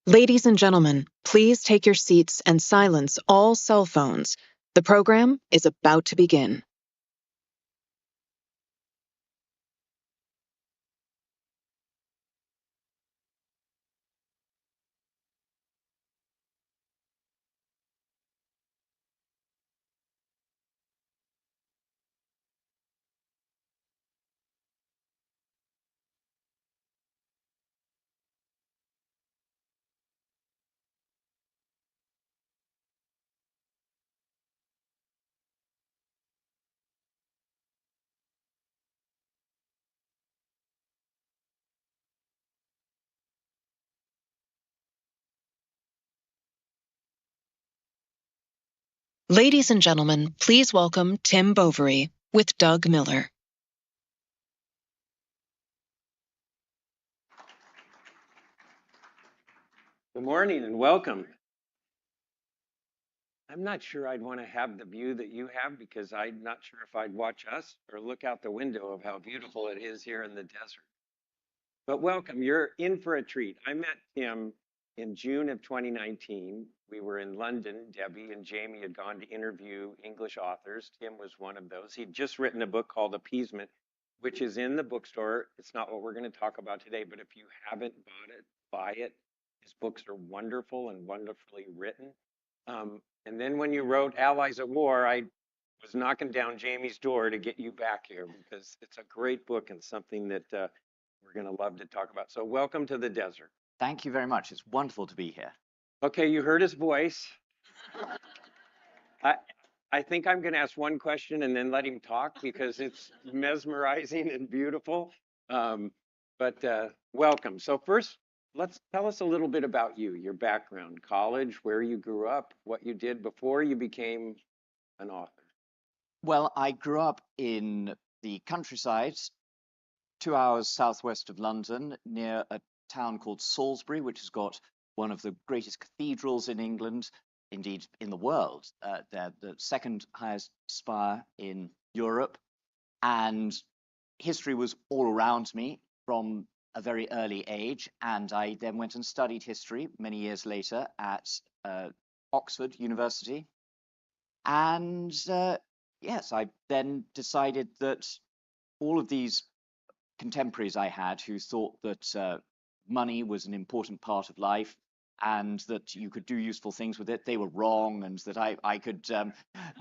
Ladies and gentlemen, please take your seats and silence all cell phones. The program is about to begin. Ladies and gentlemen, please welcome Tim Bovary with Doug Miller. Good morning and welcome. I'm not sure I'd want to have the view that you have because I'm not sure if I'd watch us or look out the window of how beautiful it is here in the desert. But welcome, you're in for a treat. I met Tim in June of 2019. We were in London. Debbie and Jamie had gone to interview English authors. Tim was one of those. He'd just written a book called Appeasement, which is in the bookstore. It's not what we're going to talk about today, but if you haven't bought it, buy it. His books are wonderful and wonderfully written. And then when you wrote Allies at War, I was knocking down Jamie's door to get you back here because it's a great book and something that we're going to love to talk about. So welcome to the desert. Thank you very much. It's wonderful to be here. Okay, you heard his voice. I think I'm going to ask one question and then let him talk because it's mesmerizing and beautiful. But welcome. So first, let's tell us a little bit about you, your background, college, where you grew up, what you did before you became an author. Well, I grew up in the countryside, 2 hours southwest of London, near a town called Salisbury, which has got one of the greatest cathedrals in England, indeed in the world. They're the second highest spire in Europe. And history was all around me from a very early age. And I then went and studied history many years later at Oxford University. And yes, I then decided that all of these contemporaries I had who thought that money was an important part of life and that you could do useful things with it, they were wrong, and that I could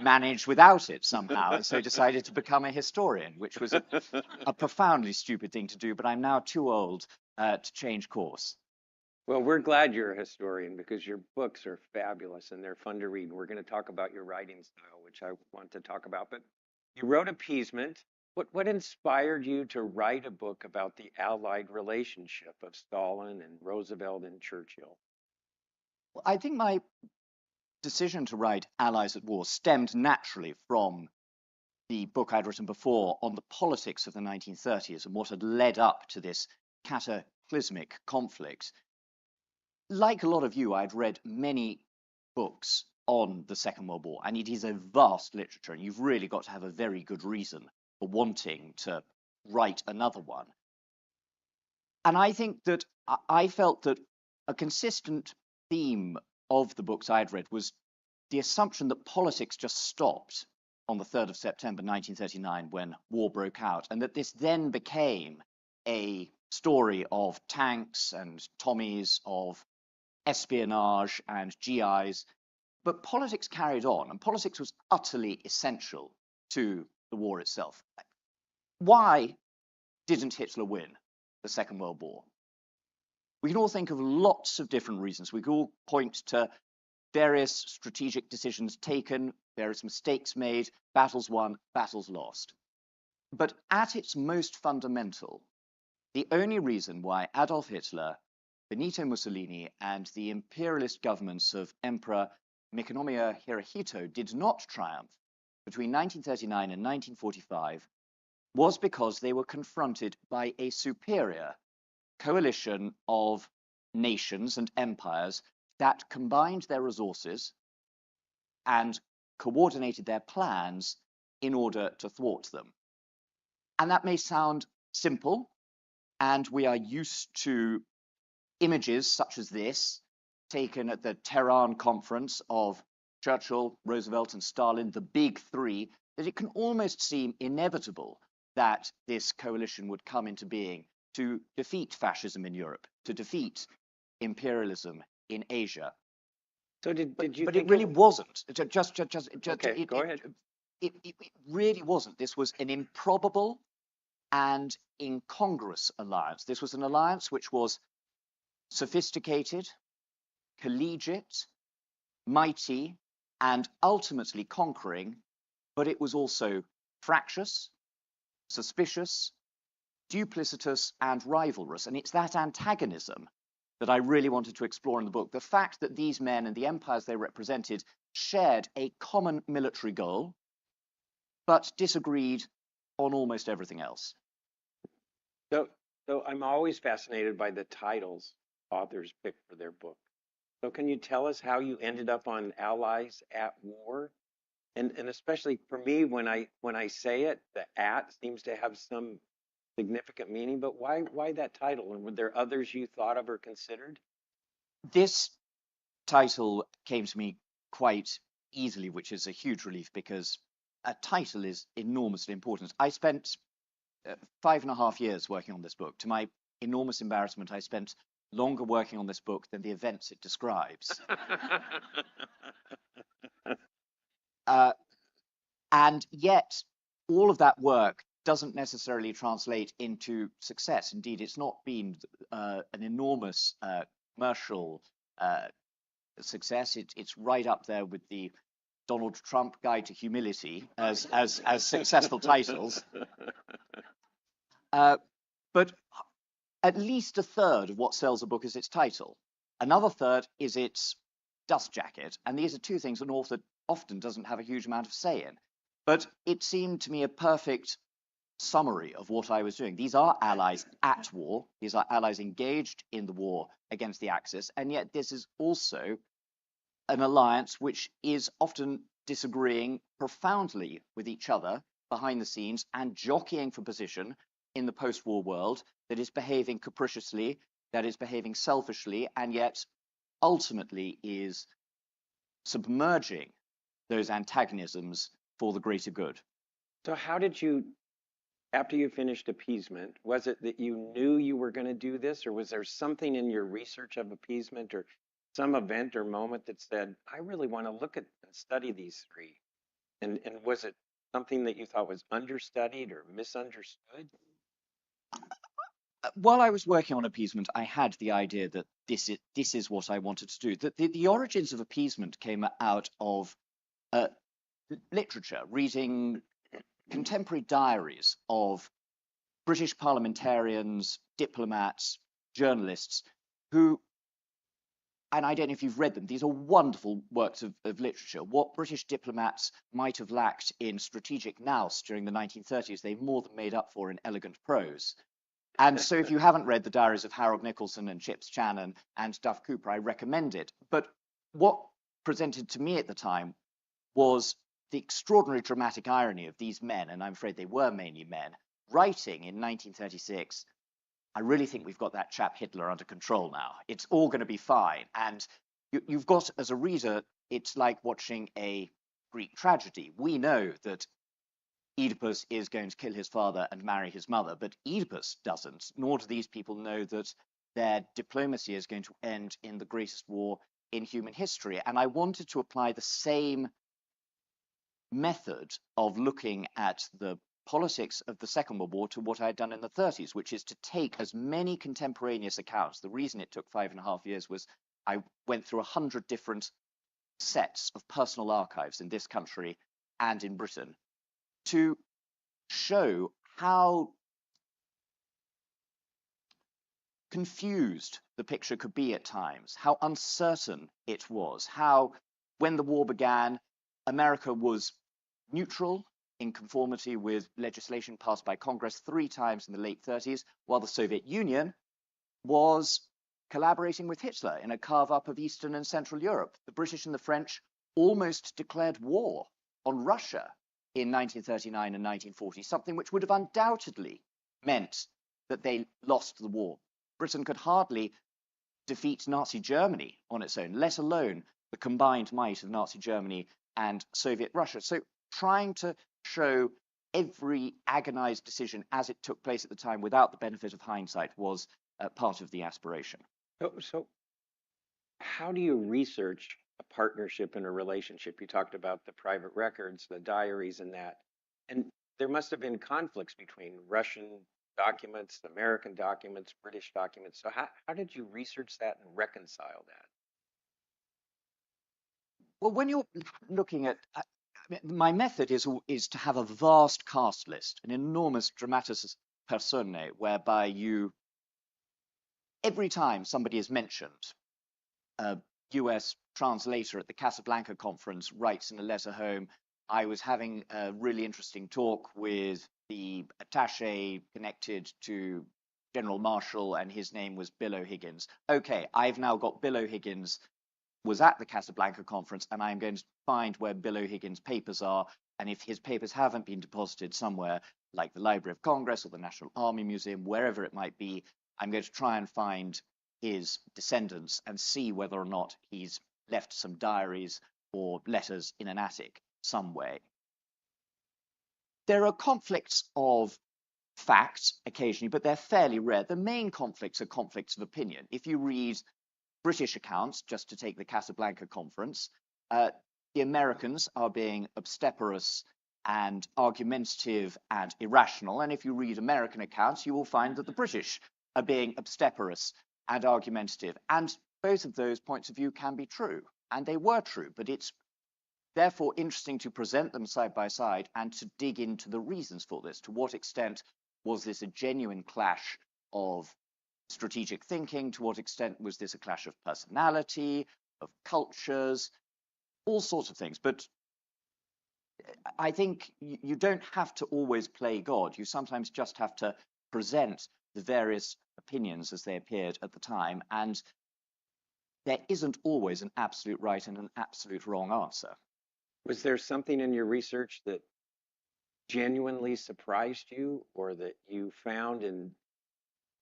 manage without it somehow. And so I decided to become a historian, which was a profoundly stupid thing to do, but I'm now too old to change course. Well, we're glad you're a historian because your books are fabulous and they're fun to read. We're going to talk about your writing style, which I want to talk about. But you wrote Appeasement. What inspired you to write a book about the Allied relationship of Stalin and Roosevelt and Churchill? Well, I think my decision to write Allies at War stemmed naturally from the book I'd written before on the politics of the 1930s and what had led up to this cataclysmic conflict. Like a lot of you, I'd read many books on the Second World War, and it is a vast literature, and you've really got to have a very good reason for wanting to write another one. And I think that I felt that a consistent theme of the books I'd read was the assumption that politics just stopped on the 3rd of September 1939 when war broke out, and that this then became a story of tanks and Tommies, of espionage and GIs. But politics carried on, and politics was utterly essential to the war itself. Why didn't Hitler win the Second World War? We can all think of lots of different reasons. We can all point to various strategic decisions taken, various mistakes made, battles won, battles lost. But at its most fundamental, the only reason why Adolf Hitler, Benito Mussolini, and the imperialist governments of Emperor Miconomia Hirohito did not triumph between 1939 and 1945 was because they were confronted by a superior coalition of nations and empires that combined their resources and coordinated their plans in order to thwart them. And that may sound simple, and we are used to images such as this taken at the Tehran conference of Churchill, Roosevelt, and Stalin, the big three, that it can almost seem inevitable that this coalition would come into being to defeat fascism in Europe, to defeat imperialism in Asia. So did you But think it really wasn't. Okay, go ahead. It really wasn't. This was an improbable and incongruous alliance. This was an alliance which was sophisticated, collegiate, mighty, and ultimately conquering, but it was also fractious, suspicious, duplicitous, and rivalrous. And it's that antagonism that I really wanted to explore in the book. The fact that these men and the empires they represented shared a common military goal, but disagreed on almost everything else. So I'm always fascinated by the titles authors pick for their book. So can you tell us how you ended up on Allies at War? And especially for me, when I say it, the "at" seems to have some significant meaning. But why that title? And were there others you thought of or considered? This title came to me quite easily, which is a huge relief because a title is enormously important. I spent 5.5 years working on this book. To my enormous embarrassment, I spent longer working on this book than the events it describes. And yet, all of that work doesn't necessarily translate into success. Indeed, it's not been an enormous commercial success. It's right up there with the Donald Trump Guide to Humility as successful titles. But at least a third of what sells a book is its title. Another third is its dust jacket. And these are two things an author often doesn't have a huge amount of say in. But it seemed to me a perfect summary of what I was doing. These are allies at war. These are allies engaged in the war against the Axis. And yet this is also an alliance which is often disagreeing profoundly with each other behind the scenes and jockeying for position in the post-war world, that is behaving capriciously, that is behaving selfishly, and yet ultimately is submerging those antagonisms for the greater good. So how did you, after you finished appeasement, was it that you knew you were going to do this, or was there something in your research of appeasement or some event or moment that said, I really want to look at and study these three? And was it something that you thought was understudied or misunderstood? While I was working on appeasement, I had the idea that this is what I wanted to do. The origins of appeasement came out of literature, reading contemporary diaries of British parliamentarians, diplomats, journalists who, and I don't know if you've read them, these are wonderful works of literature. What British diplomats might have lacked in strategic nous during the 1930s, they've more than made up for in elegant prose. And so if you haven't read the diaries of Harold Nicholson and Chips Channon and Duff Cooper, I recommend it. But what presented to me at the time was the extraordinary dramatic irony of these men, and I'm afraid they were mainly men, writing in 1936, I really think we've got that chap Hitler under control now. It's all going to be fine. And you've got, as a reader, it's like watching a Greek tragedy. We know that Oedipus is going to kill his father and marry his mother, but Oedipus doesn't, nor do these people know that their diplomacy is going to end in the greatest war in human history. And I wanted to apply the same method of looking at the politics of the Second World War to what I had done in the 30s, which is to take as many contemporaneous accounts. The reason it took 5.5 years was I went through 100 different sets of personal archives in this country and in Britain to show how confused the picture could be at times, how uncertain it was, how when the war began, America was neutral in conformity with legislation passed by Congress 3 times in the late 30s, while the Soviet Union was collaborating with Hitler in a carve-up of Eastern and Central Europe. The British and the French almost declared war on Russia in 1939 and 1940, something which would have undoubtedly meant that they lost the war. Britain could hardly defeat Nazi Germany on its own, let alone the combined might of Nazi Germany and Soviet Russia. So trying to show every agonized decision as it took place at the time without the benefit of hindsight was part of the aspiration. So how do you research a partnership and a relationship? You talked about the private records, the diaries and that. And there must have been conflicts between Russian documents, American documents, British documents. So how did you research that and reconcile that? Well, when you're looking at my method is to have a vast cast list, an enormous dramatis personae, whereby every time somebody is mentioned, a US translator at the Casablanca conference writes in a letter home, I was having a really interesting talk with the attaché connected to General Marshall, and his name was Bill O'Higgins. Okay, I've now got Bill O'Higgins was at the Casablanca conference, and I'm going to find where Bill O'Higgins' papers are, and if his papers haven't been deposited somewhere, like the Library of Congress or the National Army Museum, wherever it might be, I'm going to try and find his descendants and see whether or not he's left some diaries or letters in an attic some way. There are conflicts of fact occasionally, but they're fairly rare. The main conflicts are conflicts of opinion. If you read British accounts, just to take the Casablanca conference, the Americans are being obstreperous and argumentative and irrational. And if you read American accounts, you will find that the British are being obstreperous and argumentative. And both of those points of view can be true. And they were true, but it's therefore interesting to present them side by side and to dig into the reasons for this. To what extent was this a genuine clash of strategic thinking? To what extent was this a clash of personality, of cultures, all sorts of things? But I think you don't have to always play God. You sometimes just have to present the various opinions as they appeared at the time, and there isn't always an absolute right and an absolute wrong answer. Was there something in your research that genuinely surprised you, or that you found and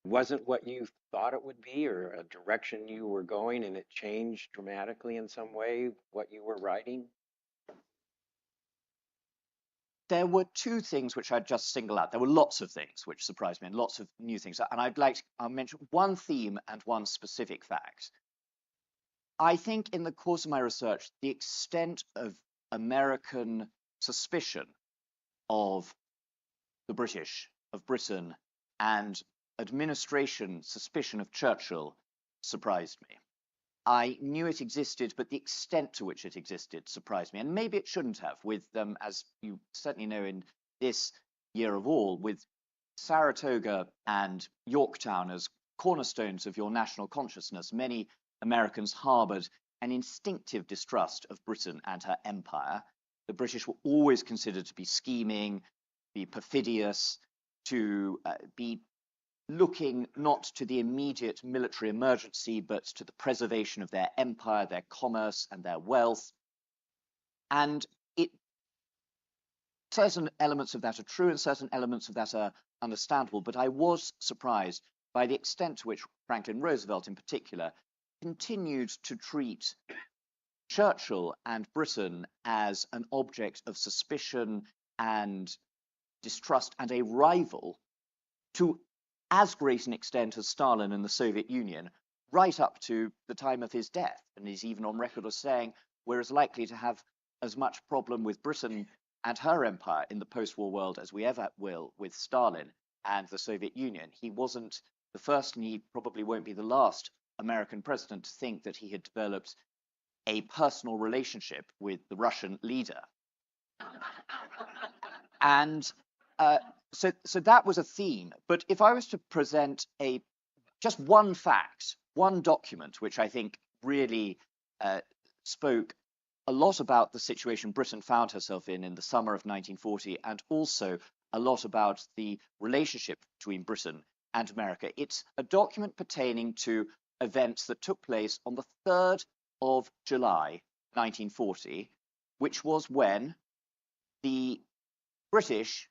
wasn't what you thought it would be, or a direction you were going and it changed dramatically in some way what you were writing? There were two things which I'd just single out. There were lots of things which surprised me and lots of new things. And I'll mention one theme and one specific fact. I think in the course of my research, the extent of American suspicion of the British, of Britain, and administration suspicion of Churchill surprised me. I knew it existed, but the extent to which it existed surprised me. And maybe it shouldn't have, with as you certainly know in this year of all, with Saratoga and Yorktown as cornerstones of your national consciousness, many Americans harbored an instinctive distrust of Britain and her empire. The British were always considered to be scheming, be perfidious, to be looking not to the immediate military emergency, but to the preservation of their empire, their commerce, and their wealth. And certain elements of that are true and certain elements of that are understandable, but I was surprised by the extent to which Franklin Roosevelt in particular continued to treat Churchill and Britain as an object of suspicion and distrust and a rival to as great an extent as Stalin and the Soviet Union, right up to the time of his death. And he's even on record as saying, we're as likely to have as much problem with Britain and her empire in the post-war world as we ever will with Stalin and the Soviet Union. He wasn't the first, and he probably won't be the last American president to think that he had developed a personal relationship with the Russian leader. And so that was a theme. But if I was to present just one fact, one document, which I think really spoke a lot about the situation Britain found herself in the summer of 1940, and also a lot about the relationship between Britain and America. It's a document pertaining to events that took place on the 3rd of July, 1940, which was when the British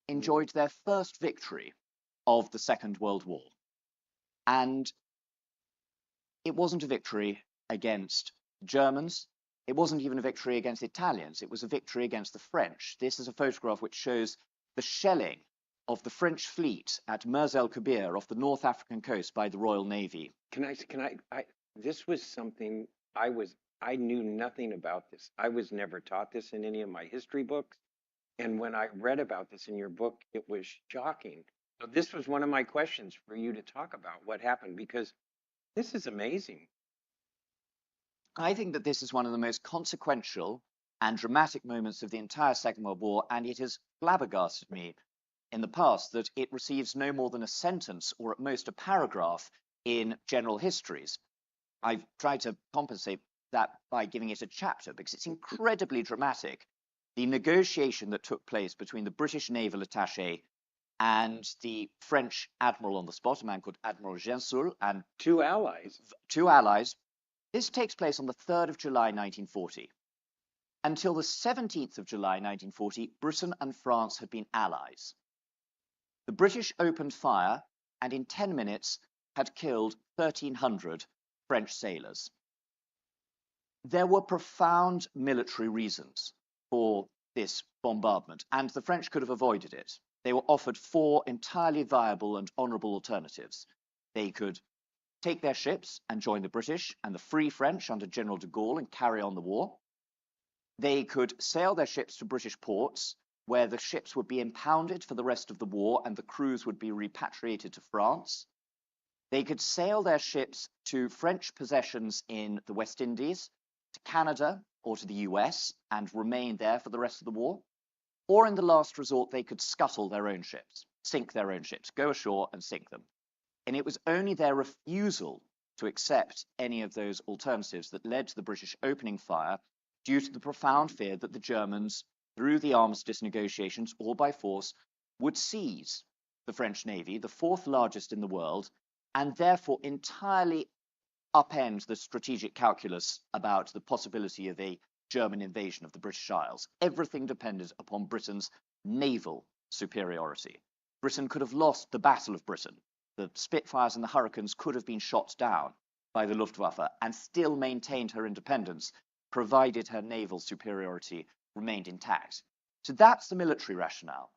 enjoyed their first victory of the Second World War. And it wasn't a victory against Germans. It wasn't even a victory against Italians. It was a victory against the French. This is a photograph which shows the shelling of the French fleet at Mers el Kabir off the North African coast by the Royal Navy. This was something I knew nothing about this. I was never taught this in any of my history books. And when I read about this in your book, it was shocking. So this was one of my questions for you to talk about what happened, because this is amazing. I think that this is one of the most consequential and dramatic moments of the entire Second World War, and it has flabbergasted me in the past that it receives no more than a sentence or at most a paragraph in general histories. I've tried to compensate that by giving it a chapter because it's incredibly dramatic. The negotiation that took place between the British naval attaché and the French admiral on the spot, a man called Admiral Gensoul, and two allies. This takes place on the 3rd of July, 1940. Until the 17th of July, 1940, Britain and France had been allies. The British opened fire and in 10 minutes had killed 1,300 French sailors. There were profound military reasons for this bombardment, and the French could have avoided it. They were offered 4 entirely viable and honourable alternatives. They could take their ships and join the British and the Free French under General de Gaulle and carry on the war. They could sail their ships to British ports, where the ships would be impounded for the rest of the war and the crews would be repatriated to France. They could sail their ships to French possessions in the West Indies, to Canada or to the US and remain there for the rest of the war. Or in the last resort, they could scuttle their own ships, sink their own ships, go ashore and sink them. And it was only their refusal to accept any of those alternatives that led to the British opening fire, due to the profound fear that the Germans, through the armistice negotiations or by force, would seize the French Navy, the 4th largest in the world, and therefore entirely upend the strategic calculus about the possibility of a German invasion of the British Isles. Everything depended upon Britain's naval superiority. Britain could have lost the Battle of Britain. The Spitfires and the Hurricanes could have been shot down by the Luftwaffe and still maintained her independence, provided her naval superiority remained intact. So that's the military rationale.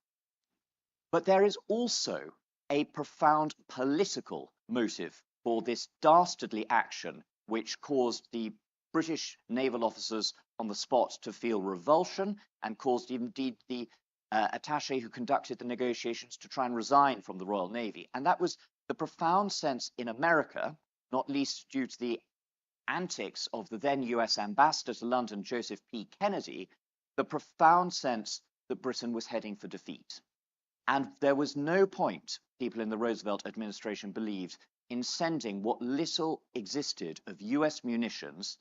But there is also a profound political motive for this dastardly action, which caused the British naval officers on the spot to feel revulsion and caused indeed the attaché who conducted the negotiations to try and resign from the Royal Navy. And that was the profound sense in America, not least due to the antics of the then US ambassador to London, Joseph P. Kennedy, the profound sense that Britain was heading for defeat. And there was no point, people in the Roosevelt administration believed, in sending what little existed of US munitions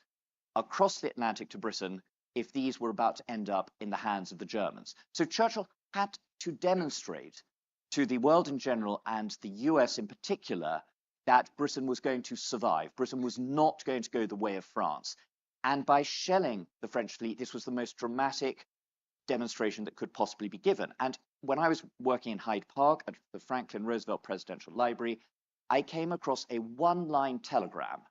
across the Atlantic to Britain if these were about to end up in the hands of the Germans. So Churchill had to demonstrate to the world in general and the US in particular that Britain was going to survive. Britain was not going to go the way of France. And by shelling the French fleet, this was the most dramatic demonstration that could possibly be given. And when I was working in Hyde Park at the Franklin Roosevelt Presidential Library, I came across a one-line telegram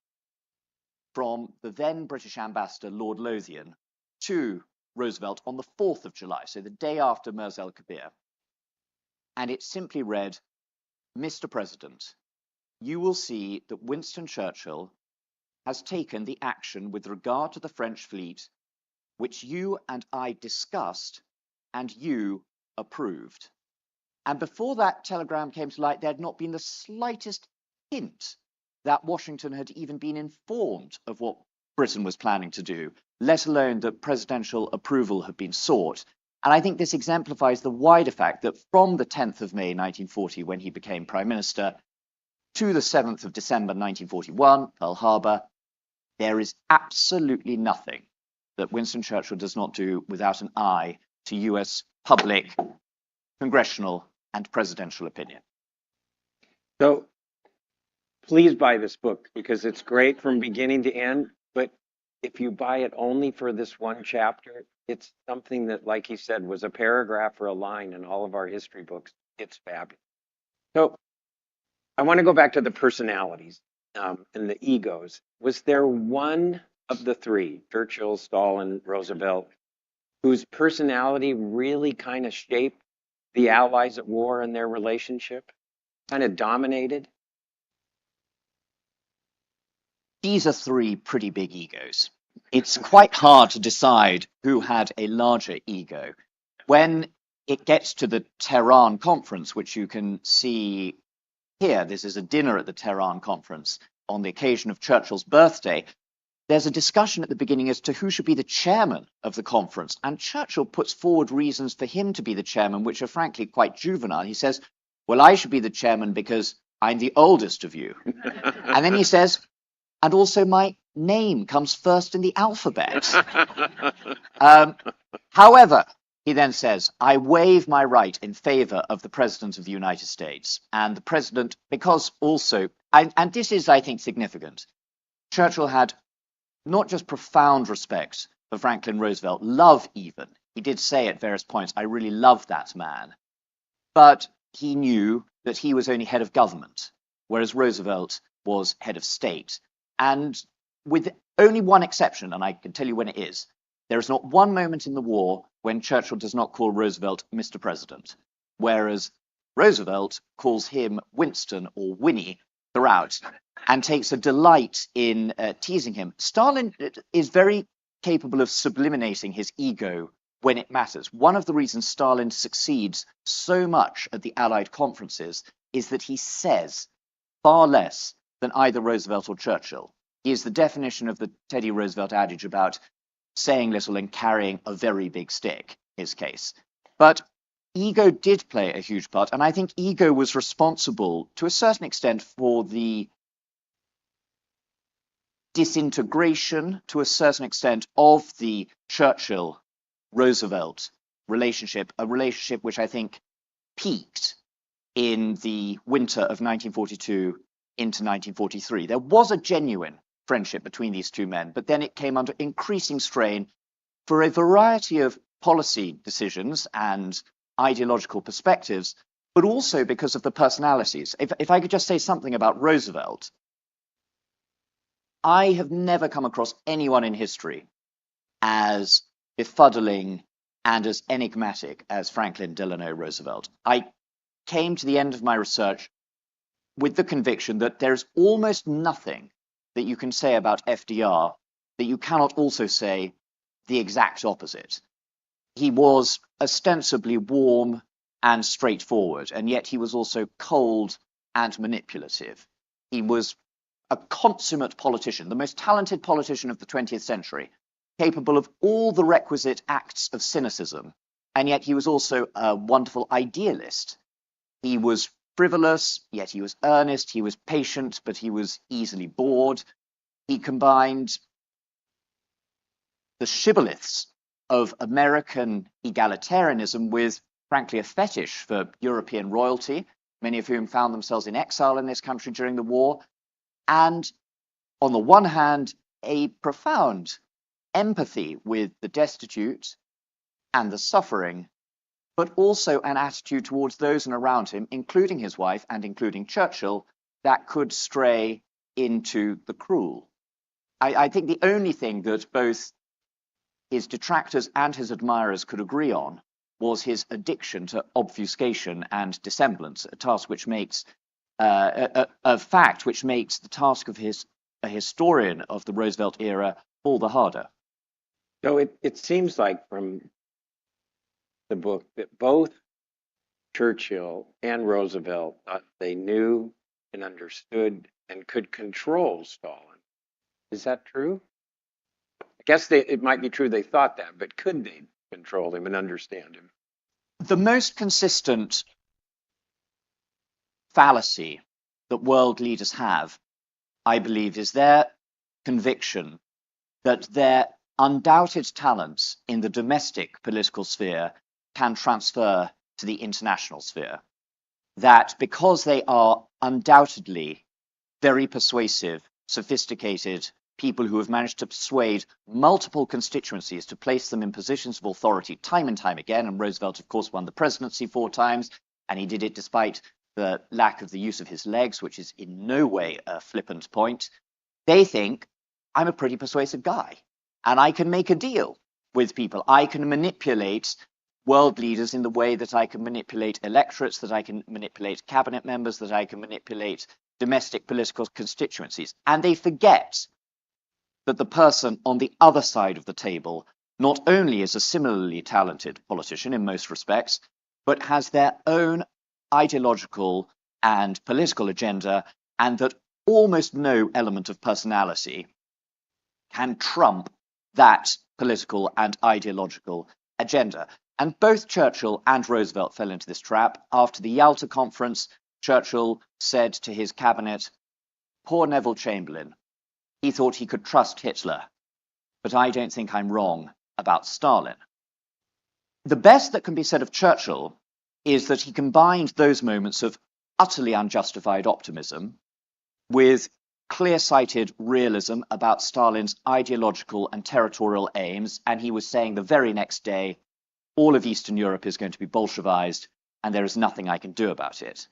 from the then British ambassador, Lord Lothian, to Roosevelt on the 4th of July, so the day after Mers el Kabir. And it simply read, "Mr. President, you will see that Winston Churchill has taken the action with regard to the French fleet which you and I discussed and you approved." And before that telegram came to light, there had not been the slightest hint that Washington had even been informed of what Britain was planning to do, let alone that presidential approval had been sought. And I think this exemplifies the wider fact that from the 10th of May 1940, when he became Prime Minister, to the 7th of December 1941, Pearl Harbor, there is absolutely nothing that Winston Churchill does not do without an eye to US public, congressional, and presidential opinion. So please buy this book because it's great from beginning to end. But if you buy it only for this one chapter, it's something that, like he said, was a paragraph or a line in all of our history books. It's fabulous. So I want to go back to the personalities. and the egos. Was there one of the three, Churchill, Stalin, Roosevelt, whose personality really kind of shaped the Allies at war and their relationship? Kind of dominated? These are three pretty big egos. It's quite hard to decide who had a larger ego. When it gets to the Tehran conference, which you can see here, this is a dinner at the Tehran conference on the occasion of Churchill's birthday, there's a discussion at the beginning as to who should be the chairman of the conference. And Churchill puts forward reasons for him to be the chairman, which are frankly quite juvenile. He says, well, I should be the chairman because I'm the oldest of you. And then he says, and also my name comes first in the alphabet. However, he then says, I waive my right in favor of the President of the United States. And the President, because also, and this is, I think, significant, Churchill had not just profound respect for Franklin Roosevelt, love even. He did say at various points, I really love that man. But he knew that he was only head of government, whereas Roosevelt was head of state. And with only one exception, and I can tell you when it is, there is not one moment in the war when Churchill does not call Roosevelt Mr. President, whereas Roosevelt calls him Winston or Winnie throughout and takes a delight in teasing him. Stalin is very capable of subliminating his ego when it matters. One of the reasons Stalin succeeds so much at the Allied conferences is that he says far less than either Roosevelt or Churchill. He is the definition of the Teddy Roosevelt adage about saying little and carrying a very big stick, his case. But ego did play a huge part, and I think ego was responsible to a certain extent for the disintegration, to a certain extent, of the Churchill-Roosevelt relationship, a relationship which I think peaked in the winter of 1942 into 1943. There was a genuine friendship between these two men, but then it came under increasing strain for a variety of policy decisions and ideological perspectives, but also because of the personalities. If I could just say something about Roosevelt, I have never come across anyone in history as befuddling and as enigmatic as Franklin Delano Roosevelt. I came to the end of my research with the conviction that there's almost nothing that you can say about FDR that you cannot also say the exact opposite. He was ostensibly warm and straightforward, and yet he was also cold and manipulative. He was a consummate politician, the most talented politician of the 20th century, capable of all the requisite acts of cynicism, and yet he was also a wonderful idealist. He was frivolous, yet he was earnest, he was patient, but he was easily bored. He combined the shibboleths of American egalitarianism with, frankly, a fetish for European royalty, many of whom found themselves in exile in this country during the war, and on the one hand, a profound empathy with the destitute and the suffering, but also an attitude towards those and around him, including his wife and including Churchill, that could stray into the cruel. I think the only thing that both his detractors and his admirers could agree on was his addiction to obfuscation and dissemblance, a task which makes a fact which makes the task of a historian of the Roosevelt era all the harder. So it seems like from the book that both Churchill and Roosevelt thought they knew and understood and could control Stalin. Is that true? I guess it might be true they thought that, but could they control him and understand him? The most consistent fallacy that world leaders have, I believe, is their conviction that their undoubted talents in the domestic political sphere can transfer to the international sphere. That because they are undoubtedly very persuasive, sophisticated people who have managed to persuade multiple constituencies to place them in positions of authority time and time again, and Roosevelt, of course, won the presidency 4 times, and he did it despite the lack of the use of his legs, which is in no way a flippant point, they think I'm a pretty persuasive guy and I can make a deal with people. I can manipulate world leaders in the way that I can manipulate electorates, that I can manipulate cabinet members, that I can manipulate domestic political constituencies. And they forget that the person on the other side of the table not only is a similarly talented politician in most respects, but has their own ideological and political agenda, and that almost no element of personality can trump that political and ideological agenda. And both Churchill and Roosevelt fell into this trap. After the Yalta Conference, Churchill said to his cabinet, "Poor Neville Chamberlain, he thought he could trust Hitler, but I don't think I'm wrong about Stalin." The best that can be said of Churchill is that he combined those moments of utterly unjustified optimism with clear-sighted realism about Stalin's ideological and territorial aims, and he was saying the very next day, all of Eastern Europe is going to be Bolshevized, and there is nothing I can do about it.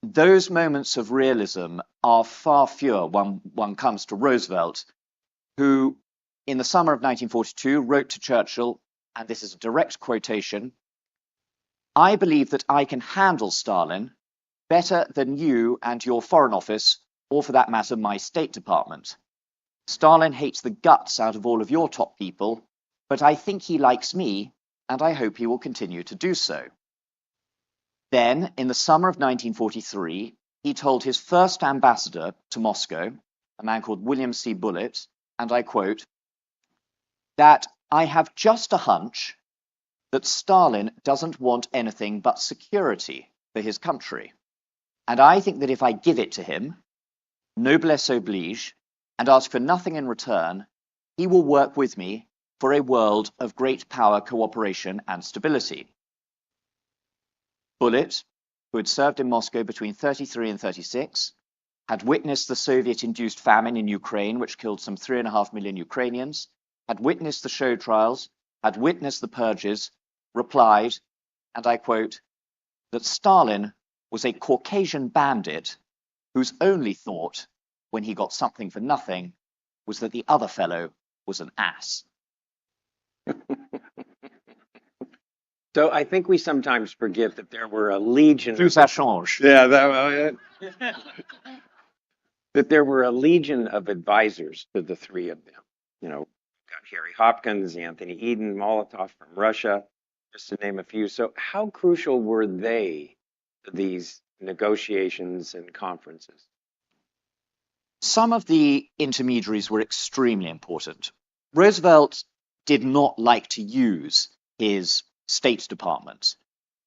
Those moments of realism are far fewer when one comes to Roosevelt, who in the summer of 1942 wrote to Churchill, and this is a direct quotation, "I believe that I can handle Stalin better than you and your Foreign Office, or for that matter, my State Department. Stalin hates the guts out of all of your top people, but I think he likes me, and I hope he will continue to do so." Then, in the summer of 1943, he told his first ambassador to Moscow, a man called William C. Bullitt, and I quote, that "I have just a hunch that Stalin doesn't want anything but security for his country. And I think that if I give it to him, noblesse oblige, and ask for nothing in return, he will work with me for a world of great power, cooperation, and stability." Bullitt, who had served in Moscow between 33 and 36, had witnessed the Soviet-induced famine in Ukraine, which killed some 3.5 million Ukrainians, had witnessed the show trials, had witnessed the purges, replied, and I quote, that Stalin was a Caucasian bandit whose only thought, when he got something for nothing, was that the other fellow was an ass. So I think we sometimes forget that there were a legion. Tout ça change. Yeah, that there were a legion of advisors to the three of them. You know, got Harry Hopkins, Anthony Eden, Molotov from Russia, just to name a few. So how crucial were they to these negotiations and conferences? Some of the intermediaries were extremely important. Roosevelt did not like to use his State Department.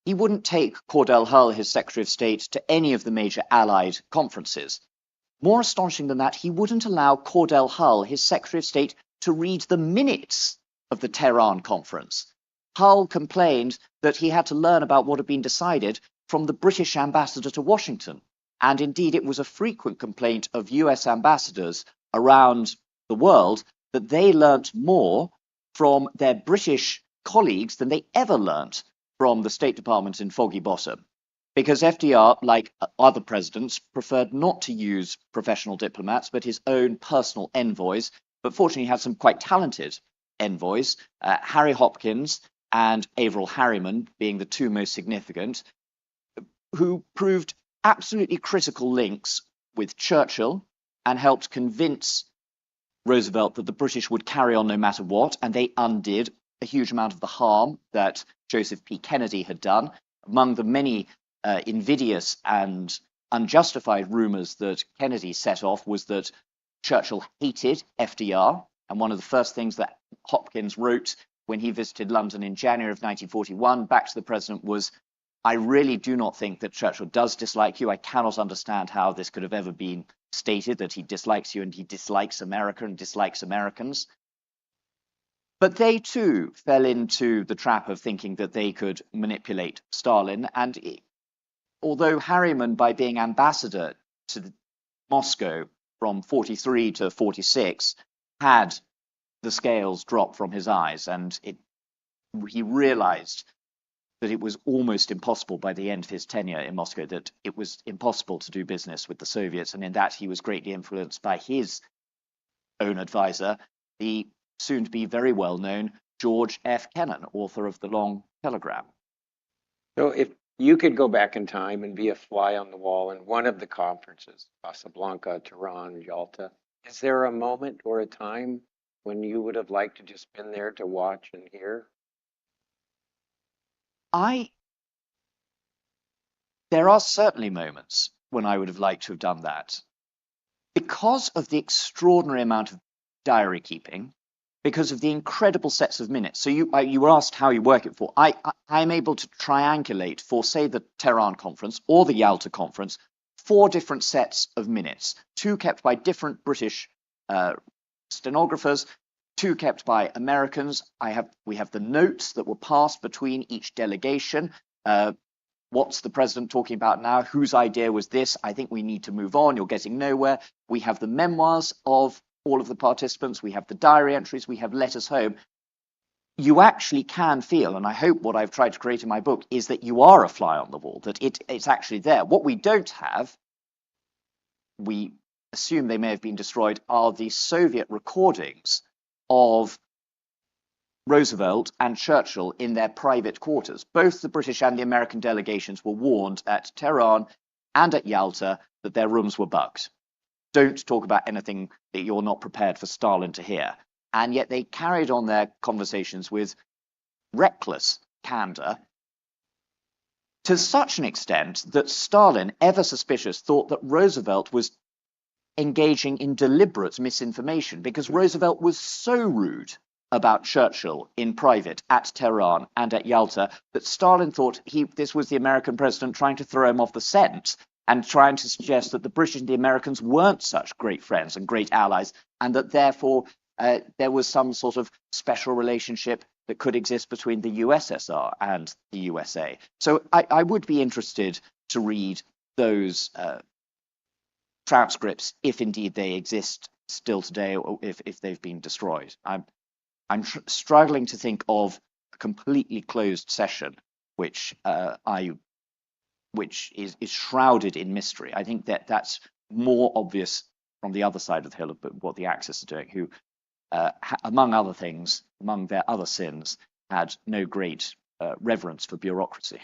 He wouldn't take Cordell Hull, his Secretary of State, to any of the major Allied conferences. More astonishing than that, he wouldn't allow Cordell Hull, his Secretary of State, to read the minutes of the Tehran conference. Hull complained that he had to learn about what had been decided from the British ambassador to Washington. And indeed, it was a frequent complaint of US ambassadors around the world that they learnt more from their British colleagues than they ever learnt from the State Department in Foggy Bottom. Because FDR, like other presidents, preferred not to use professional diplomats, but his own personal envoys. But fortunately, he had some quite talented envoys, Harry Hopkins and Averell Harriman being the two most significant, who proved absolutely critical links with Churchill and helped convince Roosevelt that the British would carry on no matter what, and they undid a huge amount of the harm that Joseph P. Kennedy had done. Among the many invidious and unjustified rumors that Kennedy set off was that Churchill hated FDR, and one of the first things that Hopkins wrote when he visited London in January of 1941 back to the president was, "I really do not think that Churchill does dislike you. I cannot understand how this could have ever been stated that he dislikes you and he dislikes America and dislikes Americans." But they too fell into the trap of thinking that they could manipulate Stalin. And although Harriman, by being ambassador to Moscow from 43 to 46, had the scales drop from his eyes, and he realized that it was almost impossible by the end of his tenure in Moscow, that it was impossible to do business with the Soviets, and in that he was greatly influenced by his own advisor, the soon-to-be very well-known George F. Kennan, author of The Long Telegram. So if you could go back in time and be a fly on the wall in one of the conferences, Casablanca, Tehran, Yalta, is there a moment or a time when you would have liked to just been there to watch and hear? There are certainly moments when I would have liked to have done that. Because of the extraordinary amount of diary keeping, because of the incredible sets of minutes. So you were asked how you work it for. I'm able to triangulate for, say, the Tehran conference or the Yalta conference, 4 different sets of minutes, 2 kept by different British stenographers, 2 kept by Americans. We have the notes that were passed between each delegation. What's the president talking about now? Whose idea was this? I think we need to move on. You're getting nowhere. We have the memoirs of all of the participants. We have the diary entries. We have letters home. You actually can feel, and I hope what I've tried to create in my book is that you are a fly on the wall, that it's actually there. What we don't have, we assume they may have been destroyed, are the Soviet recordings of Roosevelt and Churchill in their private quarters. Both the British and the American delegations were warned at Tehran and at Yalta that their rooms were bugged. Don't talk about anything that you're not prepared for Stalin to hear. And yet they carried on their conversations with reckless candor, to such an extent that Stalin, ever suspicious, thought that Roosevelt was engaging in deliberate misinformation, because Roosevelt was so rude about Churchill in private at Tehran and at Yalta that Stalin thought this was the American president trying to throw him off the scent and trying to suggest that the British and the Americans weren't such great friends and great allies, and that therefore there was some sort of special relationship that could exist between the USSR and the USA. So I would be interested to read those transcripts, if indeed they exist still today, or if they've been destroyed. I'm struggling to think of a completely closed session which is shrouded in mystery. I think that's more obvious from the other side of the hill of what the Axis are doing, who, among other things, among their other sins, had no great reverence for bureaucracy.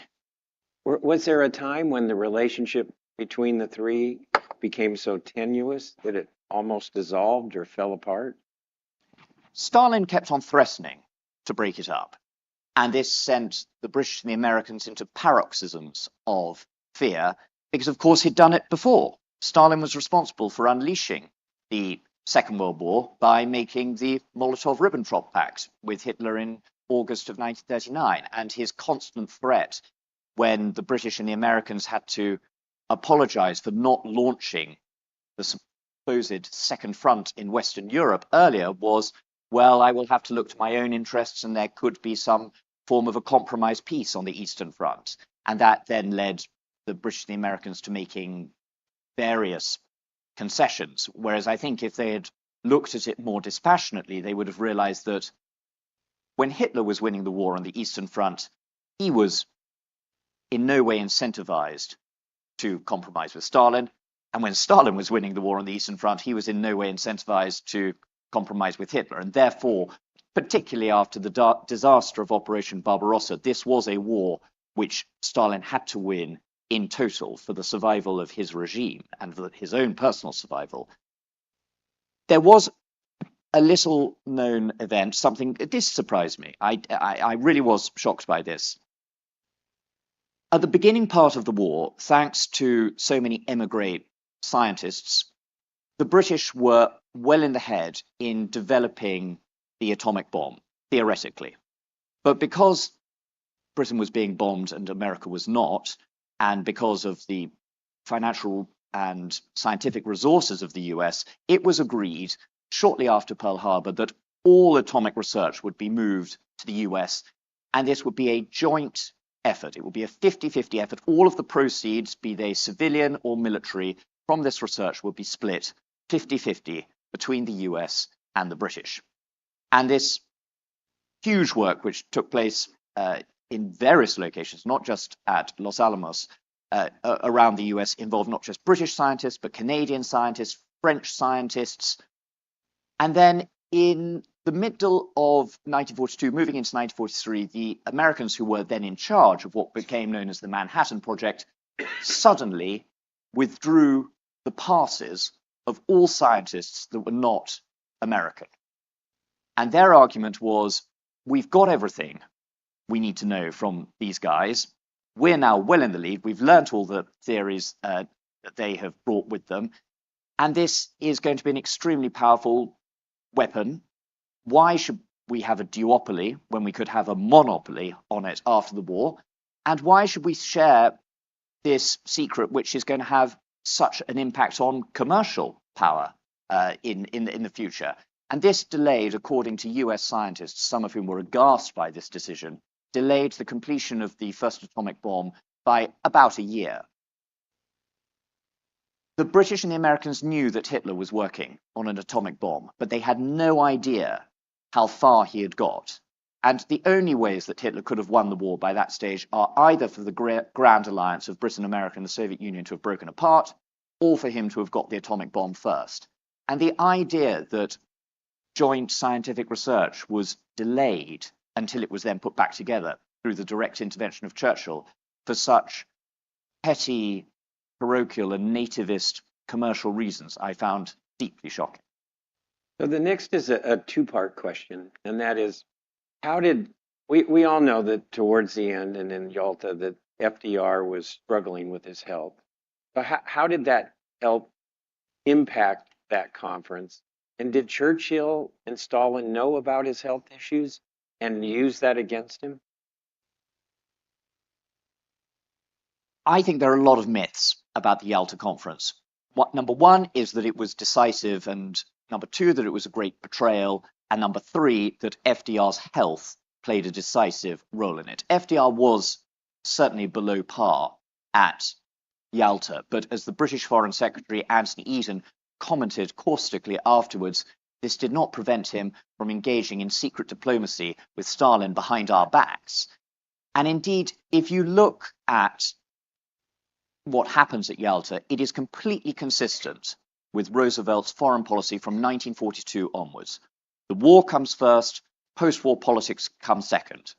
Was there a time when the relationship between the three became so tenuous that it almost dissolved or fell apart? Stalin kept on threatening to break it up, and this sent the British and the Americans into paroxysms of fear, because of course he'd done it before. Stalin was responsible for unleashing the Second World War by making the Molotov-Ribbentrop Pact with Hitler in August of 1939, and his constant threat when the British and the Americans had to apologize for not launching the supposed Second Front in Western Europe earlier was, well, I will have to look to my own interests, and there could be some form of a compromise peace on the Eastern Front. And that then led the British and the Americans to making various concessions. Whereas I think if they had looked at it more dispassionately, they would have realized that when Hitler was winning the war on the Eastern Front, he was in no way incentivized to compromise with Stalin. And when Stalin was winning the war on the Eastern Front, he was in no way incentivized to compromise with Hitler. And therefore, particularly after the disaster of Operation Barbarossa, this was a war which Stalin had to win in total for the survival of his regime and for his own personal survival. There was a little known event, something this surprised me. I really was shocked by this. At the beginning part of the war, thanks to so many émigré scientists, the British were well in the head in developing the atomic bomb, theoretically. But because Britain was being bombed and America was not, and because of the financial and scientific resources of the US, it was agreed shortly after Pearl Harbor that all atomic research would be moved to the US, and this would be a joint effort. It would be a 50-50 effort. All of the proceeds, be they civilian or military, from this research would be split 50-50 between the US and the British. And this huge work, which took place in various locations, not just at Los Alamos, around the US, involved not just British scientists, but Canadian scientists, French scientists. And then in the middle of 1942, moving into 1943, the Americans who were then in charge of what became known as the Manhattan Project suddenly withdrew the passes of all scientists that were not American. And their argument was, we've got everything we need to know from these guys. We're now well in the lead. We've learnt all the theories that they have brought with them. And this is going to be an extremely powerful weapon. Why should we have a duopoly when we could have a monopoly on it after the war? And why should we share this secret, which is going to have such an impact on commercial power in the future? And this delayed, according to US scientists, some of whom were aghast by this decision, delayed the completion of the first atomic bomb by about a year. The British and the Americans knew that Hitler was working on an atomic bomb, but they had no idea how far he had got. And the only ways that Hitler could have won the war by that stage are either for the Grand Alliance of Britain, America, and the Soviet Union to have broken apart, or for him to have got the atomic bomb first. And the idea that joint scientific research was delayed until it was then put back together through the direct intervention of Churchill for such petty, parochial, and nativist commercial reasons, I found deeply shocking. So the next is a two-part question, and that is, how did we all know that towards the end and in Yalta that FDR was struggling with his health. But how did that help impact that conference? And did Churchill and Stalin know about his health issues and use that against him? I think there are a lot of myths about the Yalta Conference. Number one is that it was decisive, and number two, that it was a great betrayal, and number three, that FDR's health played a decisive role in it. FDR was certainly below par at Yalta, but as the British Foreign Secretary Anthony Eden commented caustically afterwards, this did not prevent him from engaging in secret diplomacy with Stalin behind our backs. And indeed, if you look at what happens at Yalta, it is completely consistent with Roosevelt's foreign policy from 1942 onwards. The war comes first, post-war politics comes second.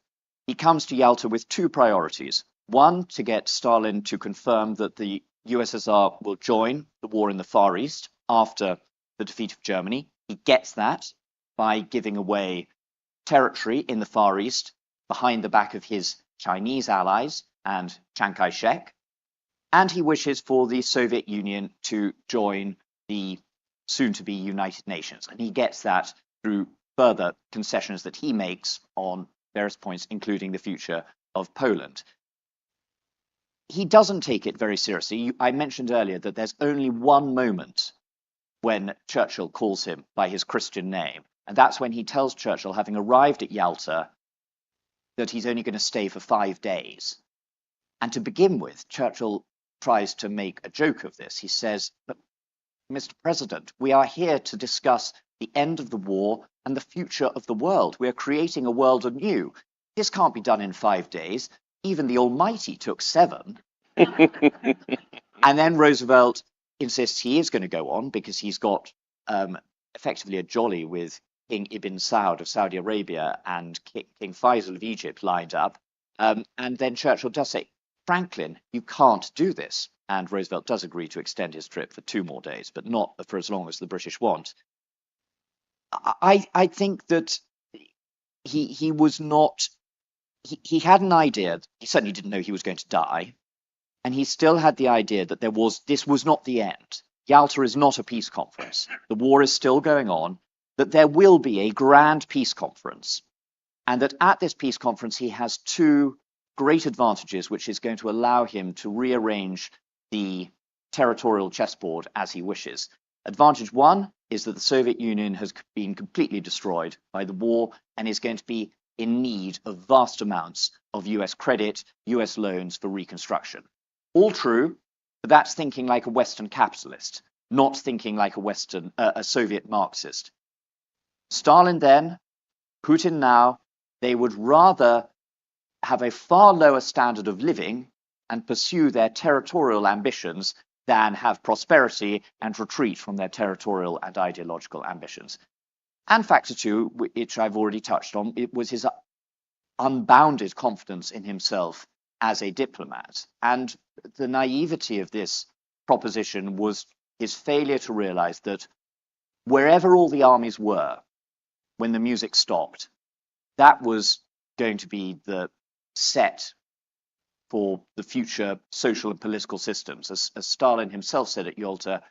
He comes to Yalta with two priorities. One, to get Stalin to confirm that the USSR will join the war in the Far East after the defeat of Germany. He gets that by giving away territory in the Far East behind the back of his Chinese allies and Chiang Kai-shek. And he wishes for the Soviet Union to join the soon-to-be United Nations. And he gets that through further concessions that he makes on various points, including the future of Poland. He doesn't take it very seriously. I mentioned earlier that there's only one moment when Churchill calls him by his Christian name, and that's when he tells Churchill, having arrived at Yalta, that he's only going to stay for 5 days. And to begin with, Churchill tries to make a joke of this. He says, "But, Mr. President, we are here to discuss the end of the war and the future of the world. We are creating a world anew. This can't be done in 5 days. Even the Almighty took 7. And then Roosevelt insists he is going to go on because he's got effectively a jolly with King Ibn Saud of Saudi Arabia and King Faisal of Egypt lined up. And then Churchill does say, Franklin, you can't do this. And Roosevelt does agree to extend his trip for 2 more days, but not for as long as the British want. I think that he was not, he had an idea, he certainly didn't know he was going to die, and he still had the idea that this was not the end. Yalta is not a peace conference. The war is still going on, that there will be a grand peace conference, and that at this peace conference he has 2 great advantages, which is going to allow him to rearrange the territorial chessboard as he wishes. Advantage 1 is that the Soviet Union has been completely destroyed by the war and is going to be in need of vast amounts of US credit, US loans for reconstruction. All true, but that's thinking like a Western capitalist, not thinking like a Soviet Marxist. Stalin then, Putin now, they would rather have a far lower standard of living and pursue their territorial ambitions than have prosperity and retreat from their territorial and ideological ambitions. And factor two, which I've already touched on, it was his unbounded confidence in himself as a diplomat. And the naivety of this proposition was his failure to realize that wherever all the armies were, when the music stopped, that was going to be the set for the future social and political systems. As Stalin himself said at Yalta,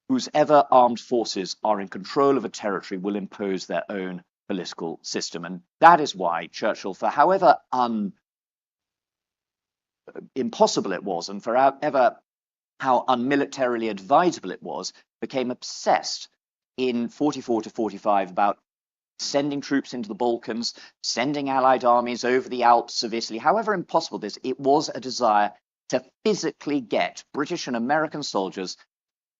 whosever armed forces are in control of a territory will impose their own political system. And that is why Churchill, for however impossible it was, and for however how unmilitarily advisable it was, became obsessed in 44 to 45 about sending troops into the Balkans, sending Allied armies over the Alps of Italy. However impossible this, it was a desire to physically get British and American soldiers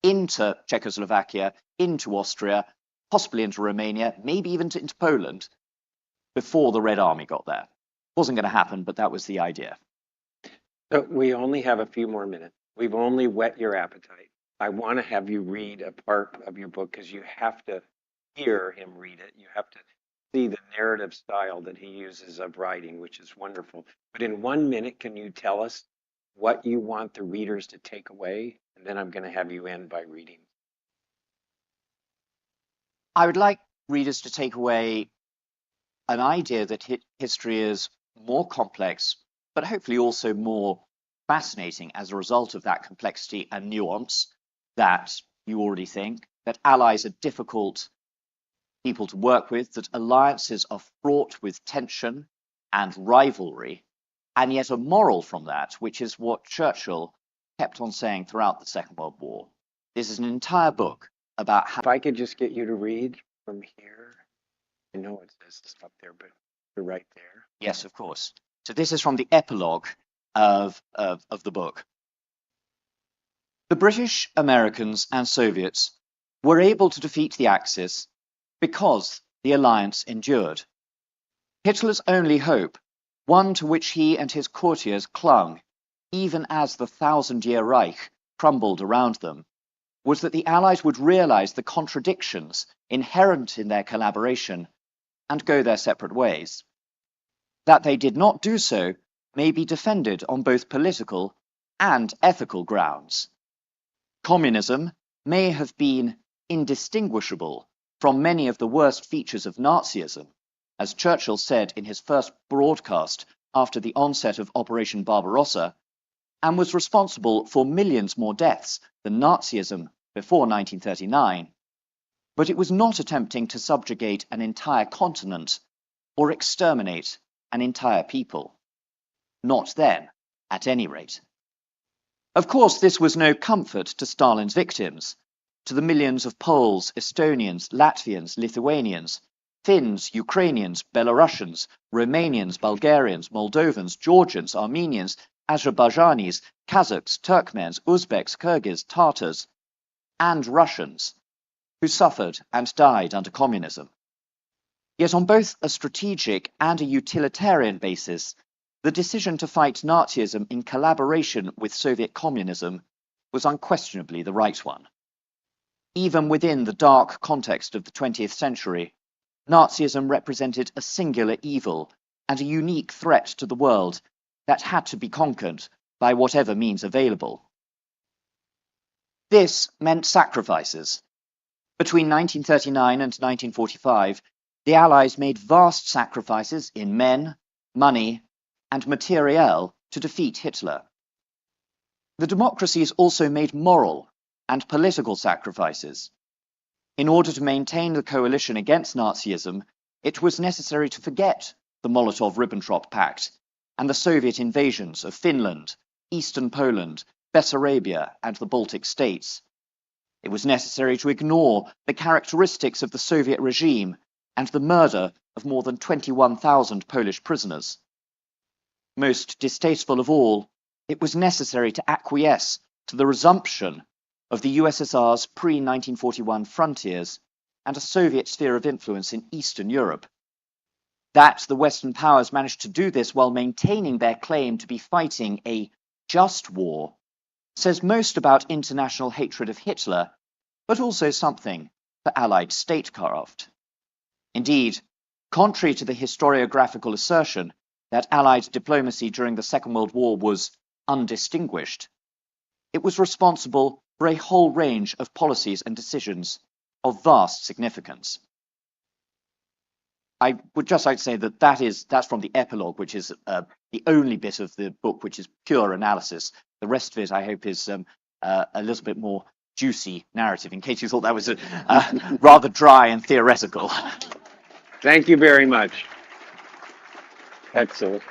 into Czechoslovakia, into Austria, possibly into Romania, maybe even into Poland, before the Red Army got there. Wasn't going to happen, but that was the idea. So we only have a few more minutes. We've only whet your appetite. I want to have you read a part of your book because you have to hear him read it. You have to see the narrative style that he uses of writing, which is wonderful. But in 1 minute, can you tell us what you want the readers to take away? And then I'm going to have you end by reading. I would like readers to take away an idea that history is more complex, but hopefully also more fascinating as a result of that complexity and nuance that you already think, that allies are difficult people to work with, that alliances are fraught with tension and rivalry, and yet a moral from that, which is what Churchill kept on saying throughout the Second World War. This is an entire book about how... If I could just get you to read from here. I know it says stuff up there, but you're right there. Yes, of course. So this is from the epilogue of the book. The British, Americans, and Soviets were able to defeat the Axis because the alliance endured. Hitler's only hope, one to which he and his courtiers clung, even as the thousand-year Reich crumbled around them, was that the Allies would realize the contradictions inherent in their collaboration and go their separate ways. That they did not do so may be defended on both political and ethical grounds. Communism may have been indistinguishable from many of the worst features of Nazism, as Churchill said in his first broadcast after the onset of Operation Barbarossa, and was responsible for millions more deaths than Nazism before 1939, but it was not attempting to subjugate an entire continent or exterminate an entire people. Not then, at any rate. Of course, this was no comfort to Stalin's victims, to the millions of Poles, Estonians, Latvians, Lithuanians, Finns, Ukrainians, Belarusians, Romanians, Bulgarians, Moldovans, Georgians, Armenians, Azerbaijanis, Kazakhs, Turkmens, Uzbeks, Kyrgyz, Tatars, and Russians, who suffered and died under communism. Yet on both a strategic and a utilitarian basis, the decision to fight Nazism in collaboration with Soviet communism was unquestionably the right one. Even within the dark context of the 20th century, Nazism represented a singular evil and a unique threat to the world that had to be conquered by whatever means available. This meant sacrifices. Between 1939 and 1945, the Allies made vast sacrifices in men, money, and materiel to defeat Hitler. The democracies also made moral and political sacrifices. In order to maintain the coalition against Nazism, it was necessary to forget the Molotov-Ribbentrop Pact and the Soviet invasions of Finland, Eastern Poland, Bessarabia, and the Baltic states. It was necessary to ignore the characteristics of the Soviet regime and the murder of more than 21,000 Polish prisoners. Most distasteful of all, it was necessary to acquiesce to the resumption of the USSR's pre-1941 frontiers and a Soviet sphere of influence in Eastern Europe. That the Western powers managed to do this while maintaining their claim to be fighting a just war says most about international hatred of Hitler, but also something for Allied statecraft. Indeed, contrary to the historiographical assertion that Allied diplomacy during the Second World War was undistinguished, it was responsible for a whole range of policies and decisions of vast significance. I would just like to say that that's from the epilogue, which is the only bit of the book which is pure analysis. The rest of it, I hope, is a little bit more juicy narrative, in case you thought that was rather dry and theoretical. Thank you very much. Excellent.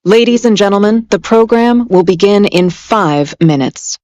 Ladies and gentlemen, the program will begin in 5 minutes.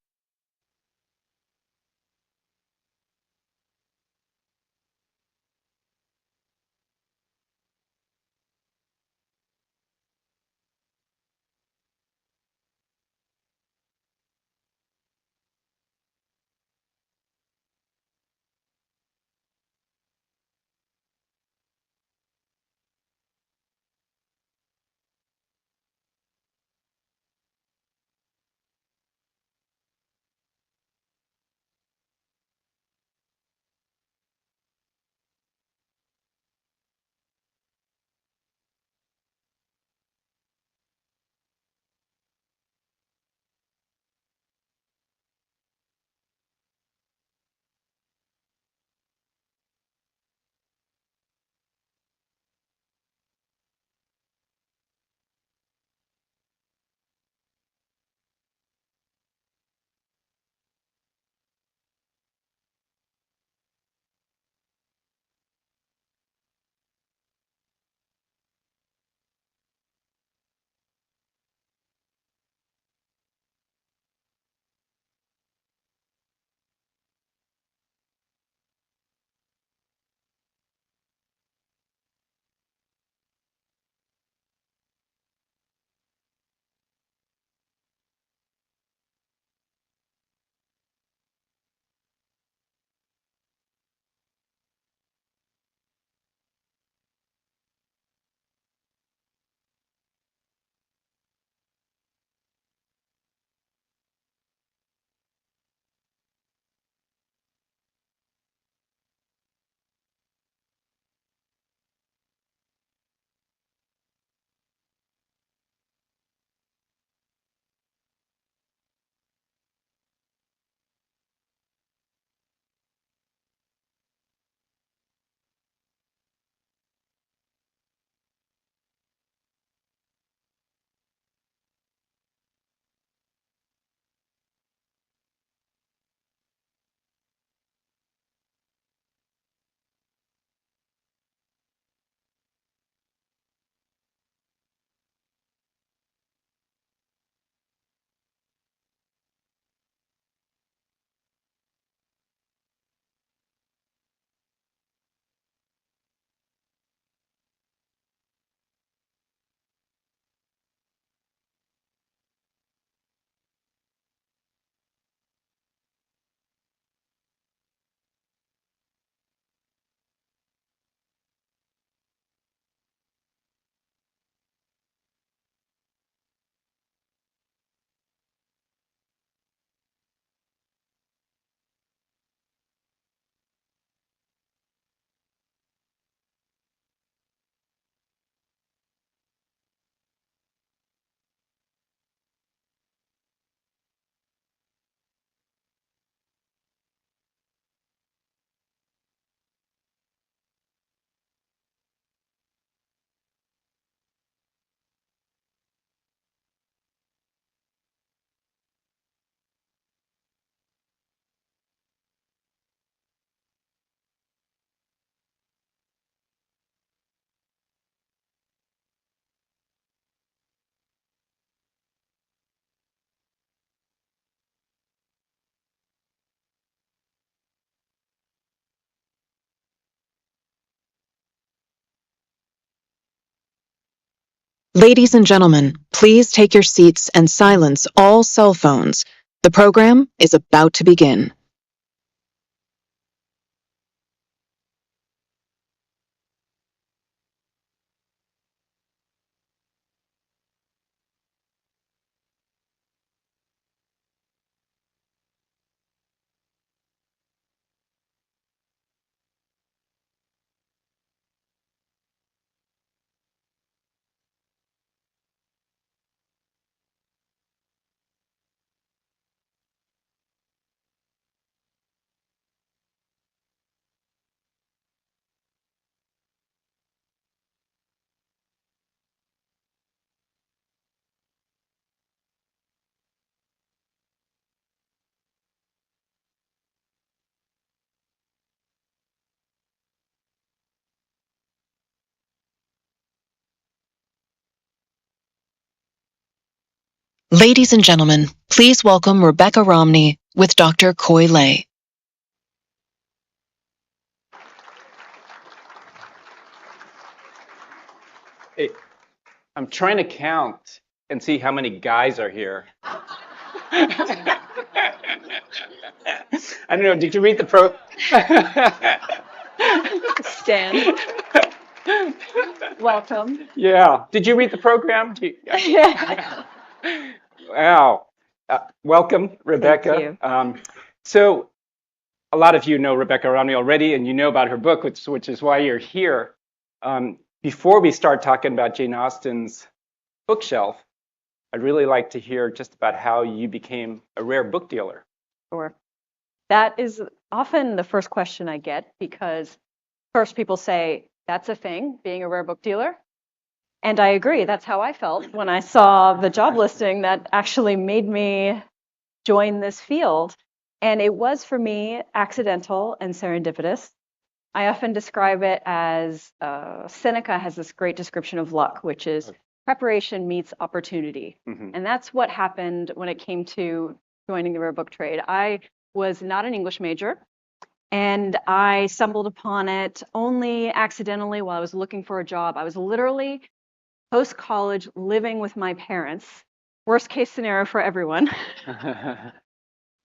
Ladies and gentlemen, please take your seats and silence all cell phones. The program is about to begin. Ladies and gentlemen, please welcome Rebecca Romney with Dr. Coy Lay. Hey, I'm trying to count and see how many guys are here. I don't know, did you read the Stan, welcome. Yeah, did you read the program? Yeah. Wow. Welcome, Rebecca. you. So a lot of you know Rebecca Romney already, and you know about her book, which is why you're here. Before we start talking about Jane Austen's bookshelf, I'd really like to hear just about how you became a rare book dealer. Sure. That is often the first question I get because first people say, that's a thing, being a rare book dealer. And I agree, that's how I felt when I saw the job listing that actually made me join this field. And it was for me accidental and serendipitous. I often describe it as Seneca has this great description of luck, which is preparation meets opportunity. Mm-hmm. And that's what happened when it came to joining the rare book trade. I was not an English major, and I stumbled upon it only accidentally while I was looking for a job. I was literally post-college living with my parents, worst case scenario for everyone.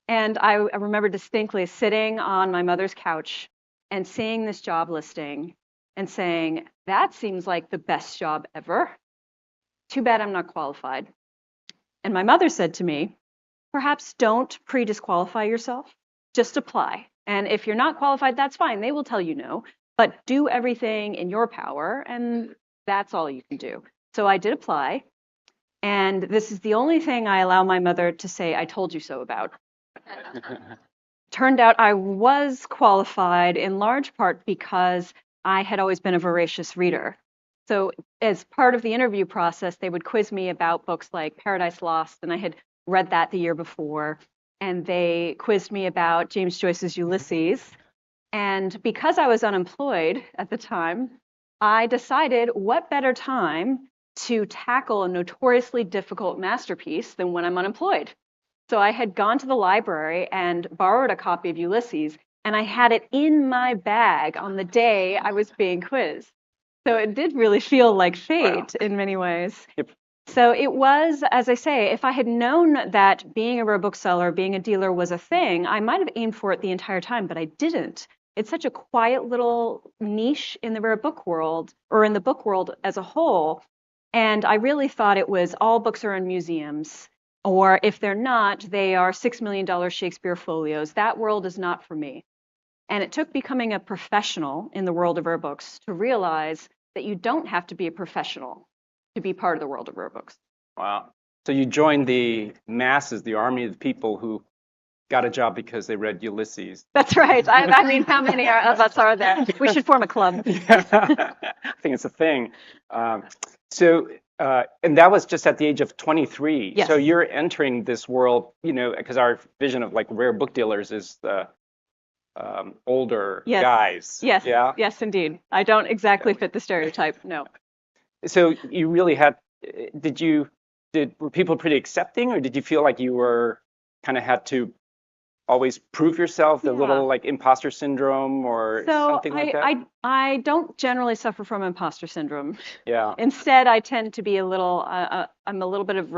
And I remember distinctly sitting on my mother's couch and seeing this job listing and saying, that seems like the best job ever. Too bad I'm not qualified. And my mother said to me, perhaps don't pre-disqualify yourself, just apply. And if you're not qualified, that's fine. They will tell you no, but do everything in your power, and that's all you can do. So I did apply, and this is the only thing I allow my mother to say, I told you so about. Turned out I was qualified in large part because I had always been a voracious reader. So as part of the interview process, they would quiz me about books like Paradise Lost, and I had read that the year before. And they quizzed me about James Joyce's Ulysses. And because I was unemployed at the time, I decided what better time to tackle a notoriously difficult masterpiece than when I'm unemployed. So I had gone to the library and borrowed a copy of Ulysses, and I had it in my bag on the day I was being quizzed. So it did really feel like fate in many ways. Yep. So it was, as I say, if I had known that being a rare bookseller, being a dealer was a thing, I might have aimed for it the entire time, but I didn't. It's such a quiet little niche in the rare book world, or in the book world as a whole. And I really thought it was all books are in museums, or if they're not, they are $6 million Shakespeare folios. That world is not for me. And it took becoming a professional in the world of rare books to realize that you don't have to be a professional to be part of the world of rare books. Wow. So you joined the masses, the army of people who got a job because they read Ulysses. That's right. I mean, how many of us are there? We should form a club. Yeah. I think it's a thing. And that was just at the age of 23. Yes. So you're entering this world, because our vision of like rare book dealers is the older Yes. guys. Yes. Yeah. Yes, indeed. I don't exactly fit the stereotype. No. So you really had, were people pretty accepting, or did you feel like you were kind of had to always prove yourself, the little like imposter syndrome or something like that? I don't generally suffer from imposter syndrome. Yeah. Instead, I tend to be I'm a little bit of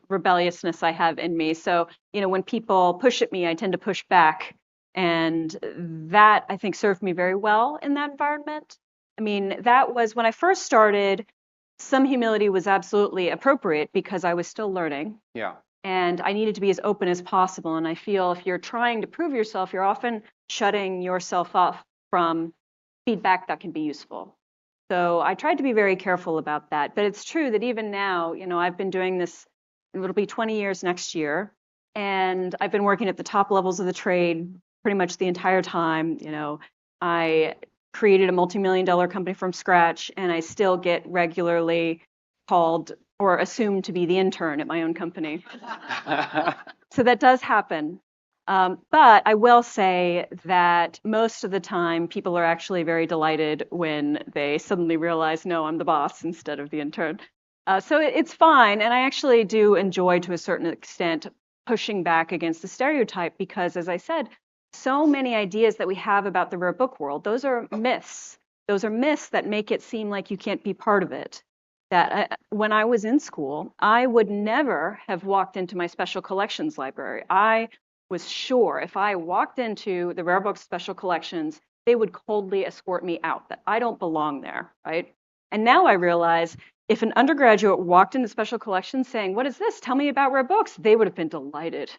rebelliousness I have in me. So, when people push at me, I tend to push back. And that, I think, served me very well in that environment. I mean, that was when I first started, some humility was absolutely appropriate because I was still learning. Yeah. And I needed to be as open as possible. And I feel if you're trying to prove yourself, you're often shutting yourself off from feedback that can be useful. So I tried to be very careful about that. But it's true that even now, I've been doing this, it'll be 20 years next year. And I've been working at the top levels of the trade pretty much the entire time. I created a multi-million-dollar company from scratch, and I still get regularly called or assumed to be the intern at my own company. So that does happen. But I will say that most of the time, people are actually very delighted when they suddenly realize, no, I'm the boss instead of the intern. So it's fine, and I actually do enjoy, to a certain extent, pushing back against the stereotype because, as I said, so many ideas that we have about the rare book world, those are myths. Those are myths that make it seem like you can't be part of it. That when I was in school, I would never have walked into my special collections library. I was sure if I walked into the rare book special collections, they would coldly escort me out, that I don't belong there, right? And now I realize if an undergraduate walked into special collections saying, "What is this? Tell me about rare books," they would have been delighted.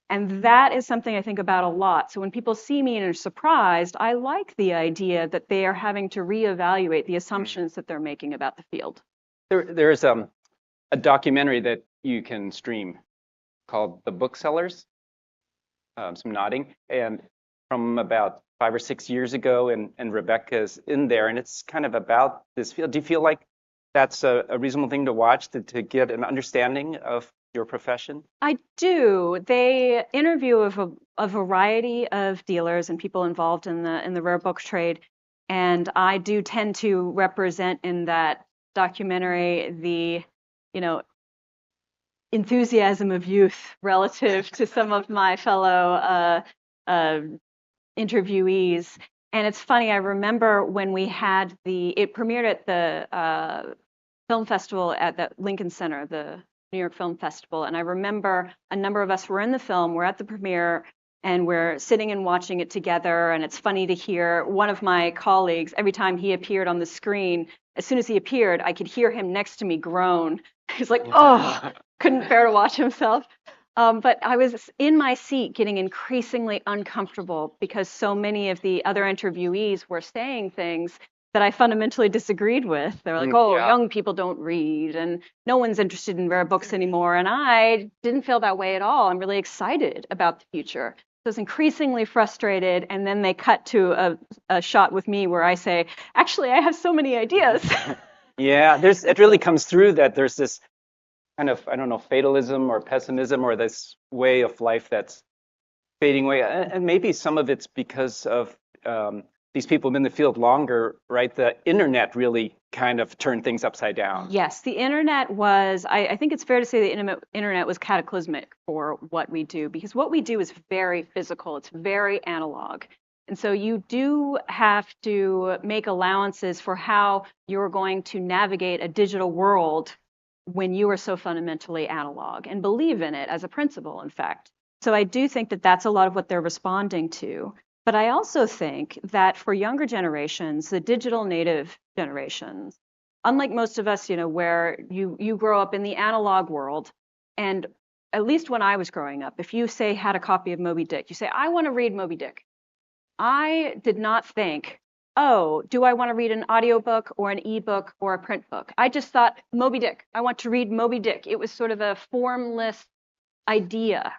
And that is something I think about a lot. So when people see me and are surprised, I like the idea that they are having to reevaluate the assumptions that they're making about the field. There's a documentary that you can stream called The Booksellers, some nodding, and from about 5 or 6 years ago, and Rebecca's in there, and it's kind of about this field. Do you feel like that's a reasonable thing to watch to get an understanding of your profession? I do. They interview a variety of dealers and people involved in the rare book trade, and I do tend to represent in that documentary the, enthusiasm of youth relative to some of my fellow interviewees. And it's funny, I remember when we had it premiered at the film festival at the Lincoln Center, the New York Film Festival. And I remember a number of us were in the film, we're at the premiere, and we're sitting and watching it together. And it's funny to hear one of my colleagues, every time he appeared on the screen, as soon as he appeared, I could hear him next to me groan. He's like, oh, couldn't bear to watch himself. But I was in my seat getting increasingly uncomfortable because so many of the other interviewees were saying things that I fundamentally disagreed with. They're like, oh, Yeah. young people don't read and no one's interested in rare books anymore. And I didn't feel that way at all. I'm really excited about the future. So I was increasingly frustrated. And then they cut to a shot with me where I say, actually, I have so many ideas. Yeah, it really comes through that there's this kind of, I don't know, fatalism or pessimism or this way of life that's fading away. And maybe some of it's because of these people have been in the field longer, right? The internet really kind of turned things upside down. Yes, the internet was, I think it's fair to say the internet was cataclysmic for what we do, because what we do is very physical, it's very analog. And so you do have to make allowances for how you're going to navigate a digital world when you are so fundamentally analog and believe in it as a principle, in fact. So I do think that that's a lot of what they're responding to. But I also think that for younger generations, the digital native generations, unlike most of us, where you grow up in the analog world, and at least when I was growing up, if you say had a copy of Moby Dick, you say, I want to read Moby Dick. I did not think, oh, do I want to read an audiobook or an ebook or a print book? I just thought, Moby Dick, I want to read Moby Dick. It was sort of a formless idea.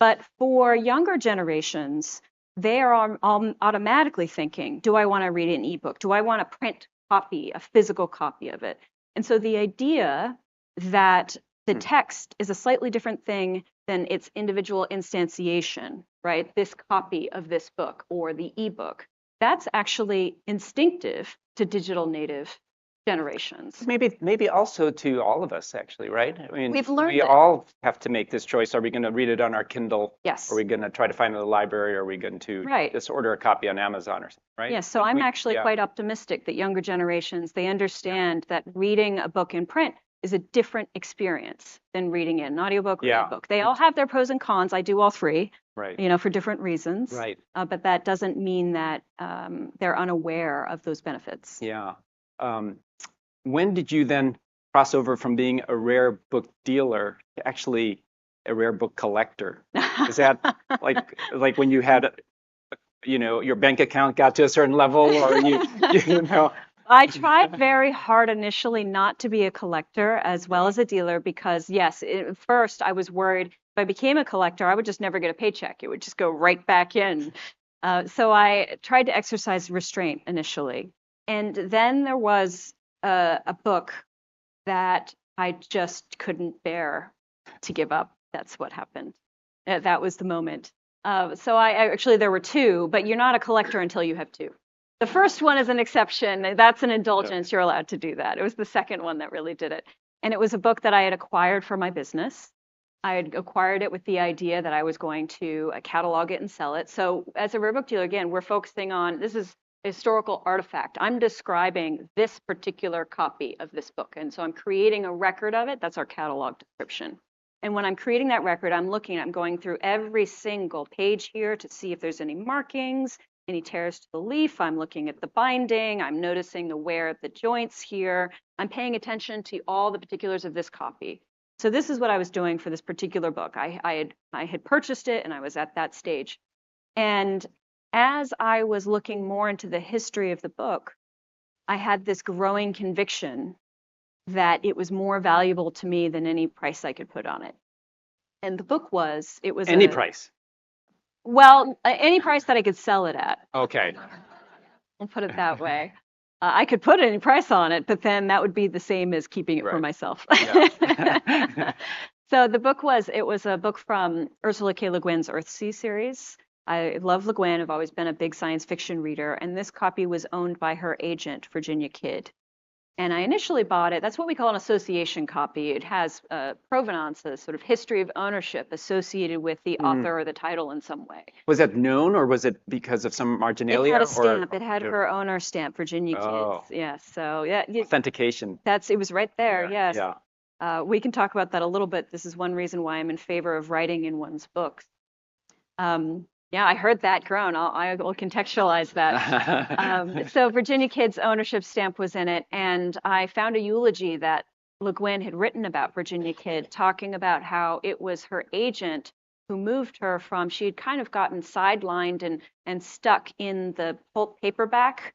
But for younger generations, they are automatically thinking, do I want to read an ebook? Do I want a print copy, a physical copy of it? And so the idea that the text is a slightly different thing than its individual instantiation, right? This copy of this book or the ebook, that's actually instinctive to digital native generations. Maybe also to all of us, actually, right? I mean, We've learned we it. all have to make this choice. Are we going to read it on our Kindle? Yes. Are we going to try to find it in the library? Or are we going to just order a copy on Amazon or something, right? Yes, so I'm actually quite optimistic that younger generations, they understand that reading a book in print is a different experience than reading an audiobook or ebook. They all have their pros and cons. I do all three, right. For different reasons. Right. But that doesn't mean that they're unaware of those benefits. Yeah. When did you then cross over from being a rare book dealer to actually a rare book collector? Is that like when you had, your bank account got to a certain level, or you know? I tried very hard initially not to be a collector as well as a dealer because, yes, at first I was worried if I became a collector, I would just never get a paycheck. It would just go right back in. So I tried to exercise restraint initially. And then there was a book that I just couldn't bear to give up. That's what happened. That was the moment. So there were two, but you're not a collector until you have two. The first one is an exception. That's an indulgence. You're allowed to do that. It was the second one that really did it. And it was a book that I had acquired for my business. I had acquired it with the idea that I was going to catalog it and sell it. So as a rare book dealer, again, we're focusing on, this is a historical artifact. I'm describing this particular copy of this book. And so I'm creating a record of it. That's our catalog description. And when I'm creating that record, I'm going through every single page here to see if there's any markings, any tears to the leaf. I'm looking at the binding. I'm noticing the wear of the joints here. I'm paying attention to all the particulars of this copy. So this is what I was doing for this particular book. I had purchased it and I was at that stage. And as I was looking more into the history of the book, I had this growing conviction that it was more valuable to me than any price I could put on it. And the book was, Any price. Well, any price that I could sell it at. Okay. I'll put it that way. I could put any price on it, but then that would be the same as keeping it for myself. Yeah. So the book was a book from Ursula K. Le Guin's Earthsea series. I love Le Guin. I've always been a big science fiction reader. And this copy was owned by her agent, Virginia Kidd. And I initially bought it. That's what we call an association copy. It has provenance, a sort of history of ownership associated with the author or the title in some way. Was that known, or was it because of some marginalia? It had a stamp. It had her owner stamp, Virginia Kidd. Yeah. So yeah. Authentication. It was right there. Yeah. Yes. Yeah. We can talk about that a little bit. This is one reason why I'm in favor of writing in one's books. Yeah, I heard that groan. I will contextualize that. So Virginia Kidd's ownership stamp was in it, and I found a eulogy that Le Guin had written about Virginia Kidd, talking about how it was her agent who moved her from, she had kind of gotten sidelined and stuck in the pulp paperback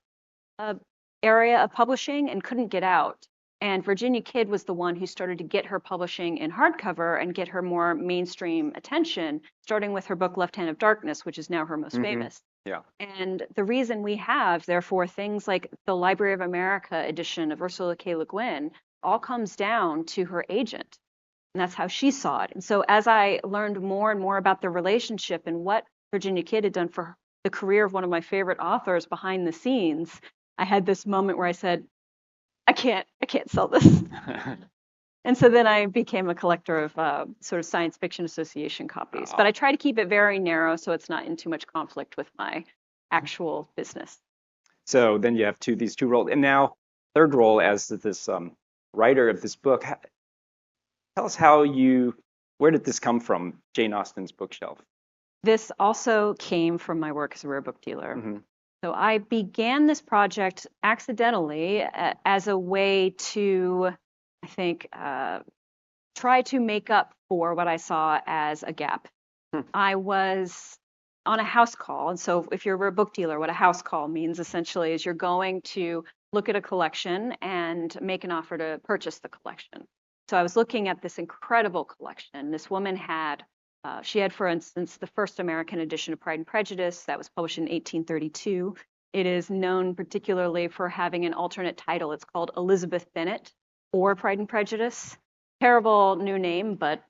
area of publishing and couldn't get out. And Virginia Kidd was the one who started to get her publishing in hardcover and get her more mainstream attention, starting with her book Left Hand of Darkness, which is now her most famous. Yeah. And the reason we have, therefore, things like the Library of America edition of Ursula K. Le Guin all comes down to her agent. And that's how she saw it. And so as I learned more and more about the relationship and what Virginia Kidd had done for the career of one of my favorite authors behind the scenes, I had this moment where I said, I can't sell this. And so then I became a collector of sort of science fiction association copies. But I try to keep it very narrow so it's not in too much conflict with my actual business. So then you have these two roles. And now third role as this writer of this book. Tell us where did this come from, Jane Austen's bookshelf? This also came from my work as a rare book dealer. Mm-hmm. So I began this project accidentally as a way to, I think, try to make up for what I saw as a gap. I was on a house call. And so if you're a book dealer, what a house call means essentially is you're going to look at a collection and make an offer to purchase the collection. So I was looking at this incredible collection. This woman she had, for instance, the first American edition of Pride and Prejudice that was published in 1832. It is known particularly for having an alternate title. It's called Elizabeth Bennet or Pride and Prejudice. Terrible new name, but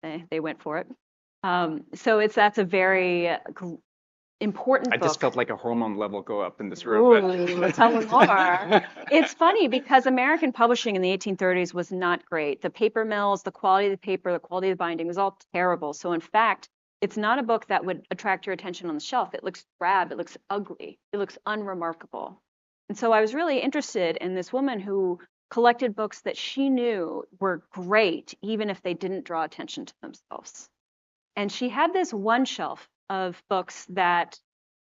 they went for it. So that's a very important book. I just felt like a hormone level go up in this room. Ooh, tell me more. It's funny because American publishing in the 1830s was not great. The paper mills, the quality of the paper, the quality of the binding was all terrible. So in fact, it's not a book that would attract your attention on the shelf. It looks drab, it looks ugly, it looks unremarkable. And so I was really interested in this woman who collected books that she knew were great, even if they didn't draw attention to themselves. And she had this one shelf of books that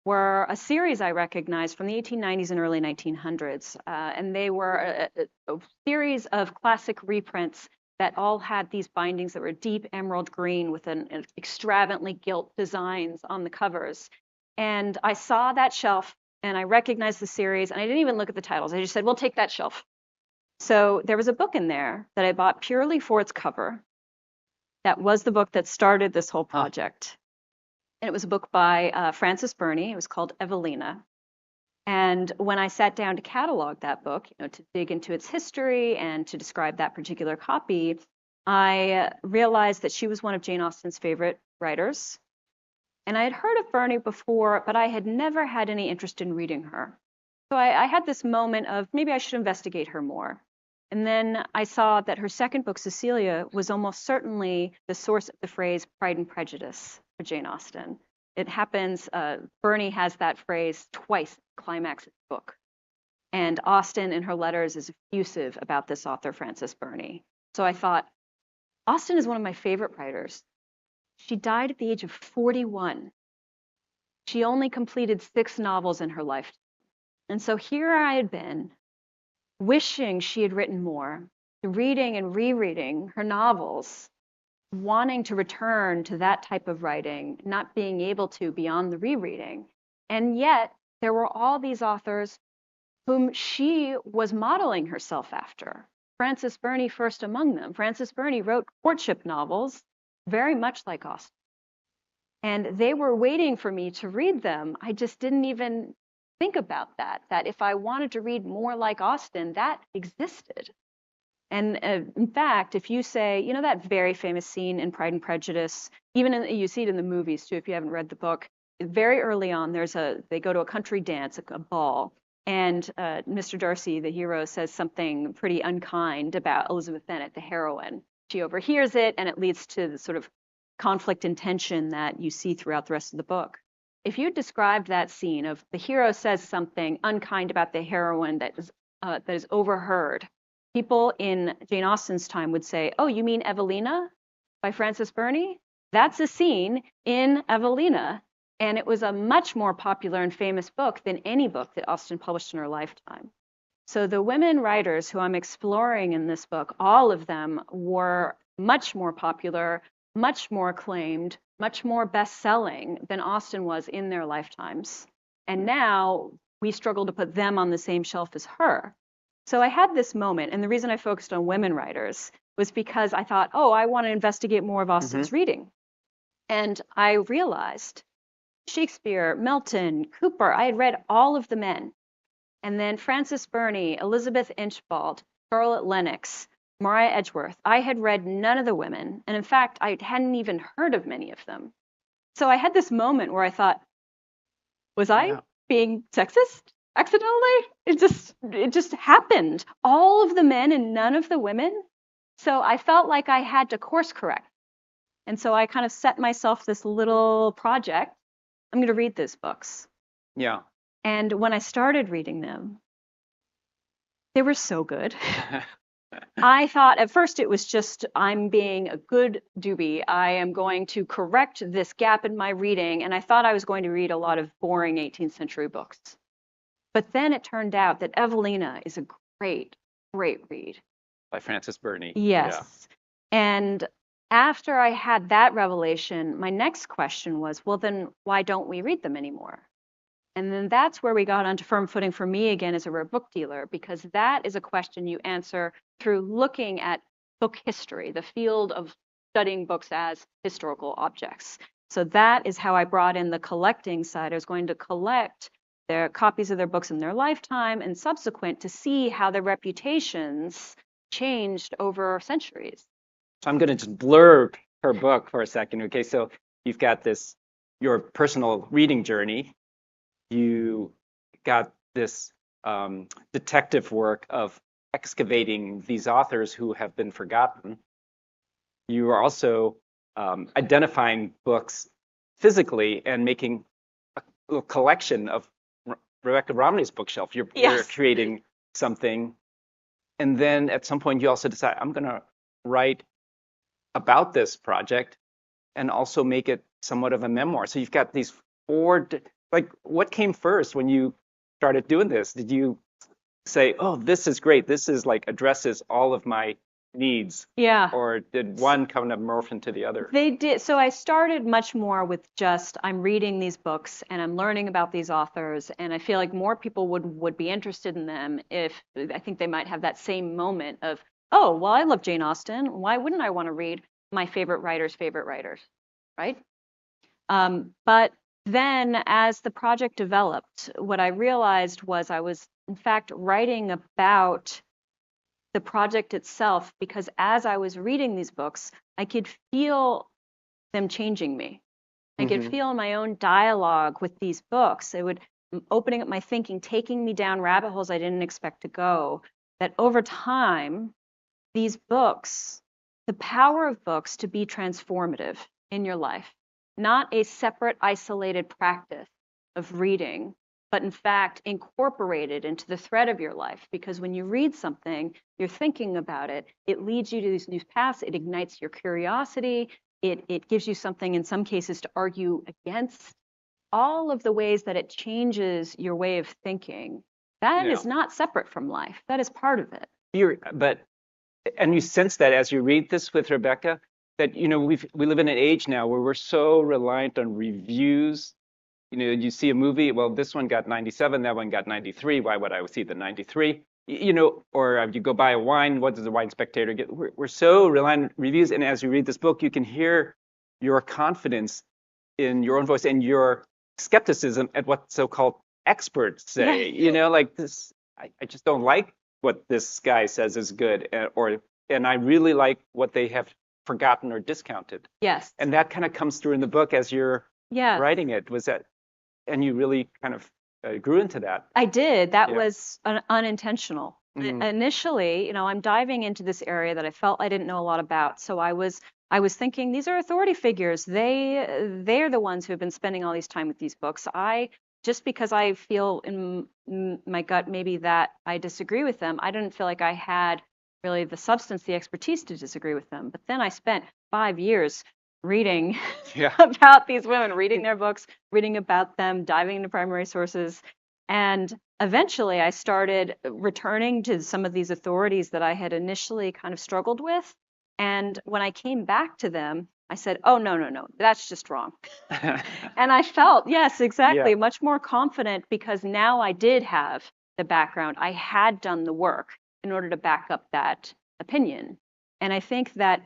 were a series I recognized from the 1890s and early 1900s. And they were a series of classic reprints that all had these bindings that were deep emerald green with an extravagantly gilt designs on the covers. And I saw that shelf and I recognized the series and I didn't even look at the titles. I just said, we'll take that shelf. So there was a book in there that I bought purely for its cover. That was the book that started this whole project. And it was a book by Frances Burney. It was called Evelina. And when I sat down to catalog that book, to dig into its history and to describe that particular copy, I realized that she was one of Jane Austen's favorite writers. And I had heard of Burney before, but I had never had any interest in reading her. So I had this moment of maybe I should investigate her more. And then I saw that her second book, Cecilia, was almost certainly the source of the phrase Pride and Prejudice for Jane Austen. It happens, Burney has that phrase twice, climax of the book. And Austen, in her letters, is effusive about this author, Frances Burney. So I thought, Austen is one of my favorite writers. She died at the age of 41. She only completed 6 novels in her lifetime. And so here I had been, wishing she had written more, reading and rereading her novels, wanting to return to that type of writing, not being able to beyond the rereading. And yet, there were all these authors whom she was modeling herself after. Frances Burney first among them. Frances Burney wrote courtship novels, very much like Austen. And they were waiting for me to read them. I just didn't even think about that if I wanted to read more like Austen, that existed. And in fact, if you say, you know, that very famous scene in Pride and Prejudice, you see it in the movies too, if you haven't read the book, very early on, they go to a country dance, a ball, and Mr. Darcy, the hero, says something pretty unkind about Elizabeth Bennet, the heroine. She overhears it, and it leads to the sort of conflict and tension that you see throughout the rest of the book. If you described that scene of the hero says something unkind about the heroine that is overheard, people in Jane Austen's time would say, "Oh, you mean Evelina by Frances Burney? That's a scene in Evelina." And it was a much more popular and famous book than any book that Austen published in her lifetime. So the women writers who I'm exploring in this book, all of them were much more popular, much more acclaimed, much more best-selling than Austen was in their lifetimes. And now we struggle to put them on the same shelf as her. So I had this moment, and the reason I focused on women writers was because I thought, oh, I want to investigate more of Austen's reading. And I realized Shakespeare, Milton, Cooper, I had read all of the men. And then Frances Burney, Elizabeth Inchbald, Charlotte Lennox, Maria Edgeworth, I had read none of the women. And in fact, I hadn't even heard of many of them. So I had this moment where I thought, was I being sexist accidentally? It just happened. All of the men and none of the women. So I felt like I had to course correct. And so I kind of set myself this little project. I'm going to read these books. Yeah. And when I started reading them, they were so good. I thought at first it was just, I'm being a good doobie. I am going to correct this gap in my reading. And I thought I was going to read a lot of boring 18th century books. But then it turned out that Evelina is a great, great read. By Frances Burney. Yes. Yeah. And after I had that revelation, my next question was, well, then why don't we read them anymore? And then that's where we got onto firm footing for me again as a rare book dealer, because that is a question you answer through looking at book history, the field of studying books as historical objects. So that is how I brought in the collecting side. I was going to collect their copies of their books in their lifetime and subsequent to see how their reputations changed over centuries. So I'm going to just blurb her book for a second. Okay, so you've got your personal reading journey. You got this detective work of excavating these authors who have been forgotten. You are also identifying books physically and making a little collection of Rebecca Romney's bookshelf. You're creating something. And then at some point you also decide, I'm going to write about this project and also make it somewhat of a memoir. So you've got these 4, like, what came first when you started doing this? Did you say, oh, this is great, this is like addresses all of my needs? Yeah. Or did one kind of morph into the other? They did. So I started much more with just, I'm reading these books and I'm learning about these authors, and I feel like more people would be interested in them if I think they might have that same moment of, oh, well, I love Jane Austen. Why wouldn't I want to read my favorite writers, right? But then as the project developed, what I realized was I was, in fact, writing about the project itself, because as I was reading these books, I could feel them changing me. I could feel my own dialogue with these books. opening up my thinking, taking me down rabbit holes I didn't expect to go, that over time, these books, the power of books to be transformative in your life, not a separate, isolated practice of reading, but in fact incorporated into the thread of your life. Because when you read something, you're thinking about it, it leads you to these new paths, it ignites your curiosity, it gives you something in some cases to argue against. All of the ways that it changes your way of thinking, that is not separate from life. That is part of it. And you sense that as you read this with Rebecca, that we live in an age now where we're so reliant on reviews. You see a movie, well, this one got 97, that one got 93. Why would I see the 93? Or you go buy a wine, what does the wine spectator get? We're so reliant on reviews, and as you read this book, you can hear your confidence in your own voice and your skepticism at what so-called experts say. Like this, I just don't like what this guy says is good, and I really like what they have forgotten or discounted. Yes. And that kind of comes through in the book as you're writing it. Was that, and you really kind of grew into that. I did. That was unintentional. Initially, I'm diving into this area that I felt I didn't know a lot about. So I was thinking, these are authority figures. They're the ones who have been spending all these time with these books. Just because I feel in my gut maybe that I disagree with them, I didn't feel like I had really the substance, the expertise to disagree with them. But then I spent 5 years reading about these women, reading their books, reading about them, diving into primary sources. And eventually I started returning to some of these authorities that I had initially kind of struggled with. And when I came back to them, I said, oh, no, that's just wrong. And I felt, yes, exactly, much more confident because now I did have the background. I had done the work in order to back up that opinion. And I think that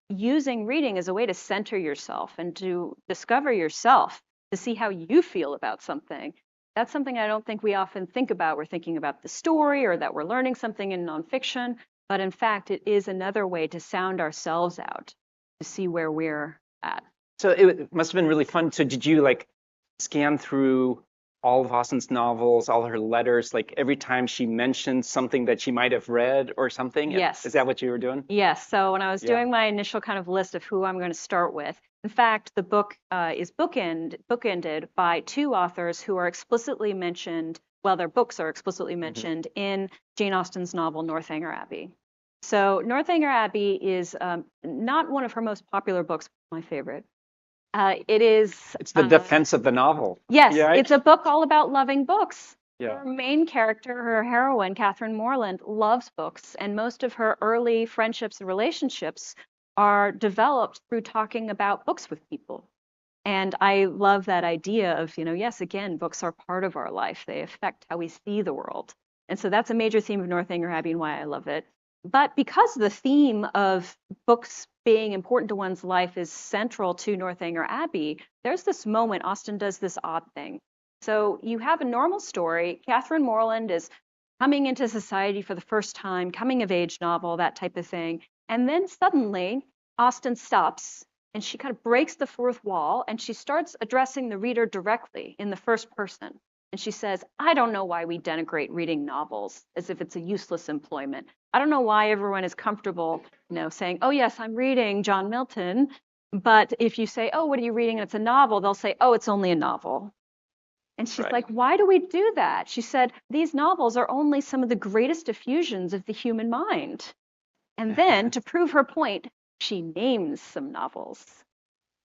using reading as a way to center yourself and to discover yourself, to see how you feel about something, that's something I don't think we often think about. We're thinking about the story or that we're learning something in nonfiction, but in fact, it is another way to sound ourselves out, to see where we're at. So it must have been really fun. So did you scan through all of Austen's novels, all her letters, every time she mentioned something that she might have read or something? Yes. Is that what you were doing? Yes. So when I was doing my initial kind of list of who I'm going to start with, in fact, the book is bookended by 2 authors who are explicitly mentioned, well, their books are explicitly mentioned in Jane Austen's novel, Northanger Abbey. So Northanger Abbey is not one of her most popular books, my favorite. It's the defense of the novel. Yes, it's a book all about loving books. Yeah. Her main character, her heroine, Catherine Morland, loves books, and most of her early friendships and relationships are developed through talking about books with people. And I love that idea of, yes, again, books are part of our life. They affect how we see the world. And so that's a major theme of Northanger Abbey and why I love it. But because the theme of books being important to one's life is central to Northanger Abbey, there's this moment Austen does this odd thing. So you have a normal story. Catherine Morland is coming into society for the first time, coming of age novel, that type of thing. And then suddenly Austen stops and she kind of breaks the fourth wall and she starts addressing the reader directly in the first person. And she says, I don't know why we denigrate reading novels as if it's a useless employment. I don't know why everyone is comfortable, saying, oh, yes, I'm reading John Milton. But if you say, oh, what are you reading? And it's a novel, they'll say, oh, it's only a novel. And she's like, why do we do that? She said, these novels are only some of the greatest effusions of the human mind. And then to prove her point, she names some novels.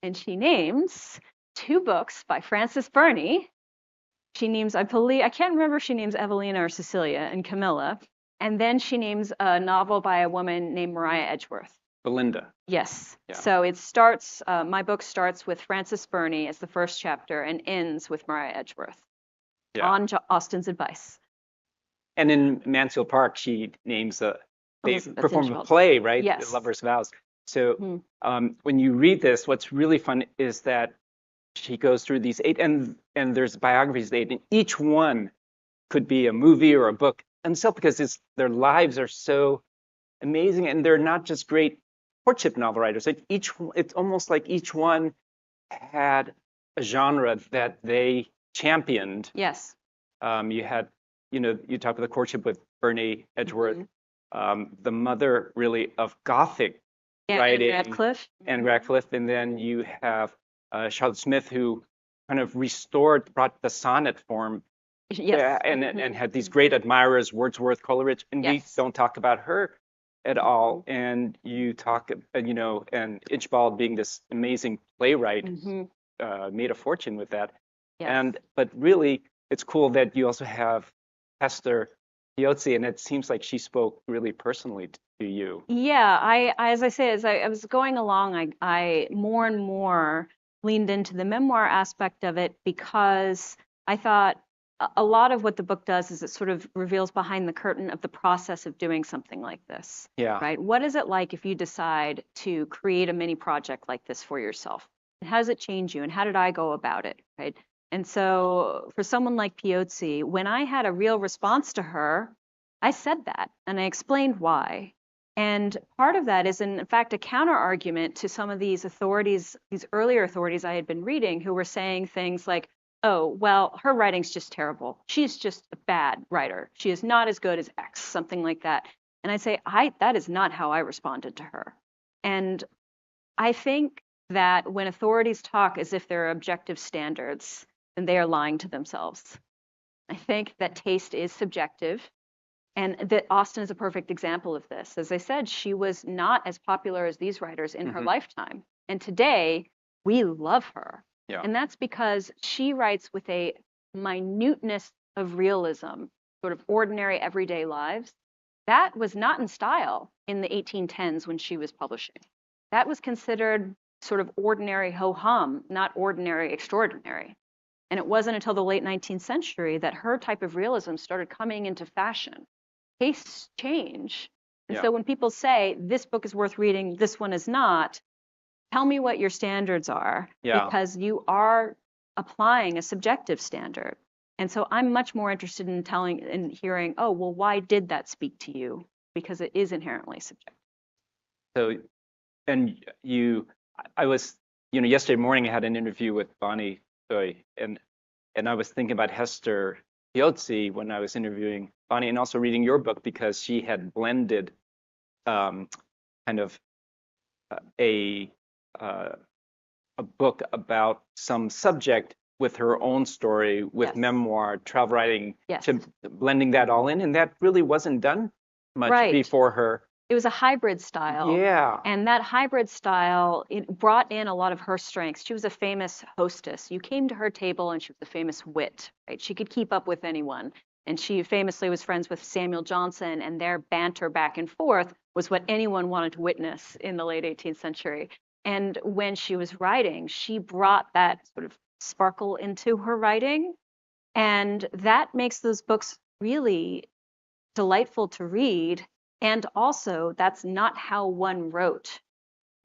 And she names 2 books by Frances Burney. She names, I can't remember if she names Evelina or Cecilia and Camilla. And then she names a novel by a woman named Maria Edgeworth. Belinda. Yes. Yeah. So it starts, my book starts with Frances Burney as the first chapter and ends with Maria Edgeworth on Austen's advice. And in Mansfield Park, she names they perform a Inchbald. play, right? Yes. The Lover's Vows. So when you read this, what's really fun is that she goes through these 8, and there's biographies of 8, and each one could be a movie or a book themselves because their lives are so amazing, and they're not just great courtship novel writers. It's almost like each one had a genre that they championed. Yes. You had, you talked about the courtship with Bernie Edgeworth, the mother really of Gothic writing, and Radcliffe. and Radcliffe, and then you have Charlotte Smith, who kind of brought the sonnet form, Yes. and had these great admirers, Wordsworth, Coleridge, and we Yes. don't talk about her at all. And you talk, and Inchbald being this amazing playwright, made a fortune with that. Yes. But really, it's cool that you also have Hester Piozzi, and it seems like she spoke really personally to you. Yeah, as I say, as I was going along, I more and more leaned into the memoir aspect of it because I thought a lot of what the book does is it sort of reveals behind the curtain of the process of doing something like this. Yeah. Right? What is it like if you decide to create a mini project like this for yourself? And how does it change you? And how did I go about it? Right? And so for someone like Piozzi, when I had a real response to her, I said that and I explained why. And part of that is, in fact, a counter argument to some of these authorities, these earlier authorities I had been reading, who were saying things like, oh, well, her writing's just terrible. She's just a bad writer. She is not as good as X, something like that. And I say, that is not how I responded to her. And I think that when authorities talk as if there are objective standards, then they are lying to themselves. I think that taste is subjective. And that Austen is a perfect example of this. As I said, she was not as popular as these writers in her lifetime. And today, we love her. Yeah. And that's because she writes with a minuteness of realism, sort of ordinary everyday lives. That was not in style in the 1810s when she was publishing. That was considered sort of ordinary ho-hum, not ordinary extraordinary. And it wasn't until the late 19th century that her type of realism started coming into fashion. Tastes change. And so when people say, this book is worth reading, this one is not, tell me what your standards are, because you are applying a subjective standard. And so I'm much more interested in hearing, oh, well, why did that speak to you? Because it is inherently subjective. So, and I was, yesterday morning I had an interview with Bonnie Toy, and I was thinking about Hester Piozzi when I was interviewing Bonnie, and also reading your book, because she had blended kind of a book about some subject with her own story, with memoir, travel writing, blending that all in, and that really wasn't done much before her. It was a hybrid style. Yeah. And that hybrid style, it brought in a lot of her strengths. She was a famous hostess. You came to her table and she was a famous wit, right? She could keep up with anyone. And she famously was friends with Samuel Johnson, and their banter back and forth was what anyone wanted to witness in the late 18th century. And when she was writing, she brought that sort of sparkle into her writing. And that makes those books really delightful to read. And also, that's not how one wrote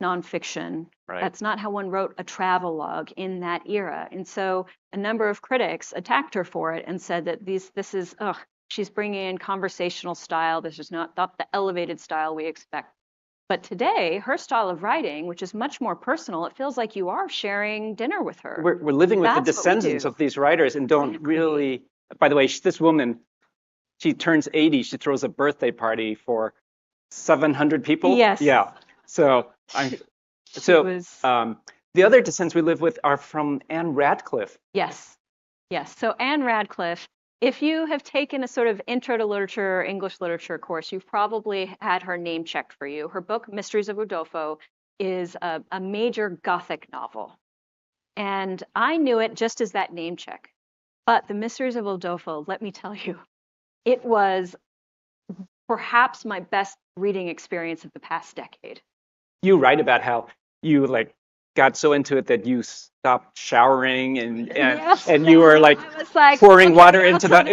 nonfiction. Right. That's not how one wrote a travelogue in that era. And so a number of critics attacked her for it and said that she's bringing in conversational style. This is not the elevated style we expect. But today, her style of writing, which is much more personal, it feels like you are sharing dinner with her. We're living with the descendants of these writers, and don't really, by the way, this woman, she turns 80, she throws a birthday party for 700 people. Yes. Yeah. So the other descendants we live with are from Anne Radcliffe. Yes. So Anne Radcliffe, if you have taken a sort of intro to literature or English literature course, you've probably had her name checked for you. Her book, Mysteries of Udolpho, is a major Gothic novel. And I knew it just as that name check. But The Mysteries of Udolpho, let me tell you, it was perhaps my best reading experience of the past decade. You write about how you got so into it that you stopped showering and you were pouring water into the.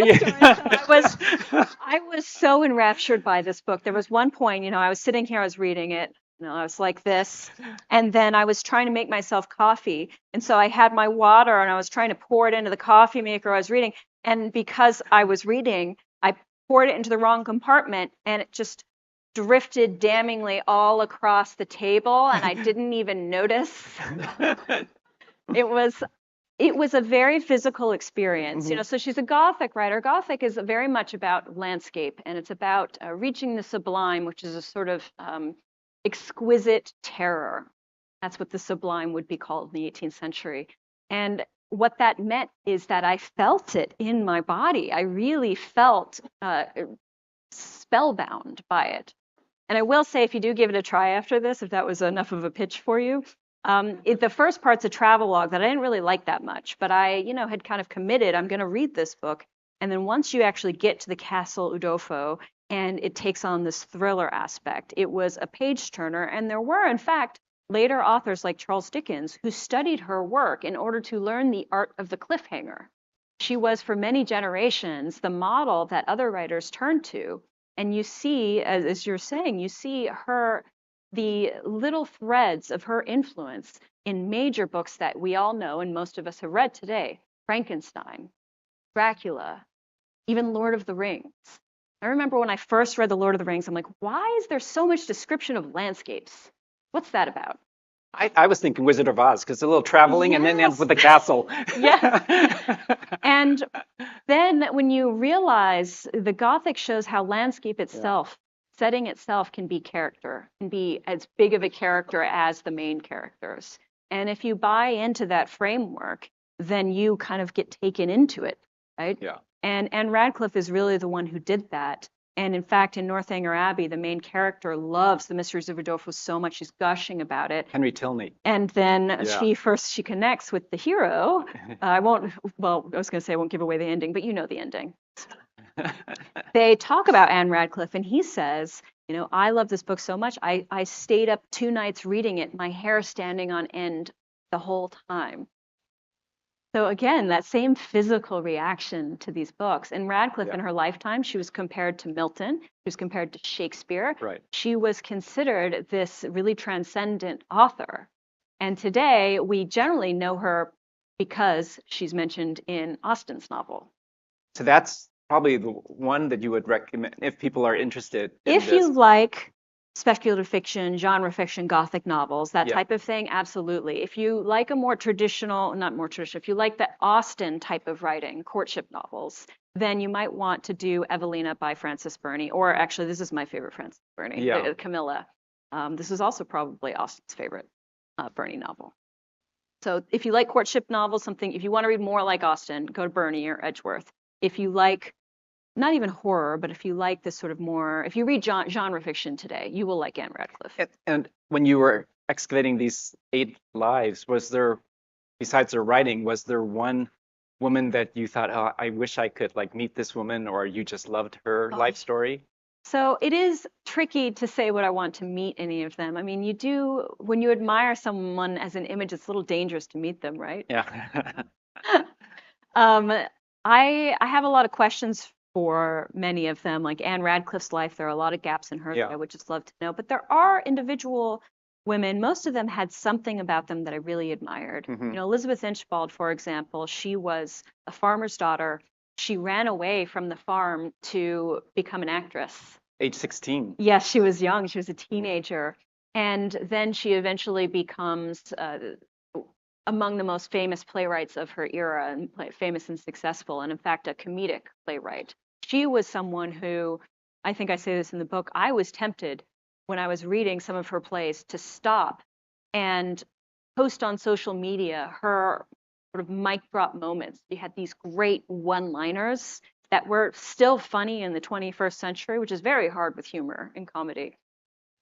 I was so enraptured by this book. There was one point, I was sitting here, I was reading it. I was like this, and then I was trying to make myself coffee, and so I had my water and I was trying to pour it into the coffee maker I was reading, and because I was reading, I poured it into the wrong compartment, and it just drifted damningly all across the table, and I didn't even notice. It it was a very physical experience, you know. So she's a Gothic writer. Gothic is very much about landscape, and it's about reaching the sublime, which is a sort of exquisite terror. That's what the sublime would be called in the 18th century. And what that meant is that I felt it in my body. I really felt spellbound by it. And I will say, if you do give it a try after this, if that was enough of a pitch for you, the first part's a travelogue that I didn't really like that much, but I, you know, had kind of committed, I'm going to read this book. And then once you actually get to the Castle Udolpho and it takes on this thriller aspect, it was a page turner. And there were, in fact, later authors like Charles Dickens who studied her work in order to learn the art of the cliffhanger. She was, for many generations, the model that other writers turned to. And you see, as you're saying, you see her, the little threads of her influence in major books that we all know and most of us have read today: Frankenstein, Dracula, even Lord of the Rings. I remember when I first read The Lord of the Rings, I'm like, why is there so much description of landscapes? What's that about? I was thinking Wizard of Oz, because a little traveling and then ends with the castle. Yes. And then when you realize the Gothic shows how landscape itself, setting itself can be character, can be as big of a character as the main characters. And if you buy into that framework, then you kind of get taken into it, right? Yeah. And Radcliffe is really the one who did that. And in fact, in Northanger Abbey, the main character loves the Mysteries of Udolpho so much, she's gushing about it. Henry Tilney. And then she connects with the hero. I was going to say I won't give away the ending, but you know the ending. They talk about Anne Radcliffe, and he says, you know, I love this book so much, I stayed up 2 nights reading it, my hair standing on end the whole time. So again, that same physical reaction to these books. And Radcliffe in her lifetime, she was compared to Milton, she was compared to Shakespeare. Right. She was considered this really transcendent author. And today we generally know her because she's mentioned in Austen's novel. So that's probably the one that you would recommend if people are interested in If you like speculative fiction, genre fiction, Gothic novels, that type of thing, absolutely. If you like a more traditional, not more traditional, if you like the Austen type of writing, courtship novels, then you might want to do Evelina by Frances Burney, or actually, this is my favorite Frances Burney, Camilla. This is also probably Austen's favorite Burney novel. So if you like courtship novels, if you want to read more like Austen, go to Burney or Edgeworth. If you like not even horror, but if you like this sort of more, if you read genre fiction today, you will like Anne Radcliffe. And when you were excavating these 8 lives, was there, besides her writing, was there one woman that you thought, oh, I wish I could like meet this woman, or you just loved her life story? So it is tricky to say what I want to meet any of them. I mean, you do, when you admire someone as an image, it's a little dangerous to meet them, right? Yeah. I have a lot of questions for many of them, like Anne Radcliffe's life. There are a lot of gaps in her that I would just love to know. But there are individual women. Most of them had something about them that I really admired. You know, Elizabeth Inchbald, for example, she was a farmer's daughter. She ran away from the farm to become an actress. Age 16. Yes, she was young. She was a teenager. And then she eventually becomes among the most famous playwrights of her era, and famous and successful, and in fact, a comedic playwright. She was someone who, I think I say this in the book, I was tempted when I was reading some of her plays to stop and post on social media her sort of mic drop moments. She had these great one-liners that were still funny in the 21st century, which is very hard with humor in comedy.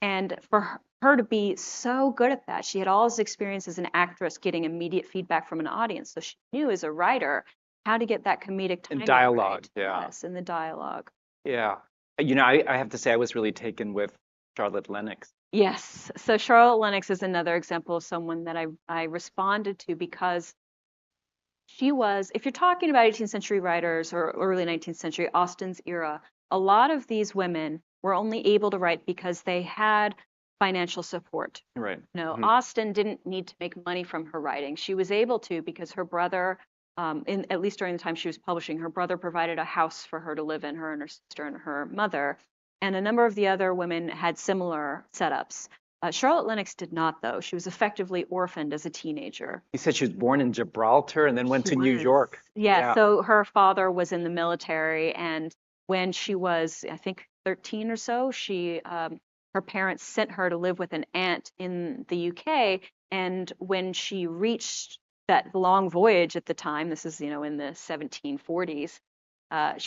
And for her to be so good at that, she had all this experience as an actress getting immediate feedback from an audience. So she knew as a writer how to get that comedic timing dialogue, right. Yes, in the dialogue. Yeah. You know, I have to say I was really taken with Charlotte Lennox. Yes. So Charlotte Lennox is another example of someone that I responded to because she was, if you're talking about 18th century writers or early 19th century, Austen's era, a lot of these women were only able to write because they had financial support. Right. No, Austen didn't need to make money from her writing. She was able to because her brother, at least during the time she was publishing, her brother provided a house for her to live in, her and her sister and her mother. And a number of the other women had similar setups. Charlotte Lennox did not, though. She was effectively orphaned as a teenager. You said she was born in Gibraltar and then went to New York. Yeah, so her father was in the military, and when she was, I think, 13 or so, her parents sent her to live with an aunt in the UK. And when she reached that long voyage at the time, this is, in the 1740s,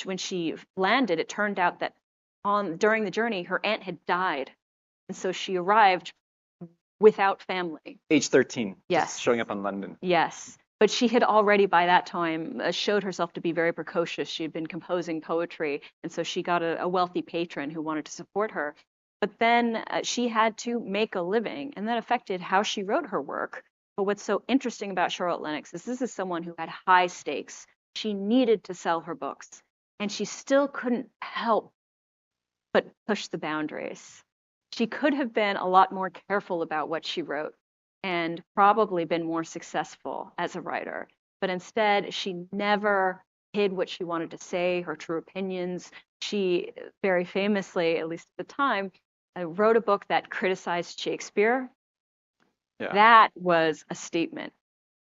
when she landed, it turned out that during the journey, her aunt had died. And so she arrived without family. Age 13. Yes. Just showing up in London. Yes. But she had already, by that time, showed herself to be very precocious. She had been composing poetry, and so she got a wealthy patron who wanted to support her. But then she had to make a living, and that affected how she wrote her work. But what's so interesting about Charlotte Lennox is this is someone who had high stakes. She needed to sell her books, and she still couldn't help but push the boundaries. She could have been a lot more careful about what she wrote and probably been more successful as a writer. But instead, she never hid what she wanted to say, her true opinions. She very famously, at least at the time, wrote a book that criticized Shakespeare. Yeah. That was a statement.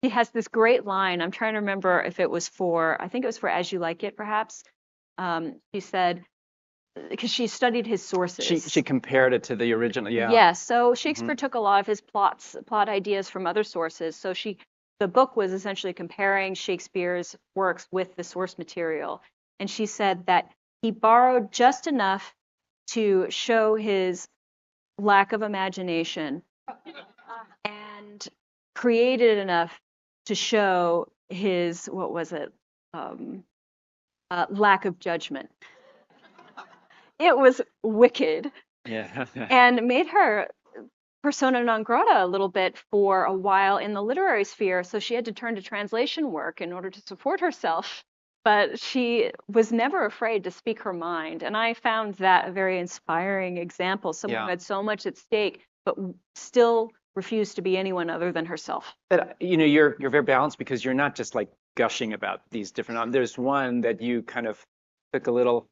She has this great line. I'm trying to remember if it was I think it was for As You Like It, perhaps. She said, because she studied his sources. She compared it to the original, yeah. Yes, so Shakespeare took a lot of his plot ideas from other sources. So the book was essentially comparing Shakespeare's works with the source material. And she said that he borrowed just enough to show his lack of imagination and created enough to show his, lack of judgment. It was wicked. Yeah. And made her persona non grata a little bit for a while in the literary sphere. So she had to turn to translation work in order to support herself. But she was never afraid to speak her mind. And I found that a very inspiring example. Someone who had so much at stake, but still refused to be anyone other than herself. But you're very balanced because you're not just like gushing about these different. There's one that you kind of took a little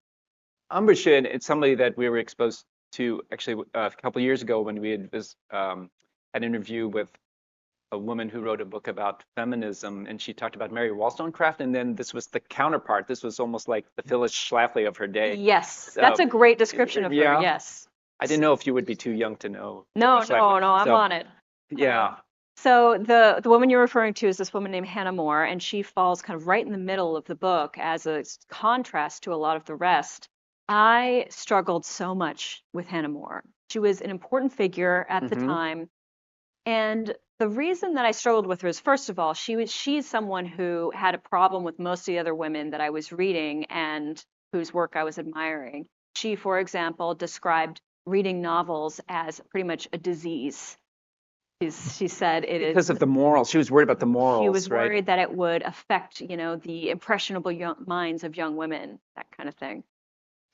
umbrage in. It's somebody that we were exposed to actually a couple of years ago when we had had an interview with a woman who wrote a book about feminism, and she talked about Mary Wollstonecraft, and then this was the counterpart. This was almost like the Phyllis Schlafly of her day. Yes, that's a great description of her. Yes. I didn't know if you would be too young to know. No, I'm on it. Yeah. So the woman you're referring to is this woman named Hannah More, and she falls kind of right in the middle of the book as a contrast to a lot of the rest. I struggled so much with Hannah More. She was an important figure at the time. And the reason that I struggled with her is, first of all, she's someone who had a problem with most of the other women that I was reading and whose work I was admiring. She, for example, described reading novels as pretty much a disease. She said it is because of the morals. She was worried about the morals. She was right? worried that it would affect, the impressionable minds of young women, that kind of thing.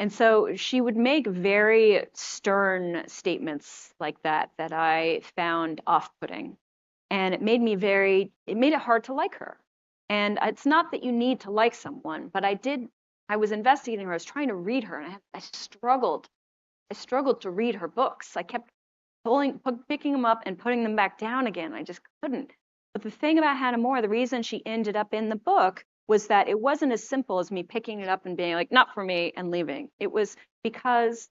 And so she would make very stern statements like that I found off-putting. And it made it hard to like her. And it's not that you need to like someone, but I was investigating her, I was trying to read her, and I struggled to read her books. I kept picking them up and putting them back down again. I just couldn't. But the thing about Hannah More, the reason she ended up in the book was that it wasn't as simple as me picking it up and being like, not for me, and leaving. It was because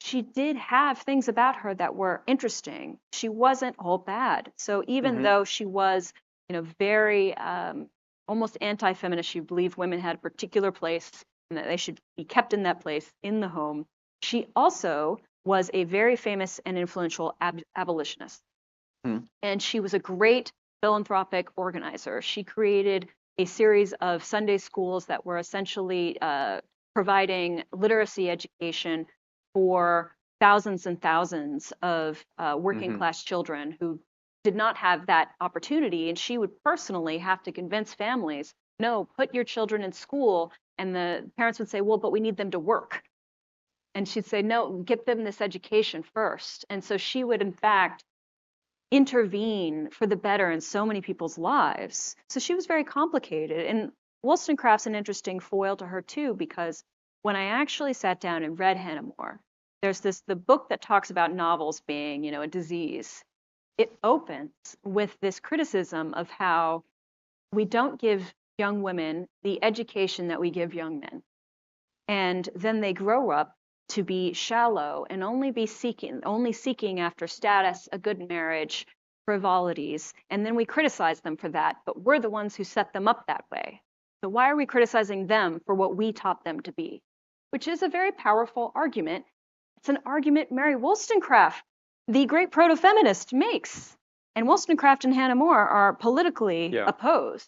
she did have things about her that were interesting. She wasn't all bad. So even though she was, very almost anti-feminist, she believed women had a particular place and that they should be kept in that place in the home, she also was a very famous and influential abolitionist. And she was a great philanthropic organizer. She created a series of Sunday schools that were essentially providing literacy education for thousands and thousands of working class children who did not have that opportunity. And she would personally have to convince families, no, put your children in school. And the parents would say, well, but we need them to work. And she'd say, no, get them this education first. And so she would, in fact, intervene for the better in so many people's lives. So she was very complicated. And Wollstonecraft's an interesting foil to her too, because when I actually sat down and read Hannah More, there's the book that talks about novels being, a disease. It opens with this criticism of how we don't give young women the education that we give young men. And then they grow up to be shallow and only seeking after status, a good marriage, frivolities, and then we criticize them for that, but we're the ones who set them up that way. So why are we criticizing them for what we taught them to be? Which is a very powerful argument. It's an argument Mary Wollstonecraft, the great proto-feminist, makes. And Wollstonecraft and Hannah More are politically opposed,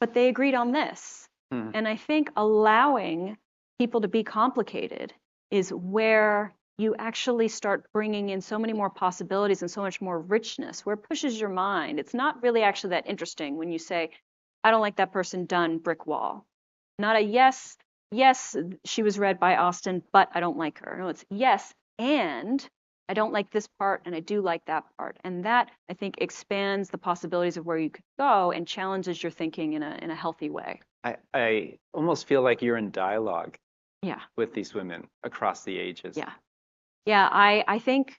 but they agreed on this. And I think allowing people to be complicated is where you actually start bringing in so many more possibilities and so much more richness, where it pushes your mind. It's not really actually that interesting when you say, I don't like that person done, brick wall. Not a yes, she was read by Austen, but I don't like her. No, it's yes, and I don't like this part, and I do like that part. And that, I think, expands the possibilities of where you could go and challenges your thinking in a healthy way. I almost feel like you're in dialogue Yeah. with these women across the ages. Yeah. Yeah, I think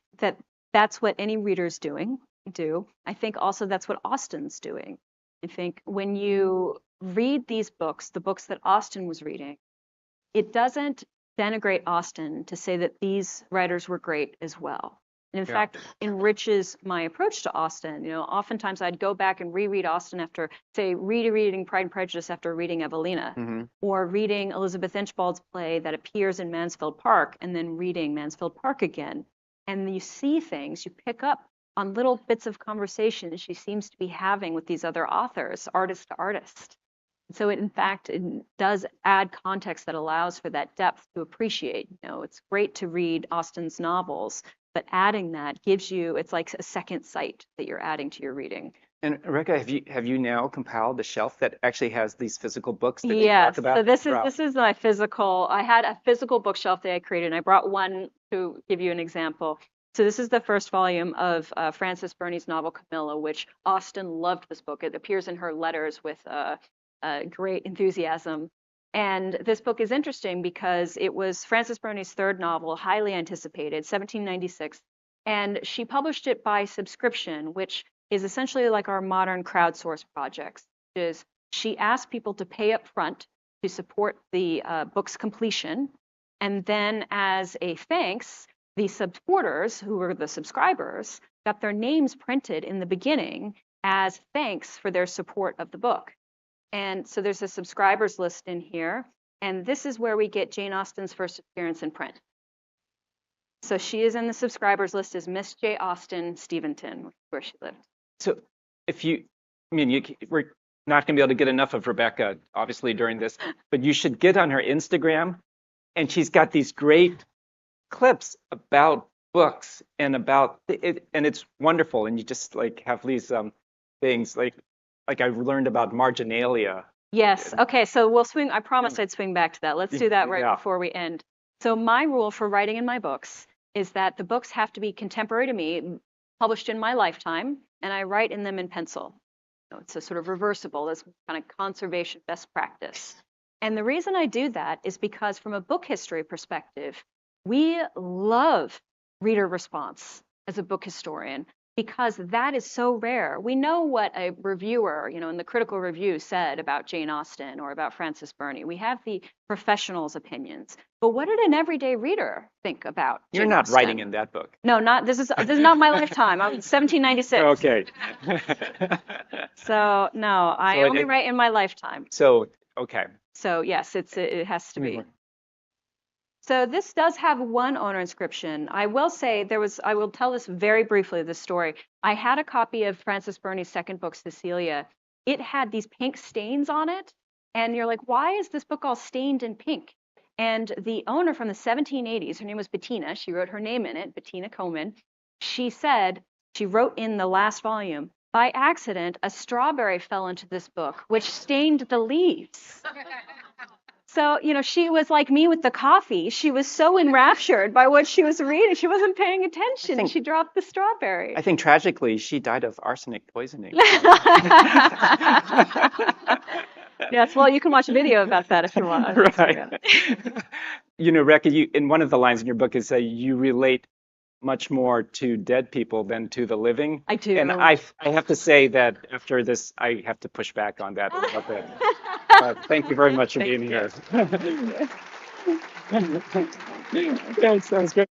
that's what any reader's do. I think also that's what Austen's doing. I think when you read these books, the books that Austen was reading, it doesn't denigrate Austen to say that these writers were great as well. And in fact, enriches my approach to Austen. Oftentimes I'd go back and reread Austen after, say, reading Pride and Prejudice after reading Evelina, or reading Elizabeth Inchbald's play that appears in Mansfield Park, and then reading Mansfield Park again. And you see things, you pick up on little bits of conversation she seems to be having with these other authors, artist to artist. So in fact, it does add context that allows for that depth to appreciate. It's great to read Austen's novels, but adding that gives you, it's like a second sight that you're adding to your reading. And Rebecca, have you now compiled a shelf that actually has these physical books that you talk about? Yes, so this is my physical. I had a physical bookshelf that I created, and I brought one to give you an example. So this is the first volume of Frances Burney's novel Camilla, which Austen loved this book. It appears in her letters with great enthusiasm. And this book is interesting because it was Frances Burney's third novel, highly anticipated, 1796. And she published it by subscription, which is essentially like our modern crowdsource projects. She asked people to pay up front to support the book's completion. And then as a thanks, the supporters, who were the subscribers, got their names printed in the beginning as thanks for their support of the book. And so there's a subscribers list in here. And this is where we get Jane Austen's first appearance in print. So she is in the subscribers list as Miss J. Austen Steventon, where she lived. So we're not going to be able to get enough of Rebecca, obviously, during this, but you should get on her Instagram. And she's got these great clips about books and about it, and it's wonderful. And you just have these things like I learned about marginalia. Yes. Okay. So we'll swing. I promised I'd swing back to that. Let's do that right before we end. So my rule for writing in my books is that the books have to be contemporary to me, published in my lifetime, and I write in them in pencil. It's a sort of reversible, that's kind of conservation best practice. And the reason I do that is because from a book history perspective, we love reader response as a book historian, because that is so rare. We know what a reviewer, in the critical review said about Jane Austen or about Frances Burney. We have the professionals' opinions. But what did an everyday reader think about Jane You're not Austen? writing in that book. No, this is not my lifetime. I'm 1796. Okay. So no, I only write in my lifetime. So, okay. So yes, it has to be. So this does have one owner inscription. I will say I will tell this very briefly, this story. I had a copy of Frances Burney's second book, Cecilia. It had these pink stains on it. And you're like, why is this book all stained in pink? And the owner from the 1780s, her name was Bettina. She wrote her name in it, Bettina Coman. She wrote in the last volume, by accident, a strawberry fell into this book, which stained the leaves. So, she was like me with the coffee. She was so enraptured by what she was reading. She wasn't paying attention. She dropped the strawberry. I think tragically, she died of arsenic poisoning. Yes, well, you can watch a video about that if you want. Right. you know, Rekha, you in one of the lines in your book is that you relate much more to dead people than to the living. I do. And I have to say that after this, I have to push back on that a little bit. Thank you very much for being here. Yeah, sounds great.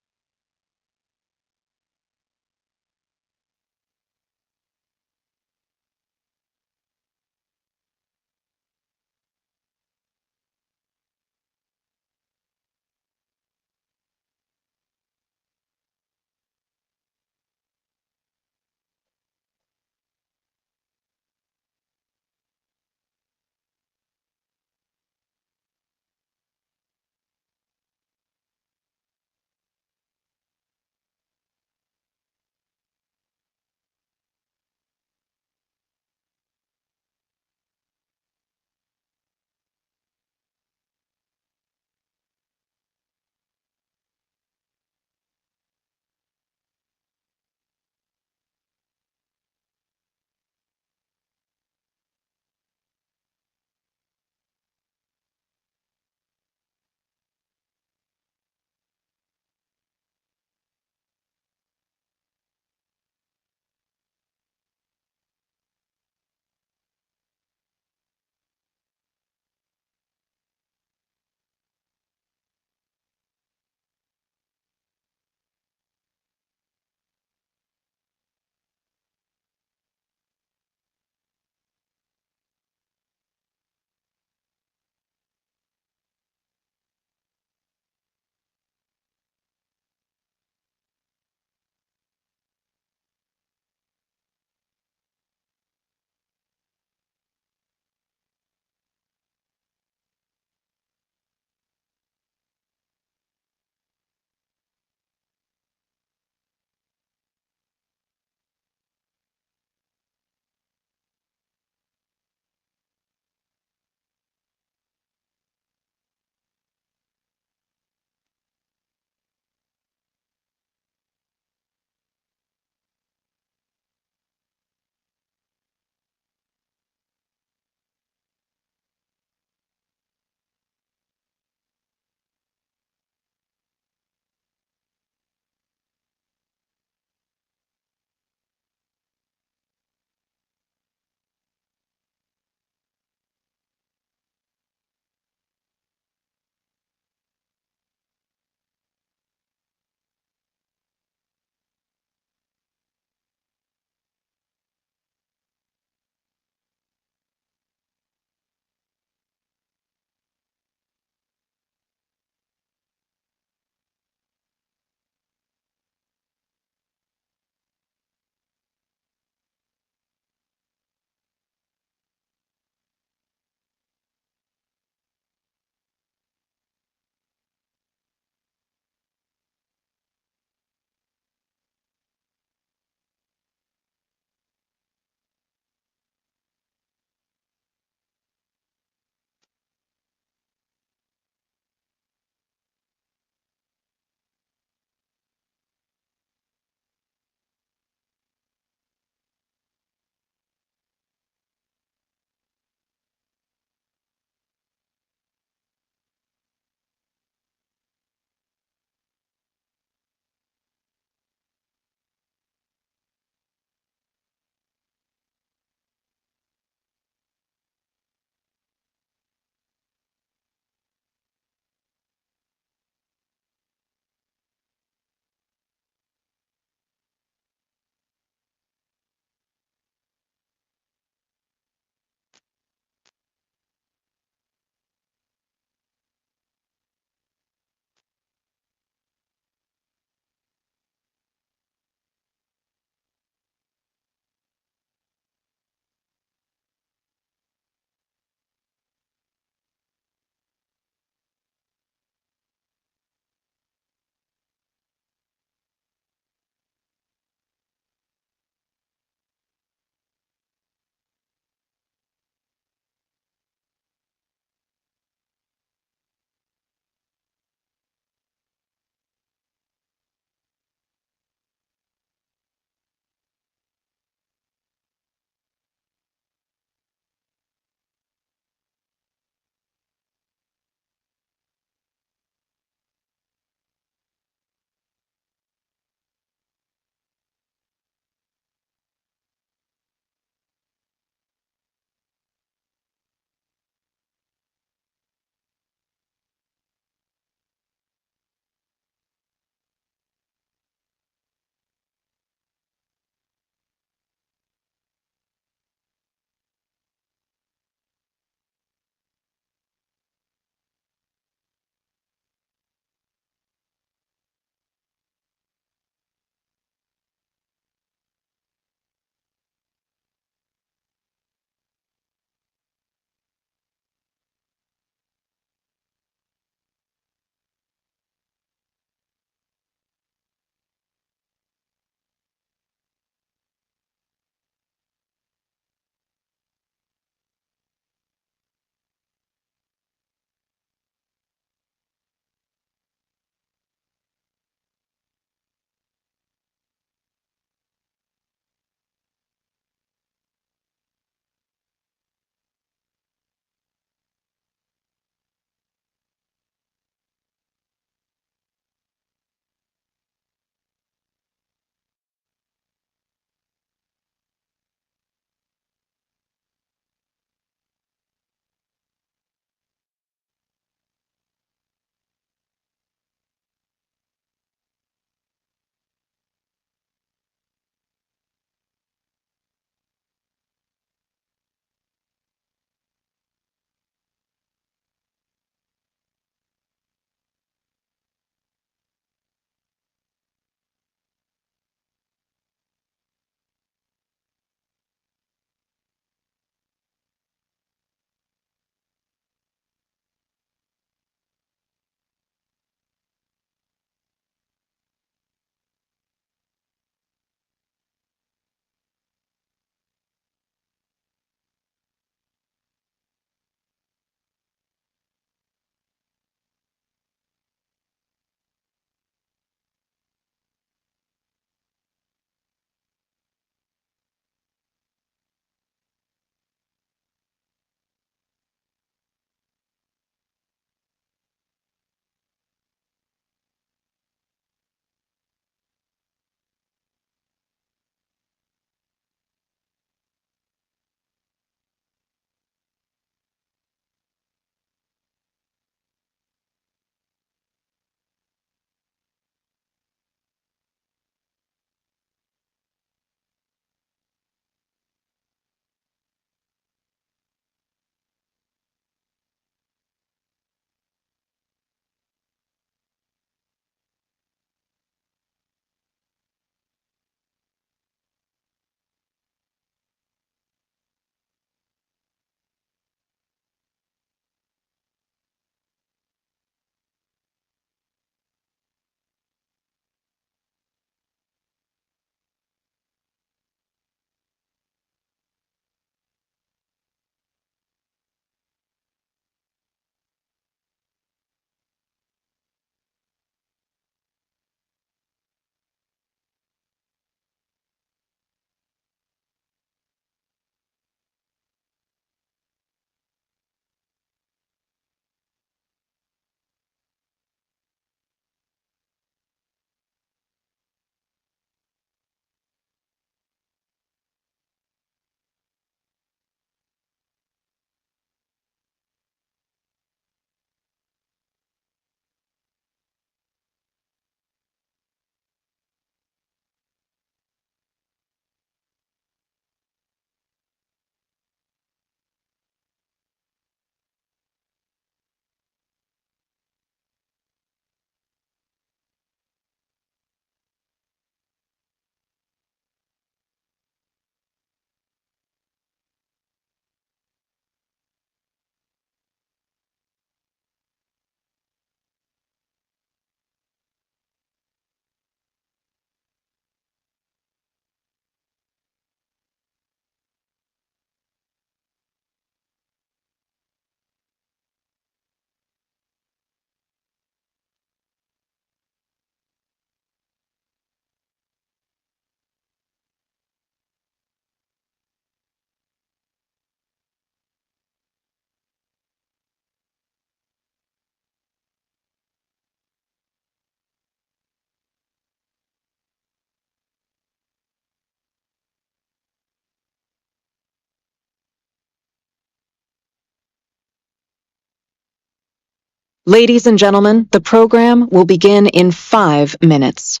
Ladies and gentlemen, the program will begin in 5 minutes.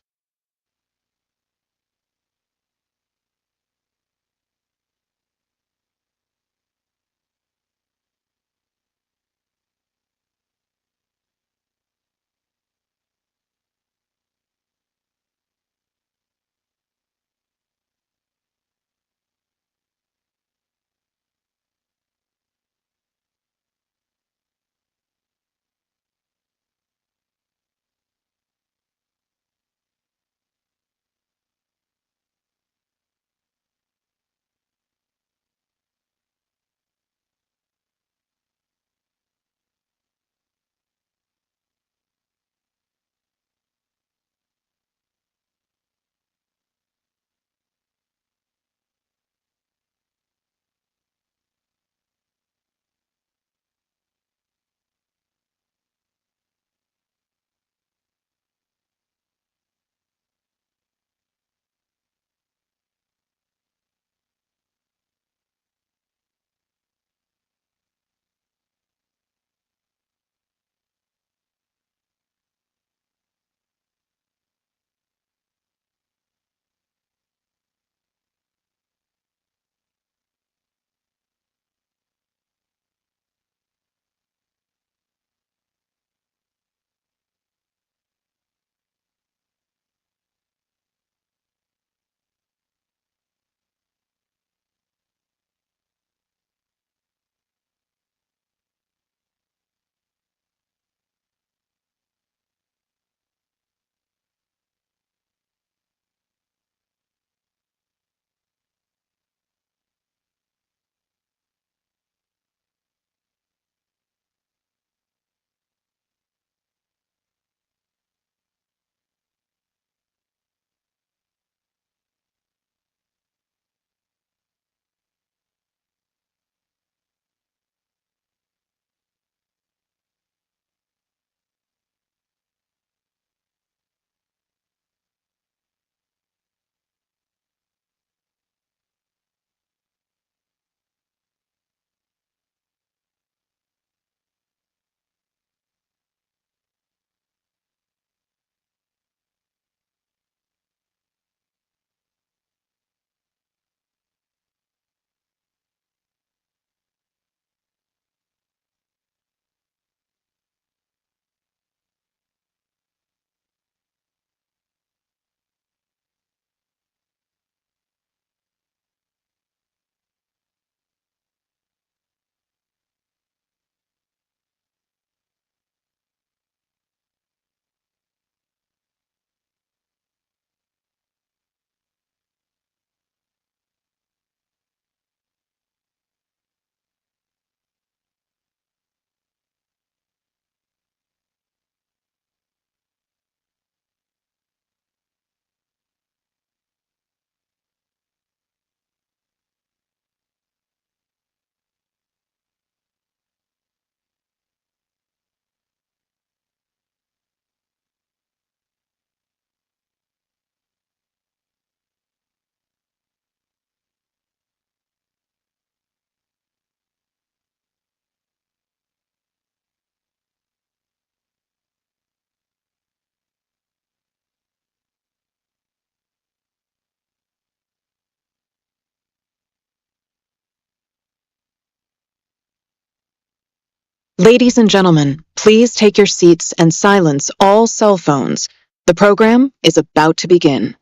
Ladies and gentlemen, please take your seats and silence all cell phones. The program is about to begin.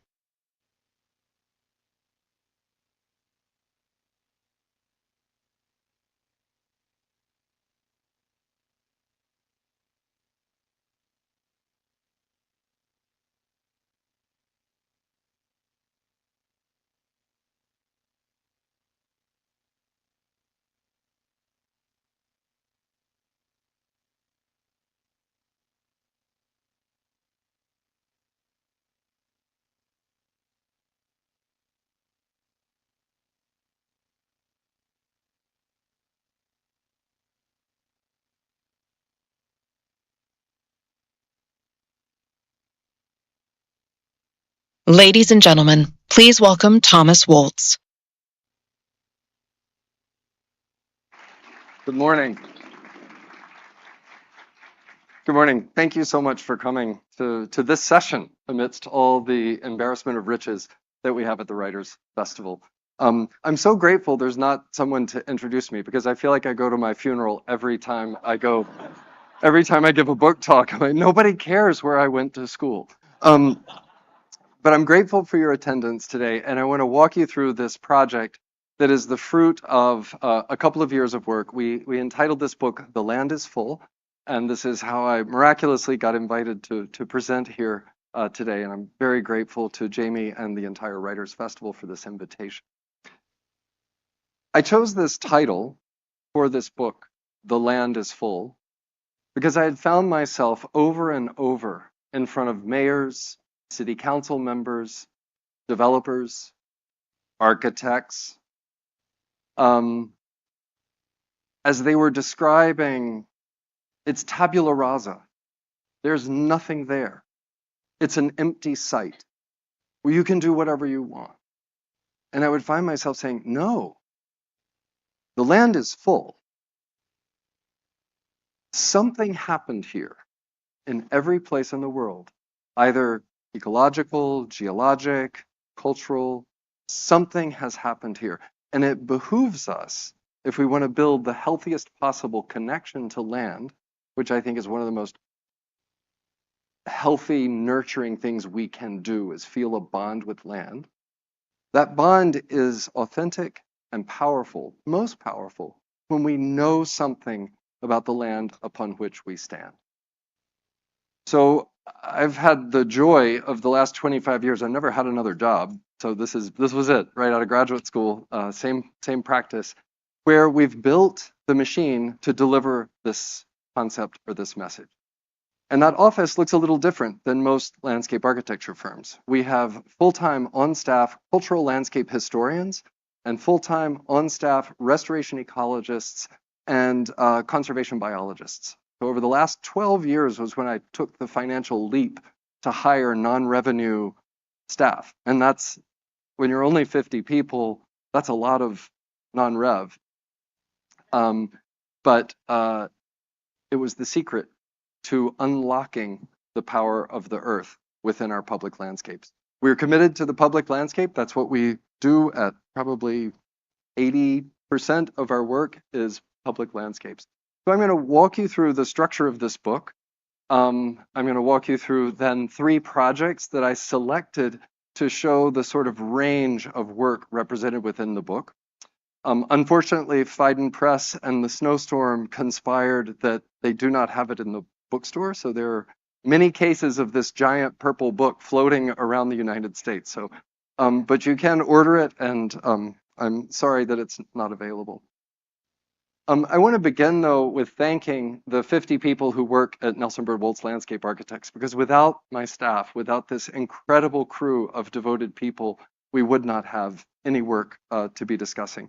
Ladies and gentlemen, please welcome Thomas Woltz. Good morning. Good morning. Thank you so much for coming to this session amidst all the embarrassment of riches that we have at the Writers' Festival. I'm so grateful there's not someone to introduce me because I feel like I go to my funeral every time I give a book talk. I'm like, nobody cares where I went to school. But I'm grateful for your attendance today, and I want to walk you through this project that is the fruit of a couple of years of work. We entitled this book, The Land is Full, and this is how I miraculously got invited to present here today, and I'm very grateful to Jamie and the entire Writers' Festival for this invitation. I chose this title for this book, The Land is Full, because I had found myself over and over in front of mayors, city council members, developers, architects, as they were describing, it's tabula rasa. There's nothing there. It's an empty site where you can do whatever you want. And I would find myself saying, no, the land is full. Something happened here in every place in the world, either ecological, geologic, cultural, something has happened here. And it behooves us, if we want to build the healthiest possible connection to land, which I think is one of the most healthy, nurturing things we can do, is feel a bond with land. That bond is authentic and powerful, most powerful, when we know something about the land upon which we stand. So I've had the joy of the last 25 years. I never had another job. So this was it, right out of graduate school, same practice, where we've built the machine to deliver this concept or this message. And that office looks a little different than most landscape architecture firms. We have full-time on-staff cultural landscape historians and full-time on-staff restoration ecologists and conservation biologists. So over the last 12 years was when I took the financial leap to hire non-revenue staff. And that's, when you're only 50 people, that's a lot of non-rev. But it was the secret to unlocking the power of the earth within our public landscapes. We're committed to the public landscape. That's what we do at probably 80% of our work is public landscapes. So I'm going to walk you through the structure of this book. I'm going to walk you through then 3 projects that I selected to show the sort of range of work represented within the book. Unfortunately, Phaidon Press and the snowstorm conspired that they do not have it in the bookstore. So there are many cases of this giant purple book floating around the United States. So, but you can order it, and I'm sorry that it's not available. I want to begin, though, with thanking the 50 people who work at Nelson Byrd Woltz Landscape Architects, because without my staff, without this incredible crew of devoted people, we would not have any work to be discussing.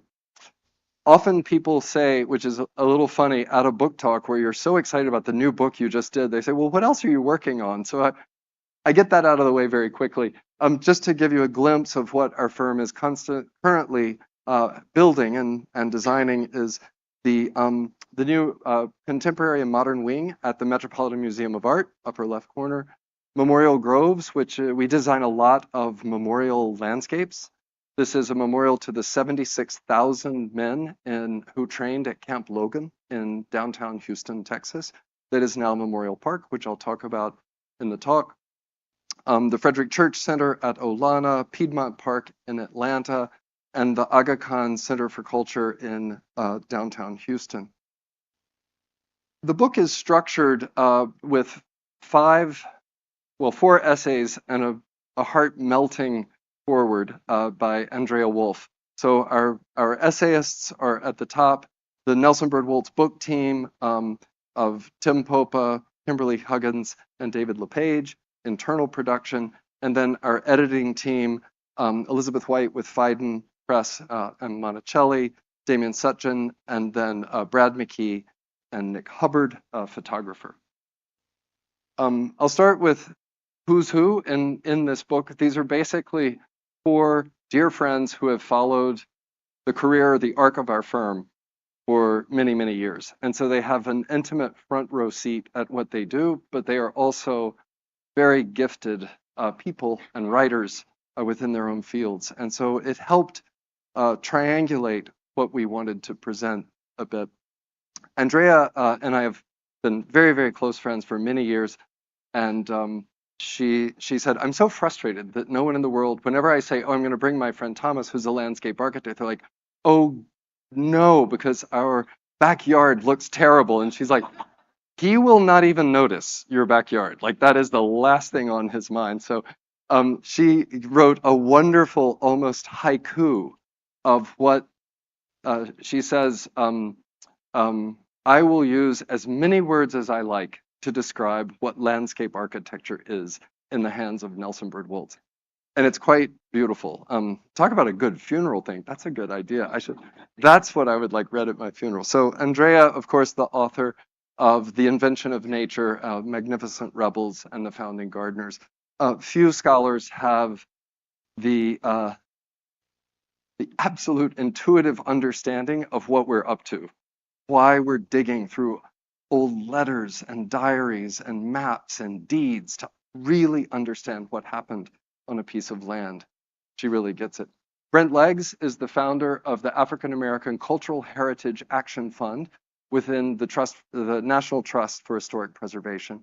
Often people say, which is a little funny, at a book talk where you're so excited about the new book you just did, they say, well, what else are you working on? So I get that out of the way very quickly. Just to give you a glimpse of what our firm is currently building and designing is the new contemporary and modern wing at the Metropolitan Museum of Art, upper left corner. Memorial Groves, which we design a lot of memorial landscapes. This is a memorial to the 76,000 men who trained at Camp Logan in downtown Houston, Texas, that is now Memorial Park, which I'll talk about in the talk. The Frederick Church Center at Olana, Piedmont Park in Atlanta, and the Aga Khan Center for Culture in downtown Houston. The book is structured with 4 essays and a heart-melting forward by Andrea Wolf. So our essayists are at the top, the Nelson Byrd Woltz book team of Tim Popa, Kimberly Huggins, and David LePage, internal production, and then our editing team, Elizabeth White with Phaidon Press and Monticelli, Damian Sutton, and then Brad McKee and Nick Hubbard, photographer. I'll start with who's who in this book. These are basically 4 dear friends who have followed the career, the arc of our firm for many, many years. And so they have an intimate front row seat at what they do, but they are also very gifted people and writers within their own fields. And so it helped triangulate what we wanted to present a bit. Andrea and I have been very, very close friends for many years. And she said, I'm so frustrated that no one in the world, whenever I say, oh, I'm going to bring my friend Thomas, who's a landscape architect, they're like, oh, no, because our backyard looks terrible. And she's like, he will not even notice your backyard. Like, that is the last thing on his mind. So she wrote a wonderful, almost haiku of what she says, I will use as many words as I like to describe what landscape architecture is in the hands of Nelson Byrd Woltz. And it's quite beautiful. Talk about a good funeral thing. That's a good idea. That's what I would like read at my funeral. So Andrea, of course, the author of The Invention of Nature, Magnificent Rebels, and The Founding Gardeners. Few scholars have the absolute intuitive understanding of what we're up to, why we're digging through old letters and diaries and maps and deeds to really understand what happened on a piece of land. She really gets it. Brent Leggs is the founder of the African American Cultural Heritage Action Fund within the National Trust for Historic Preservation.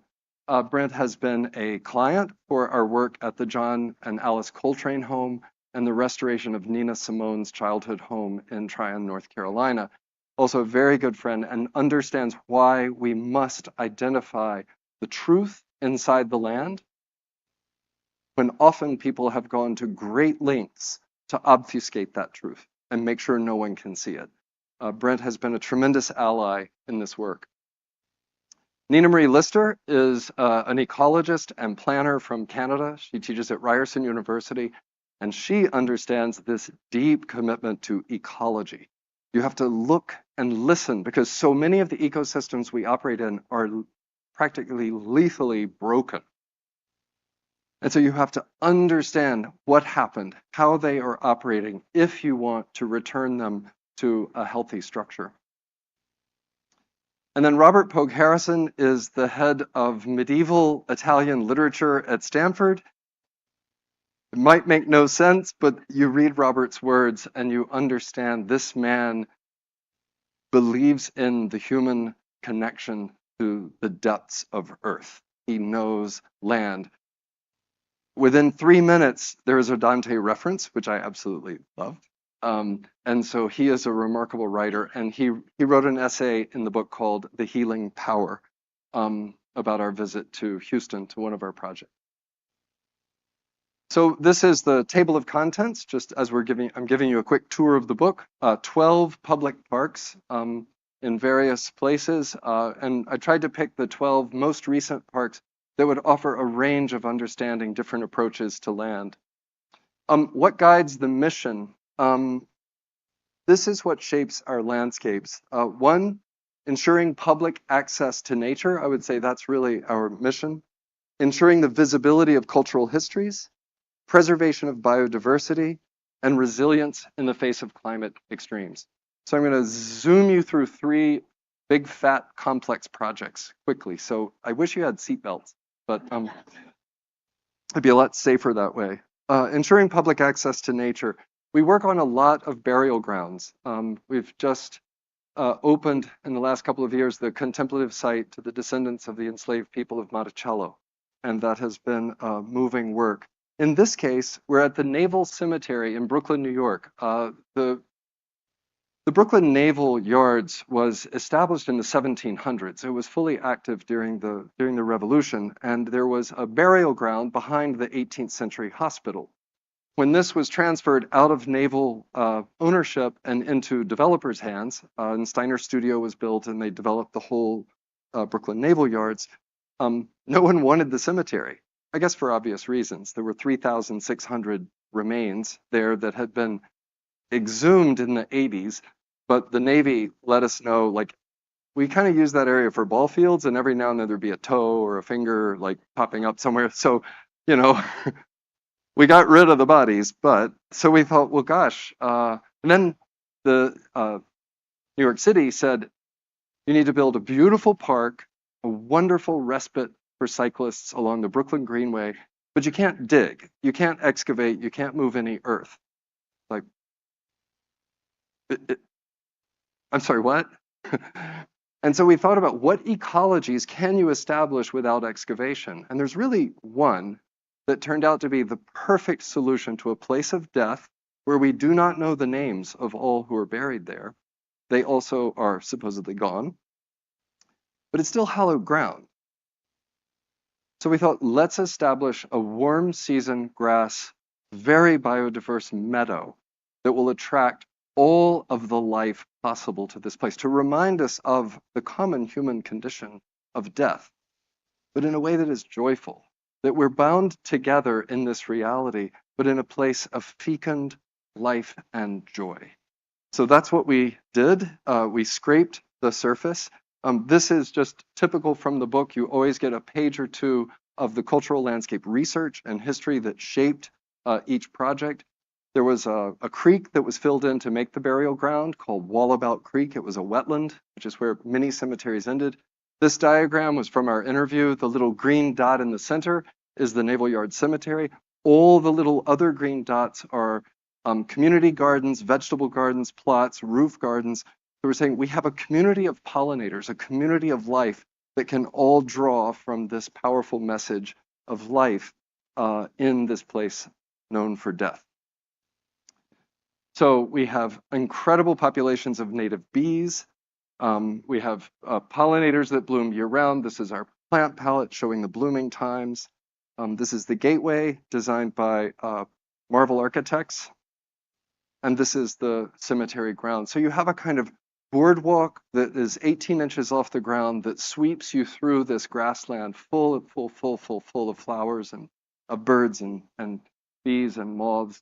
Brent has been a client for our work at the John and Alice Coltrane home and the restoration of Nina Simone's childhood home in Tryon, North Carolina. Also a very good friend and understands why we must identify the truth inside the land when often people have gone to great lengths to obfuscate that truth and make sure no one can see it. Brent has been a tremendous ally in this work. Nina Marie Lister is an ecologist and planner from Canada. She teaches at Ryerson University, and she understands this deep commitment to ecology. You have to look and listen because so many of the ecosystems we operate in are practically lethally broken. And so you have to understand what happened, how they are operating, if you want to return them to a healthy structure. And then Robert Pogue Harrison is the head of medieval Italian literature at Stanford. It might make no sense, but you read Robert's words and you understand this man believes in the human connection to the depths of earth. He knows land. Within 3 minutes, there is a Dante reference, which I absolutely loved. And so he is a remarkable writer, and he wrote an essay in the book called The Healing Power about our visit to Houston to one of our projects. So this is the table of contents, just as I'm giving you a quick tour of the book. 12 public parks in various places, and I tried to pick the 12 most recent parks that would offer a range of understanding different approaches to land. What guides the mission? This is what shapes our landscapes. One, ensuring public access to nature. I would say that's really our mission. Ensuring the visibility of cultural histories, preservation of biodiversity, and resilience in the face of climate extremes. So I'm going to zoom you through 3 big, fat, complex projects quickly. So I wish you had seatbelts, but it'd be a lot safer that way. Ensuring public access to nature. We work on a lot of burial grounds. We've just opened in the last couple of years the contemplative site to the descendants of the enslaved people of Monticello, and that has been moving work. In this case, we're at the Naval Cemetery in Brooklyn, New York. The Brooklyn Naval Yards was established in the 1700s. It was fully active during the Revolution, and there was a burial ground behind the 18th century hospital. When this was transferred out of naval ownership and into developers' hands, and Steiner Studio was built and they developed the whole Brooklyn Naval Yards, no one wanted the cemetery, I guess for obvious reasons. There were 3,600 remains there that had been exhumed in the 80s, but the Navy let us know, like, we kind of use that area for ball fields, and every now and then there'd be a toe or a finger like popping up somewhere. So, you know, we got rid of the bodies, but so we thought, well, gosh. And then the New York City said, you need to build a beautiful park, a wonderful respite for cyclists along the Brooklyn Greenway, but you can't dig, you can't excavate, you can't move any earth. Like, I'm sorry, what? And so we thought about what ecologies can you establish without excavation? And there's really one that turned out to be the perfect solution to a place of death where we do not know the names of all who are buried there. They also are supposedly gone, but it's still hallowed ground. So we thought, let's establish a warm season grass, very biodiverse meadow that will attract all of the life possible to this place, to remind us of the common human condition of death, but in a way that is joyful, that we're bound together in this reality, but in a place of fecund life and joy. So that's what we did. We scraped the surface. This is just typical from the book. You always get a page or two of the cultural landscape research and history that shaped each project. There was a creek that was filled in to make the burial ground called Wallabout Creek. It was a wetland, which is where many cemeteries ended. This diagram was from our interview. The little green dot in the center is the Naval Yard Cemetery. All the little other green dots are community gardens, vegetable gardens, plots, roof gardens. So we're saying we have a community of pollinators, a community of life that can all draw from this powerful message of life in this place known for death. So we have incredible populations of native bees. We have pollinators that bloom year-round. This is our plant palette showing the blooming times. This is the gateway designed by Marvel Architects. And this is the cemetery ground. So you have a kind of boardwalk that is 18 inches off the ground that sweeps you through this grassland full of flowers and of birds and bees and moths.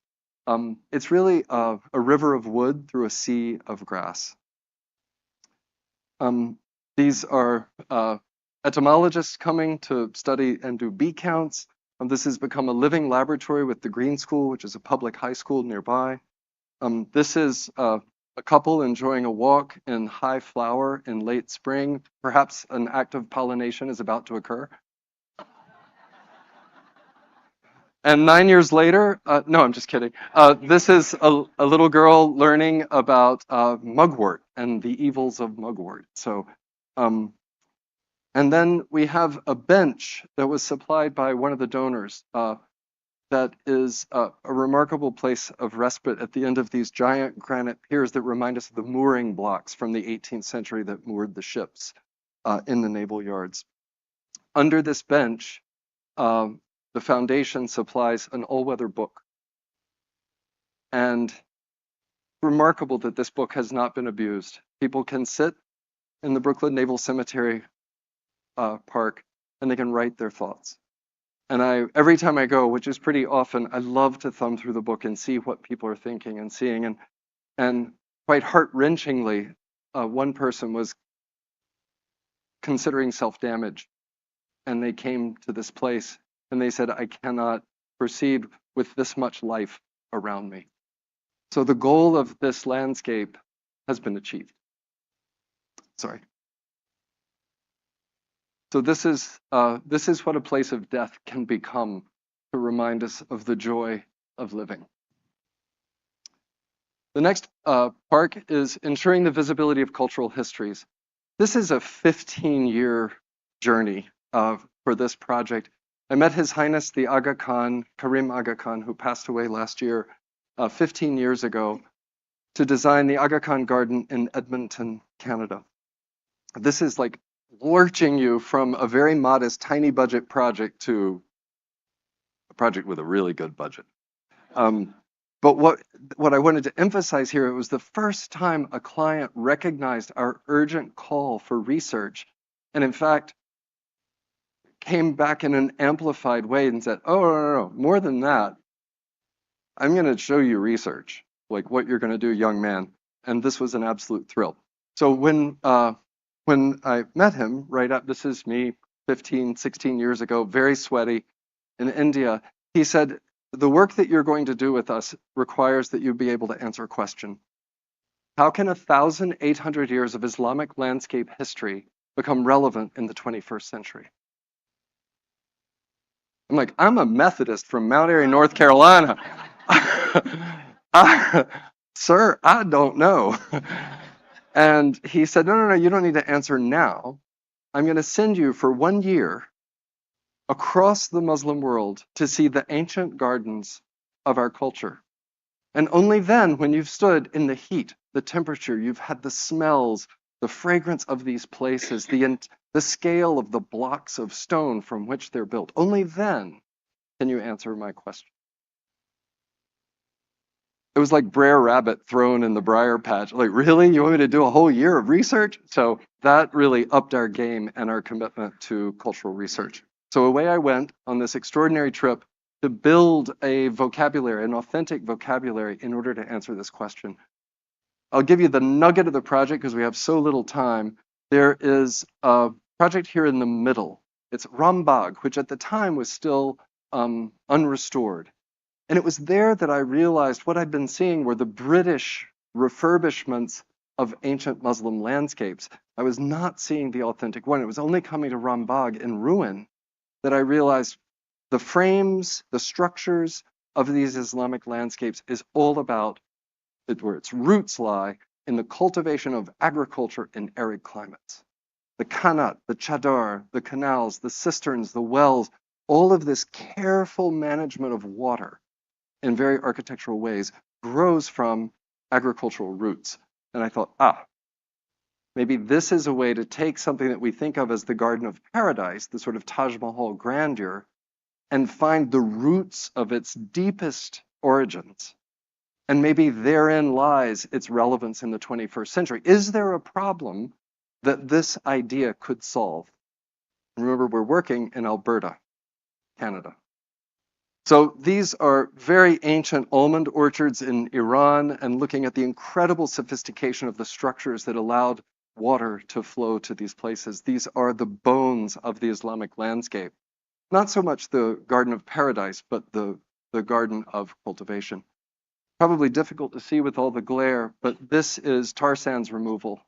It's really a river of wood through a sea of grass. These are entomologists coming to study and do bee counts. This has become a living laboratory with the Green School, which is a public high school nearby. This is a couple enjoying a walk in high flower in late spring. Perhaps an act of pollination is about to occur. And 9 years later, no, I'm just kidding. This is a little girl learning about mugwort and the evils of mugwort. So, and then we have a bench that was supplied by one of the donors that is a remarkable place of respite at the end of these giant granite piers that remind us of the mooring blocks from the 18th century that moored the ships in the naval yards. Under this bench, the foundation supplies an all-weather book. And remarkable that this book has not been abused. People can sit in the Brooklyn Naval Cemetery Park and they can write their thoughts. And every time I go, which is pretty often, I love to thumb through the book and see what people are thinking and seeing. And quite heart-wrenchingly, one person was considering self-damage. And they came to this place and they said, I cannot proceed with this much life around me. So the goal of this landscape has been achieved. Sorry. So this is what a place of death can become to remind us of the joy of living. The next park is ensuring the visibility of cultural histories. This is a 15-year journey for this project. I met His Highness the Aga Khan, Karim Aga Khan, who passed away last year, 15 years ago, to design the Aga Khan Garden in Edmonton, Canada. This is like lurching you from a very modest, tiny budget project to a project with a really good budget. But what I wanted to emphasize here, it was the first time a client recognized our urgent call for research, and in fact, came back in an amplified way and said, oh, no, more than that, I'm going to show you research, like what you're going to do, young man. And this was an absolute thrill. So when I met him, this is me 15, 16 years ago, very sweaty in India, he said, the work that you're going to do with us requires that you be able to answer a question. How can 1,800 years of Islamic landscape history become relevant in the 21st century? I'm like, I'm a Methodist from Mount Airy, North Carolina. Sir, I don't know. And he said, no, you don't need to answer now. I'm going to send you for 1 year across the Muslim world to see the ancient gardens of our culture. And only then, when you've stood in the heat, the temperature, you've had the smells, the fragrance of these places, the scale of the blocks of stone from which they're built, only then can you answer my question. It was like Brer Rabbit thrown in the briar patch. Like, really? You want me to do a whole year of research? So that really upped our game and our commitment to cultural research. So away I went on this extraordinary trip to build a vocabulary, an authentic vocabulary, in order to answer this question. I'll give you the nugget of the project because we have so little time. There is a project here in the middle. It's Rambagh, which at the time was still unrestored. And it was there that I realized what I'd been seeing were the British refurbishments of ancient Muslim landscapes. I was not seeing the authentic one. It was only coming to Rambagh in ruin that I realized the frames, the structures of these Islamic landscapes is all about where its roots lie in the cultivation of agriculture in arid climates. The kanat, the chadar, the canals, the cisterns, the wells, all of this careful management of water in very architectural ways grows from agricultural roots. And I thought, maybe this is a way to take something that we think of as the Garden of Paradise, the sort of Taj Mahal grandeur, and find the roots of its deepest origins. And maybe therein lies its relevance in the 21st century. Is there a problem that this idea could solve? Remember, we're working in Alberta, Canada. So these are very ancient almond orchards in Iran, and looking at the incredible sophistication of the structures that allowed water to flow to these places. These are the bones of the Islamic landscape. Not so much the Garden of Paradise, but the Garden of Cultivation. Probably difficult to see with all the glare, but this is tar sands removal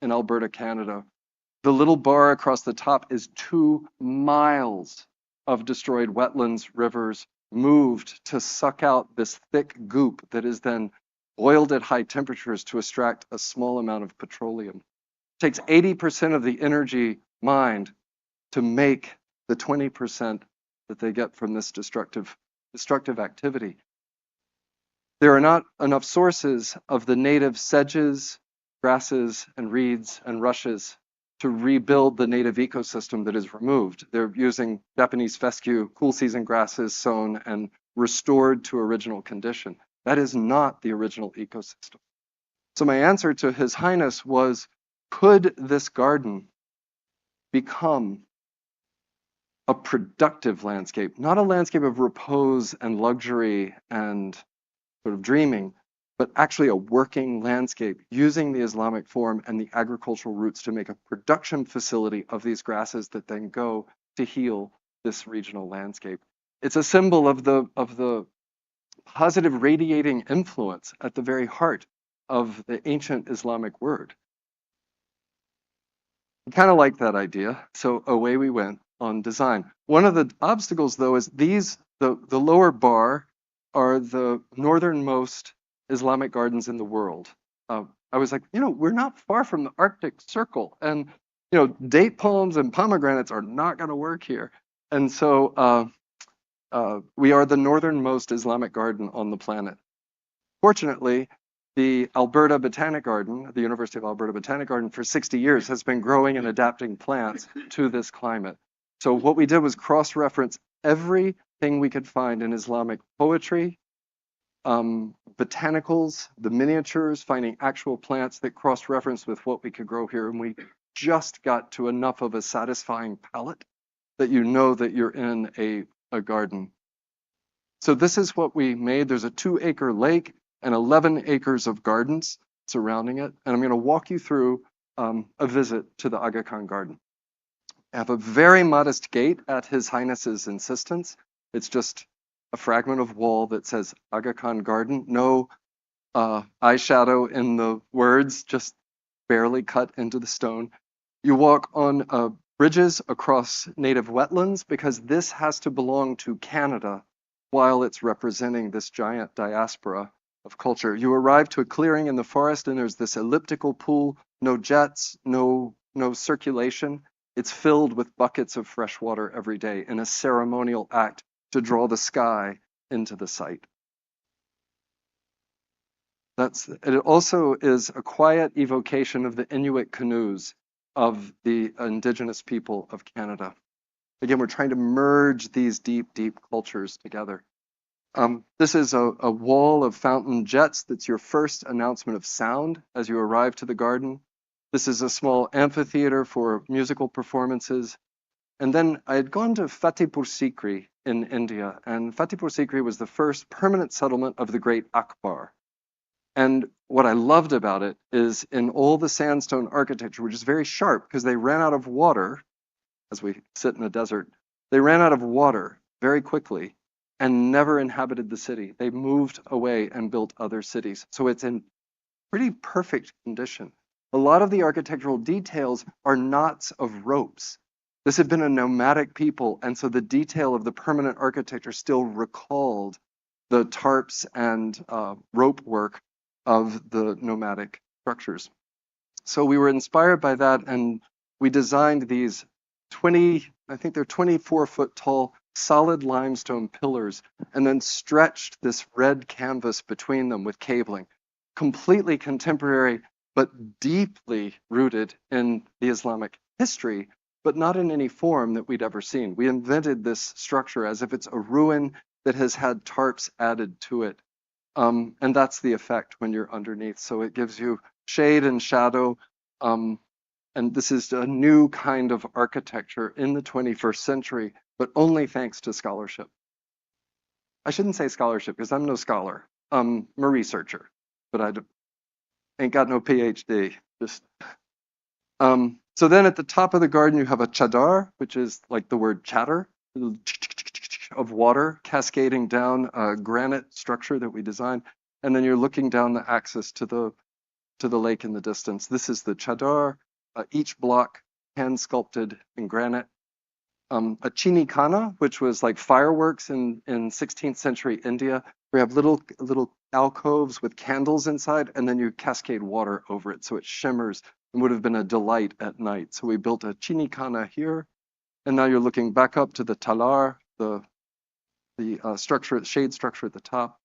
in Alberta, Canada. The little bar across the top is 2 miles of destroyed wetlands, rivers, moved to suck out this thick goop that is then boiled at high temperatures to extract a small amount of petroleum. It takes 80% of the energy mined to make the 20% that they get from this destructive activity. There are not enough sources of the native sedges, grasses, and reeds and rushes to rebuild the native ecosystem that is removed. They're using Japanese fescue, cool season grasses sown and restored to original condition. That is not the original ecosystem. So my answer to His Highness was, could this garden become a productive landscape, not a landscape of repose and luxury and sort of dreaming, but actually a working landscape using the Islamic form and the agricultural roots to make a production facility of these grasses that then go to heal this regional landscape. It's a symbol of the positive radiating influence at the very heart of the ancient Islamic word. I kind of like that idea, so away we went on design. One of the obstacles, though, is the lower bar are the northernmost Islamic gardens in the world. I was like, we're not far from the Arctic Circle, and date palms and pomegranates are not going to work here. And so we are the northernmost Islamic garden on the planet. Fortunately, the Alberta Botanic Garden, the University of Alberta Botanic Garden, for 60 years has been growing and adapting plants to this climate. So what we did was cross-reference everything we could find in Islamic poetry, botanicals, the miniatures, finding actual plants that cross-referenced with what we could grow here. And we just got to enough of a satisfying palette that you know that you're in a garden. So this is what we made. There's a 2-acre lake and 11 acres of gardens surrounding it. And I'm going to walk you through a visit to the Aga Khan garden. I have a very modest gate at His Highness's insistence. It's just a fragment of wall that says Aga Khan Garden. No eyeshadow in the words, just barely cut into the stone. You walk on bridges across native wetlands because this has to belong to Canada while it's representing this giant diaspora of culture. You arrive to a clearing in the forest and there's this elliptical pool, no jets, no circulation. It's filled with buckets of fresh water every day in a ceremonial act to draw the sky into the site. It also is a quiet evocation of the Inuit canoes of the indigenous people of Canada. Again, we're trying to merge these deep, deep cultures together. This is a wall of fountain jets. That's your first announcement of sound as you arrive to the garden. This is a small amphitheater for musical performances. And then I had gone to Fatehpur Sikri in India, and Fatehpur Sikri was the first permanent settlement of the great Akbar. And what I loved about it is in all the sandstone architecture, which is very sharp because they ran out of water, as we sit in a desert, they ran out of water very quickly and never inhabited the city. They moved away and built other cities. So it's in pretty perfect condition. A lot of the architectural details are knots of ropes. This had been a nomadic people, and so the detail of the permanent architecture still recalled the tarps and rope work of the nomadic structures. So we were inspired by that, and we designed these 24-foot tall solid limestone pillars, and then stretched this red canvas between them with cabling. Completely contemporary, but deeply rooted in the Islamic history, but not in any form that we'd ever seen. We invented this structure as if it's a ruin that has had tarps added to it. And that's the effect when you're underneath. So it gives you shade and shadow. And this is a new kind of architecture in the 21st century, but only thanks to scholarship. I shouldn't say scholarship because I'm no scholar. I'm a researcher, but I ain't got no PhD. So then at the top of the garden, you have a chadar, which is like the word chatter, of water cascading down a granite structure that we designed. And then you're looking down the axis to the lake in the distance. This is the chadar, each block hand sculpted in granite. A chini khana, which was like fireworks in 16th century India. We have little alcoves with candles inside, and then you cascade water over it so it shimmers and would have been a delight at night. So we built a chini khana here, and now you're looking back up to the talar, the structure, shade structure at the top.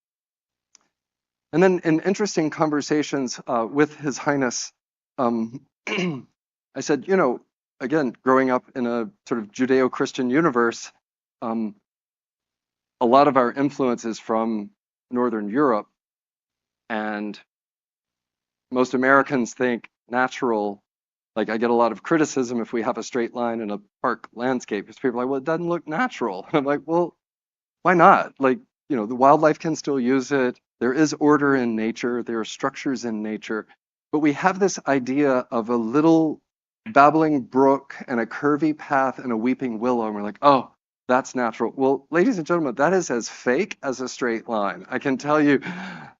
And then in interesting conversations with His Highness, I said, again, growing up in a sort of Judeo-Christian universe, a lot of our influence is from Northern Europe, and most Americans think natural. Like, I get a lot of criticism if we have a straight line in a park landscape, because people are like, well, it doesn't look natural. And I'm like, well, why not? Like, the wildlife can still use it. There is order in nature. There are structures in nature. But we have this idea of a little babbling brook and a curvy path and a weeping willow, and we're like, oh, that's natural. Well, ladies and gentlemen, that is as fake as a straight line. I can tell you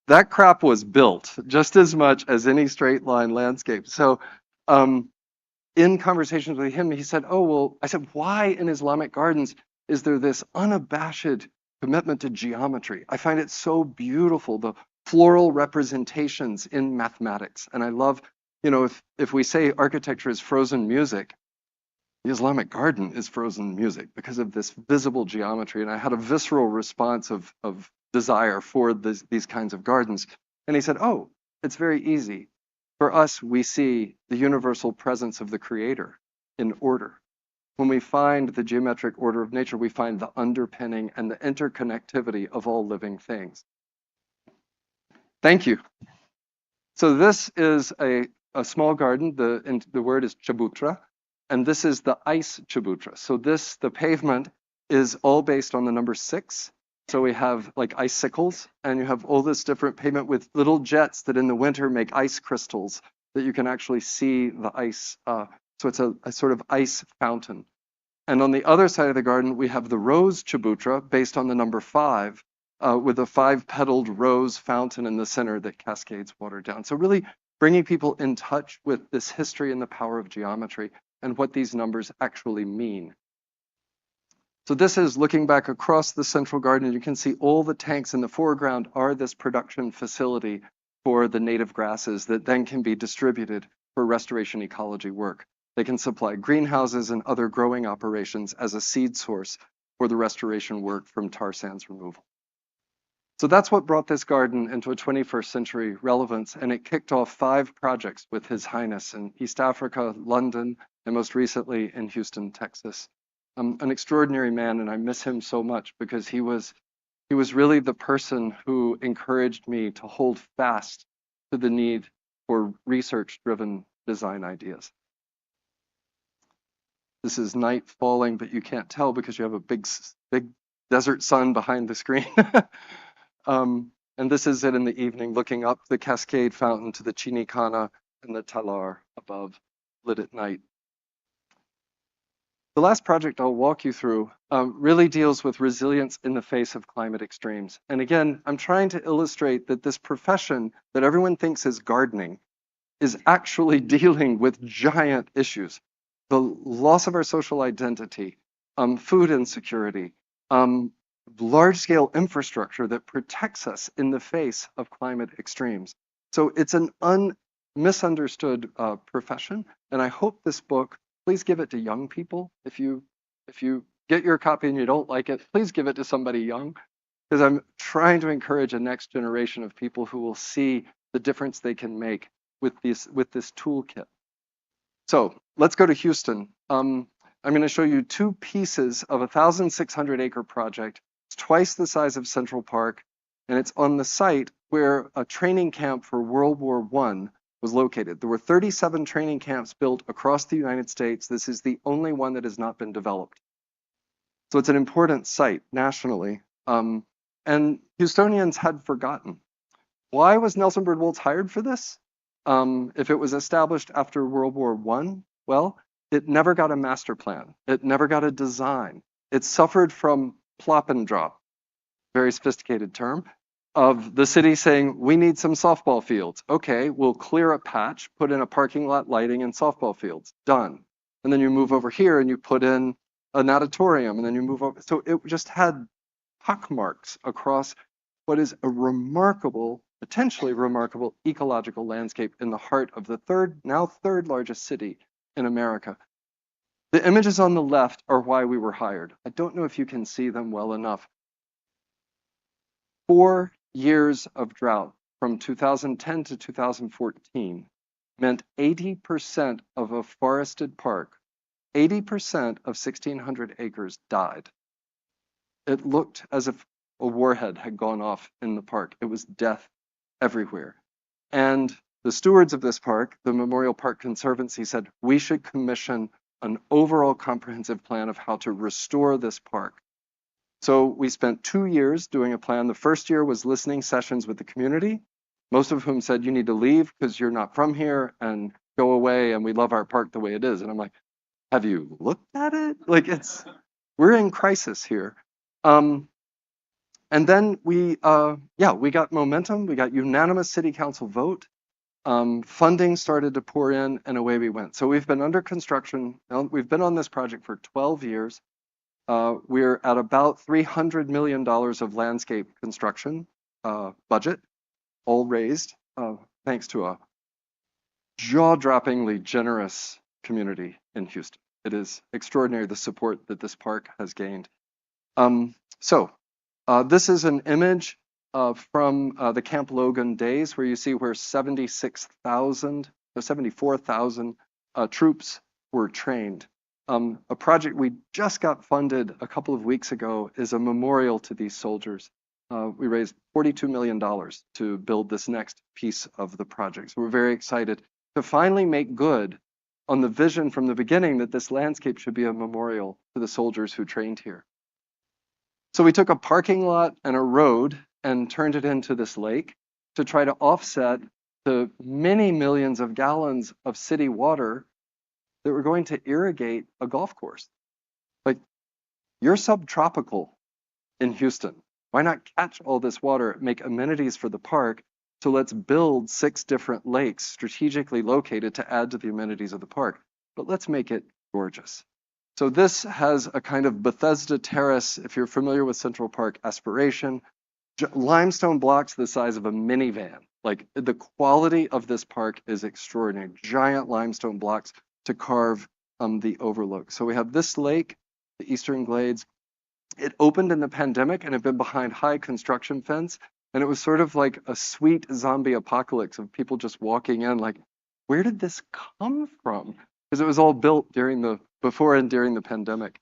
that crap was built just as much as any straight line landscape. So in conversations with him, he said, oh, well, I said, why in Islamic gardens is there this unabashed commitment to geometry? I find it so beautiful, the floral representations in mathematics. And I love, if we say architecture is frozen music, the Islamic garden is frozen music because of this visible geometry. And I had a visceral response of desire for these kinds of gardens. And he said, oh, it's very easy. For us, we see the universal presence of the Creator in order. When we find the geometric order of nature, we find the underpinning and the interconnectivity of all living things. Thank you. So this is a small garden. The word is chabutra, and this is the ice chabutra. So the pavement is all based on the number 6. So we have like icicles, and you have all this different pavement with little jets that in the winter make ice crystals that you can actually see the ice. So it's a sort of ice fountain. And on the other side of the garden, we have the rose chabutra based on the number 5. with a 5-petaled rose fountain in the center that cascades water down. So really bringing people in touch with this history and the power of geometry and what these numbers actually mean. So this is looking back across the central garden. You can see all the tanks in the foreground are this production facility for the native grasses that then can be distributed for restoration ecology work. They can supply greenhouses and other growing operations as a seed source for the restoration work from tar sands removal. So that's what brought this garden into a 21st century relevance, and it kicked off 5 projects with His Highness in East Africa, London, and most recently in Houston, Texas. An extraordinary man, and I miss him so much because he was really the person who encouraged me to hold fast to the need for research-driven design ideas. This is night falling, but you can't tell because you have a big desert sun behind the screen. And this is it in the evening, looking up the Cascade Fountain to the Chinicana and the Talar above, lit at night. The last project I'll walk you through really deals with resilience in the face of climate extremes. And again, I'm trying to illustrate that this profession that everyone thinks is gardening is actually dealing with giant issues. The loss of our social identity, food insecurity, large-scale infrastructure that protects us in the face of climate extremes. So it's an misunderstood profession, and I hope this book, please give it to young people. If you get your copy and you don't like it, please give it to somebody young, because I'm trying to encourage a next generation of people who will see the difference they can make with this toolkit. So let's go to Houston. I'm going to show you 2 pieces of a 1,600-acre project. It's twice the size of Central Park, and it's on the site where a training camp for World War I was located. There were 37 training camps built across the United States. This is the only one that has not been developed. So it's an important site nationally. And Houstonians had forgotten. Why was Nelson Byrd Woltz hired for this? If it was established after World War I, well, it never got a master plan. It never got a design. It suffered from plop and drop, very sophisticated term, of the city saying, we need some softball fields. Okay, we'll clear a patch, put in a parking lot, lighting, and softball fields. Done. And then you move over here and you put in an auditorium, and then you move over. So it just had pock marks across what is a remarkable, potentially remarkable ecological landscape in the heart of the now third largest city in America. The images on the left are why we were hired. I don't know if you can see them well enough. 4 years of drought from 2010 to 2014 meant 80% of a forested park, 80% of 1,600 acres died. It looked as if a warhead had gone off in the park. It was death everywhere. And the stewards of this park, the Memorial Park Conservancy, said we should commission an overall comprehensive plan of how to restore this park. So we spent 2 years doing a plan. The first year was listening sessions with the community, most of whom said, you need to leave because you're not from here, and go away, and we love our park the way it is. And I'm like, have you looked at it? Like, we're in crisis here. And then we got momentum. We got unanimous city council vote. Funding started to pour in, and away we went. So we've been under construction. We've been on this project for 12 years. We're at about $300 million of landscape construction budget, all raised thanks to a jaw-droppingly generous community in Houston. It is extraordinary the support that this park has gained. This is an image from the Camp Logan days, where you see where 74,000 troops were trained. A project we just got funded a couple of weeks ago is a memorial to these soldiers. We raised $42 million to build this next piece of the project. So we're very excited to finally make good on the vision from the beginning that this landscape should be a memorial to the soldiers who trained here. So we took a parking lot and a road and turned it into this lake to try to offset the many millions of gallons of city water that were going to irrigate a golf course. Like, you're subtropical in Houston. Why not catch all this water, make amenities for the park? So let's build 6 different lakes strategically located to add to the amenities of the park. But let's make it gorgeous. So this has a kind of Bethesda terrace, if you're familiar with Central Park aspiration, limestone blocks the size of a minivan. Like the quality of this park is extraordinary. Giant limestone blocks to carve the overlook. So we have this lake, the Eastern Glades. It opened in the pandemic and had been behind high construction fence. And it was sort of like a sweet zombie apocalypse of people just walking in like, where did this come from? Because it was all built before and during the pandemic.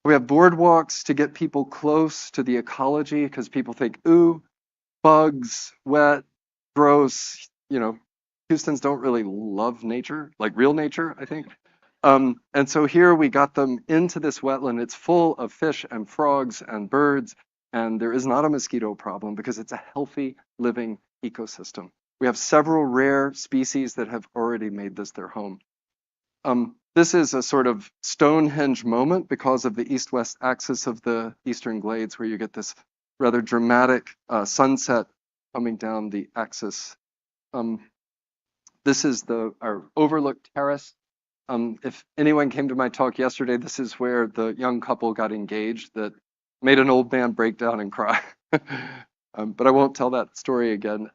We have boardwalks to get people close to the ecology because people think, ooh, bugs, wet, gross. You know, Houstons don't really love nature, like real nature, I think. And so here we got them into this wetland. It's full of fish and frogs and birds, and there is not a mosquito problem because it's a healthy living ecosystem. We have several rare species that have already made this their home. This is a sort of Stonehenge moment because of the east-west axis of the Eastern Glades, where you get this rather dramatic sunset coming down the axis. This is our overlook terrace. If anyone came to my talk yesterday, this is where the young couple got engaged that made an old man break down and cry. But I won't tell that story again.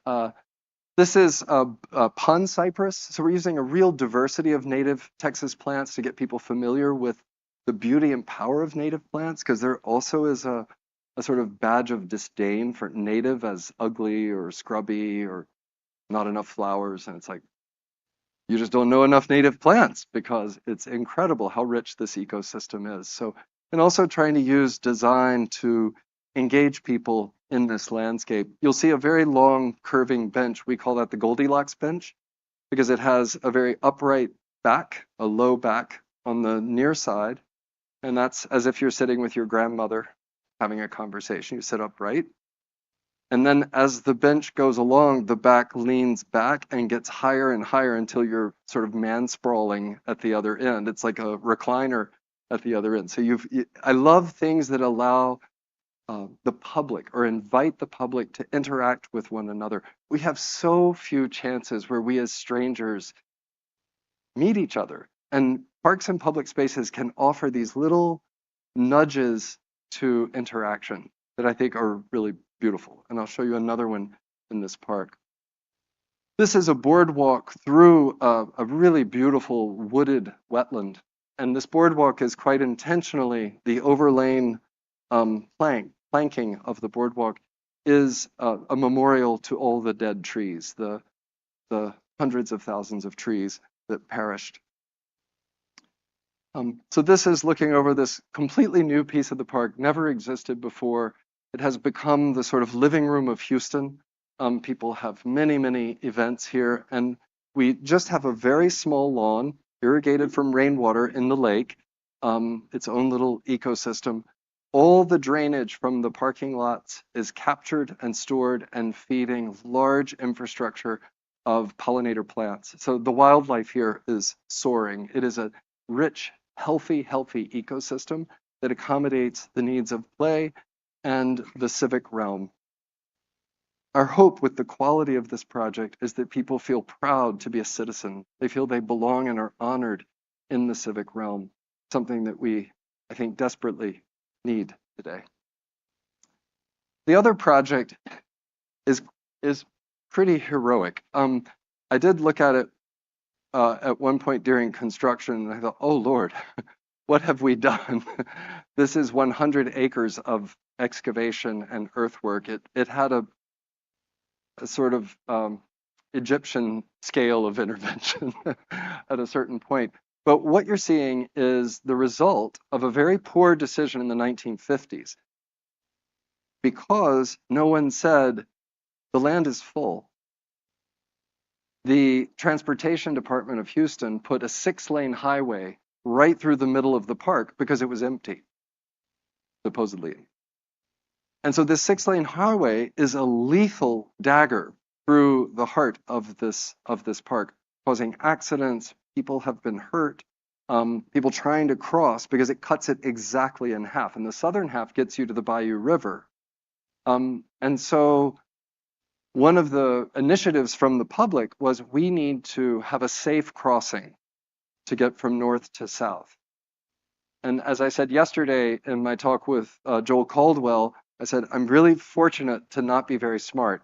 This is a pond cypress. So we're using a real diversity of native Texas plants to get people familiar with the beauty and power of native plants, because there also is a sort of badge of disdain for native as ugly or scrubby or not enough flowers. And it's like, you just don't know enough native plants, because it's incredible how rich this ecosystem is. So, and also trying to use design to engage people in this landscape. You'll see a very long curving bench. We call that the Goldilocks bench because it has a very upright back, a low back on the near side. And that's as if you're sitting with your grandmother having a conversation. You sit upright. And then as the bench goes along, the back leans back and gets higher and higher until you're sort of man sprawling at the other end. It's like a recliner at the other end. So I love things that allow the public or invite the public to interact with one another. We have so few chances where we as strangers meet each other. And parks and public spaces can offer these little nudges to interaction that I think are really beautiful. And I'll show you another one in this park. This is a boardwalk through a really beautiful wooded wetland. And this boardwalk is quite intentionally the overlain planking of the boardwalk is a memorial to all the dead trees, the hundreds of thousands of trees that perished. So this is looking over this completely new piece of the park, never existed before. It has become the sort of living room of Houston. People have many, many events here, and we just have a very small lawn irrigated from rainwater in the lake, its own little ecosystem. All the drainage from the parking lots is captured and stored and feeding large infrastructure of pollinator plants. So the wildlife here is soaring. It is a rich, healthy ecosystem that accommodates the needs of play and the civic realm. Our hope with the quality of this project is that people feel proud to be a citizen. They feel they belong and are honored in the civic realm, something that we, I think, desperately need today. The other project is pretty heroic. I did look at it at one point during construction, and I thought, oh Lord, what have we done? This is 100 acres of excavation and earthwork. It had a sort of Egyptian scale of intervention at a certain point. But what you're seeing is the result of a very poor decision in the 1950s, because no one said the land is full. The Transportation Department of Houston put a 6-lane highway right through the middle of the park because it was empty, supposedly. And so this 6-lane highway is a lethal dagger through the heart of this park, causing accidents. People have been hurt. People trying to cross because it cuts it exactly in half. And the southern half gets you to the Bayou River. And so one of the initiatives from the public was we need to have a safe crossing to get from north to south. And as I said yesterday in my talk with Joel Caldwell, I said, I'm really fortunate to not be very smart,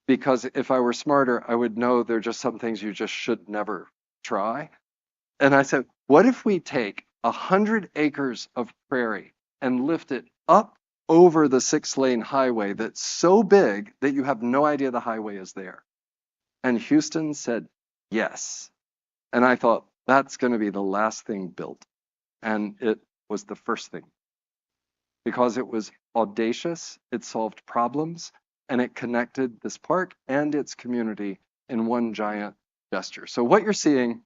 because if I were smarter, I would know there are just some things you just should never try. And I said, what if we take 100 acres of prairie and lift it up over the 6-lane highway that's so big that you have no idea the highway is there? And Houston said, yes. And I thought, that's going to be the last thing built. And it was the first thing, because it was audacious, it solved problems, and it connected this park and its community in one giant gesture. So what you're seeing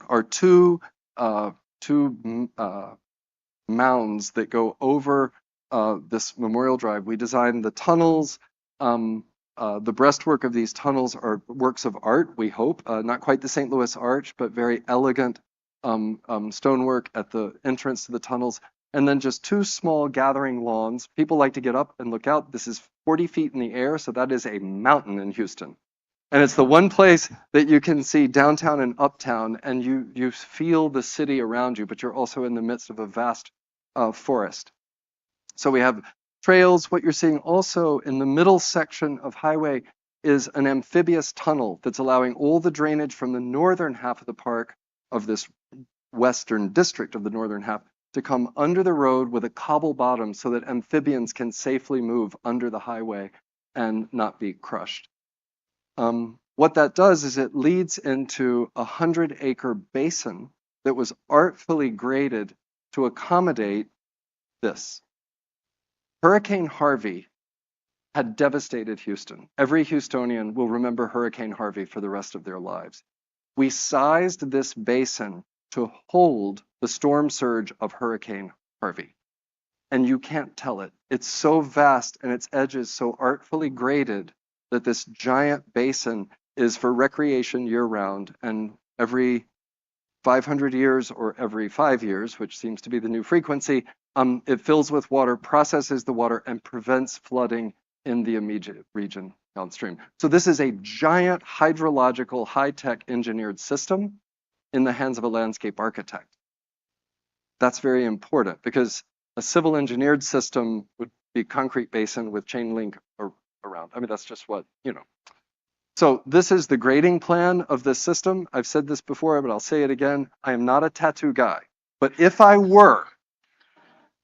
are two mounds that go over this Memorial Drive. We designed the tunnels. The breastwork of these tunnels are works of art, we hope. Not quite the St. Louis Arch, but very elegant stonework at the entrance to the tunnels. And then just two small gathering lawns. People like to get up and look out. This is 40 feet in the air, so that is a mountain in Houston. And it's the one place that you can see downtown and uptown, and you feel the city around you, but you're also in the midst of a vast forest. So we have trails. What you're seeing also in the middle section of highway is an amphibious tunnel that's allowing all the drainage from the northern half of the park, of this western district of the northern half, to come under the road with a cobble bottom so that amphibians can safely move under the highway and not be crushed. What that does is it leads into a 100-acre basin that was artfully graded to accommodate this. Hurricane Harvey had devastated Houston. Every Houstonian will remember Hurricane Harvey for the rest of their lives. We sized this basin to hold the storm surge of Hurricane Harvey. And you can't tell it. It's so vast and its edges so artfully graded that this giant basin is for recreation year-round, and every 500 years or every 5 years, which seems to be the new frequency, it fills with water, processes the water, and prevents flooding in the immediate region downstream. So this is a giant hydrological, high-tech engineered system in the hands of a landscape architect. That's very important, because a civil engineered system would be concrete basin with chain link around. I mean, that's just what, you know. So this is the grading plan of this system. I've said this before, but I'll say it again. I am not a tattoo guy, but if I were,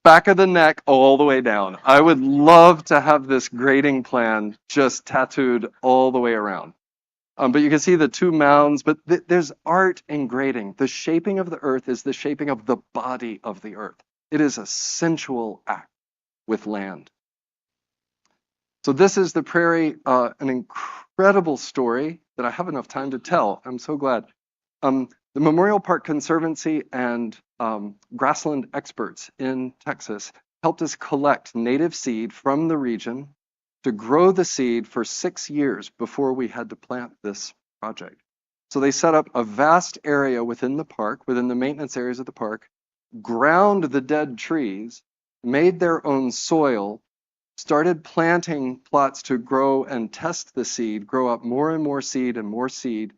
back of the neck all the way down, I would love to have this grading plan just tattooed all the way around. But you can see the two mounds, but there's art in grading. The shaping of the earth is the shaping of the body of the earth. It is a sensual act with land. So this is the prairie, an incredible story that I have enough time to tell. I'm so glad. The Memorial Park Conservancy and grassland experts in Texas helped us collect native seed from the region to grow the seed for 6 years before we had to plant this project. So they set up a vast area within the park, within the maintenance areas of the park, ground the dead trees, made their own soil, started planting plots to grow and test the seed, grow up more and more seed,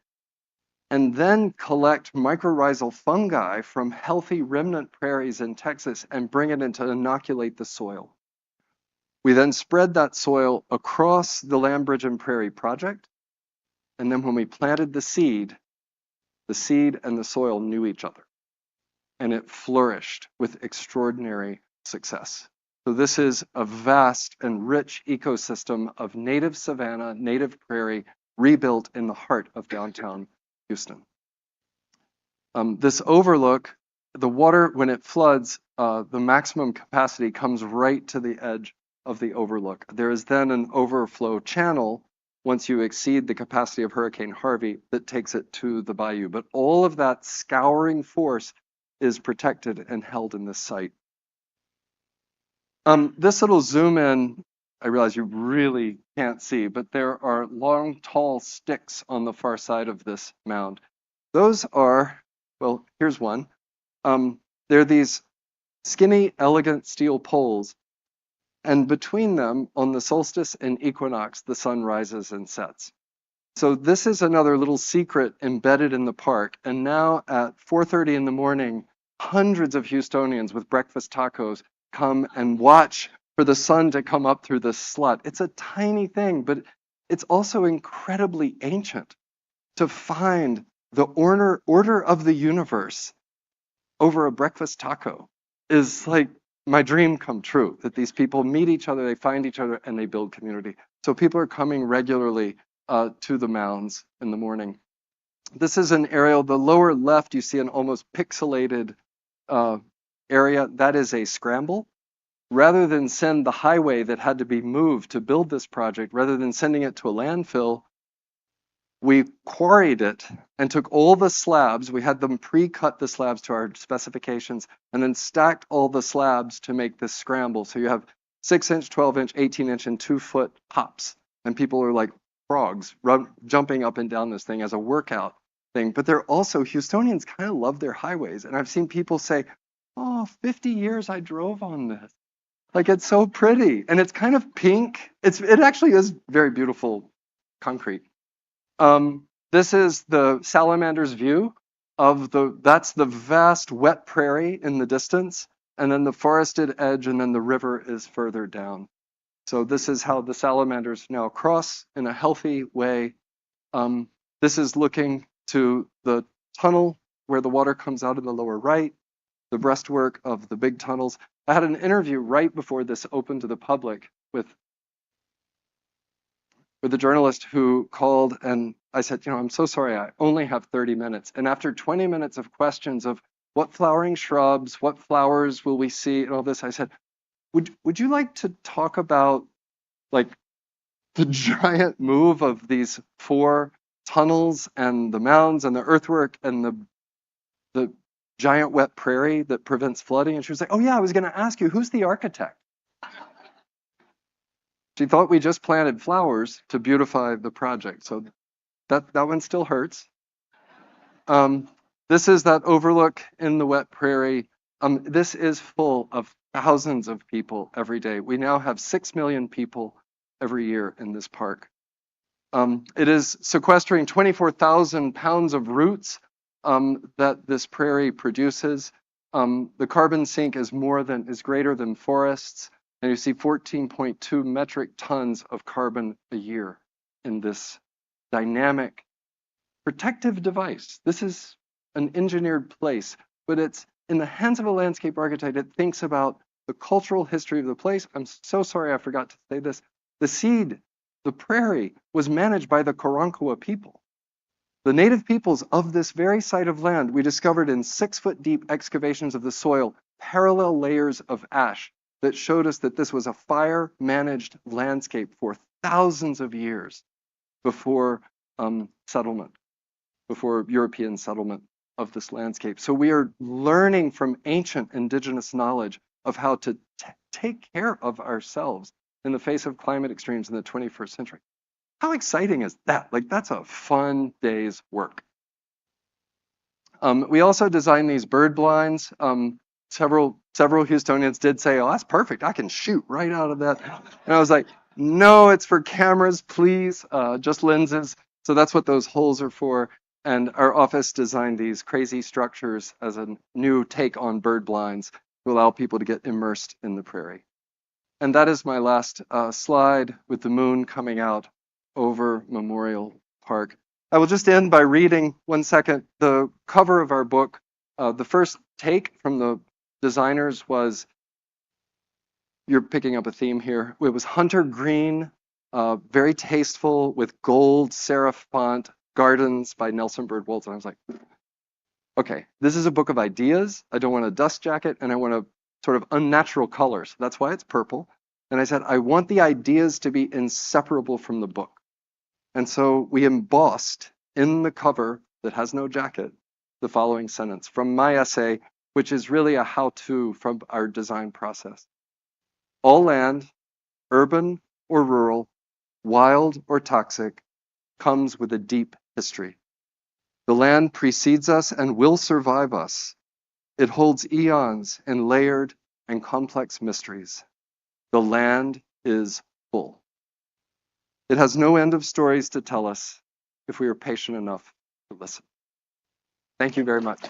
and then collect mycorrhizal fungi from healthy remnant prairies in Texas and bring it in to inoculate the soil. We then spread that soil across the Land Bridge and Prairie project, and then when we planted the seed and the soil knew each other, and it flourished with extraordinary success. So this is a vast and rich ecosystem of native savanna, native prairie, rebuilt in the heart of downtown Houston. This overlook, the water, when it floods, the maximum capacity comes right to the edge of the overlook. There is then an overflow channel once you exceed the capacity of Hurricane Harvey that takes it to the bayou. But all of that scouring force is protected and held in this site. This little zoom in, I realize you really can't see, but there are long, tall sticks on the far side of this mound. Those are, well, here's one. They're these skinny, elegant steel poles, And between them, on the solstice and equinox, the sun rises and sets. So this is another little secret embedded in the park. And now at 4:30 in the morning, hundreds of Houstonians with breakfast tacos come and watch for the sun to come up through this slut. It's a tiny thing, but it's also incredibly ancient to find the order of the universe over a breakfast taco is like my dream come true, that these people meet each other, they find each other, and they build community. So people are coming regularly to the mounds in the morning. This is an aerial. The lower left, you see an almost pixelated area. That is a scramble. Rather than send the highway that had to be moved to build this project, rather than sending it to a landfill, we quarried it and took all the slabs. We had them pre-cut the slabs to our specifications and then stacked all the slabs to make this scramble. So you have 6-inch, 12-inch, 18-inch, and 2-foot hops. And people are like frogs jumping up and down this thing as a workout thing. But they're also, Houstonians kind of love their highways. And I've seen people say, oh, 50 years I drove on this. Like, it's so pretty. And it's kind of pink. It actually is very beautiful concrete. This is the salamander's view of that's the vast wet prairie in the distance, and then the forested edge, and then the river is further down. So this is how the salamanders now cross in a healthy way. This is looking to the tunnel where the water comes out in the lower right, the breastwork of the big tunnels. I had an interview right before this opened to the public with a journalist who called, and I said, I'm so sorry, I only have 30 minutes. And after 20 minutes of questions of what flowering shrubs, what flowers will we see, and all this, I said, would you like to talk about like the giant move of these 4 tunnels and the mounds and the earthwork and the giant wet prairie that prevents flooding? And she was like, oh yeah, I was going to ask you, who's the architect? She thought we just planted flowers to beautify the project. So that one still hurts. This is that overlook in the wet prairie. This is full of thousands of people every day. We now have 6 million people every year in this park. It is sequestering 24,000 pounds of roots that this prairie produces. The carbon sink is greater than forests. And you see 14.2 metric tons of carbon a year in this dynamic protective device. This is an engineered place, but it's in the hands of a landscape architect that thinks about the cultural history of the place. I'm so sorry I forgot to say this. The prairie, was managed by the Karankawa people. The native peoples of this very site of land, we discovered in 6-foot deep excavations of the soil, parallel layers of ash that showed us that this was a fire-managed landscape for thousands of years before settlement, before European settlement of this landscape. So we are learning from ancient indigenous knowledge of how to take care of ourselves in the face of climate extremes in the 21st century. How exciting is that? Like, that's a fun day's work. We also designed these bird blinds. Several Houstonians did say, oh, that's perfect. I can shoot right out of that. And I was like, no, it's for cameras, please, just lenses. So that's what those holes are for. And our office designed these crazy structures as a new take on bird blinds to allow people to get immersed in the prairie. And that is my last slide with the moon coming out over Memorial Park. I will just end by reading, one second, the cover of our book. The first take from the designers was, you're picking up a theme here, it was hunter green, very tasteful with gold serif font, Gardens by Nelson Byrd Woltz. And I was like, okay, this is a book of ideas. I don't want a dust jacket, and I want a sort of unnatural colors. That's why it's purple. And I said, I want the ideas to be inseparable from the book. And so we embossed in the cover that has no jacket the following sentence from my essay, which is really a how-to from our design process. All land, urban or rural, wild or toxic, comes with a deep history. The land precedes us and will survive us. It holds eons in layered and complex mysteries. The land is full. It has no end of stories to tell us if we are patient enough to listen. Thank you very much.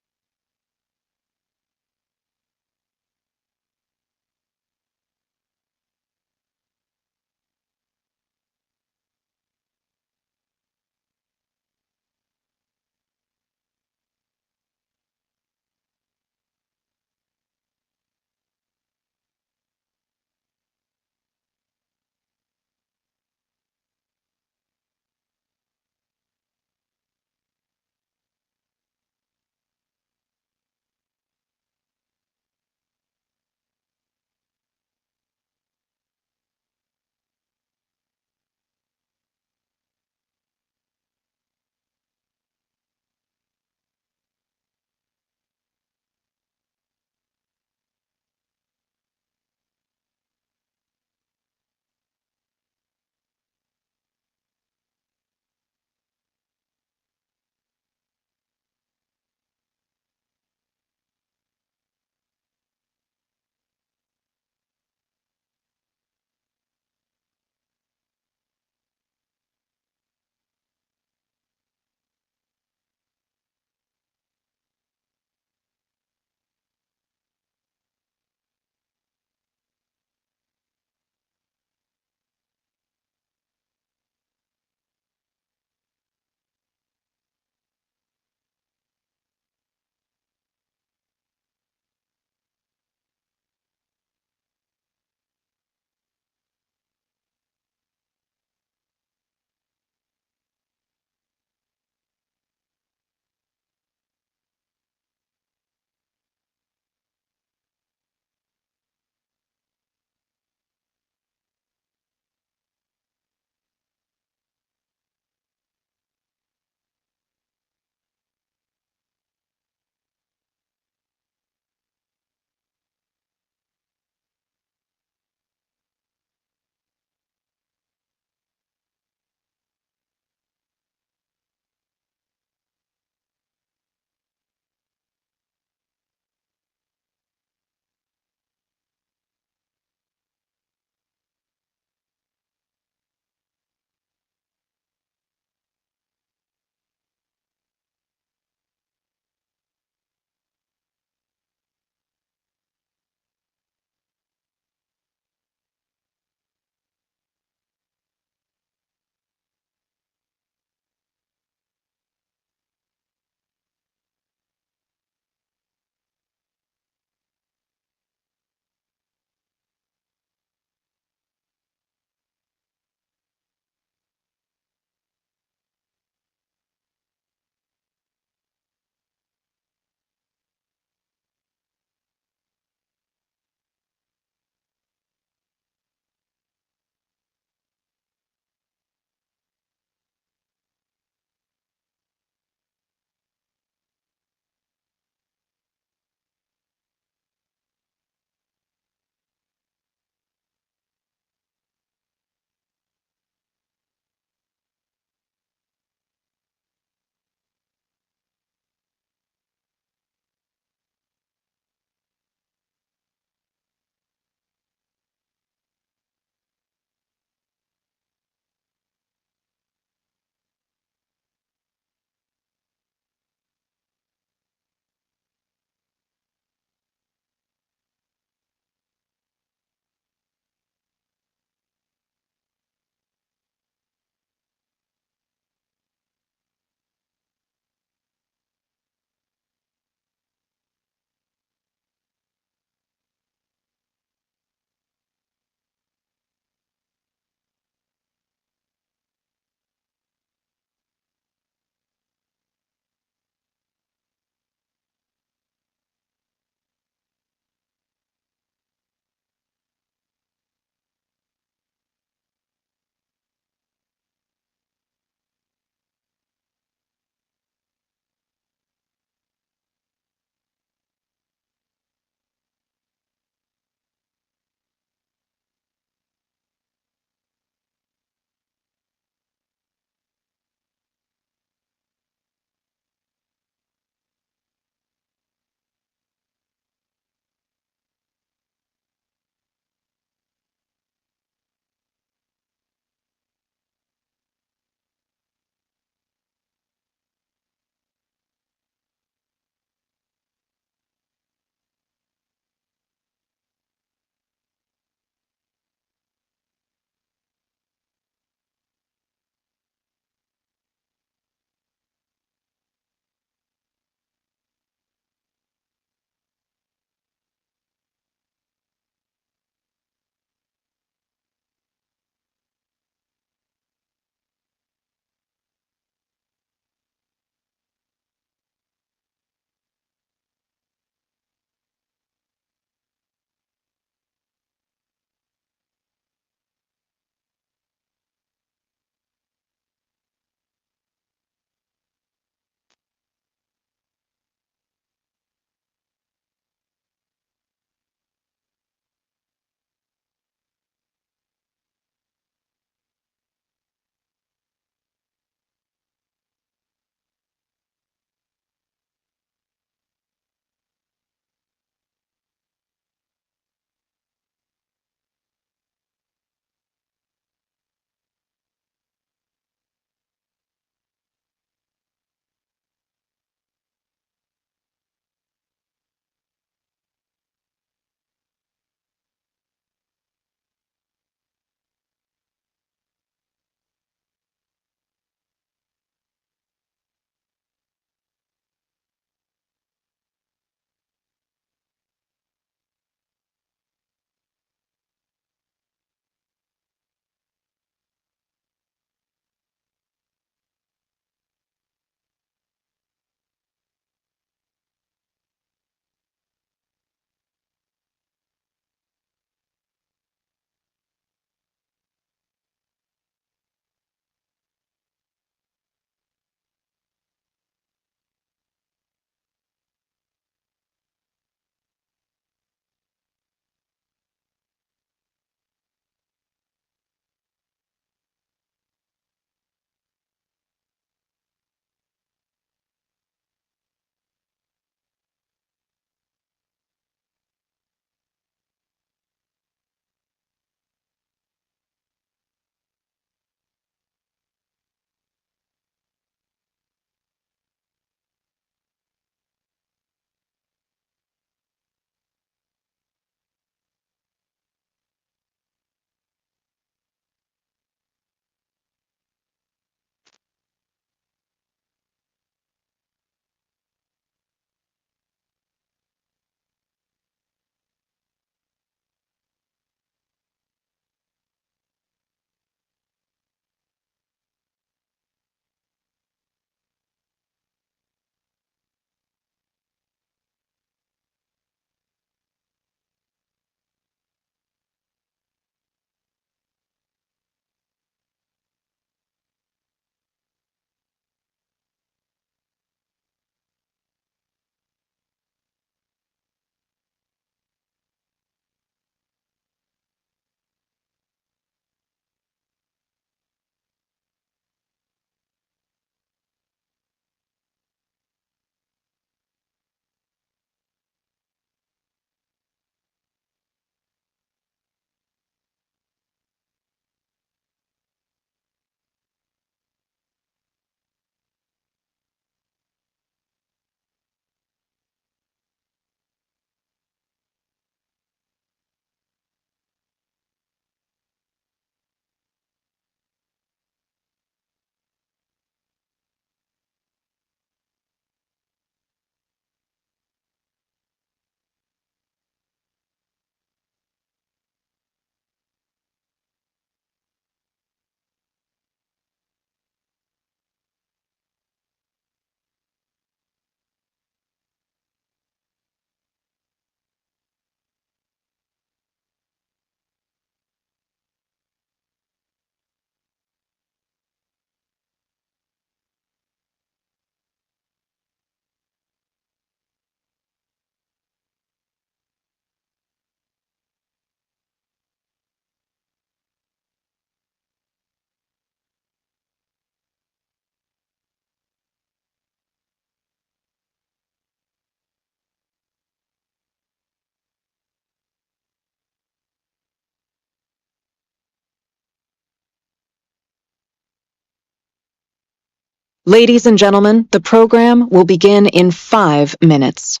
Ladies and gentlemen, the program will begin in 5 minutes.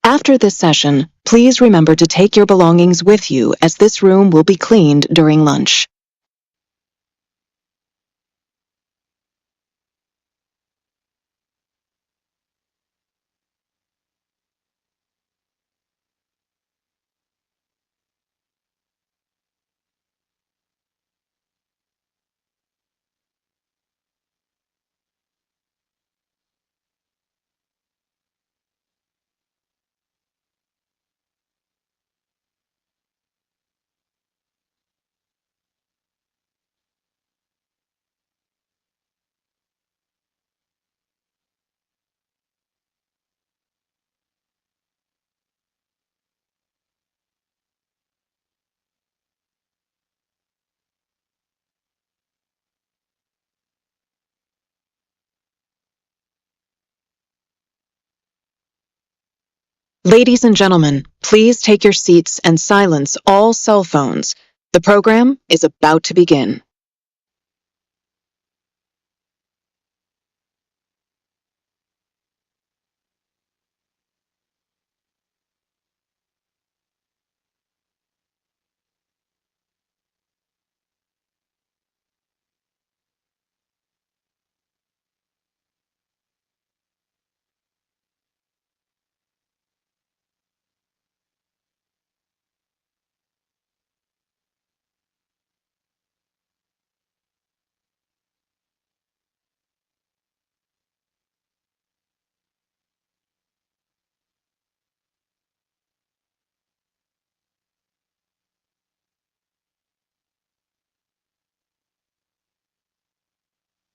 After this session, please remember to take your belongings with you as this room will be cleaned during lunch. Ladies and gentlemen, please take your seats and silence all cell phones. The program is about to begin.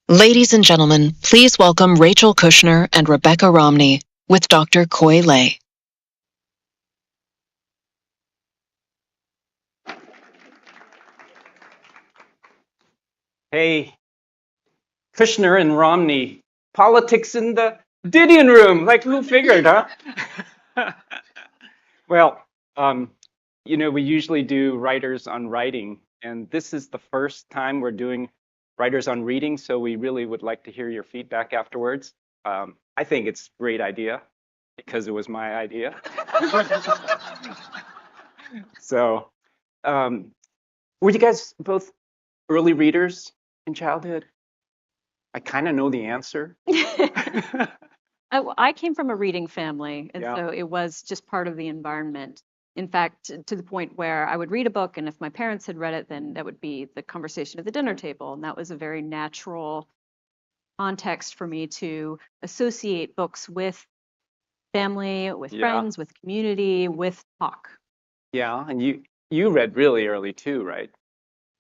Ladies and gentlemen, please welcome Rachel Kushner and Rebecca Romney with Dr. Coy Lay. Hey, Kushner and Romney, politics in the Didion room. Like, who figured, huh? Well, we usually do writers on writing, and this is the first time we're doing writers on reading, so we really would like to hear your feedback afterwards. I think it's a great idea because it was my idea. So, were you guys both early readers in childhood? I kind of know the answer. I came from a reading family, and Yeah. so it was just part of the environment. In fact, to the point where I would read a book, and if my parents had read it, then that would be the conversation at the dinner table. And that was a very natural context for me to associate books with family, with Yeah. friends, with community, with talk. Yeah, and you read really early too, right?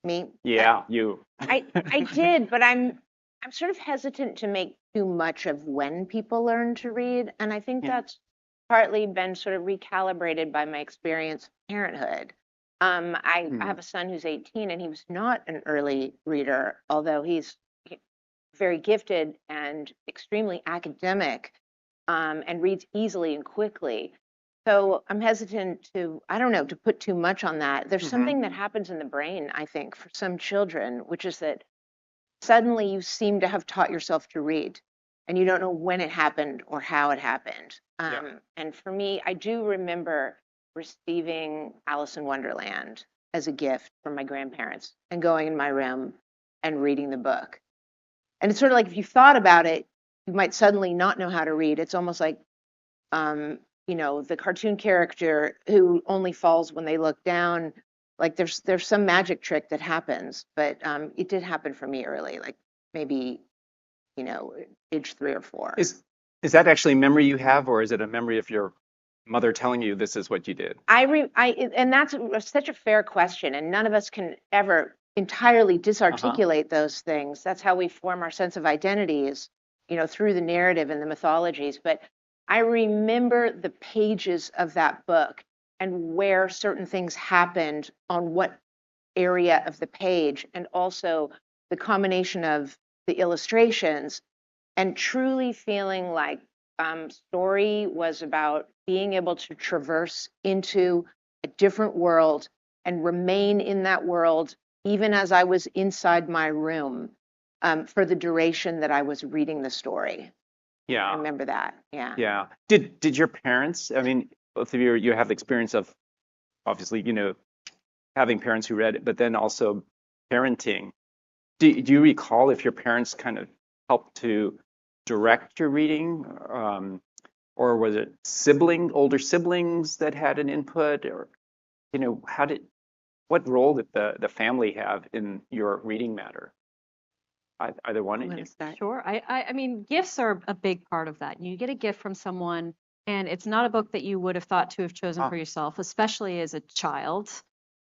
Me? Yeah, you. I did, but I'm sort of hesitant to make too much of when people learn to read, and I think Yeah. that's partly been sort of recalibrated by my experience of parenthood. I have a son who's 18, and he was not an early reader, although he's very gifted and extremely academic, and reads easily and quickly. So I'm hesitant to, I don't know, to put too much on that. There's something that happens in the brain, I think, for some children, which is that suddenly you seem to have taught yourself to read and you don't know when it happened or how it happened. And for me, I do remember receiving Alice in Wonderland as a gift from my grandparents and going in my room and reading the book. And it's sort of like if you thought about it, you might suddenly not know how to read. It's almost like, the cartoon character who only falls when they look down. Like there's some magic trick that happens, but it did happen for me early, like maybe, age 3 or 4. Is that actually a memory you have, or is it a memory of your mother telling you this is what you did? And that's such a fair question, and none of us can ever entirely disarticulate those things. That's how we form our sense of identities, through the narrative and the mythologies. But I remember the pages of that book and where certain things happened on what area of the page, and also the combination of the illustrations, and truly feeling like story was about being able to traverse into a different world and remain in that world even as I was inside my room, for the duration that I was reading the story. Yeah. I remember that. Yeah. Yeah. Did your parents, I mean, both of you have the experience of obviously, having parents who read it, but then also parenting. Do you recall if your parents kind of helped to direct your reading, or was it older siblings that had an input, or what role did the family have in your reading matter? Either one of you. Sure. I mean, gifts are a big part of that. You get a gift from someone, and it's not a book that you would have thought to have chosen for yourself, especially as a child.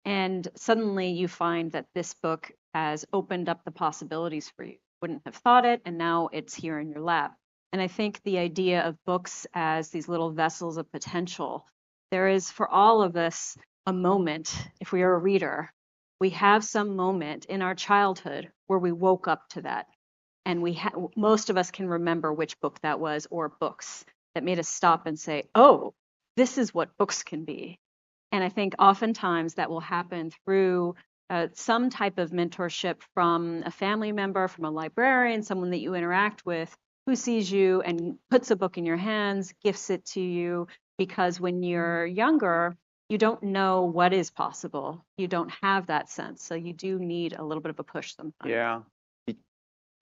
And suddenly you find that this book has opened up the possibilities for you. Wouldn't have thought it, and now it's here in your lap. And I think the idea of books as these little vessels of potential, there is for all of us a moment, if we are a reader, we have some moment in our childhood where we woke up to that. And most of us can remember which book that was, or books that made us stop and say, oh, this is what books can be. And I think oftentimes that will happen through some type of mentorship from a family member, from a librarian, someone that you interact with, who sees you and puts a book in your hands, gifts it to you, because when you're younger, you don't know what is possible. You don't have that sense. So you do need a little bit of a push sometimes. Yeah.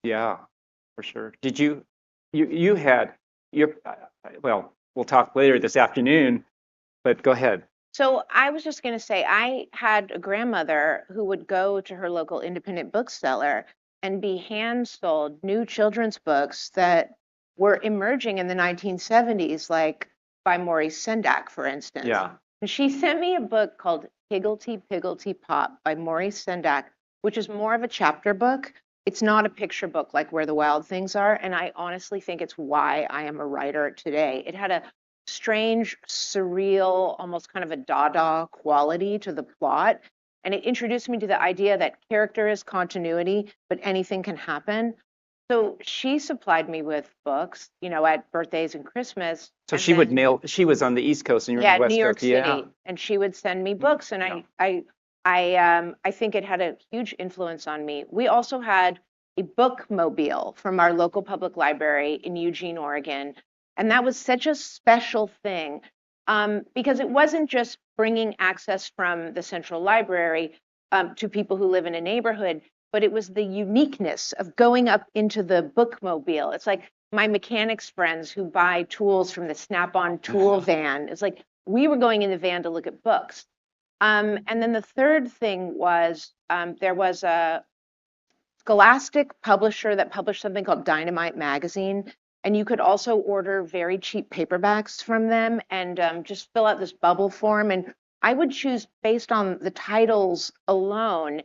Yeah, for sure. Did you had your, well, we'll talk later this afternoon, but go ahead. So I was just going to say, I had a grandmother who would go to her local independent bookseller and be hand-sold new children's books that were emerging in the 1970s, like by Maurice Sendak, for instance. Yeah. And she sent me a book called Higglety Pigglety Pop by Maurice Sendak, which is more of a chapter book. It's not a picture book like Where the Wild Things Are, and I honestly think it's why I am a writer today. It had a strange, surreal, almost kind of a Dada quality to the plot. And it introduced me to the idea that character is continuity, but anything can happen. So she supplied me with books, at birthdays and Christmas. So she would mail, she was on the East Coast and you were on the West New York Coast. City. Yeah. And she would send me books. And Yeah. I think it had a huge influence on me. We also had a bookmobile from our local public library in Eugene, Oregon. And that was such a special thing, because it wasn't just bringing access from the central library to people who live in a neighborhood, but it was the uniqueness of going up into the bookmobile. It's like my mechanics friends who buy tools from the Snap-on tool van. It's like we were going in the van to look at books. And then the third thing was there was a Scholastic publisher that published something called Dynamite Magazine. And you could also order very cheap paperbacks from them and just fill out this bubble form. And I would choose based on the titles alone.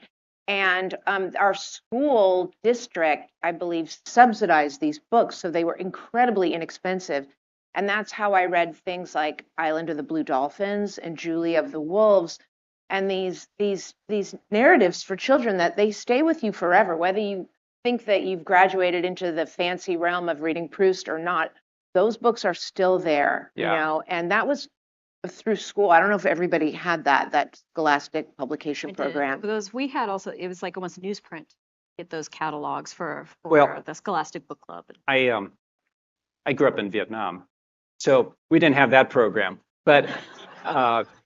And our school district, I believe, subsidized these books. So they were incredibly inexpensive. And that's how I read things like Island of the Blue Dolphins and Julie of the Wolves, and these narratives for children that they stay with you forever, whether you think that you've graduated into the fancy realm of reading Proust or not. Those books are still there, you know, and that was through school. I don't know if everybody had that Scholastic publication program. Because we had also, it was like almost newsprint. Get those catalogs for Well, the Scholastic Book Club. I grew up in Vietnam, so we didn't have that program. But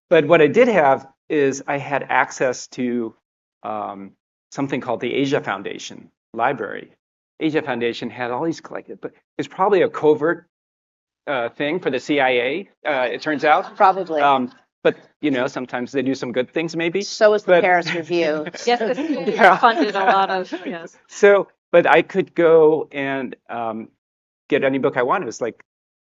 what I did have is I had access to something called the Asia Foundation Library. Asia Foundation had all these collected, but it's probably a covert thing for the CIA. It turns out. Probably. But you know, sometimes they do some good things, maybe. So is the Paris Review. Yes, the funded a lot of, yes. So, but I could go and get any book I wanted. It was like,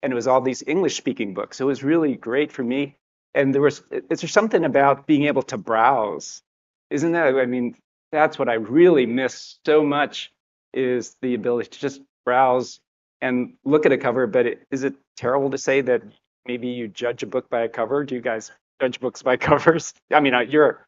and it was all these English-speaking books. So it was really great for me. And is there something about being able to browse? Isn't that, I mean, that's what I really miss so much, is the ability to just browse and look at a cover. But is it terrible to say that maybe you judge a book by a cover? Do you guys judge books by covers? I mean, you're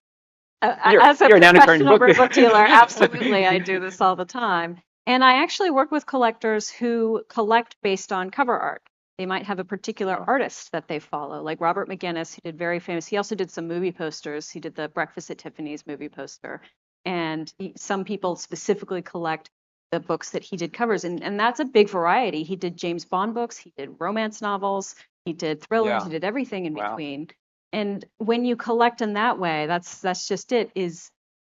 As a an antiquarian professional book book dealer, absolutely, I do this all the time. And I actually work with collectors who collect based on cover art. They might have a particular artist that they follow, like Robert McGinnis, who did very famous. He also did some movie posters. He did the Breakfast at Tiffany's movie poster. And some people specifically collect the books that he did covers. And that's a big variety. He did James Bond books. He did romance novels. He did thrillers. Yeah. He did everything in Wow. between. And when you collect in that way, that's just it.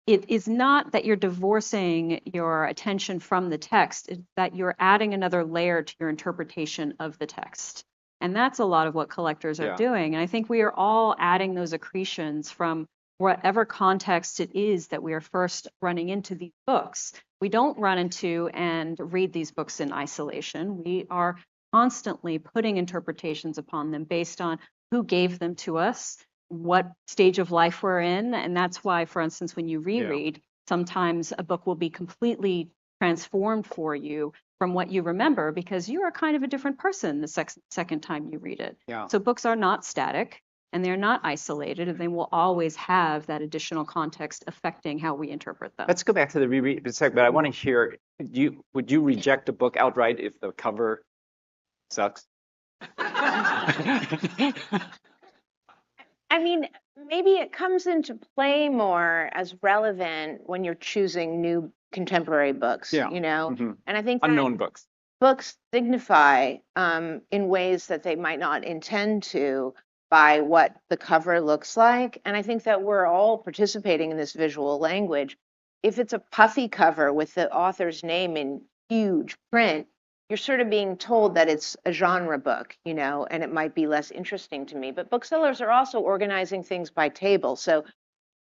It is not that you're divorcing your attention from the text, it's that you're adding another layer to your interpretation of the text. And that's a lot of what collectors are Yeah. doing. And I think we are all adding those accretions from whatever context it is that we are first running into these books. We don't run into and read these books in isolation. We are constantly putting interpretations upon them based on who gave them to us, what stage of life we're in. And that's why, for instance, when you reread, sometimes a book will be completely transformed for you from what you remember, because you are kind of a different person the second time you read it. Yeah. So books are not static and they're not isolated, and they will always have that additional context affecting how we interpret them. Let's go back to the reread for a second, but I want to hear, would you reject a book outright if the cover sucks? I mean, maybe it comes into play more as relevant when you're choosing new contemporary books, Yeah. you know? Mhm. And I think that Unknown books. books signify in ways that they might not intend to by what the cover looks like. And I think that we're all participating in this visual language. If it's a puffy cover with the author's name in huge print, you're sort of being told that it's a genre book, you know, and it might be less interesting to me. But booksellers are also organizing things by table. So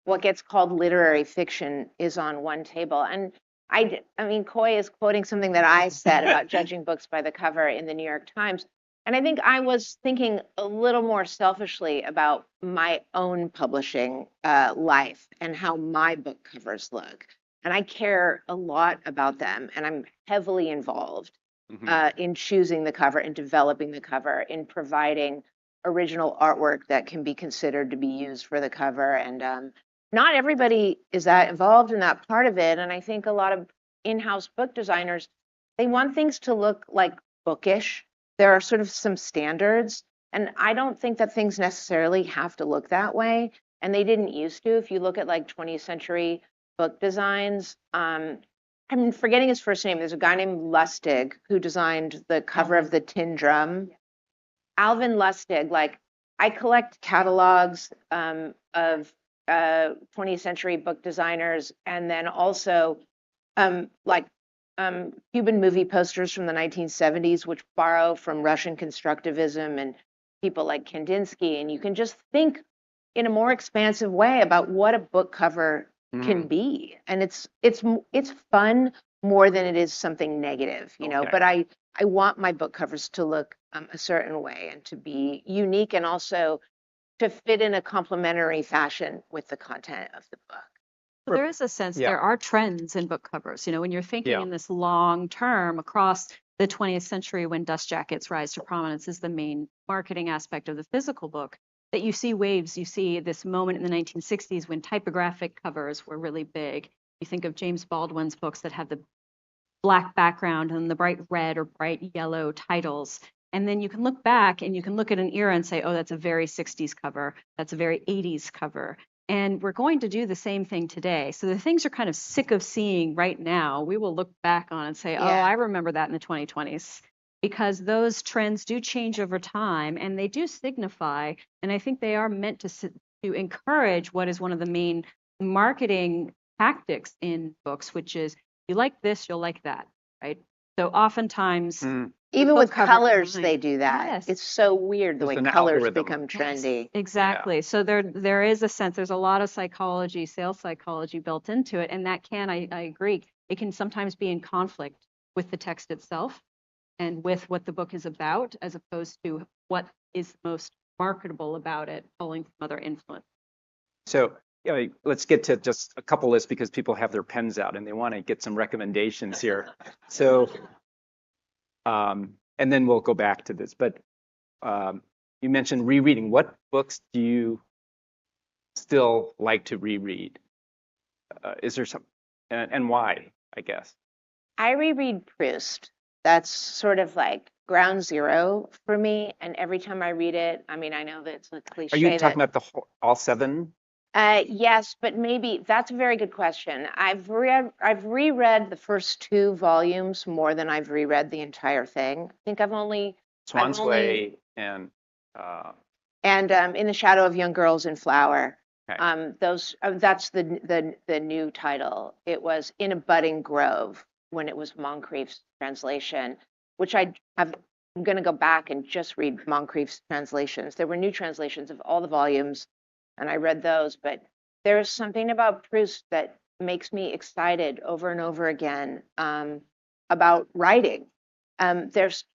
what gets called literary fiction is on one table. And I mean, Coy is quoting something that I said about judging books by the cover in the New York Times. And I think I was thinking a little more selfishly about my own publishing life and how my book covers look. And I care a lot about them, and I'm heavily involved in choosing the cover, in developing the cover, in providing original artwork that can be considered to be used for the cover. And not everybody is that involved in that part of it. And I think a lot of in-house book designers, they want things to look like bookish. There are sort of some standards, and I don't think that things necessarily have to look that way. And they didn't used to. If you look at like 20th century book designs, I'm forgetting his first name. There's a guy named Lustig who designed the cover of the Tin Drum. Alvin Lustig, like I collect catalogs of 20th century book designers, and then also like Cuban movie posters from the 1970s, which borrow from Russian constructivism and people like Kandinsky. And you can just think in a more expansive way about what a book cover can be. And it's fun more than it is something negative, you know, Okay. but I want my book covers to look a certain way and to be unique and also to fit in a complementary fashion with the content of the book. But there is a sense Yeah. there are trends in book covers. You know, when you're thinking Yeah. in this long term across the 20th century, when dust jackets rise to prominence as the main marketing aspect of the physical book, that you see waves. You see this moment in the 1960s when typographic covers were really big. You think of James Baldwin's books that have the black background and the bright red or bright yellow titles. And then you can look back and you can look at an era and say, oh, that's a very 60s cover. That's a very 80s cover. And we're going to do the same thing today. So the things you're kind of sick of seeing right now, we will look back on and say, oh, Yeah. I remember that in the 2020s. Because those trends do change over time and they do signify, and I think they are meant to encourage what is one of the main marketing tactics in books, which is you like this, you'll like that, right? So oftentimes, Even book with cover colors, design. they do that. Yes. It's so weird the There's way an colors algorithm. become trendy. exactly. So there is a sense, there's a lot of psychology, sales psychology built into it, and that can, I agree, it can sometimes be in conflict with the text itself and with what the book is about, as opposed to what is most marketable about it, pulling from other influence. So let's get to just a couple lists because people have their pens out and they want to get some recommendations here. So, and then we'll go back to this. But you mentioned rereading. What books do you still like to reread? Is there some, and why, I guess? I reread Proust. That's sort of like ground zero for me. And every time I read it, I mean, I know that it's a cliche. Are you that, talking about the whole, all seven? Yes, but maybe that's a very good question. I've reread the first 2 volumes more than I've reread the entire thing. I think I've only Swan's Way and In the Shadow of Young Girls in Flower. Okay. That's the new title. It was In a Budding Grove when it was Moncrief's translation, which I'm going to go back and just read Moncrief's translations. There were new translations of all the volumes, and I read those. But there's something about Proust that makes me excited over and over again about writing.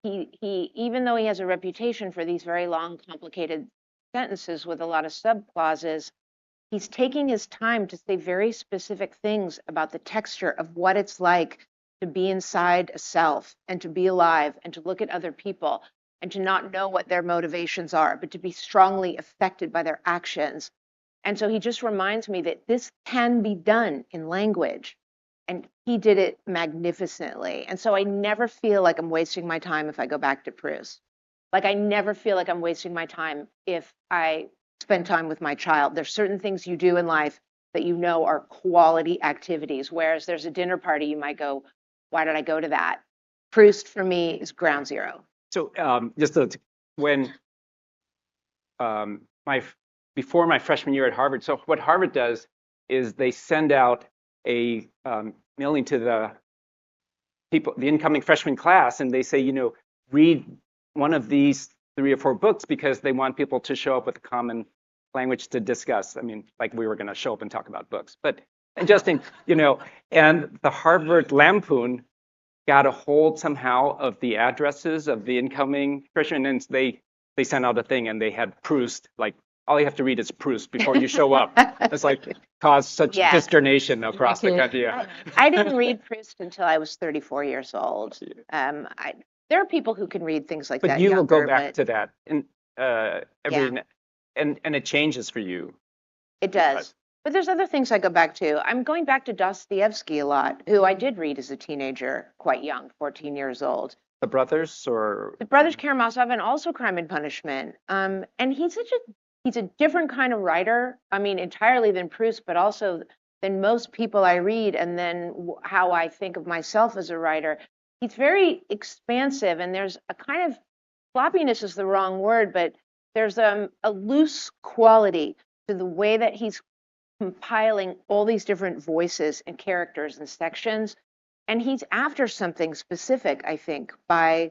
He even though he has a reputation for these very long, complicated sentences with a lot of subclauses, he's taking his time to say very specific things about the texture of what it's like to be inside a self and to be alive and to look at other people and to not know what their motivations are, but to be strongly affected by their actions. And so he just reminds me that this can be done in language. And he did it magnificently. And so I never feel like I'm wasting my time if I go back to Proust. Like I never feel like I'm wasting my time if I spend time with my child. There's certain things you do in life that you know are quality activities, whereas there's a dinner party, you might go, why did I go to that? Proust for me is ground zero. So when before my freshman year at Harvard, so what Harvard does is they send out a mailing to the people, the incoming freshman class, and they say, you know, read one of these 3 or 4 books because they want people to show up with a common language to discuss. I mean, like we were going to show up and talk about books, but adjusting, you know, and the Harvard Lampoon got a hold somehow of the addresses of the incoming freshmen, and they sent out a thing and they had Proust, like all you have to read is Proust before you show up. It's like caused such consternation across the country. Yeah. I didn't read Proust until I was 34 years old. There are people who can read things like that. But you will younger, go back to that and and it changes for you. It does. But there's other things I go back to. I'm going back to Dostoevsky a lot, who I did read as a teenager, quite young, 14 years old. The Brothers, or The Brothers Karamazov, and also Crime and Punishment. And he's a different kind of writer. I mean, entirely than Proust, but also than most people I read, and then how I think of myself as a writer. He's very expansive, and there's a kind of floppiness is the wrong word, but there's a loose quality to the way that he's compiling all these different voices and characters and sections, and he's after something specific, I think, by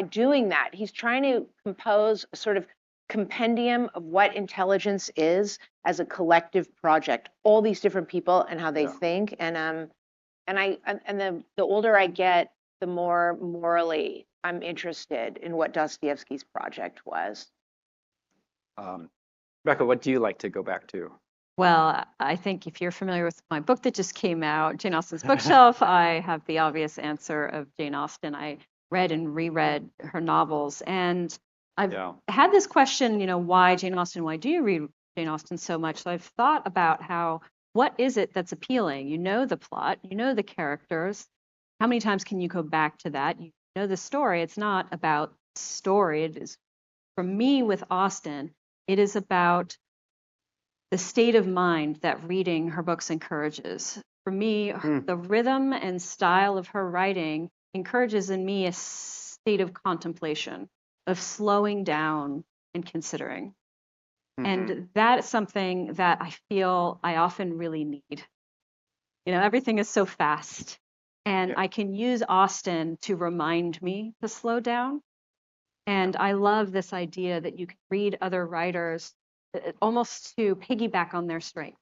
doing that. He's trying to compose a sort of compendium of what intelligence is as a collective project, all these different people and how they think. And the older I get, the more morally I'm interested in what Dostoevsky's project was. Rebecca, what do you like to go back to? Well, I think if you're familiar with my book that just came out, Jane Austen's Bookshelf, I have the obvious answer of Jane Austen. I read and reread her novels, and I've had this question, why Jane Austen? Why do you read Jane Austen so much? So I've thought about what is it that's appealing? You know the plot, you know the characters. How many times can you go back to that? You know the story. It's not about story. It is, for me, with Austen, it is about the state of mind that reading her books encourages. For me, the rhythm and style of her writing encourages in me a state of contemplation, of slowing down and considering. And that is something that I feel I often really need. Everything is so fast, and I can use Austen to remind me to slow down. And I love this idea that you can read other writers almost to piggyback on their strength,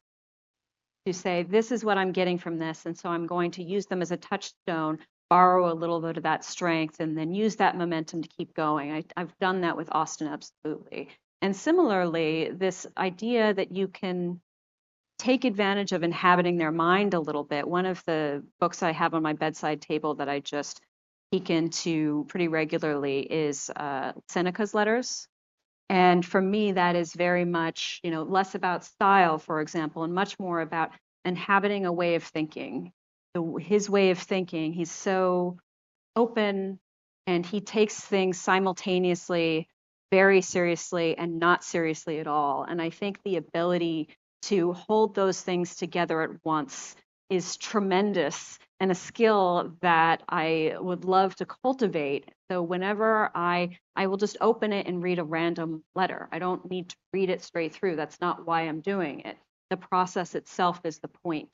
to say, this is what I'm getting from this, and so I'm going to use them as a touchstone, borrow a little bit of that strength, and then use that momentum to keep going. I've done that with Austen, absolutely. And similarly, this idea that you can take advantage of inhabiting their mind a little bit. One of the books I have on my bedside table that I just peek into pretty regularly is Seneca's Letters. And for me, that is very much, less about style, for example, and much more about inhabiting a way of thinking. His way of thinking, he's so open, and he takes things simultaneously, very seriously, and not seriously at all. And I think the ability to hold those things together at once is tremendous, and a skill that I would love to cultivate. So whenever I will just open it and read a random letter. I don't need to read it straight through. That's not why I'm doing it. The process itself is the point,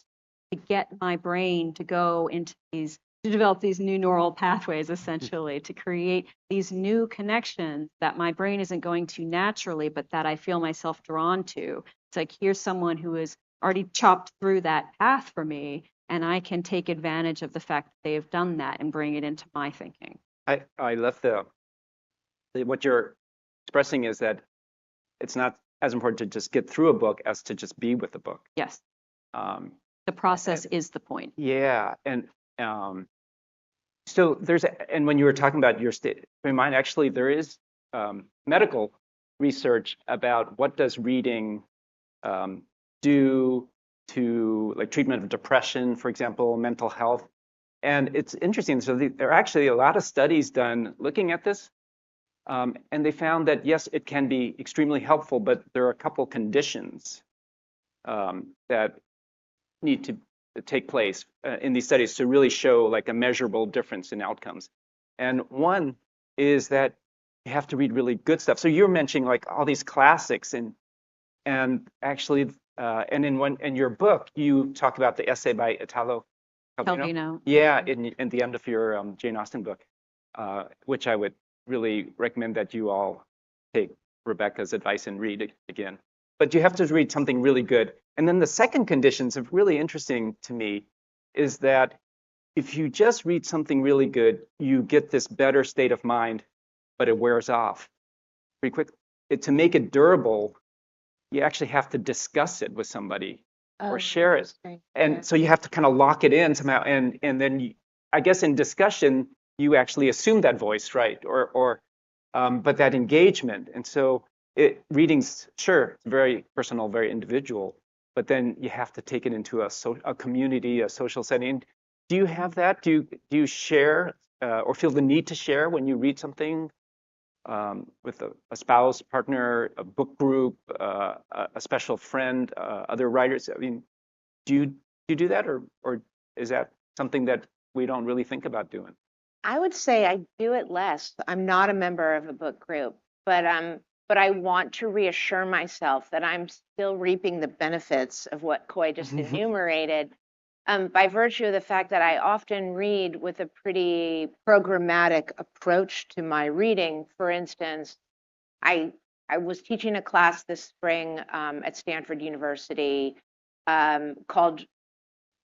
to get my brain to go into to develop these new neural pathways, essentially, to create these new connections that my brain isn't going to naturally, but that I feel myself drawn to. It's like, here's someone who has already chopped through that path for me, and I can take advantage of the fact that they have done that and bring it into my thinking. I love what you're expressing is that it's not as important to just get through a book as to just be with the book. Yes. The process is the point. Yeah, and so and when you were talking about your state of mind, actually there is medical research about what does reading do to like treatment of depression, for example, mental health. And it's interesting. So there are actually a lot of studies done looking at this. And they found that, yes, it can be extremely helpful, but there are a couple conditions that need to take place in these studies to really show like a measurable difference in outcomes. And one is that you have to read really good stuff. So you're mentioning like all these classics, and actually, and in your book, you talk about the essay by Italo Calvino. Yeah, in the end of your Jane Austen book, which I would really recommend that you all take Rebecca's advice and read it again. But you have to read something really good. And then the second condition is really interesting to me, is that if you just read something really good, you get this better state of mind, but it wears off pretty quick. To make it durable, you actually have to discuss it with somebody or share it. And so you have to kind of lock it in somehow. And then I guess in discussion, you actually assume that voice, right? But that engagement. And so reading's, sure, it's very personal, very individual, but then you have to take it into a community, a social setting. Do you have that? Do you share or feel the need to share when you read something with a spouse, partner, a book group, a special friend, other writers? I mean, do you do that, or is that something that we don't really think about doing? I would say I do it less. I'm not a member of a book group, but but I want to reassure myself that I'm still reaping the benefits of what Coy just enumerated, by virtue of the fact that I often read with a pretty programmatic approach to my reading. For instance, I was teaching a class this spring at Stanford University called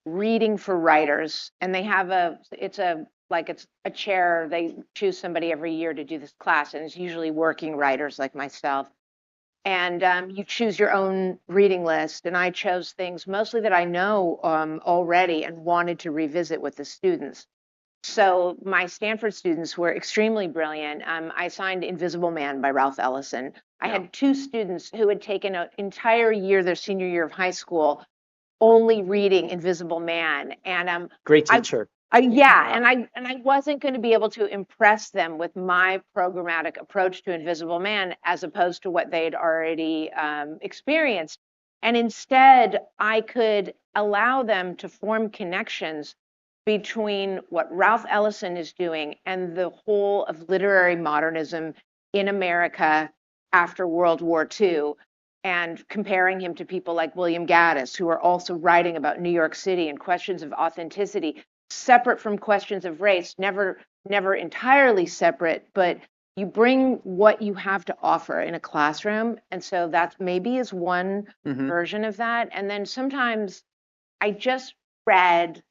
Reading for Writers, and they have it's a chair. They choose somebody every year to do this class, and it's usually working writers like myself. And you choose your own reading list, and I chose things mostly that I know already and wanted to revisit with the students. So my Stanford students were extremely brilliant. I assigned Invisible Man by Ralph Ellison. I had two students who had taken an entire year, their senior year of high school, only reading Invisible Man. And Great teacher. and I wasn't going to be able to impress them with my programmatic approach to Invisible Man as opposed to what they'd already experienced. And instead, I could allow them to form connections between what Ralph Ellison is doing and the whole of literary modernism in America after World War II, and comparing him to people like William Gaddis, who are also writing about New York City and questions of authenticity, separate from questions of race, never entirely separate, but you bring what you have to offer in a classroom. And so that maybe is one version of that. And then sometimes I just read,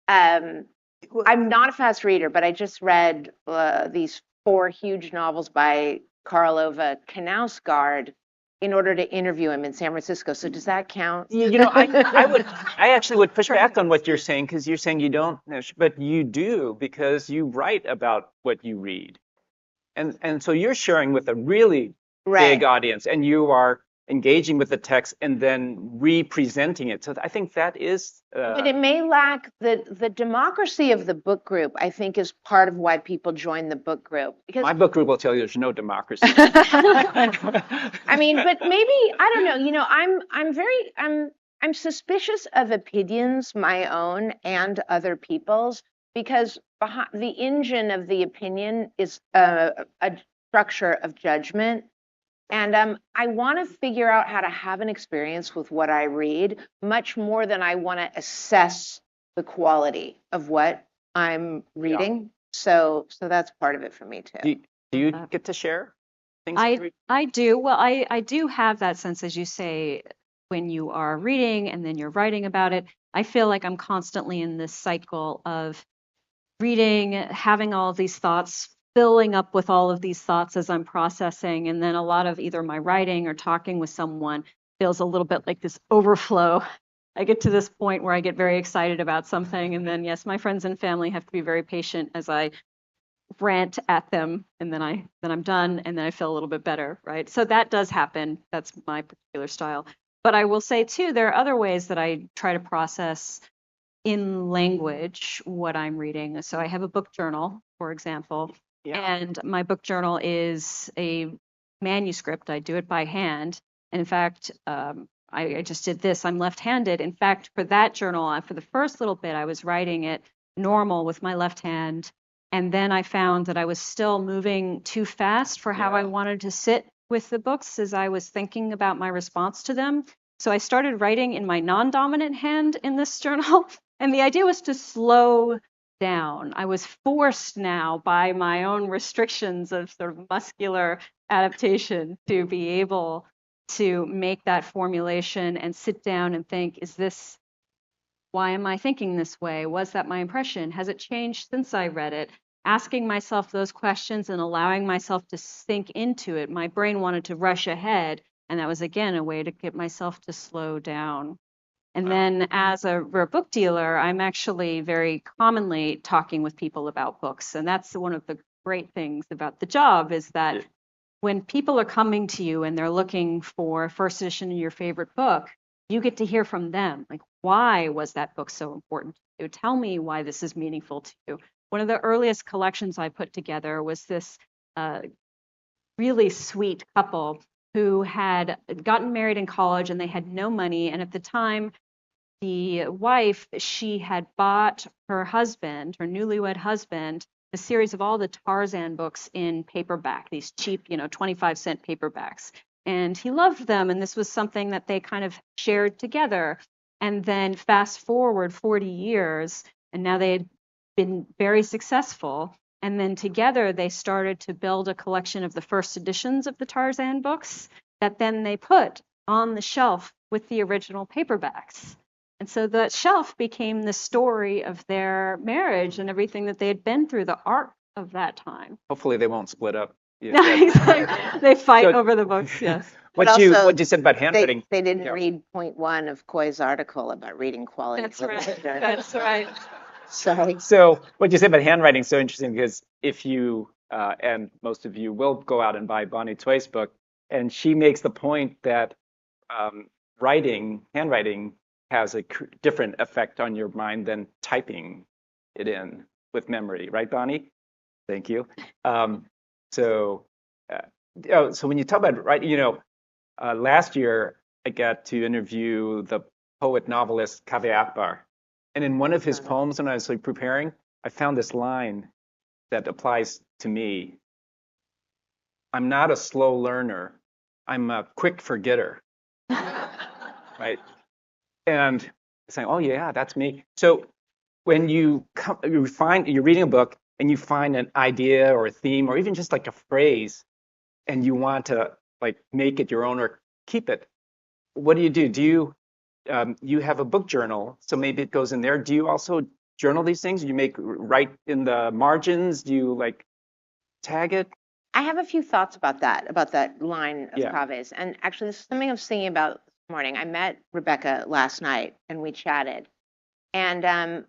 I'm not a fast reader, but I just read these 4 huge novels by Karlova Knausgaard in order to interview him in San Francisco. So does that count? I actually would push back on what you're saying, because you're saying you don't, but you do, because you write about what you read. And so you're sharing with a really big audience, and you are engaging with the text and then representing it. So I think that is. But it may lack the democracy of the book group, I think, is part of why people join the book group. Because my book group will tell you there's no democracy. I mean, but maybe, I don't know, I'm suspicious of opinions, my own and other people's, because behind the engine of the opinion is a structure of judgment. And I want to figure out how to have an experience with what I read much more than I want to assess the quality of what I'm reading. So that's part of it for me too. Do you get to share things? I do. Well, I do have that sense, as you say, when you are reading and then you're writing about it. I feel like I'm constantly in this cycle of reading, having all of these thoughts, filling up with all of these thoughts as I'm processing. And then a lot of either my writing or talking with someone feels a little bit like this overflow. I get to this point where I get very excited about something. And then, yes, my friends and family have to be very patient as I rant at them. And then I'm done. And then I feel a little bit better, right? So that does happen. That's my particular style. But I will say, too, there are other ways that I try to process in language what I'm reading. So I have a book journal, for example. Yeah. And my book journal is a manuscript. I do it by hand. And in fact, I just did this. I'm left-handed. In fact, for that journal, for the first little bit, I was writing it normal with my left hand. And then I found that I was still moving too fast for how I wanted to sit with the books as I was thinking about my response to them. So I started writing in my non-dominant hand in this journal. And the idea was to slow down. I was forced now by my own restrictions of sort of muscular adaptation to be able to make that formulation and sit down and think, why am I thinking this way? Was that my impression? Has it changed since I read it? Asking myself those questions and allowing myself to sink into it. My brain wanted to rush ahead, and that was, again, a way to get myself to slow down. And then as a book dealer, I'm actually very commonly talking with people about books. And that's one of the great things about the job, is that when people are coming to you and they're looking for first edition of your favorite book, you get to hear from them. Like, why was that book so important to you? Tell me why this is meaningful to you. One of the earliest collections I put together was this really sweet couple who had gotten married in college and they had no money. And at the time, the wife, she had bought her husband, her newlywed husband, a series of all the Tarzan books in paperback, these cheap, 25-cent paperbacks. And he loved them, and this was something that they kind of shared together. And then fast forward 40 years, and now they had been very successful. And then together they started to build a collection of the first editions of the Tarzan books that then they put on the shelf with the original paperbacks. And so the shelf became the story of their marriage and everything that they had been through, the arc of that time. Hopefully they won't split up. Exactly. They fight So- over the books, yes. What you also, said about handwriting. They didn't Yeah. read point 1 of Coy's article about reading quality. That's right. literature. That's right. Sorry. So what you said about handwriting is so interesting because if you, and most of you will go out and buy Bonnie Tsuy's book, and she makes the point that handwriting has a different effect on your mind than typing it in with memory, right, Bonnie? Thank you. So when you talk about writing, last year I got to interview the poet novelist Kaveh Akbar, and in one of his poems, when I was preparing, I found this line that applies to me. I'm not a slow learner. I'm a quick forgetter. Right? And saying, oh yeah, that's me. So when you're reading a book and you find an idea or a theme or even just like a phrase, and you want to make it your own or keep it, what do? Do you have a book journal? So maybe it goes in there. Do you also journal these things? Do you write in the margins? Do you tag it? I have a few thoughts about that line of Yeah. Kaveh's. And actually, this is something I was thinking about this morning. I met Rebecca last night and we chatted. And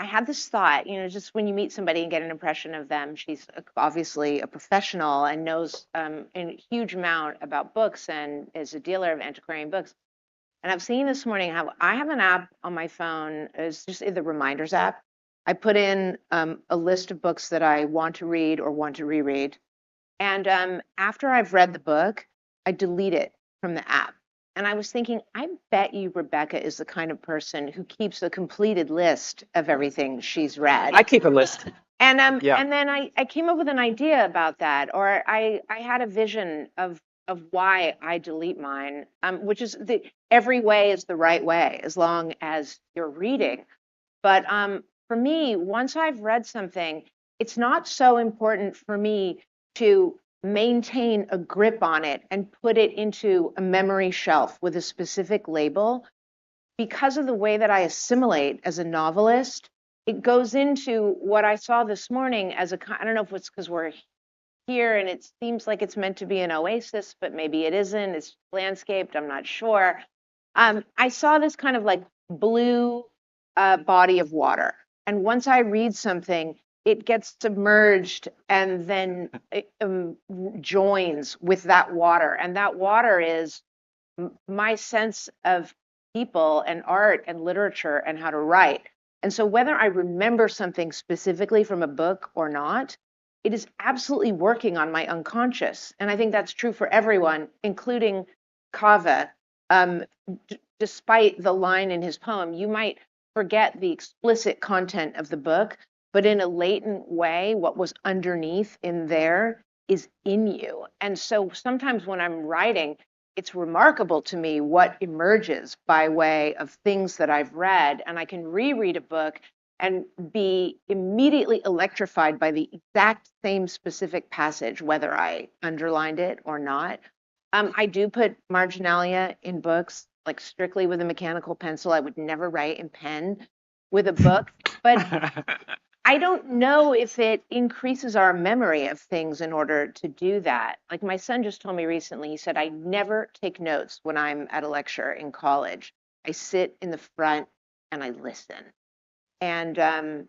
I had this thought, just when you meet somebody and get an impression of them, she's obviously a professional and knows a huge amount about books and is a dealer of antiquarian books. And I've seen this morning how I have an app on my phone. It's just the reminders app. I put in a list of books that I want to read or want to reread. And after I've read the book, I delete it from the app. And I was thinking, I bet you Rebecca is the kind of person who keeps a completed list of everything she's read. I keep a list. And Yeah. and then I came up with an idea about that, or I had a vision of why I delete mine, which is every way is the right way as long as you're reading. But for me, once I've read something, it's not so important for me to maintain a grip on it and put it into a memory shelf with a specific label. Because of the way that I assimilate as a novelist, it goes into what I saw this morning as I don't know if it's because we're here and it seems like it's meant to be an oasis, but maybe it isn't. It's landscaped, I'm not sure. I saw this kind of blue body of water. And once I read something, it gets submerged and then joins with that water. And that water is my sense of people and art and literature and how to write. And so whether I remember something specifically from a book or not, it is absolutely working on my unconscious. And I think that's true for everyone, including Kaveh. Despite the line in his poem, you might forget the explicit content of the book, but in a latent way, what was underneath in there is in you. And so sometimes when I'm writing, it's remarkable to me what emerges by way of things that I've read, and I can reread a book and be immediately electrified by the exact same specific passage, whether I underlined it or not. I do put marginalia in books, strictly with a mechanical pencil. I would never write in pen with a book, but I don't know if it increases our memory of things in order to do that. My son just told me recently, he said, I never take notes when I'm at a lecture in college. I sit in the front and I listen. And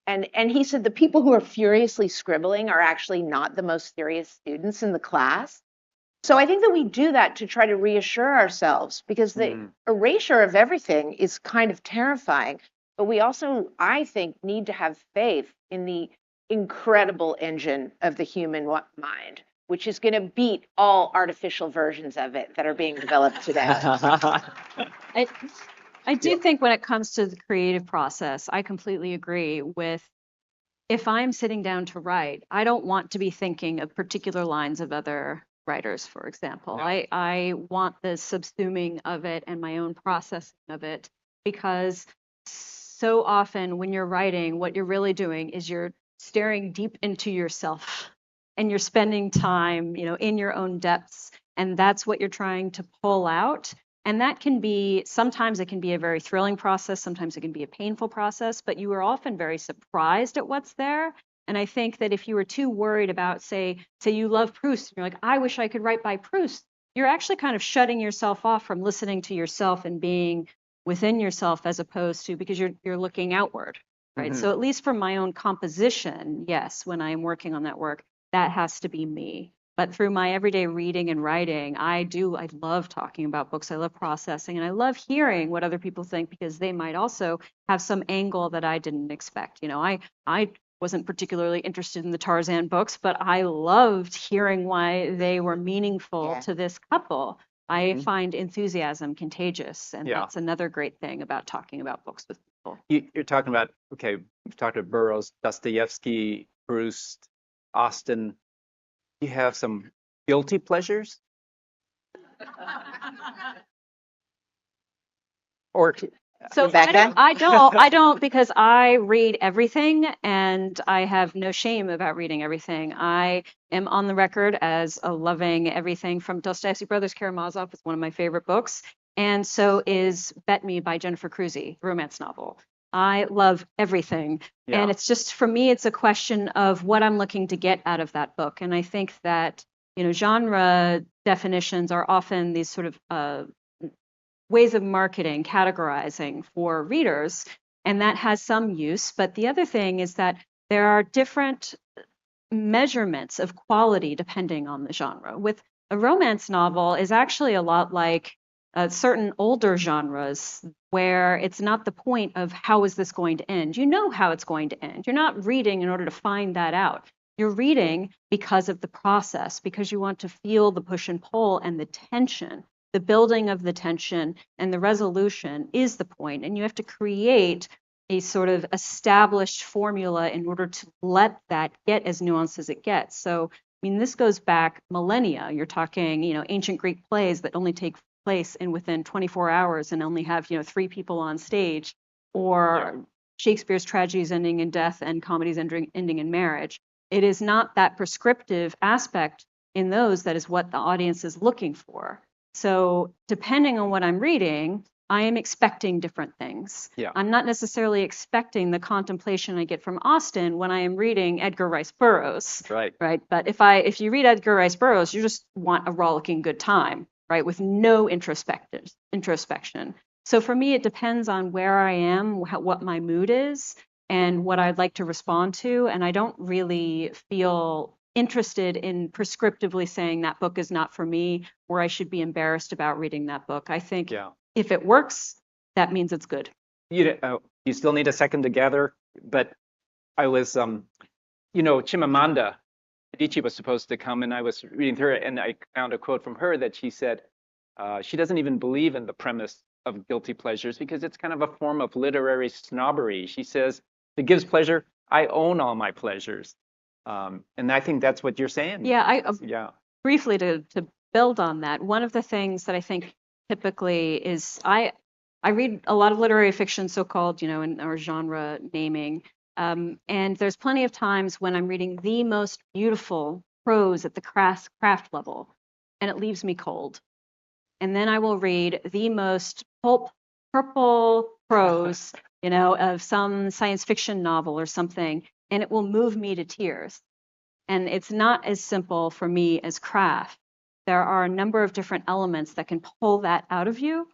he said the people who are furiously scribbling are actually not the most serious students in the class. So I think that we do that to try to reassure ourselves, because the erasure of everything is kind of terrifying. But we also, I think, need to have faith in the incredible engine of the human mind, which is going to beat all artificial versions of it that are being developed today. I do think when it comes to the creative process, I completely agree with if I'm sitting down to write, I don't want to be thinking of particular lines of other writers, for example. I want the subsuming of it and my own processing of it, because so often when you're writing, what you're really doing is you're staring deep into yourself and you're spending time, in your own depths, and that's what you're trying to pull out. And that can be, sometimes it can be a very thrilling process, sometimes it can be a painful process, but you are often very surprised at what's there. And I think that if you were too worried about, say you love Proust, and you're like, I wish I could write by Proust, you're actually kind of shutting yourself off from listening to yourself and being within yourself, as opposed to, because you're looking outward, right? Mhm. So at least for my own composition, yes, when I'm working on that work, that has to be me. But through my everyday reading and writing, I love talking about books. I love processing, and I love hearing what other people think, because they might also have some angle that I didn't expect. I wasn't particularly interested in the Tarzan books, but I loved hearing why they were meaningful Yeah. to this couple. I Mhm. find enthusiasm contagious, and Yeah. that's another great thing about talking about books with people. You're talking about, okay, we've talked about Burroughs, Dostoevsky, Proust, Austen. You have some guilty pleasures? Or So Rebecca? I don't, because I read everything and I have no shame about reading everything. I am on the record as loving everything from Dostoevsky Brothers Karamazov. It's one of my favorite books. And so is Bet Me by Jennifer Cruzy, romance novel. I love everything. Yeah. And it's just, for me, it's a question of what I'm looking to get out of that book. And I think that, genre definitions are often these sort of ways of marketing, categorizing for readers, and that has some use. But the other thing is that there are different measurements of quality depending on the genre. With a romance novel is actually a lot like certain older genres, where it's not the point of how is this going to end. You know how it's going to end. You're not reading in order to find that out. You're reading because of the process, because you want to feel the push and pull and the tension. The building of the tension and the resolution is the point, and you have to create a sort of established formula in order to let that get as nuanced as it gets. So, I mean, this goes back millennia. You're talking, ancient Greek plays that only take place within 24 hours and only have, 3 people on stage, or Shakespeare's tragedies ending in death and comedies ending in marriage. It is not that prescriptive aspect in those that is what the audience is looking for. So depending on what I'm reading, I am expecting different things. Yeah. I'm not necessarily expecting the contemplation I get from Austen when I am reading Edgar Rice Burroughs. Right. Right. But if you read Edgar Rice Burroughs, you just want a rollicking good time, right, with no introspection. So for me, it depends on where I am, what my mood is, and what I'd like to respond to. And I don't really feel interested in prescriptively saying that book is not for me, or I should be embarrassed about reading that book. I think if it works, that means it's good. You still need a second to gather, but I was, Chimamanda Adichie was supposed to come, and I was reading through it, and I found a quote from her that she said she doesn't even believe in the premise of guilty pleasures because it's kind of a form of literary snobbery. She says, if it gives pleasure, I own all my pleasures. And I think that's what you're saying. Yeah, briefly to build on that, one of the things that I think typically is I read a lot of literary fiction, so-called, in our genre naming, and there's plenty of times when I'm reading the most beautiful prose at the craft level, and it leaves me cold. And then I will read the most purple prose, of some science fiction novel or something, and it will move me to tears. And it's not as simple for me as craft. There are a number of different elements that can pull that out of you.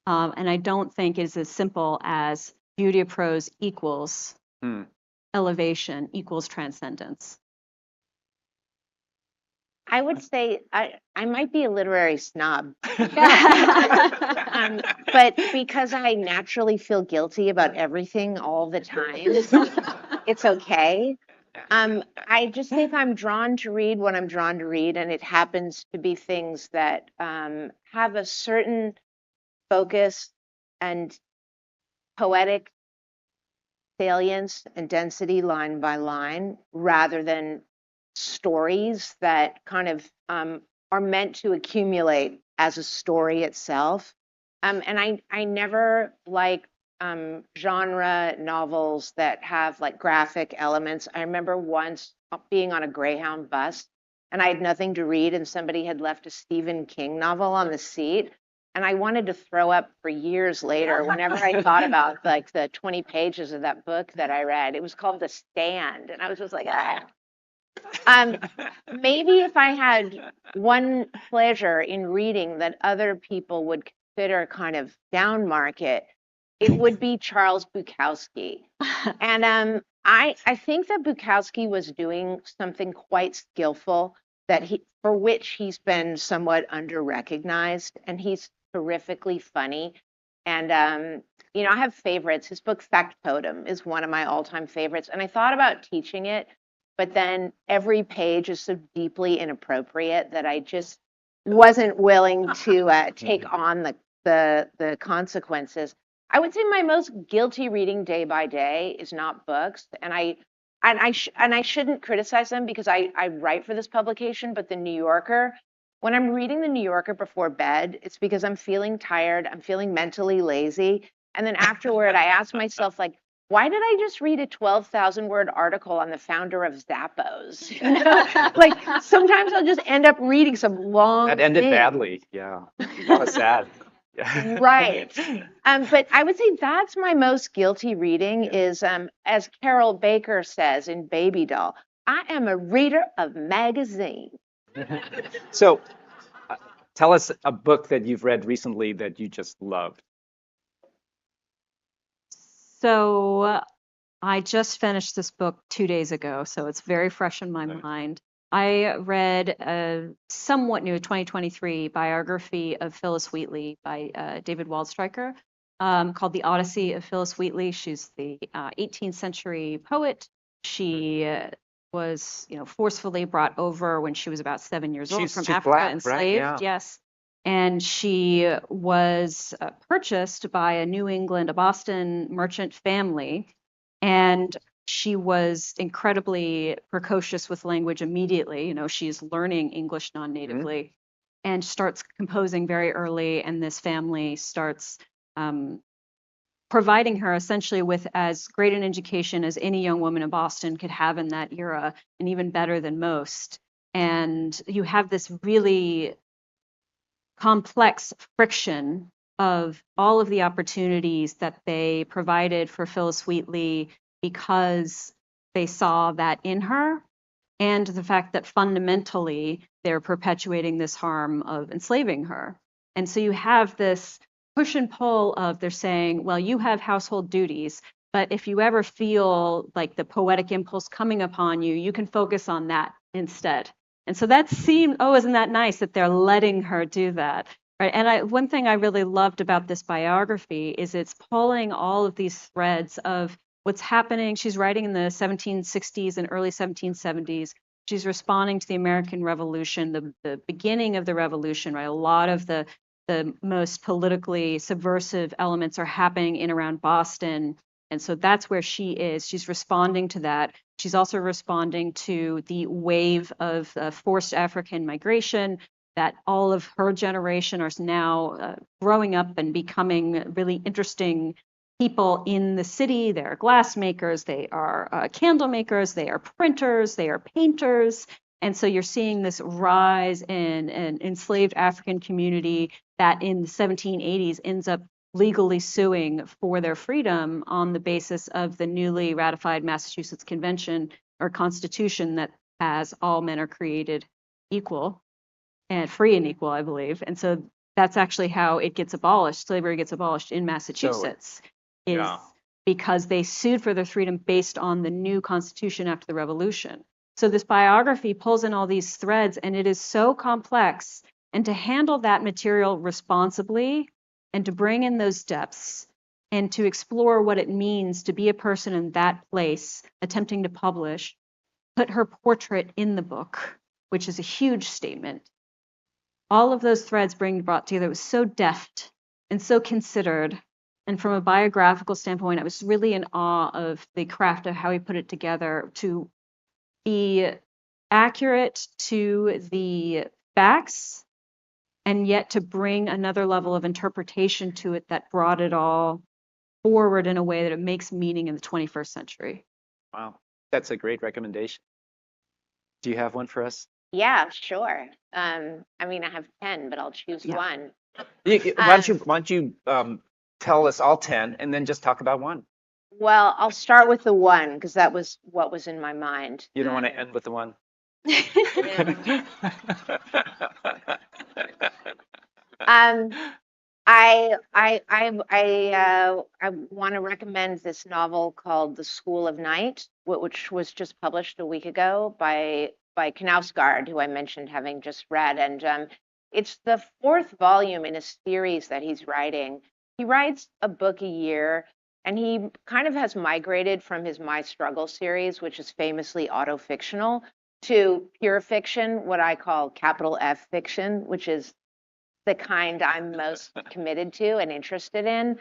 And I don't think it's as simple as beauty of prose equals elevation equals transcendence. I would say I might be a literary snob, but because I naturally feel guilty about everything all the time, it's okay. I just think I'm drawn to read what I'm drawn to read, and it happens to be things that have a certain focus and poetic salience and density line by line rather than stories that kind of are meant to accumulate as a story itself. And I never like genre novels that have like graphic elements. I remember once being on a Greyhound bus and I had nothing to read and somebody had left a Stephen King novel on the seat. And I wanted to throw up for years later whenever I thought about like the 20 pages of that book that I read. It was called The Stand. And I was just like, ah. Maybe if I had one pleasure in reading that other people would consider kind of down market, it would be Charles Bukowski. And I think that Bukowski was doing something quite skillful for which he's been somewhat under-recognized, and he's terrifically funny. And I have favorites. His book Factotum is one of my all-time favorites, and I thought about teaching it, but then every page is so deeply inappropriate that I just wasn't willing to take on the consequences. I would say my most guilty reading day by day is not books, and I shouldn't criticize them because I write for this publication, but the New Yorker, when I'm reading the New Yorker before bed, it's because I'm feeling tired, I'm feeling mentally lazy, and then afterward I ask myself, like, why did I just read a 12,000 word article on the founder of Zappos? Like sometimes I'll just end up reading some long That ended thing. badly. Yeah. Kind of sad. Yeah. Right. But I would say that's my most guilty reading is, as Carol Baker says in Baby Doll, I am a reader of magazines. So tell us a book that you've read recently that you just loved. So I just finished this book 2 days ago, so it's very fresh in my mind. I read a somewhat new 2023 biography of Phyllis Wheatley by David Waldstreicher called The Odyssey of Phyllis Wheatley. She's the 18th century poet. She was, forcefully brought over when she was about 7 years old from Africa, black, enslaved. right? Yeah. Yes. And she was purchased by a Boston merchant family. And she was incredibly precocious with language immediately. She's learning English non-natively and starts composing very early. And this family starts providing her essentially with as great an education as any young woman in Boston could have in that era, and even better than most. And you have this really complex friction of all of the opportunities that they provided for Phyllis Wheatley because they saw that in her, and the fact that fundamentally they're perpetuating this harm of enslaving her. And so you have this push and pull of they're saying, well, you have household duties, but if you ever feel like the poetic impulse coming upon you, you can focus on that instead. And so that seemed, isn't that nice that they're letting her do that, right? And one thing I really loved about this biography is it's pulling all of these threads of what's happening. She's writing in the 1760s and early 1770s. She's responding to the American Revolution, the beginning of the revolution, right? A lot of the most politically subversive elements are happening in around Boston. And so that's where she is. She's responding to that. She's also responding to the wave of forced African migration that all of her generation are now growing up and becoming really interesting people in the city. They are glassmakers, they are candle makers, they are printers, they are painters. And so you're seeing this rise in an enslaved African community that in the 1780s ends up legally suing for their freedom on the basis of the newly ratified Massachusetts Convention or Constitution that has all men are created equal and free and equal, I believe. And so that's actually how it gets abolished. Slavery gets abolished in Massachusetts, because they sued for their freedom based on the new Constitution after the Revolution. So this biography pulls in all these threads, and it is so complex. And to handle that material responsibly and to bring in those depths and to explore what it means to be a person in that place attempting to publish, put her portrait in the book, which is a huge statement. All of those threads brought together. It was so deft and so considered And from a biographical standpoint, I was really in awe of the craft of how he put it together to be accurate to the facts and yet to bring another level of interpretation to it that brought it all forward in a way that it makes meaning in the 21st century. Wow, that's a great recommendation. Do you have one for us? Yeah, sure. I mean, I have 10, but I'll choose Yeah. one. Why don't you tell us all 10 and then just talk about one? Well, I'll start with the one because that was what was in my mind. You don't want to end with the one? I want to recommend this novel called The School of Night, which was just published a week ago by Knausgaard, who I mentioned having just read, and it's the 4th volume in a series that he's writing. He writes a book a year, and he kind of has migrated from his My Struggle series, which is famously autofictional, to pure fiction, what I call capital F fiction, which is the kind I'm most committed to and interested in,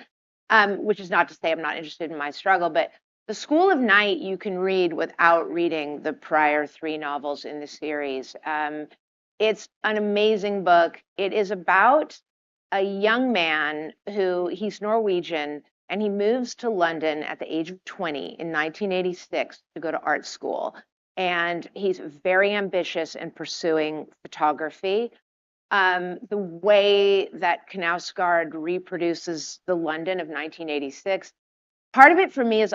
which is not to say I'm not interested in My Struggle, but The School of Night you can read without reading the prior 3 novels in the series. It's an amazing book. It is about a young man he's Norwegian, and he moves to London at the age of 20 in 1986 to go to art school. And he's very ambitious in pursuing photography. The way that Knausgaard reproduces the London of 1986, part of it for me is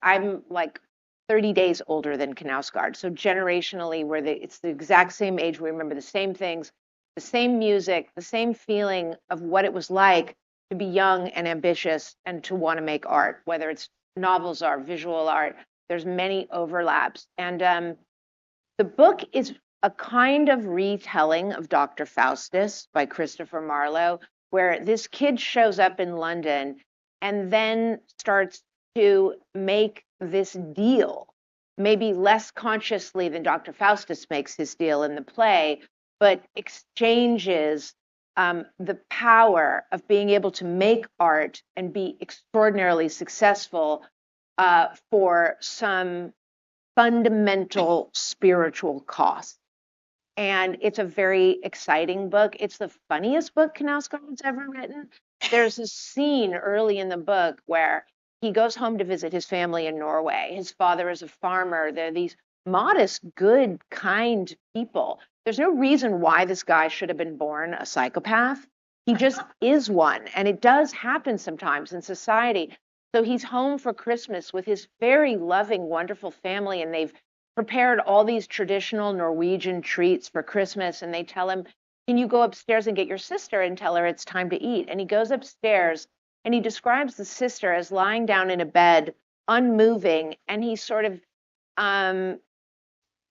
I'm like 30 days older than Knausgaard. So generationally, it's the exact same age. We remember the same things, the same music, the same feeling of what it was like to be young and ambitious and to want to make art, whether it's novels or visual art. There's many overlaps. And the book is a kind of retelling of Dr. Faustus by Christopher Marlowe, where this kid shows up in London and then starts to make this deal, maybe less consciously than Dr. Faustus makes his deal in the play, but exchanges the power of being able to make art and be extraordinarily successful for some fundamental spiritual cost. And it's a very exciting book. It's the funniest book Knausgaard's ever written. There's a scene early in the book where he goes home to visit his family in Norway. His father is a farmer. They're these modest, good, kind people. There's no reason why this guy should have been born a psychopath. He just is one. And it does happen sometimes in society. So he's home for Christmas with his very loving, wonderful family, and they've prepared all these traditional Norwegian treats for Christmas. And they tell him, can you go upstairs and get your sister and tell her it's time to eat? And he goes upstairs and he describes the sister as lying down in a bed, unmoving. And he sort of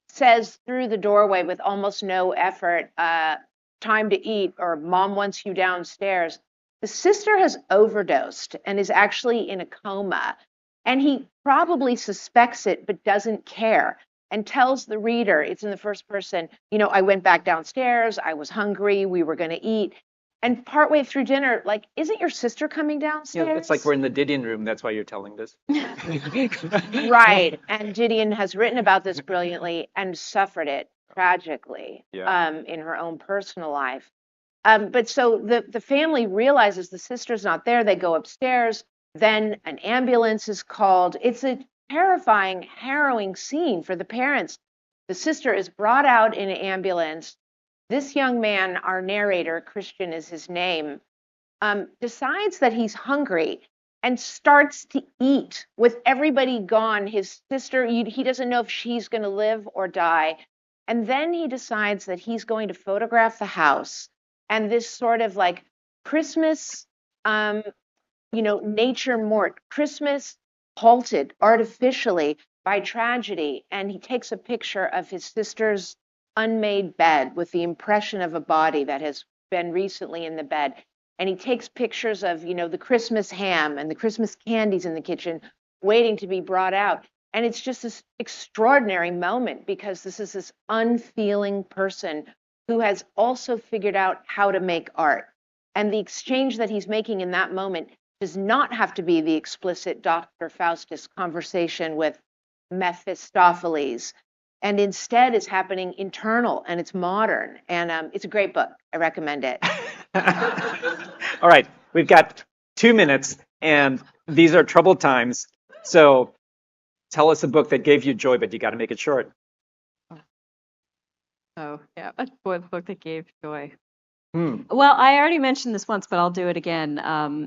says through the doorway with almost no effort, time to eat, or mom wants you downstairs. The sister has overdosed and is actually in a coma. And he probably suspects it, but doesn't care, and tells the reader, it's in the first person, I went back downstairs, I was hungry, we were going to eat. And partway through dinner, like, isn't your sister coming downstairs? Yeah, it's like we're in the Didion room. That's why you're telling this. Right. And Didion has written about this brilliantly and suffered it tragically in her own personal life. But so the family realizes the sister's not there. They go upstairs. Then an ambulance is called. It's a terrifying, harrowing scene for the parents. The sister is brought out in an ambulance. This young man, our narrator, Christian is his name, decides that he's hungry and starts to eat. With everybody gone, his sister, he doesn't know if she's going to live or die. And then he decides that he's going to photograph the house. And this sort of like Christmas, nature mort, Christmas halted artificially by tragedy. And he takes a picture of his sister's unmade bed with the impression of a body that has been recently in the bed. And he takes pictures of, the Christmas ham and the Christmas candies in the kitchen waiting to be brought out. And it's just this extraordinary moment because this is this unfeeling person who has also figured out how to make art. And the exchange that he's making in that moment does not have to be the explicit Dr. Faustus conversation with Mephistopheles, and instead is happening internal and it's modern. And it's a great book. I recommend it. All right, we've got 2 minutes, and these are troubled times. So tell us a book that gave you joy, but you got to make it short. Oh, yeah, a book that gave joy. Hmm. Well, I already mentioned this once, but I'll do it again.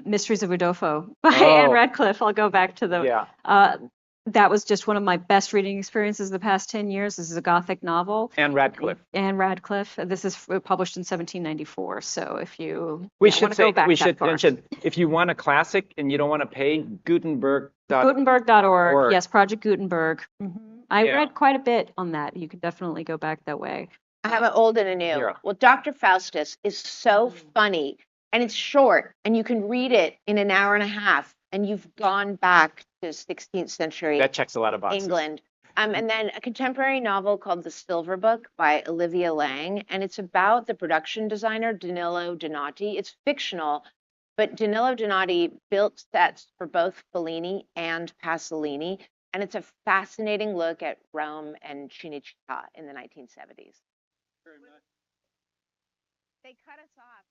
Mysteries of Udolpho by Oh. Anne Radcliffe. I'll go back to the. Yeah. That was just one of my best reading experiences the past 10 years. This is a Gothic novel. Anne Radcliffe. Anne Radcliffe. This is published in 1794. So if you We yeah, should wanna say go back we that should far. mention if you want a classic and you don't want to pay Gutenberg. Gutenberg.org. Yes, Project Gutenberg. I Yeah. read quite a bit on that. You could definitely go back that way. I have an old and a new. Here. Well, Dr. Faustus is so funny, and it's short, and you can read it in an hour and a half, and you've gone back to 16th century That checks a lot of boxes. England. And then a contemporary novel called The Silver Book by Olivia Lang, and it's about the production designer Danilo Donati. It's fictional, but Danilo Donati built sets for both Fellini and Pasolini, and it's a fascinating look at Rome and Cinecittà in the 1970s. They cut us off.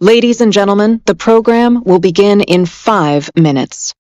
Ladies and gentlemen, the program will begin in 5 minutes.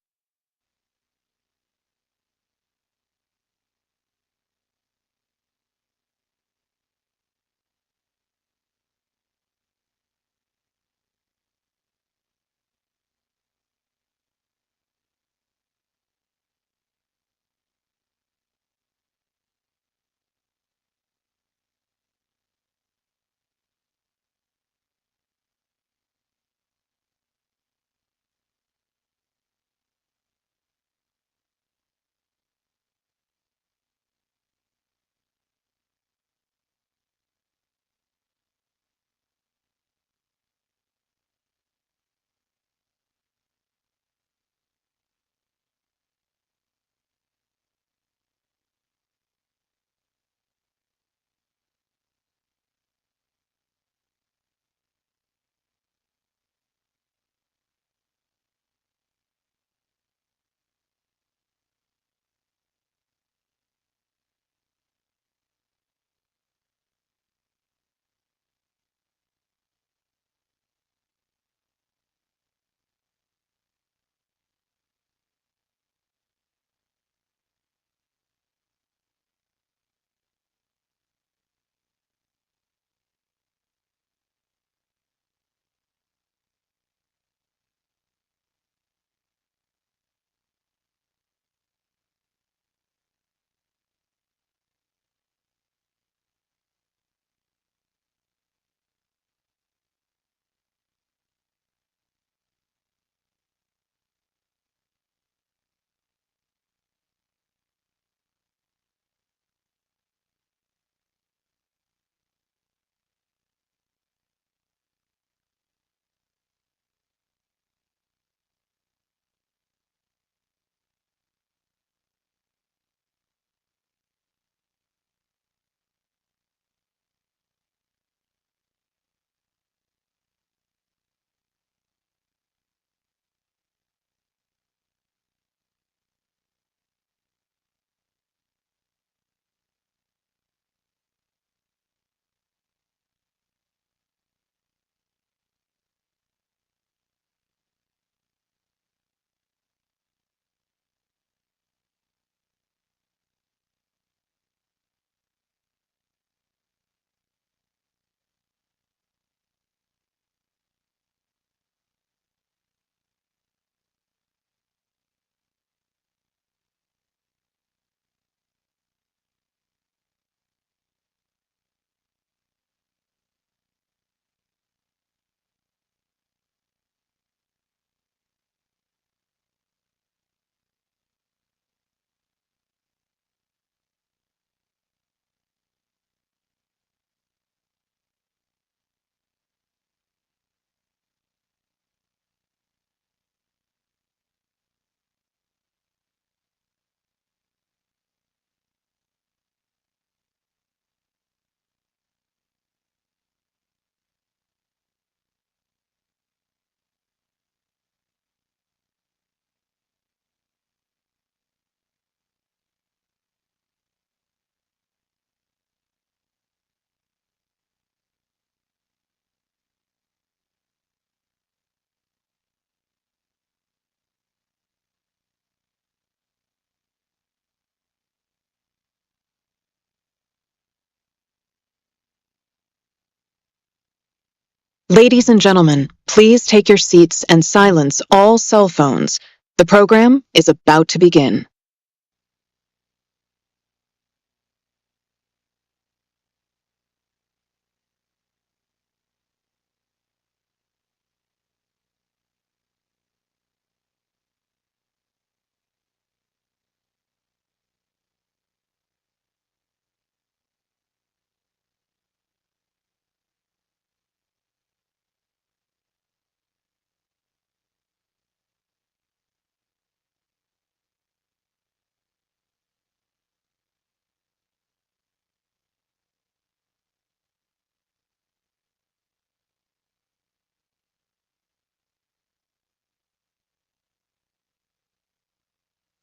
Ladies and gentlemen, please take your seats and silence all cell phones. The program is about to begin.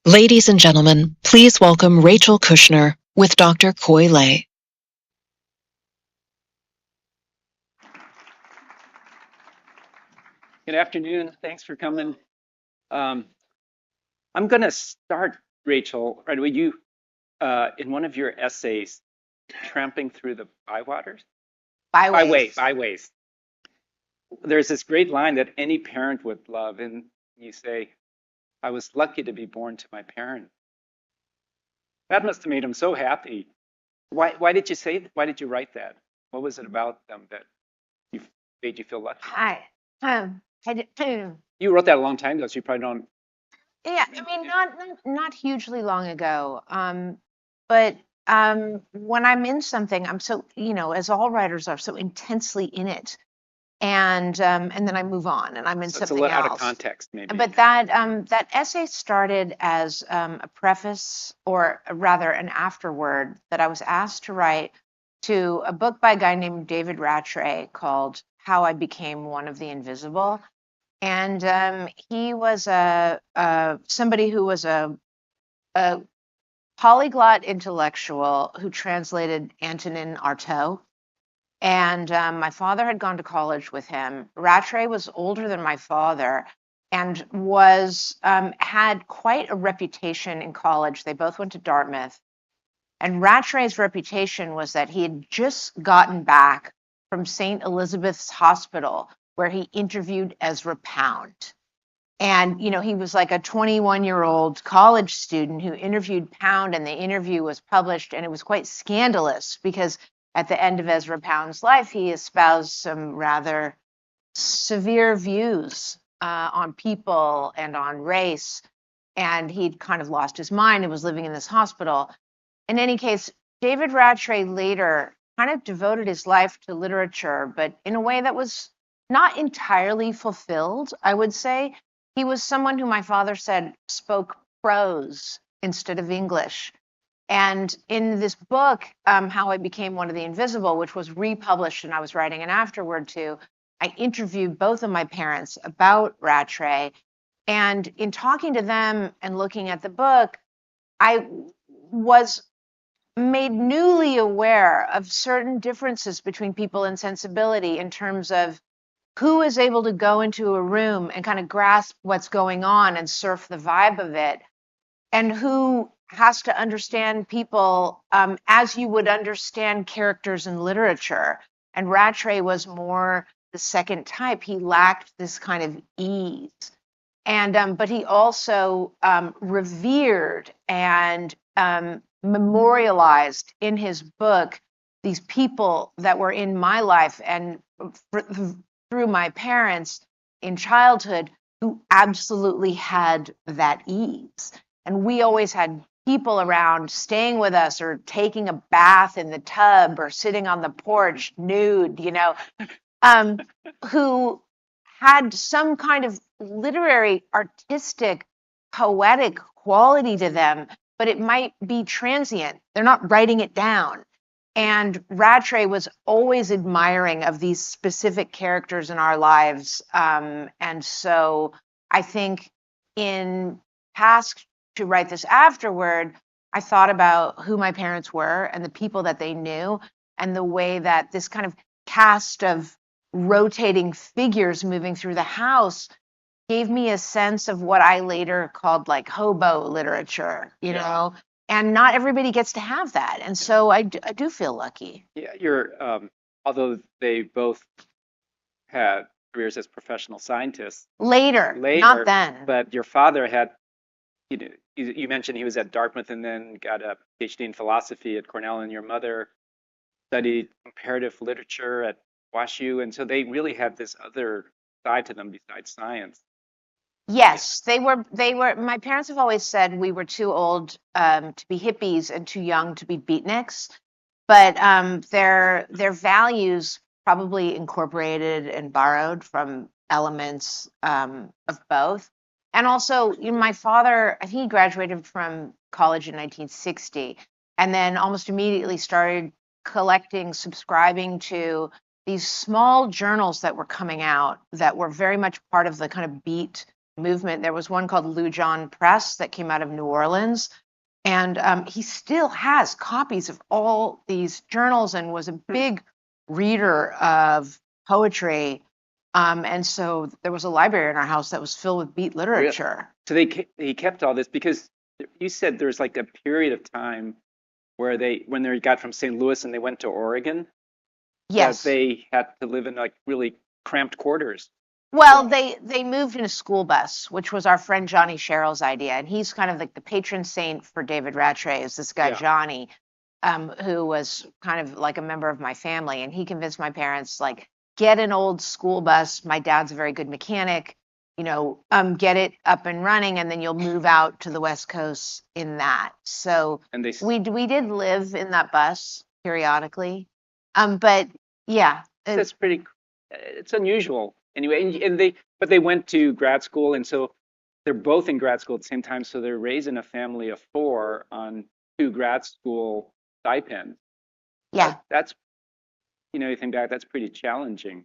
Ladies and gentlemen, please welcome Rachel Kushner with Dr. Koi Lay. Good afternoon. Thanks for coming. I'm going to start, Rachel, right away. You, in one of your essays, tramping through the bywaters, byways. There's this great line that any parent would love, and you say, "I was lucky to be born to my parents." That must have made him so happy. Why did you say? Why did you write that? What was it about them that you made you feel lucky? You wrote that a long time ago, so you probably don't. Yeah, I mean, not hugely long ago. But when I'm in something, I'm so, as all writers are, so intensely in it, and then I move on, and I'm in So it's a something little out of else. context, maybe. But that essay started as a preface, or rather an afterword, that I was asked to write to a book by a guy named David Rattray called How I Became One of the Invisible. And he was somebody who was a polyglot intellectual who translated Antonin Artaud. And my father had gone to college with him. Rattray was older than my father and was had quite a reputation in college. They both went to Dartmouth. And Rattray's reputation was that he had just gotten back from St. Elizabeth's Hospital, where he interviewed Ezra Pound. And, he was like a 21-year-old college student who interviewed Pound, and the interview was published, and it was quite scandalous because at the end of Ezra Pound's life, he espoused some rather severe views on people and on race, and he'd kind of lost his mind and was living in this hospital. In any case, David Rattray later kind of devoted his life to literature, but in a way that was not entirely fulfilled, I would say. He was someone who my father said spoke prose instead of English. And in this book, How I Became One of the Invisible, which was republished and I was writing an afterword to, I interviewed both of my parents about Rattray. And in talking to them and looking at the book, I was made newly aware of certain differences between people and sensibility in terms of who is able to go into a room and kind of grasp what's going on and surf the vibe of it, and who has to understand people as you would understand characters in literature. And Rattray was more the second type. He lacked this kind of ease. And but he also revered and memorialized in his book these people that were in my life and through my parents in childhood who absolutely had that ease. And we always had people around staying with us or taking a bath in the tub or sitting on the porch nude, who had some kind of literary, artistic, poetic quality to them, but it might be transient. They're not writing it down. And Rattray was always admiring of these specific characters in our lives. And so I think in task to write this afterword, I thought about who my parents were and the people that they knew and the way that this kind of cast of rotating figures moving through the house gave me a sense of what I later called like hobo literature, you know? And not everybody gets to have that. And so I do feel lucky. Yeah, although they both had careers as professional scientists. Later, not then. But your father had, you mentioned he was at Dartmouth and then got a PhD in philosophy at Cornell, and your mother studied comparative literature at WashU. And so they really had this other side to them besides science. Yes, they were. My parents have always said we were too old to be hippies and too young to be beatniks, but their values probably incorporated and borrowed from elements of both. And also, my father, he graduated from college in 1960, and then almost immediately started subscribing to these small journals that were coming out that were very much part of the kind of beat movement. There was one called Lujan Press that came out of New Orleans, and he still has copies of all these journals and was a big reader of poetry. And so there was a library in our house that was filled with beat literature. So he kept all this because you said there's like a period of time where when they got from St. Louis and they went to Oregon, Yes. that they had to live in like really cramped quarters. Well, they moved in a school bus, which was our friend Johnny Sherrill's idea, and he's kind of like the patron saint for David Rattray. Is this guy Yeah. Johnny, who was kind of like a member of my family, and he convinced my parents like get an old school bus. My dad's a very good mechanic, get it up and running, and then you'll move out to the West Coast in that. So And they we did live in that bus periodically, but yeah, that's pretty. It's unusual anyway. But they went to grad school, and so they're both in grad school at the same time. So they're raising a family of 4 on 2 grad school stipends. yeah. That's you think back, that's pretty challenging.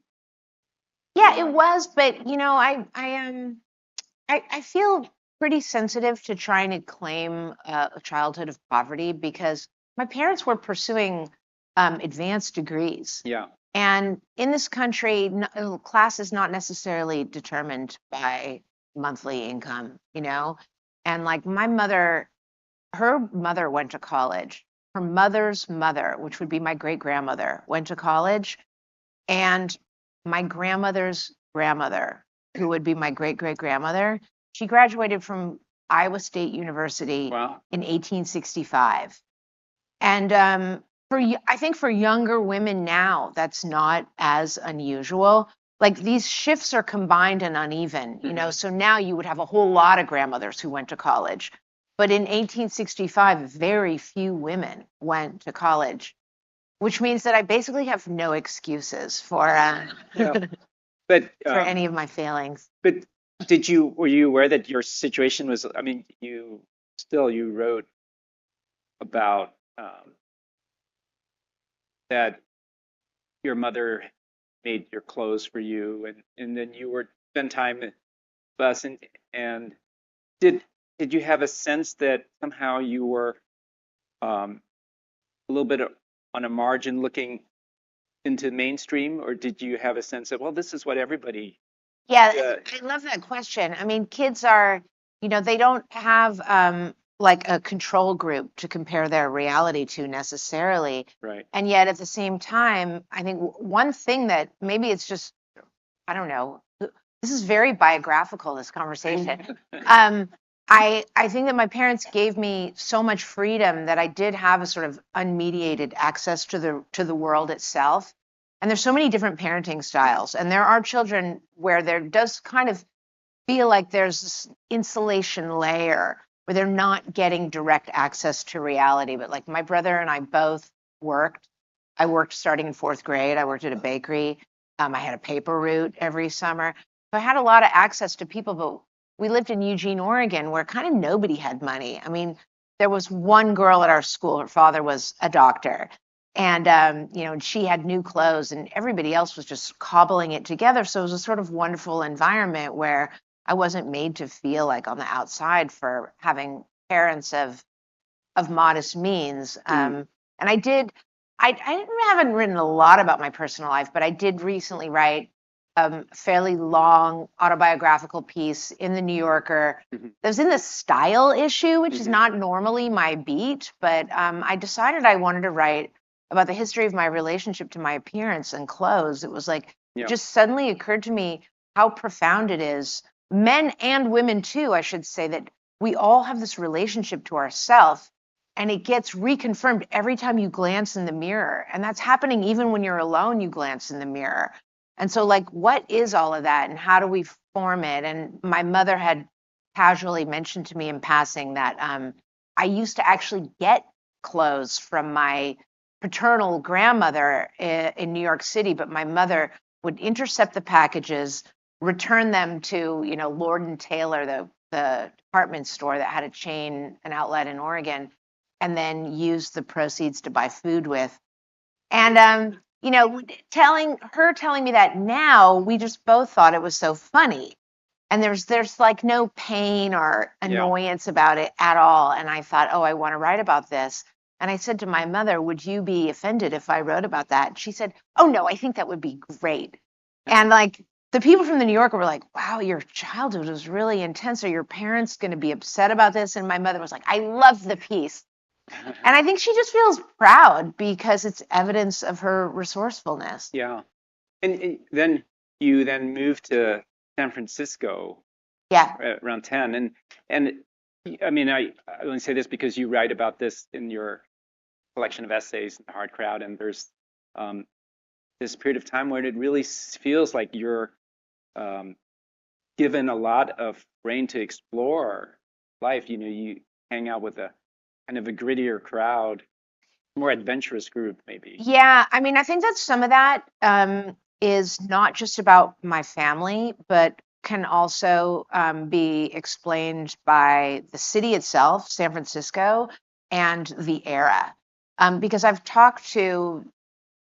Yeah, it was, but I feel pretty sensitive to trying to claim a childhood of poverty because my parents were pursuing advanced degrees. Yeah. And in this country, class is not necessarily determined by monthly income, And like my mother, her mother went to college. Her mother's mother, which would be my great grandmother, went to college. And my grandmother's grandmother, who would be my great great grandmother, she graduated from Iowa State University Wow. in 1865. And I think for younger women now, that's not as unusual. Like these shifts are combined and uneven, so now you would have a whole lot of grandmothers who went to college. But in 1865, very few women went to college, which means that I basically have no excuses for But for any of my failings. But were you aware that your situation was? I mean, you wrote about that your mother made your clothes for you, and then you were spend time at bus, and did you have a sense that somehow you were a little bit on a margin looking into mainstream, or did you have a sense of, well, this is what everybody? Yeah, I love that question. I mean, kids are, they don't have like a control group to compare their reality to necessarily. Right. And yet at the same time, I think one thing that maybe it's just, I don't know, this is very biographical, this conversation. I think that my parents gave me so much freedom that I did have a sort of unmediated access to the world itself. And there's so many different parenting styles. And there are children where there does kind of feel like there's this insulation layer where they're not getting direct access to reality. But like my brother and I both worked. I worked starting in 4th grade. I worked at a bakery. I had a paper route every summer. So I had a lot of access to people, but we lived in Eugene, Oregon, where kind of nobody had money. I mean, there was one girl at our school. Her father was a doctor. And she had new clothes and everybody else was just cobbling it together. So it was a sort of wonderful environment where I wasn't made to feel like on the outside for having parents of modest means. And I haven't written a lot about my personal life, but I did recently write a fairly long autobiographical piece in the New Yorker. That was in the style issue, which is not normally my beat, but I decided I wanted to write about the history of my relationship to my appearance and clothes. It was like, it just suddenly occurred to me how profound it is. Men and women too, I should say, that we all have this relationship to ourselves, and it gets reconfirmed every time you glance in the mirror. And that's happening even when you're alone, you glance in the mirror. And so like, what is all of that and how do we form it? And my mother had casually mentioned to me in passing that I used to actually get clothes from my paternal grandmother in New York City, but my mother would intercept the packages, return them to, Lord and Taylor, the department store that had an outlet in Oregon, and then use the proceeds to buy food with. And, telling me that now, we just both thought it was so funny. And there's like no pain or annoyance about it at all. And I thought, oh, I want to write about this. And I said to my mother, would you be offended if I wrote about that? And she said, oh, no, I think that would be great. And like, the people from the New Yorker were like, wow, your childhood was really intense. Are your parents going to be upset about this? And my mother was like, I love the piece. And I think she just feels proud because it's evidence of her resourcefulness. Yeah. And then you then moved to San Francisco Yeah. around 10. And I mean, I only say this because you write about this in your collection of essays, The Hard Crowd, and there's this period of time where it really feels like you're given a lot of rein to explore life. You know, you hang out with a kind of a grittier crowd, more adventurous group, maybe. Yeah, I mean, I think that some of that is not just about my family, but can also be explained by the city itself, San Francisco, and the era. Because I've talked to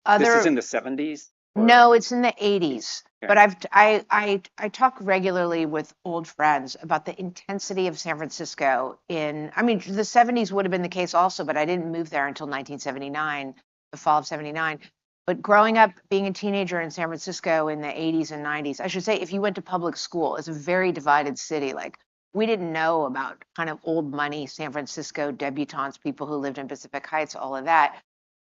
other. This is in the 70s? No, it's in the 80s. Okay. But I talk regularly with old friends about the intensity of San Francisco I mean, the 70s would have been the case also, but I didn't move there until 1979, the fall of 79. But growing up, being a teenager in San Francisco in the 80s and 90s, I should say, if you went to public school, it's a very divided city. Like, we didn't know about kind of old money San Francisco debutantes, people who lived in Pacific Heights, all of that.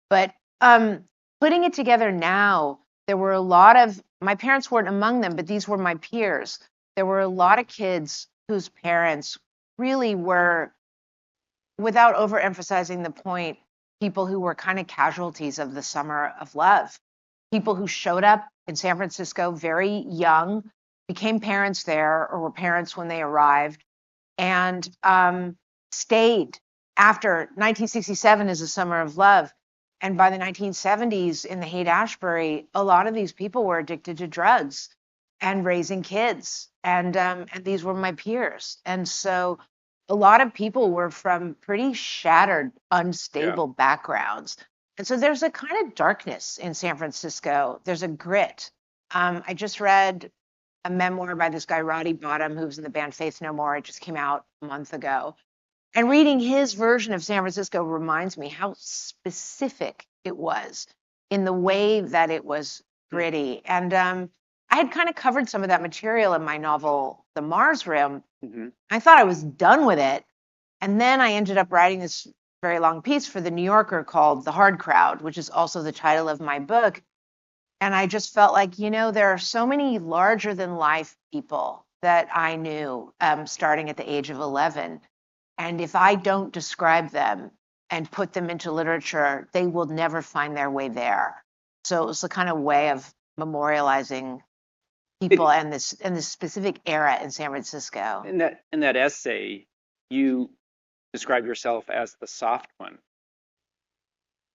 But putting it together now, there were a lot of, my parents weren't among them, but these were my peers. There were a lot of kids whose parents really were, without overemphasizing the point, people who were kind of casualties of the summer of love. People who showed up in San Francisco very young, became parents there or were parents when they arrived, and stayed after 1967 is the summer of love. And by the 1970s in the Haight-Ashbury, a lot of these people were addicted to drugs and raising kids. And these were my peers. And so a lot of people were from pretty shattered, unstable backgrounds. And so there's a kind of darkness in San Francisco. There's a grit. I just read a memoir by this guy, Roddy Bottom, who was in the band Faith No More. It just came out a month ago. And reading his version of San Francisco reminds me how specific it was in the way that it was gritty. And I had kind of covered some of that material in my novel, The Mars Room. Mm-hmm. I thought I was done with it. And then I ended up writing this very long piece for The New Yorker called The Hard Crowd, which is also the title of my book. And I just felt like, you know, there are so many larger than life people that I knew starting at the age of 11. And if I don't describe them and put them into literature, they will never find their way there. So it was the kind of way of memorializing people and this specific era in San Francisco. In that essay, you describe yourself as the soft one,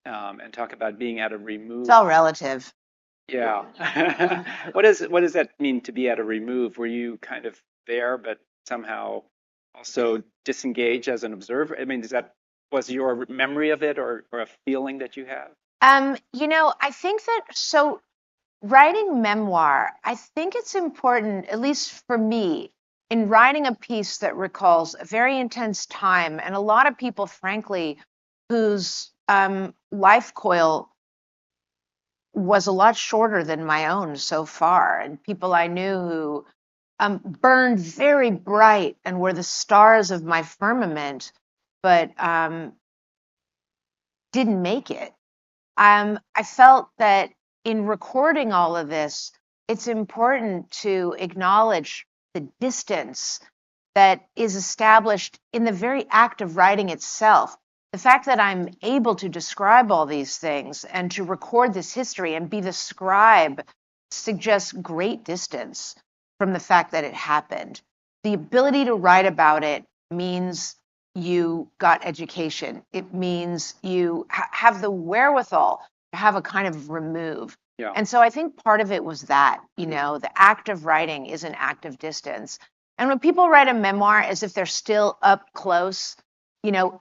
and talk about being at a remove. It's all relative. Yeah. What does that mean to be at a remove? Were you kind of there, but somehow also disengaged as an observer? I mean, was your memory of it or a feeling that you have? You know, I think that, so writing memoir, I think it's important, at least for me, in writing a piece that recalls a very intense time and a lot of people, frankly, whose life coil was a lot shorter than my own so far, and people I knew who burned very bright and were the stars of my firmament, but didn't make it. I felt that in recording all of this, it's important to acknowledge the distance that is established in the very act of writing itself. The fact that I'm able to describe all these things and to record this history and be the scribe suggests great distance from the fact that it happened. The ability to write about it means you got education. It means you have the wherewithal to have a kind of remove. Yeah. And so I think part of it was that, you know, the act of writing is an act of distance. And when people write a memoir as if they're still up close, you know,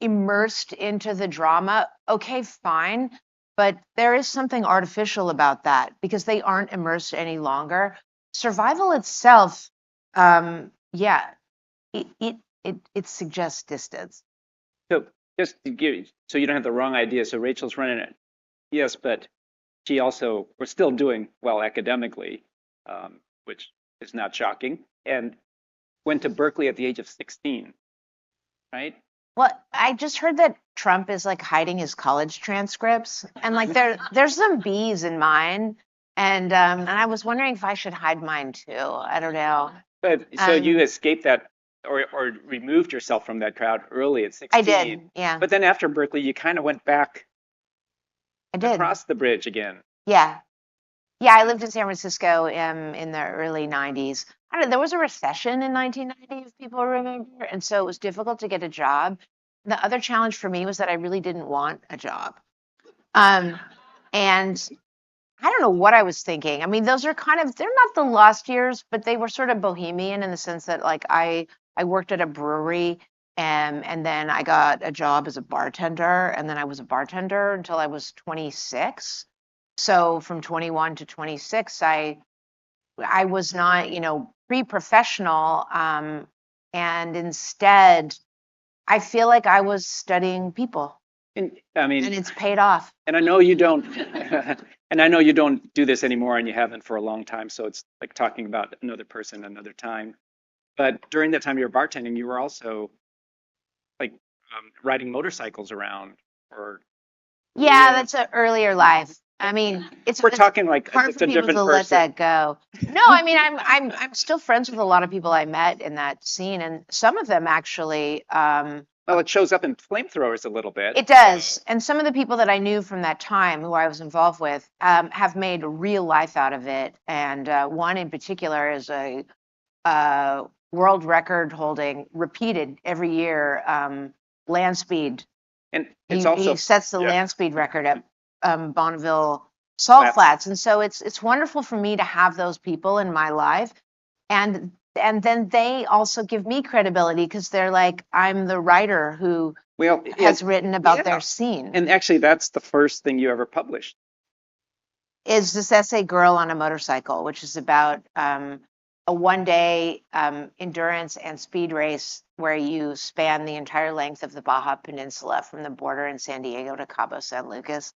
immersed into the drama, okay, fine. But there is something artificial about that because they aren't immersed any longer. Survival itself, it suggests distance. So just to give, so you don't have the wrong idea. So Rachel's running it, yes, but she also was still doing well academically. which is not shocking, and went to Berkeley at the age of 16, right? Well, I just heard that Trump is like hiding his college transcripts, and like there's some B's in mine, and I was wondering if I should hide mine too. I don't know. But so you escaped that or removed yourself from that crowd early at 16. I did, yeah. But then after Berkeley, you kind of went back I did. across the bridge again. Yeah. Yeah, I lived in San Francisco in the early 90s. I don't know, there was a recession in 1990, if people remember, and so it was difficult to get a job. The other challenge for me was that I really didn't want a job. And I don't know what I was thinking. I mean, those are they're not the lost years, but they were sort of bohemian in the sense that like I worked at a brewery and then I got a job as a bartender, and then I was a bartender until I was 26. So from 21 to 26, I was not, pre-professional, and instead I feel like I was studying people, And I mean, and it's paid off. and I know you don't, and I know you don't do this anymore, and you haven't for a long time. So it's like talking about another person, another time. But during that time you were bartending, you were also like riding motorcycles around, or Yeah, that's an earlier life. I mean, it's we're talking like hard it's for a people different to let person. that go. No, I mean, I'm still friends with a lot of people I met in that scene, and some of them actually, Well, it shows up in flamethrowers a little bit. it does. And some of the people that I knew from that time, who I was involved with, have made real life out of it. And one in particular is a world record holding, repeated every year, land speed. And He, it's also he sets the yeah. land speed record at Bonneville Salt Flats. Flats, and so it's wonderful for me to have those people in my life, and then they also give me credibility because they're like, I'm the writer who well, has written about yeah. their scene. And actually, that's the first thing you ever published. Is this essay "Girl on a Motorcycle," which is about a one-day endurance and speed race where you span the entire length of the Baja Peninsula from the border in San Diego to Cabo San Lucas.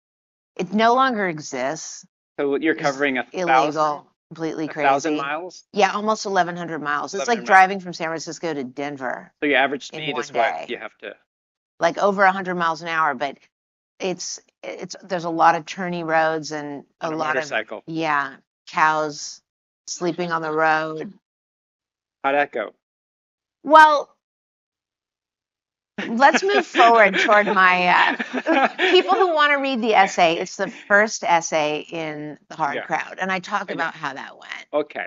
It no longer exists. So you're It's covering illegal, completely crazy. 1,000 miles. Yeah, almost 1,100 miles. It's 1,100 like miles. driving from San Francisco to Denver, So your average in speed one is what day. you have to. like over 100 miles an hour. But it's there's a lot of turny roads and a On a lot motorcycle. of cows sleeping on the road. How'd that go? Well, let's move forward toward my people who want to read the essay. It's the first essay in the hard Yeah. crowd, and I talk I know. about how that went. Okay,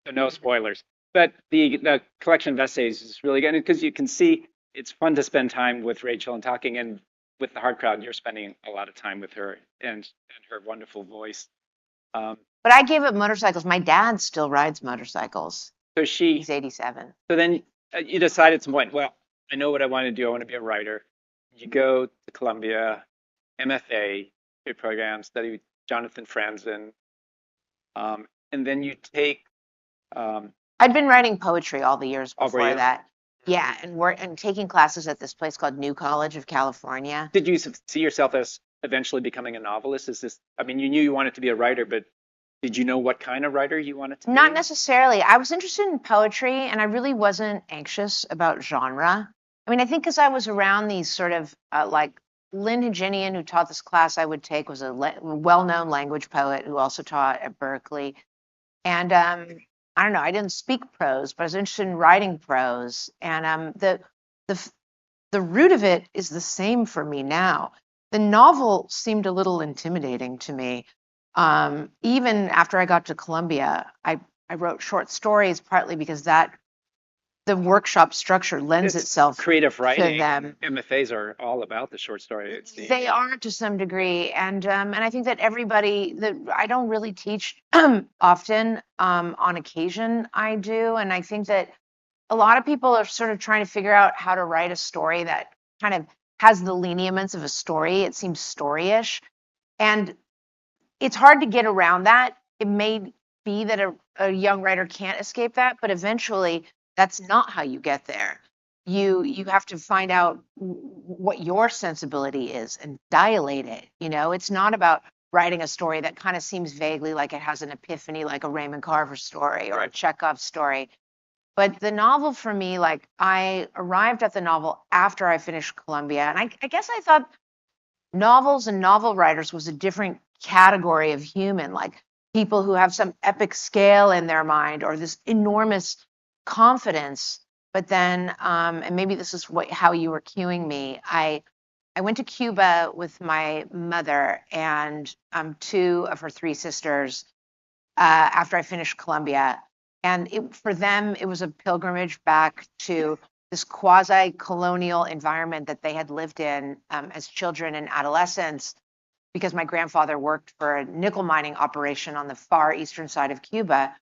so no spoilers. But the collection of essays is really good because you can see it's fun to spend time with Rachel and talking, and with the hard crowd, you're spending a lot of time with her and her wonderful voice. But I gave up motorcycles. My dad still rides motorcycles. So she, He's 87. so then you decided at some point, well, I know what I want to do. I want to be a writer. You go to Columbia, MFA, your program, study with Jonathan Franzen, and then you take. I'd been writing poetry all the years Oh, were before you? that. Yeah, and taking classes at this place called New College of California. Did you see yourself as eventually becoming a novelist? Is this? I mean, you knew you wanted to be a writer, but did you know what kind of writer you wanted to be? Not necessarily. I was interested in poetry, and I really wasn't anxious about genre. I mean, I think because I was around these sort of like Lynn Heginian, who taught this class I would take, was a well-known language poet who also taught at Berkeley. And I don't know, I didn't speak prose, but I was interested in writing prose. And the root of it is the same for me now. The novel seemed a little intimidating to me. Even after I got to Columbia, I wrote short stories, partly because the workshop structure lends It's itself creative to writing. them. MFAs are all about the short story. It seems. They are to some degree, and I think that I don't really teach often. On occasion, I do, and I think that a lot of people are sort of trying to figure out how to write a story that kind of has the lineaments of a story. It seems storyish, and it's hard to get around that. It may be that a young writer can't escape that, but eventually that's not how you get there. You have to find out what your sensibility is and dilate it. It's not about writing a story that kind of seems vaguely like it has an epiphany, like a Raymond Carver story or a Chekhov story. But the novel for me, like I arrived at the novel after I finished Columbia. And I guess I thought novels and novel writers was a different category of human, like people who have some epic scale in their mind or this enormous confidence. But then, and maybe this is how you were cueing me, I went to Cuba with my mother and 2 of her 3 sisters after I finished Columbia. And for them, it was a pilgrimage back to this quasi-colonial environment that they had lived in as children and adolescents, because my grandfather worked for a nickel mining operation on the far eastern side of Cuba.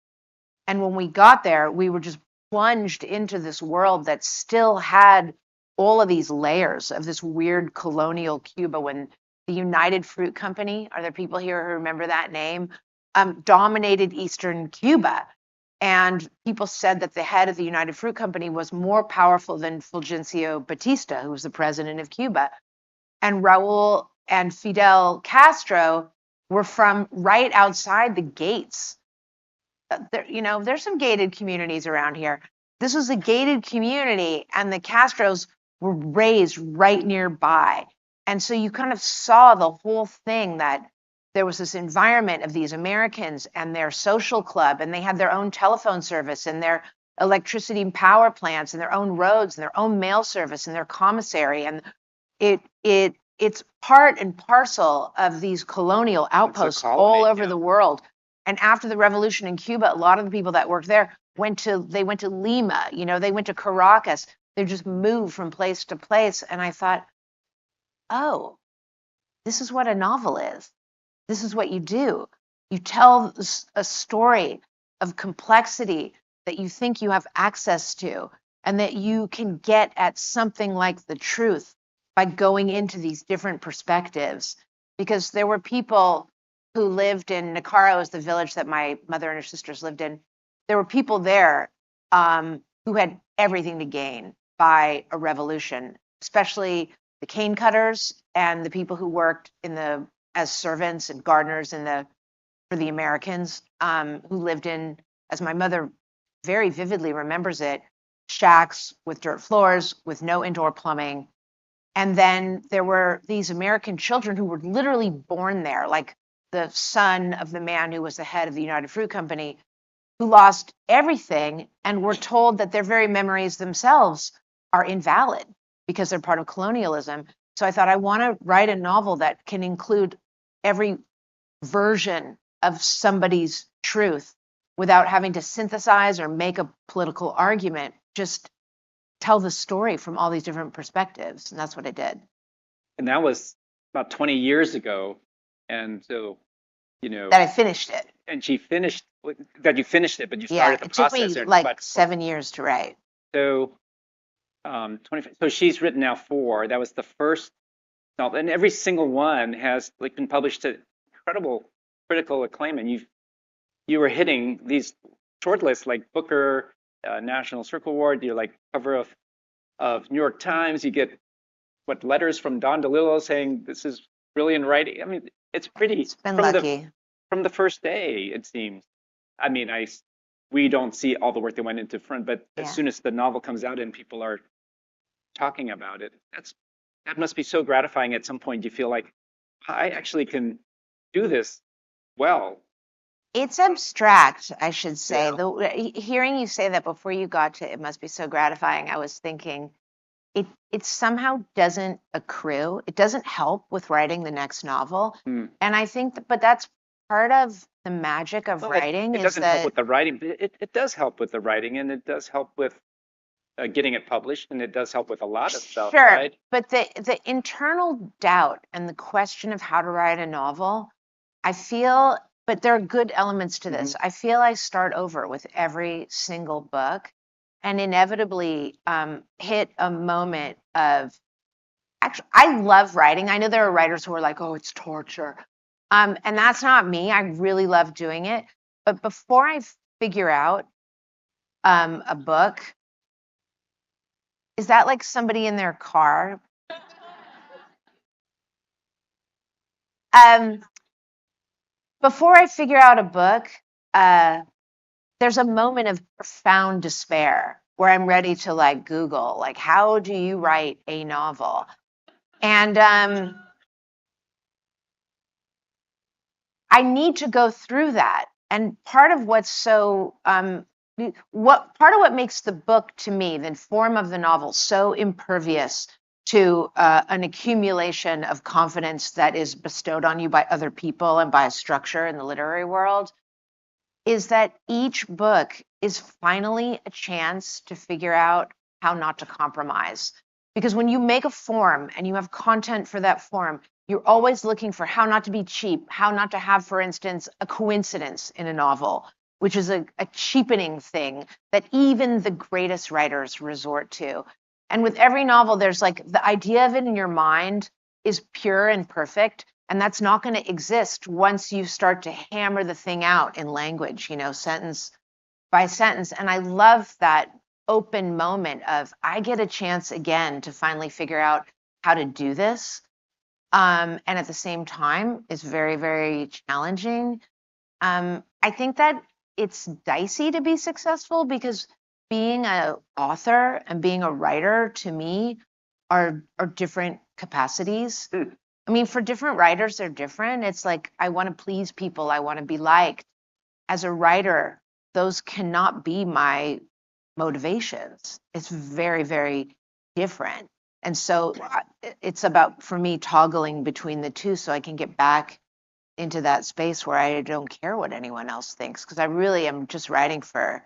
And when we got there, we were just plunged into this world that still had all of these layers of this weird colonial Cuba when the United Fruit Company, are there people here who remember that name, dominated Eastern Cuba. And people said that the head of the United Fruit Company was more powerful than Fulgencio Batista, who was the president of Cuba. And Raul and Fidel Castro were from right outside the gates. There's some gated communities around here. This was a gated community, and the Castros were raised right nearby. And so you kind of saw the whole thing, that there was this environment of these Americans and their social club, and they had their own telephone service and their electricity and power plants and their own roads and their own mail service and their commissary. And it's part and parcel of these colonial outposts all over the world. And after the revolution in Cuba, a lot of the people that worked there went to Lima, they went to Caracas. They just moved from place to place. And I thought, oh, this is what a novel is. This is what you do. You tell a story of complexity that you think you have access to, and that you can get at something like the truth by going into these different perspectives. Because there were people who lived in Nicaro, is the village that my mother and her sisters lived in. There were people there who had everything to gain by a revolution, especially the cane cutters and the people who worked as servants and gardeners for the Americans, who lived in, as my mother very vividly remembers it, shacks with dirt floors, with no indoor plumbing. And then there were these American children who were literally born there, like the son of the man who was the head of the United Fruit Company, who lost everything and were told that their very memories themselves are invalid because they're part of colonialism. So I thought, I want to write a novel that can include every version of somebody's truth without having to synthesize or make a political argument. Just tell the story from all these different perspectives. And that's what I did. And that was about 20 years ago. And so, that I finished it. And you finished it, but you started the process. It took me like 7 years to write. So, 25. So she's written now 4. That was the first novel, and every single one has been published to incredible critical acclaim. And you were hitting these shortlists like Booker, National Circle Award. You're like cover of New York Times. You get letters from Don DeLillo saying this is brilliant writing. I mean, it's pretty. It's been lucky. From the first day, it seems. I mean, we don't see all the work that went into front, but as soon as the novel comes out and people are talking about it, that must be so gratifying. At some point, you feel like I actually can do this well. It's abstract, I should say. Hearing you say that before you got to it must be so gratifying, I was thinking it somehow doesn't accrue. It doesn't help with writing the next novel. And I think but that's part of the magic of writing. It doesn't help with the writing, but it does help with the writing, and it does help with getting it published, and it does help with a lot of stuff. Sure, right? But the internal doubt and the question of how to write a novel, I feel, but there are good elements to this. I feel I start over with every single book, and inevitably hit a moment of, actually, I love writing. I know there are writers who are like, oh, it's torture. And that's not me. I really love doing it. But before I figure out a book, is that like somebody in their car? before I figure out a book, there's a moment of profound despair where I'm ready to like Google, like, how do you write a novel? And I need to go through that. And part of what's so, part of what makes the book to me, the form of the novel, so impervious to an accumulation of confidence that is bestowed on you by other people and by a structure in the literary world, is that each book is finally a chance to figure out how not to compromise. Because when you make a form and you have content for that form, you're always looking for how not to be cheap, how not to have, for instance, a coincidence in a novel, which is a cheapening thing that even the greatest writers resort to. And with every novel, there's like the idea of it in your mind is pure and perfect. And that's not going to exist once you start to hammer the thing out in language, you know, sentence by sentence. And I love that open moment of I get a chance again to finally figure out how to do this. And at the same time, it's very, very challenging. I think that it's dicey to be successful because being an author and being a writer to me are different capacities. I mean, for different writers, they're different. It's like, I want to please people. I want to be liked. As a writer, those cannot be my motivations. It's very, very different. And so it's about, for me, toggling between the two so I can get back into that space where I don't care what anyone else thinks. Because I really am just writing for,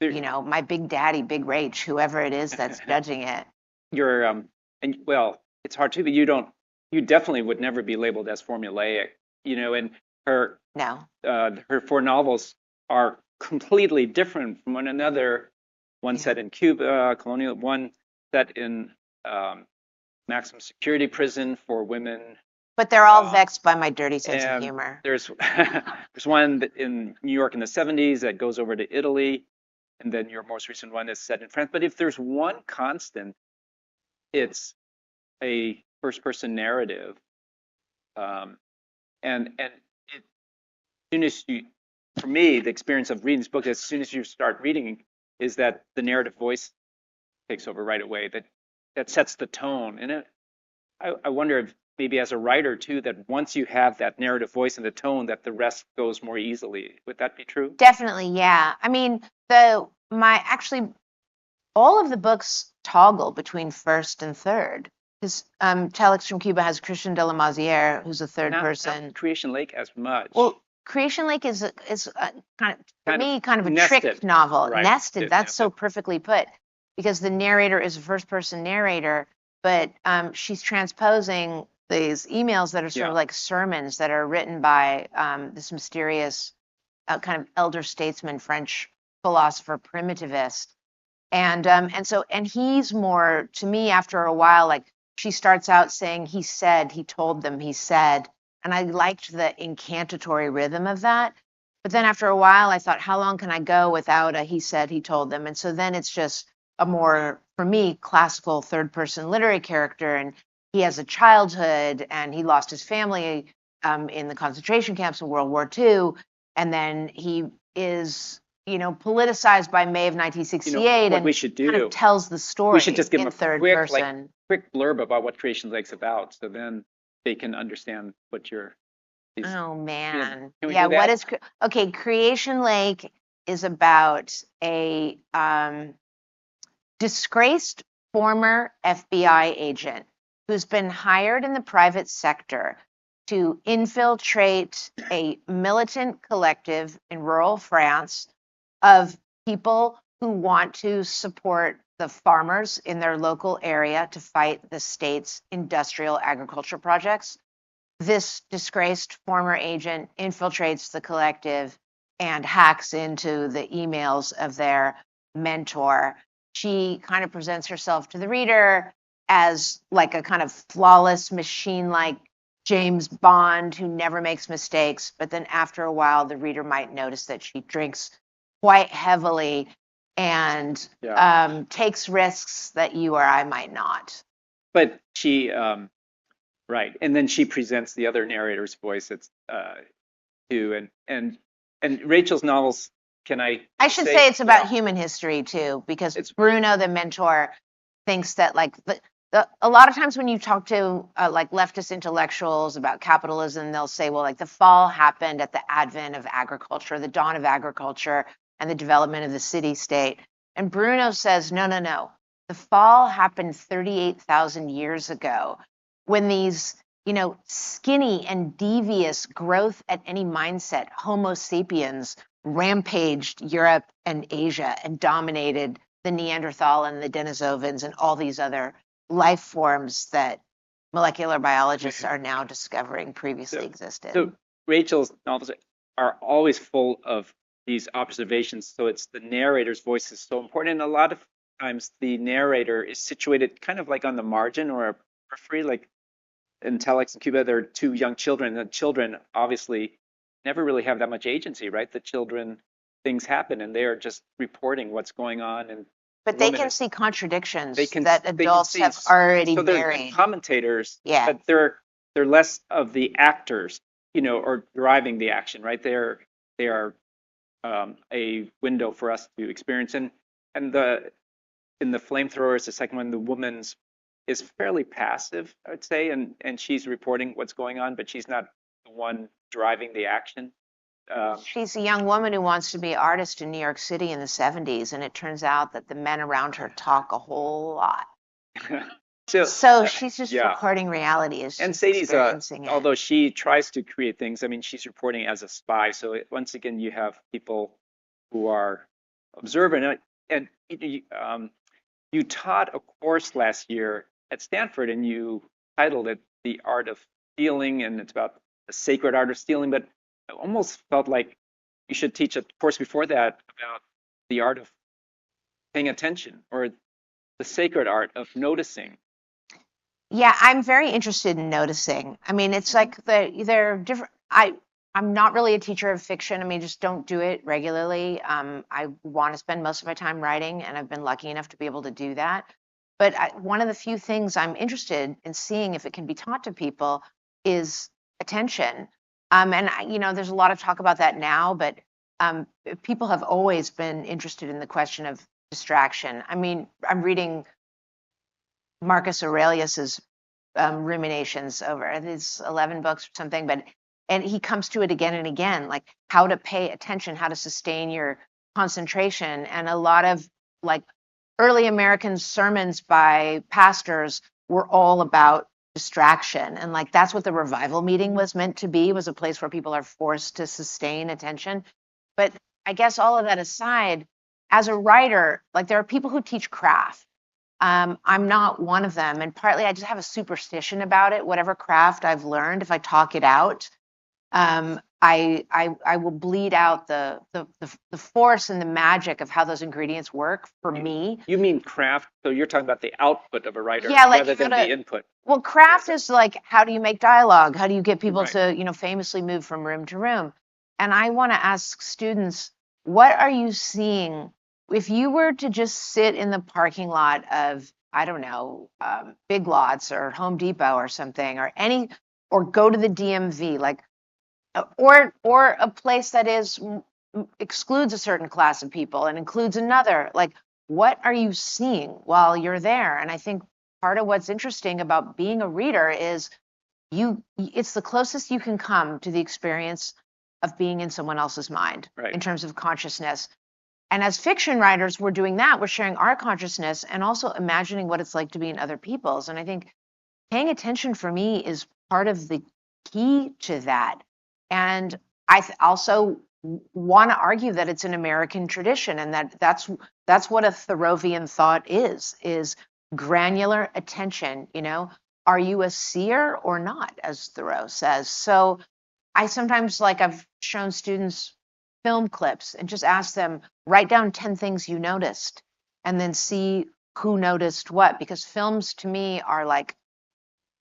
you know, my big daddy, big Rach, whoever it is that's judging it. You're, and well, it's hard too, but you definitely would never be labeled as formulaic, you know, and her four novels are completely different from one another. One set in Cuba, colonial, one set in maximum security prison for women. But they're all vexed by my dirty sense of humor. There's one in New York in the 70s that goes over to Italy, and then your most recent one is set in France. But if there's one constant, it's a first-person narrative, and it, as soon as you, for me, the experience of reading this book, as soon as you start reading, is that the narrative voice takes over right away. That sets the tone, and I wonder if maybe as a writer too, that once you have that narrative voice and the tone, that the rest goes more easily. Would that be true? Definitely, yeah. I mean, actually, all of the books toggle between first and third. Because Telex from Cuba has Christian de la Mazière, who's a third person. Not Creation Lake as much. Well, Creation Lake is kind of a nested. trick novel. Right. Nested. That's so perfectly put. Because the narrator is a first person narrator, but she's transposing these emails that are sort of like sermons that are written by this mysterious kind of elder statesman, French philosopher, primitivist. And he's more, to me, after a while, like she starts out saying, he said, he told them, he said. And I liked the incantatory rhythm of that. But then after a while, I thought, how long can I go without a he said, he told them? And so then it's just a more, for me, classical third person literary character. And he has a childhood and he lost his family in the concentration camps in World War II. And then he is, you know, politicized by May of 1968. You know, what and we should do, kind of tells the story. We should just give them a third quick, person. quick blurb about what Creation Lake's about, so then they can understand what you're. Oh man, yeah. What is okay? Creation Lake is about a disgraced former FBI agent who's been hired in the private sector to infiltrate a militant collective in rural France of people who want to support the farmers in their local area to fight the state's industrial agriculture projects. This disgraced former agent infiltrates the collective and hacks into the emails of their mentor. She kind of presents herself to the reader as like a kind of flawless machine-like James Bond who never makes mistakes. But then after a while, the reader might notice that she drinks quite heavily and takes risks that you or I might not. But she, right, and then she presents the other narrator's voice. It's too. And Rachel's novels, can I should say it's about human history too, because Bruno, the mentor, thinks that like a lot of times when you talk to like leftist intellectuals about capitalism, they'll say, well, like the fall happened at the advent of agriculture, the dawn of agriculture, and the development of the city state. And Bruno says, no, no, no. The fall happened 38,000 years ago when these, you know, skinny and devious growth at any mindset, Homo sapiens, rampaged Europe and Asia and dominated the Neanderthal and the Denisovans and all these other life forms that molecular biologists are now discovering previously existed. So Rachel's novels are always full of these observations. So it's the narrator's voice is so important. And a lot of times the narrator is situated kind of like on the margin or a periphery, like in Telex and Cuba, there are two young children. The children obviously never really have that much agency, right? The children, things happen and they are just reporting what's going on. But they can see contradictions that adults have already buried. They're commentators, yeah. But they're less of the actors, you know, or driving the action, right? They are a window for us to experience. And in the Flamethrowers, the second one, the woman's is fairly passive, I would say, and she's reporting what's going on, but she's not the one driving the action. She's a young woman who wants to be an artist in New York City in the 70s, and it turns out that the men around her talk a whole lot. So she's just recording reality as and she's Sadie's, experiencing it. Although she tries to create things, I mean, she's reporting as a spy. So once again, you have people who are observant. And you taught a course last year at Stanford, and you titled it "The Art of Stealing," and it's about the sacred art of stealing. But I almost felt like you should teach a course before that about the art of paying attention, or the sacred art of noticing. Yeah, I'm very interested in noticing. I mean, it's like they're different. I'm not really a teacher of fiction. I mean, just don't do it regularly. I want to spend most of my time writing, and I've been lucky enough to be able to do that. But one of the few things I'm interested in seeing if it can be taught to people is attention. And you know, there's a lot of talk about that now, but people have always been interested in the question of distraction. I mean, I'm reading Marcus Aurelius's ruminations over his 11 books or something, and he comes to it again and again, like how to pay attention, how to sustain your concentration. And a lot of like early American sermons by pastors were all about distraction. And like that's what the revival meeting was meant to be, was a place where people are forced to sustain attention. But I guess all of that aside, as a writer, like there are people who teach craft. I'm not one of them. And partly I just have a superstition about it. Whatever craft I've learned, if I talk it out, I will bleed out the force and the magic of how those ingredients work for me. You mean craft? So you're talking about the output of a writer, yeah, like rather than the input. Well, craft is like, how do you make dialogue? How do you get people to, you know, famously move from room to room? And I want to ask students, what are you seeing? If you were to just sit in the parking lot of, I don't know, Big Lots or Home Depot or something, or go to the DMV, like, or a place that excludes a certain class of people and includes another, like, what are you seeing while you're there? And I think part of what's interesting about being a reader is it's the closest you can come to the experience of being in someone else's mind in terms of consciousness. And as fiction writers, we're doing that. We're sharing our consciousness and also imagining what it's like to be in other people's. And I think paying attention for me is part of the key to that. And I also want to argue that it's an American tradition, and that's what a Thoreauvian thought is granular attention. You know, are you a seer or not, as Thoreau says? So I sometimes, like, I've shown students film clips and just ask them, write down 10 things you noticed and then see who noticed what, because films to me are like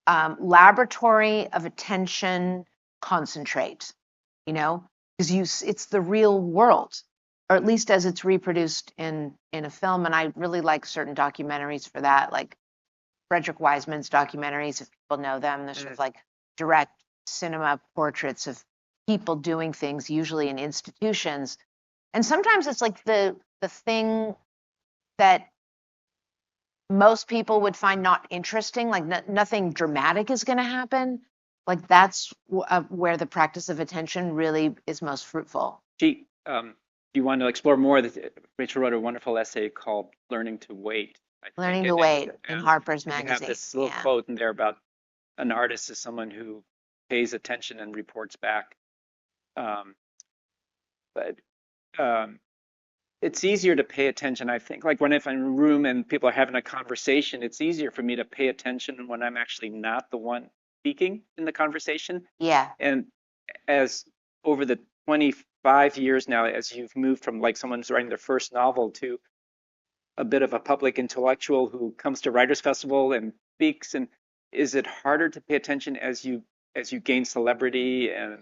laboratory of attention concentrate, you know, because it's the real world, or at least as it's reproduced in a film. And I really like certain documentaries for that, like Frederick Wiseman's documentaries, if people know them. They're sort of like direct cinema portraits of people doing things, usually in institutions. And sometimes it's like the thing that most people would find not interesting, like nothing dramatic is going to happen. Like that's where the practice of attention really is most fruitful. Gee, you want to explore more? Rachel wrote a wonderful essay called "Learning to Wait." I think, Learning to Wait in and Harper's you Magazine. have this little Yeah. quote in there about an artist is someone who pays attention and reports back. But it's easier to pay attention, I think. Like if I'm in a room and people are having a conversation, it's easier for me to pay attention when I'm actually not the one speaking in the conversation. Yeah. And as over the 25 years now, as you've moved from like someone's writing their first novel to a bit of a public intellectual who comes to Writers Festival and speaks, and is it harder to pay attention as you gain celebrity and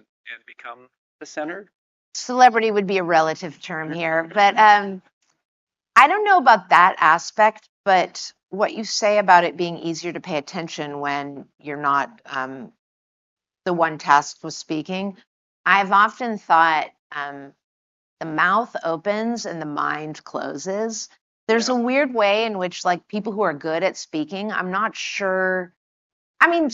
become the center? Celebrity would be a relative term here, but I don't know about that aspect, but what you say about it being easier to pay attention when you're not the one tasked with speaking, I've often thought the mouth opens and the mind closes. There's a weird way in which like people who are good at speaking, I'm not sure. I mean,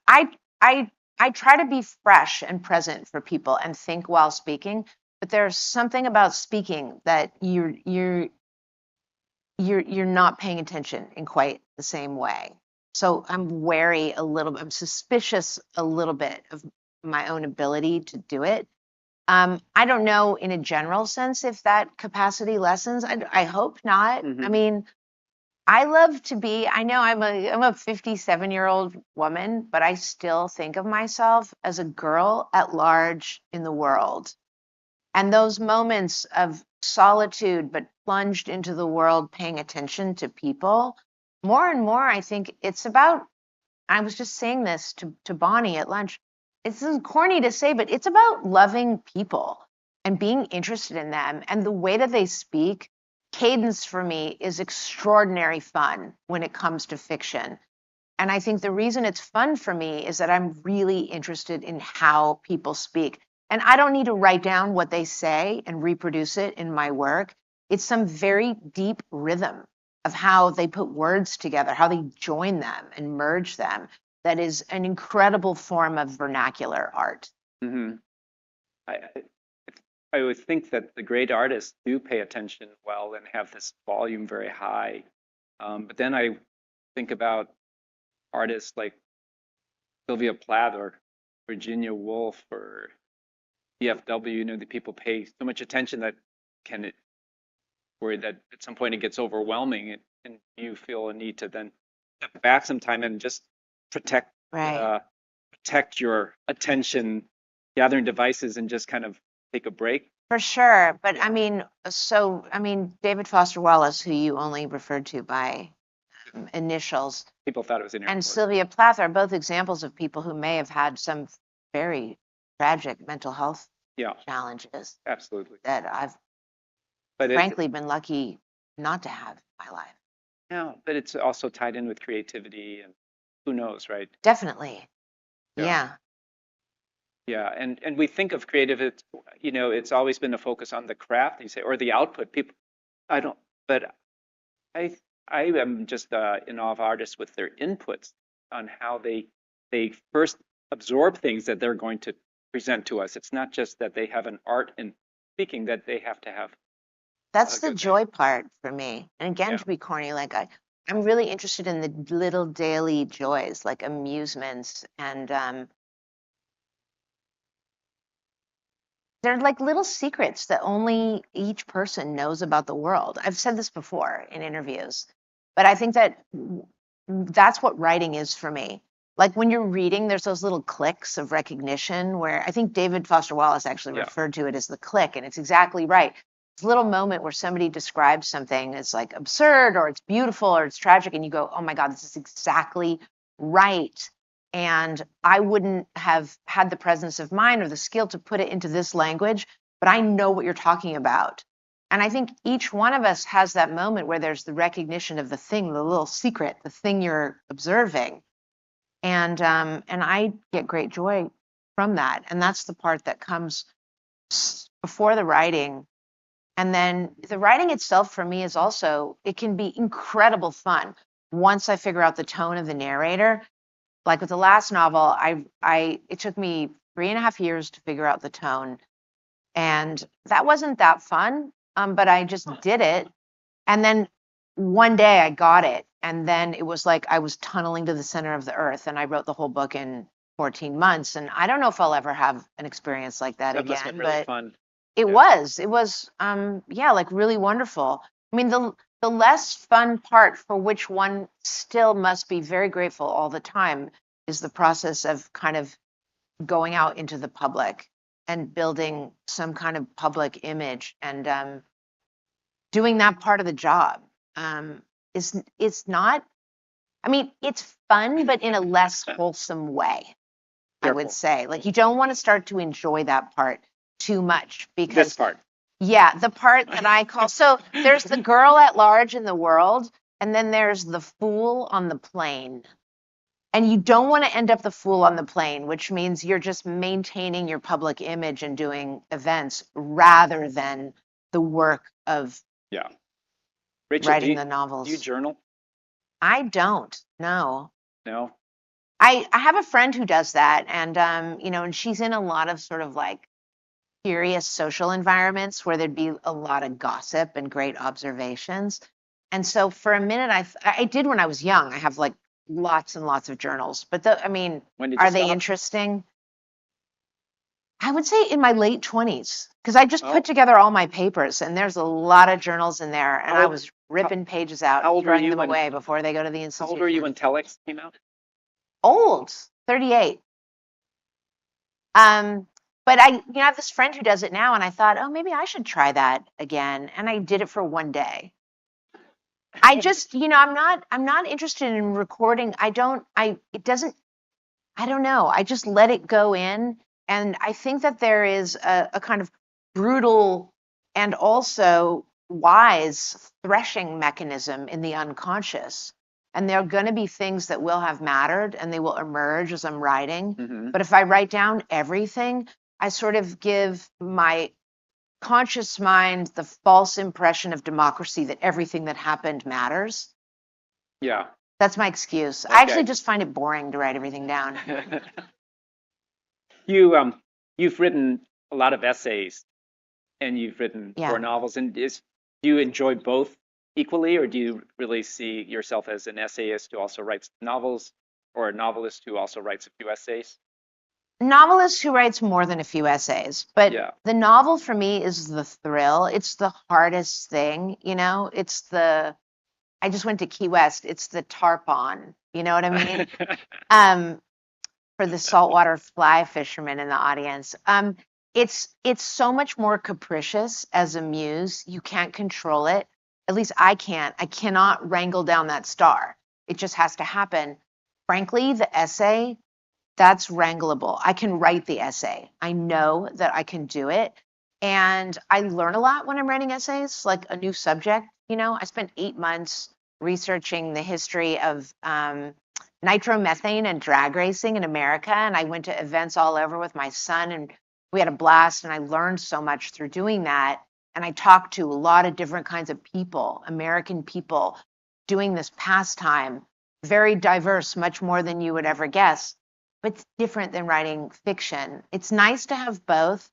I try to be fresh and present for people and think while speaking, but there's something about speaking that you're not paying attention in quite the same way. So I'm wary a little, I'm suspicious a little bit of my own ability to do it. I don't know in a general sense if that capacity lessens. I hope not. I mean, I love to be, I know I'm a 57-year-old woman, but I still think of myself as a girl at large in the world. And those moments of solitude, but plunged into the world, paying attention to people, more and more, I think it's about, I was just saying this to Bonnie at lunch. It's corny to say, but it's about loving people and being interested in them. And the way that they speak, cadence for me is extraordinary fun when it comes to fiction. And I think the reason it's fun for me is that I'm really interested in how people speak. And I don't need to write down what they say and reproduce it in my work. It's some very deep rhythm of how they put words together, how they join them and merge them. That is an incredible form of vernacular art. Mm-hmm. I would think that the great artists do pay attention well and have this volume very high. But then I think about artists like Sylvia Plath or Virginia Woolf or DFW, the people pay so much attention that worry that at some point it gets overwhelming and you feel a need to then step back sometime and just protect your attention gathering devices and just kind of take a break. For sure. But I mean, David Foster Wallace, who you only referred to by initials, people thought it was an airport. And Sylvia Plath are both examples of people who may have had some very tragic mental health challenges. Absolutely. That I've frankly been lucky not to have in my life. Yeah, but it's also tied in with creativity and who knows, right? Definitely. Yeah. Yeah, and we think of creative, it's always been a focus on the craft, you say, or the output. I am just in awe of artists with their inputs on how they first absorb things that they're going to present to us. It's not just that they have an art in speaking, that they have to have. That's the joy part for me. And again, to be corny, like I'm really interested in the little daily joys, like amusements, and they're like little secrets that only each person knows about the world. I've said this before in interviews, but I think that that's what writing is for me. Like when you're reading, there's those little clicks of recognition where I think David Foster Wallace actually referred to it as the click, and it's exactly right. This little moment where somebody describes something as like absurd or it's beautiful or it's tragic, and you go, oh my God, this is exactly right. And I wouldn't have had the presence of mind or the skill to put it into this language, but I know what you're talking about. And I think each one of us has that moment where there's the recognition of the thing, the little secret, the thing you're observing. And I get great joy from that. And that's the part that comes before the writing. And then the writing itself for me is also, it can be incredible fun once I figure out the tone of the narrator. Like with the last novel, it took me 3.5 years to figure out the tone. And that wasn't that fun, but I just did it. And then one day I got it. And then it was like I was tunneling to the center of the earth. And I wrote the whole book in 14 months. And I don't know if I'll ever have an experience like that That must have again. been really But fun. it was, yeah, like really wonderful. I mean, the less fun part, for which one still must be very grateful all the time, is the process of kind of going out into the public and building some kind of public image, and doing that part of the job. It's not, I mean, it's fun, but in a less wholesome way, I Careful. would say. Like, you don't want to start to enjoy that part too much, This because part. yeah, the part that I call, so there's the girl at large in the world, and then there's the fool on the plane. And you don't want to end up the fool on the plane, which means you're just maintaining your public image and doing events rather than the work of Yeah. Rachel, writing the do you novels. journal? I don't, no. No. I have a friend who does that, and and she's in a lot of sort of like curious social environments where there'd be a lot of gossip and great observations. And so for a minute, I did when I was young. I have like lots and lots of journals, but I mean, When did you are they stop? interesting? I would say in my late 20s, because I just Oh. put together all my papers, and there's a lot of journals in there, and How I old- was ripping pages out, how old were throwing you them when- away before they go to the How institution. old were you when Telex came out? Old, 38. But I have this friend who does it now, and I thought, oh, maybe I should try that again. And I did it for one day. I just, I'm not interested in recording. I don't know. I just let it go in. And I think that there is a kind of brutal and also wise threshing mechanism in the unconscious. And there are going to be things that will have mattered and they will emerge as I'm writing. Mhm. But if I write down everything, I sort of give my conscious mind the false impression of democracy that everything that happened matters. Yeah. That's my excuse. Okay. I actually just find it boring to write everything down. You've written a lot of essays, and you've written Yeah. 4 novels. And do you enjoy both equally, or do you really see yourself as an essayist who also writes novels, or a novelist who also writes a few essays? Novelist who writes more than a few essays, but Yeah. the novel for me is the thrill. It's the hardest thing, it's I just went to Key West. It's the tarpon, you know what I mean? For the saltwater fly fishermen in the audience. It's so much more capricious as a muse. You can't control it. At least I can't. I cannot wrangle down that star. It just has to happen. Frankly, the essay, that's wrangleable. I can write the essay. I know that I can do it. And I learn a lot when I'm writing essays, like a new subject. I spent 8 months researching the history of nitromethane and drag racing in America. And I went to events all over with my son, and we had a blast. And I learned so much through doing that. And I talked to a lot of different kinds of people, American people, doing this pastime, very diverse, much more than you would ever guess. But it's different than writing fiction. It's nice to have both,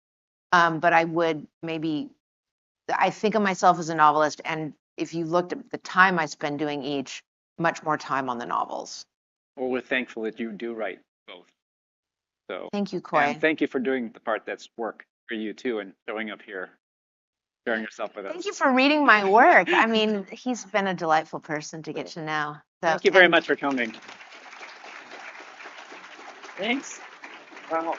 but I think of myself as a novelist. And if you looked at the time I spend doing each, much more time on the novels. Well, we're thankful that you do write both. So Thank you, Coy. and thank you for doing the part that's work for you too, and showing up here, sharing yourself with us. Thank you for reading my work. I mean, he's been a delightful person to get to know. So, Thank you very and much for coming. Thanks. Well,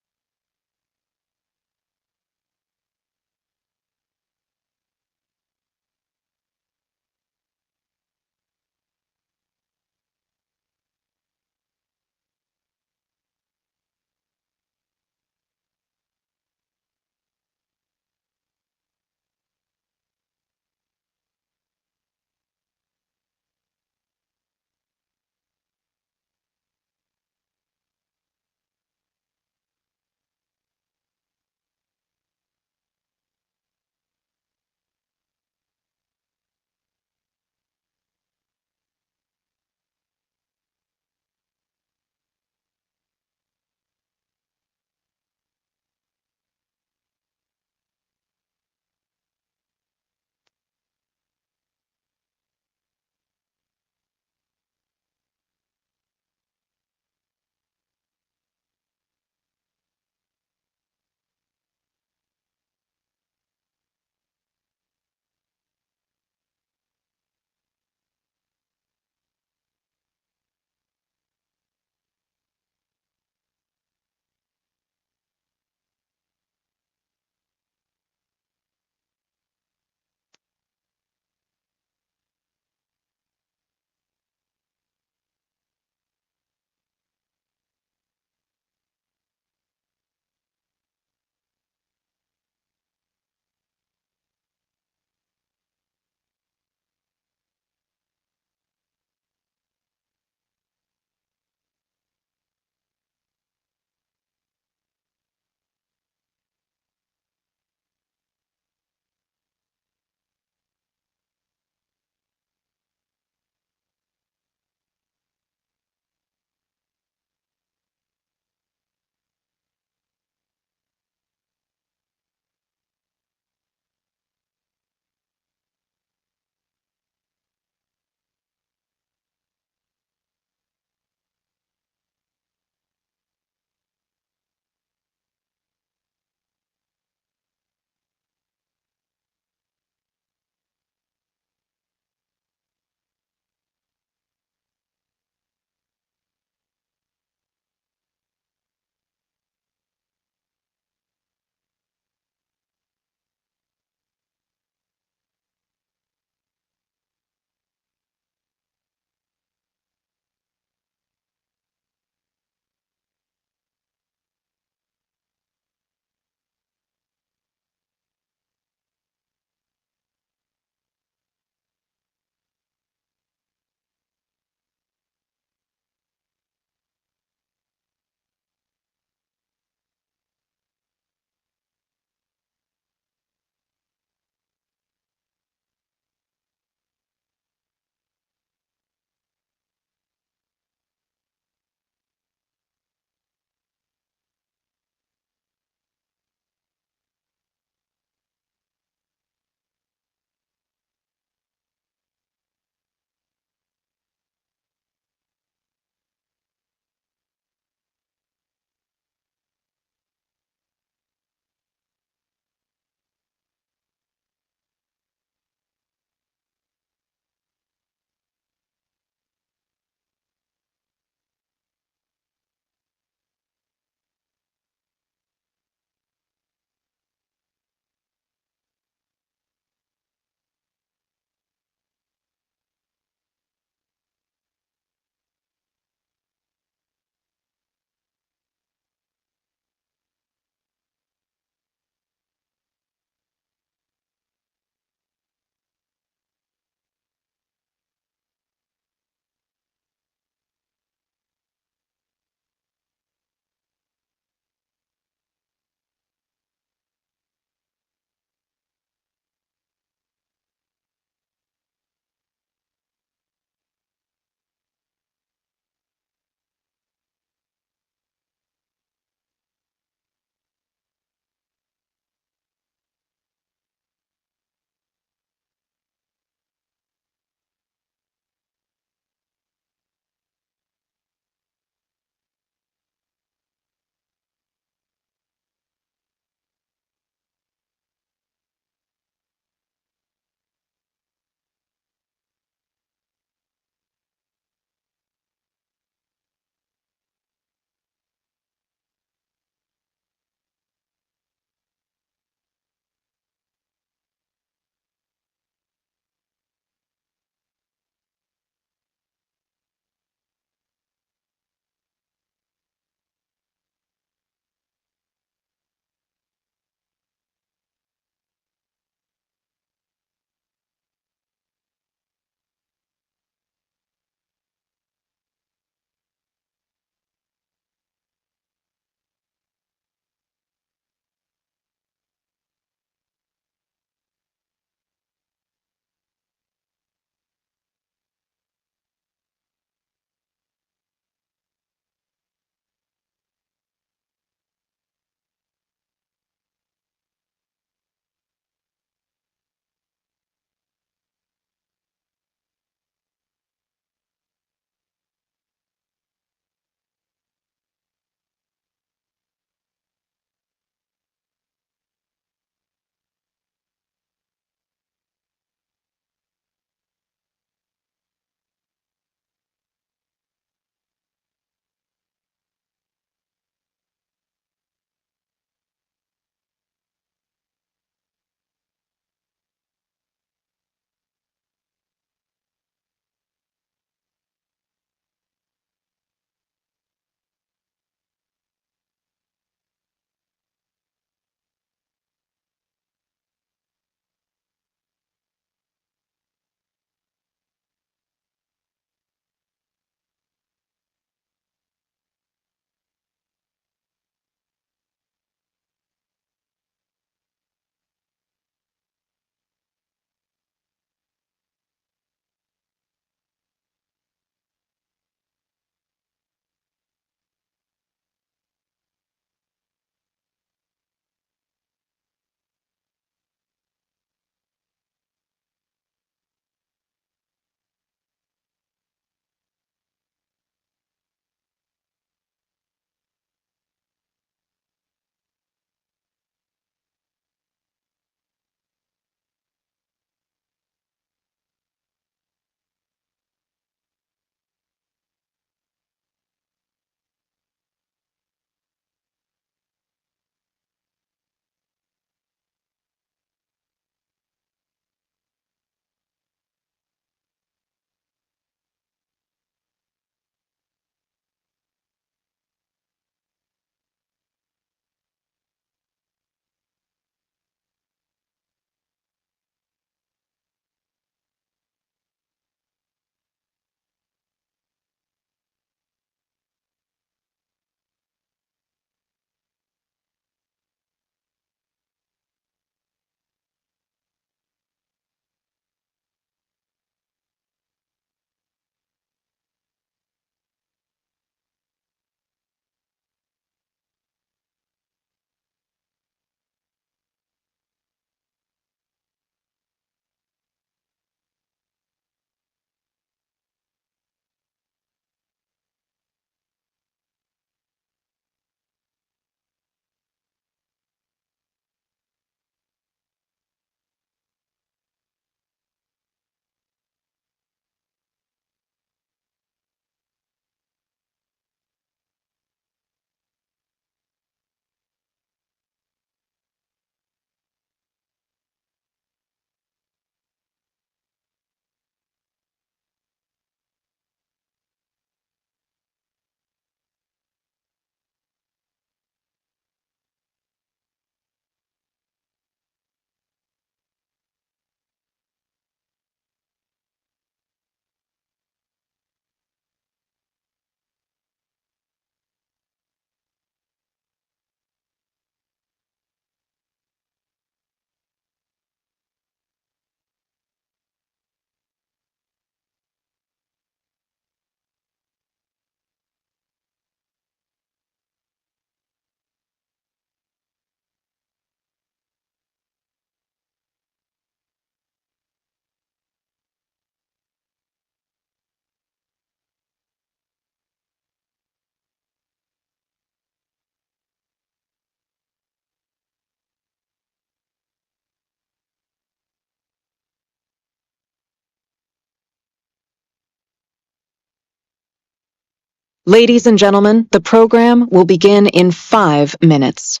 Ladies and gentlemen, the program will begin in 5 minutes.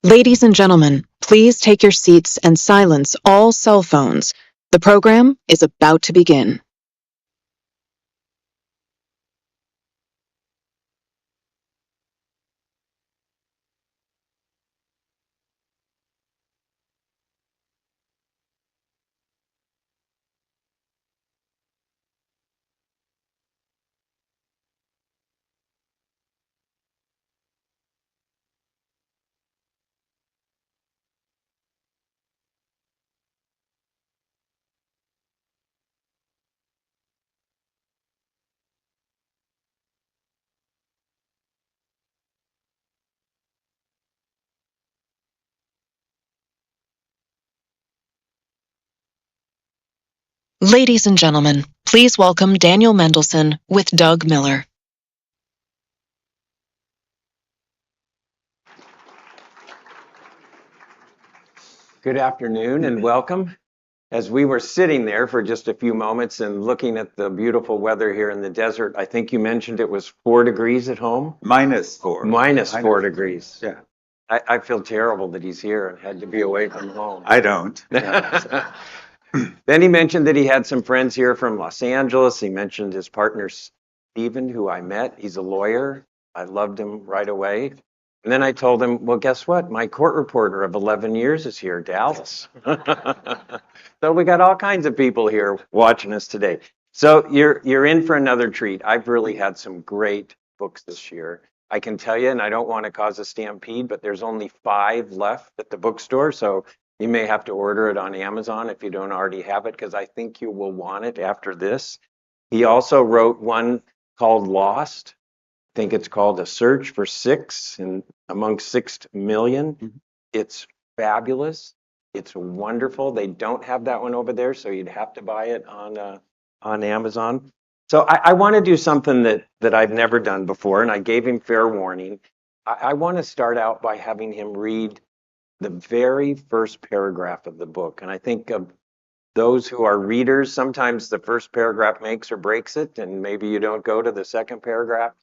Ladies and gentlemen, please take your seats and silence all cell phones. The program is about to begin. Ladies and gentlemen, please welcome Daniel Mendelsohn with Doug Miller. Good afternoon and welcome. As we were sitting there for just a few moments and looking at the beautiful weather here in the desert, I think you mentioned it was 4 degrees at home? -4. -4 degrees. Yeah. I feel terrible that he's here and had to be away from home. I don't. Then he mentioned that he had some friends here from Los Angeles. He mentioned his partner, Stephen, who I met. He's a lawyer. I loved him right away. And then I told him, well, guess what? My court reporter of 11 years is here, Dallas. So we got all kinds of people here watching us today. So you're in for another treat. I've really had some great books this year. I can tell you, and I don't want to cause a stampede, but there's only 5 left at the bookstore. So you may have to order it on Amazon if you don't already have it, because I think you will want it after this. He also wrote one called Lost. I think it's called A Search for Six and Among 6 Million. Mhm. It's fabulous. It's wonderful. They don't have that one over there, so you'd have to buy it on Amazon. So I want to do something that I've never done before, and I gave him fair warning. I want to start out by having him read the very first paragraph of the book. And I think of those who are readers, sometimes the first paragraph makes or breaks it, and maybe you don't go to the second paragraph.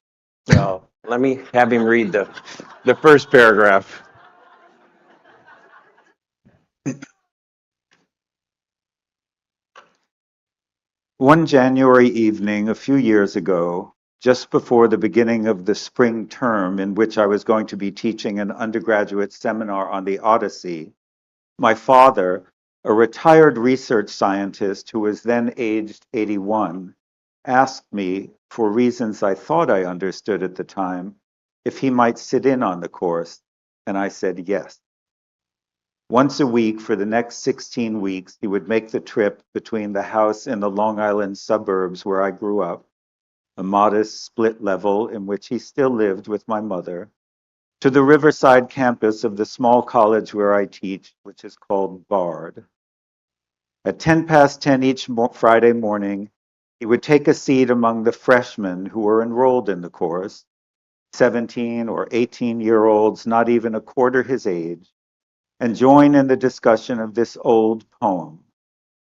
So let me have him read the first paragraph. One January evening a few years ago, just before the beginning of the spring term in which I was going to be teaching an undergraduate seminar on the Odyssey, my father, a retired research scientist who was then aged 81, asked me, for reasons I thought I understood at the time, if he might sit in on the course, and I said yes. Once a week for the next 16 weeks, he would make the trip between the house in the Long Island suburbs where I grew up, a modest split level in which he still lived with my mother, to the Riverside campus of the small college where I teach, which is called Byrd. At 10 past 10 each Friday morning, he would take a seat among the freshmen who were enrolled in the course, 17 or 18-year-olds, not even a quarter his age, and join in the discussion of this old poem,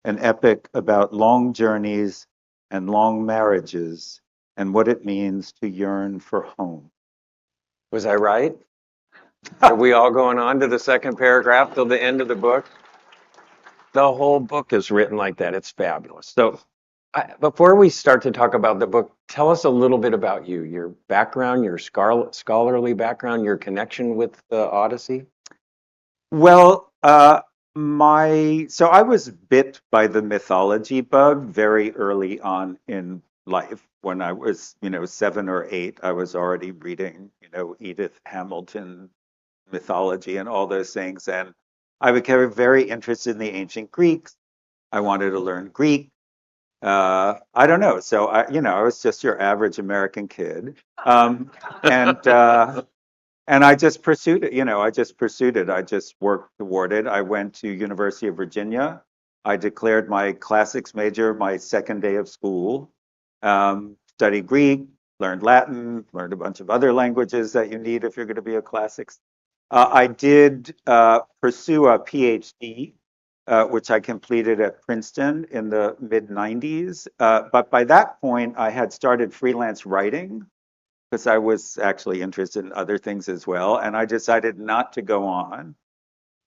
an epic about long journeys and long marriages and what it means to yearn for home. Was I right? Are we all going on to the second paragraph till the end of the book? The whole book is written like that. It's fabulous. So before we start to talk about the book, tell us a little bit about you, your background, your scholarly background, your connection with the Odyssey. Well, so I was bit by the mythology bug very early on in life. When I was, 7 or 8, I was already reading, Edith Hamilton mythology and all those things. And I became very interested in the ancient Greeks. I wanted to learn Greek. I don't know. So I was just your average American kid. And I just pursued it, I just worked toward it. I went to University of Virginia. I declared my classics major my second day of school, studied Greek, learned Latin, learned a bunch of other languages that you need if you're going to be a classics. I did pursue a PhD, which I completed at Princeton in the mid-90s. But by that point, I had started freelance writing, because I was actually interested in other things as well. And I decided not to go on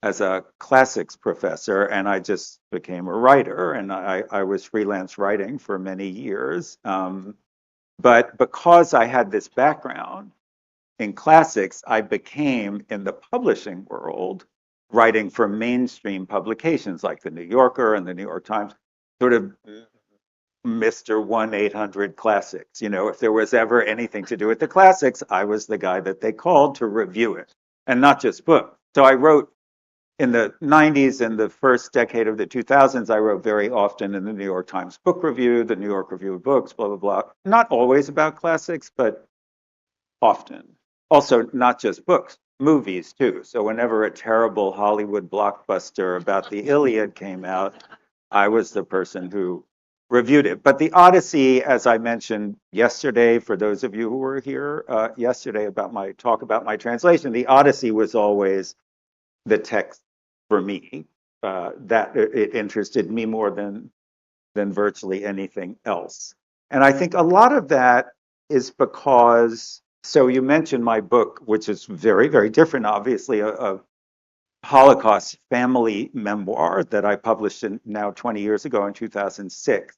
as a classics professor, and I just became a writer, and I was freelance writing for many years. But because I had this background in classics, I became, in the publishing world, writing for mainstream publications like the New Yorker and the New York Times, sort of Mr. 1-800 Classics. If there was ever anything to do with the classics, I was the guy that they called to review it, and not just books. So I wrote in the 90s and the first decade of the 2000s, I wrote very often in the New York Times Book Review, the New York Review of Books, blah, blah, blah. Not always about classics, but often. Also, not just books, movies too. So whenever a terrible Hollywood blockbuster about the Iliad came out, I was the person who reviewed it. But the Odyssey, as I mentioned yesterday, for those of you who were here yesterday about my talk about my translation, the Odyssey was always the text for me. that it interested me more than virtually anything else. And I think a lot of that is because, so you mentioned my book, which is very, very different, obviously, a Holocaust family memoir that I published now 20 years ago in 2006,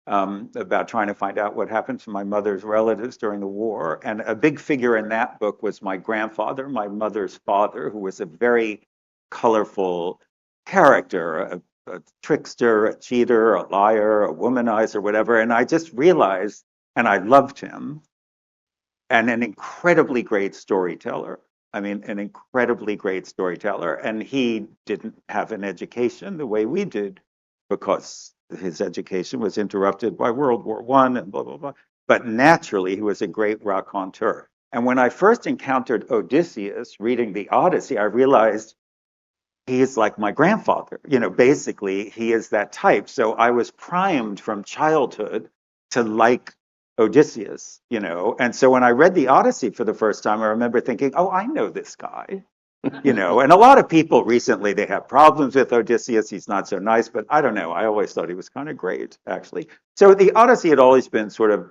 about trying to find out what happened to my mother's relatives during the war. And a big figure in that book was my grandfather, my mother's father, who was a very colorful character, a trickster, a cheater, a liar, a womanizer, whatever. And I just realized, and I loved him, and an incredibly great storyteller. I mean, an incredibly great storyteller. And he didn't have an education the way we did, because his education was interrupted by World War I and blah, blah, blah. But naturally, he was a great raconteur. And when I first encountered Odysseus reading the Odyssey, I realized he is like my grandfather. You know, basically, he is that type. So I was primed from childhood to like Odysseus, you know. And so when I read the Odyssey for the first time, I remember thinking, oh, I know this guy, you know. And a lot of people recently, they have problems with Odysseus. He's not so nice, but I don't know. I always thought he was kind of great, actually. So the Odyssey had always been sort of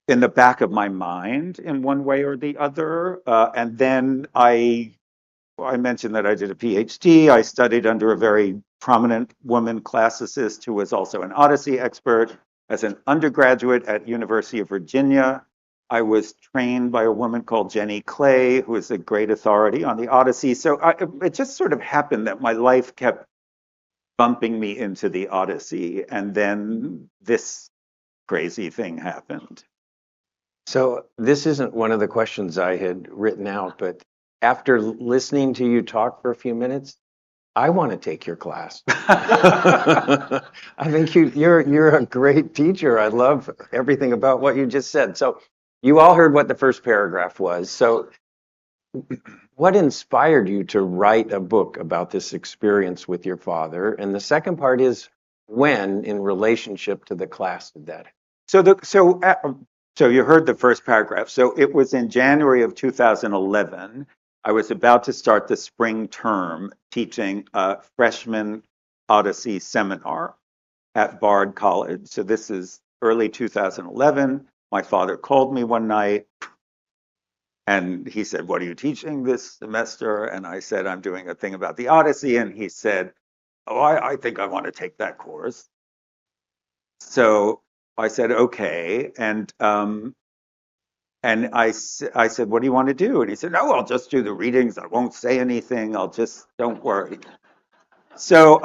in the back of my mind in one way or the other. And then I mentioned that I did a PhD. I studied under a very prominent woman classicist who was also an Odyssey expert. As an undergraduate at University of Virginia, I was trained by a woman called Jenny Clay, who is a great authority on the Odyssey. So it just sort of happened that my life kept bumping me into the Odyssey, and then this crazy thing happened. So this isn't one of the questions I had written out, but after listening to you talk for a few minutes, I want to take your class. I think you're a great teacher. I love everything about what you just said. So you all heard what the first paragraph was. So what inspired you to write a book about this experience with your father? And the second part is, when, in relationship to the class, did that happen? So you heard the first paragraph. So it was in January of 2011. I was about to start the spring term teaching a freshman Odyssey seminar at Byrd College. So this is early 2011. My father called me one night and he said, "What are you teaching this semester?" And I said, "I'm doing a thing about the Odyssey." And he said, "Oh, I think I want to take that course." So I said, "Okay." And I said, "What do you want to do?" And he said, "No, I'll just do the readings. I won't say anything. Don't worry." So,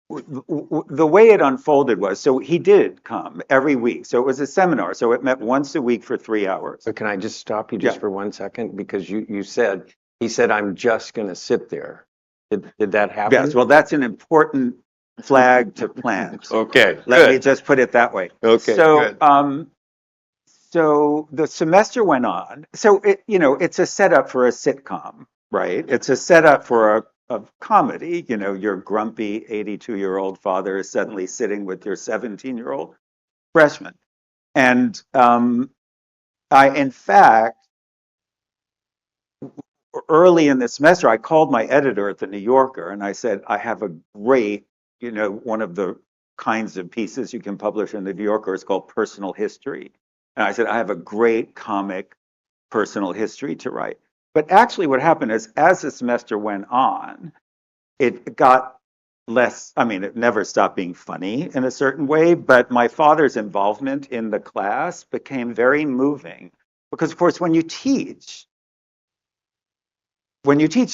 the way it unfolded was, so he did come every week. So it was a seminar. So it met once a week for 3 hours. So can I just stop you just for 1 second? Because he said, "I'm just going to sit there." Did that happen? Yes, well, that's an important flag to plant. Okay, Let me just put it that way. Okay, so, good. So the semester went on. So it's a setup for a sitcom, right? It's a setup for a comedy. You know, your grumpy 82-year-old father is suddenly sitting with your 17-year-old freshman. And in fact, early in the semester, I called my editor at the New Yorker and I said, "I have a great, one of the kinds of pieces you can publish in the New Yorker is called personal history." And I said, "I have a great comic personal history to write." But actually what happened is, as the semester went on, it got less, I mean, it never stopped being funny in a certain way, but my father's involvement in the class became very moving. Because of course, when you teach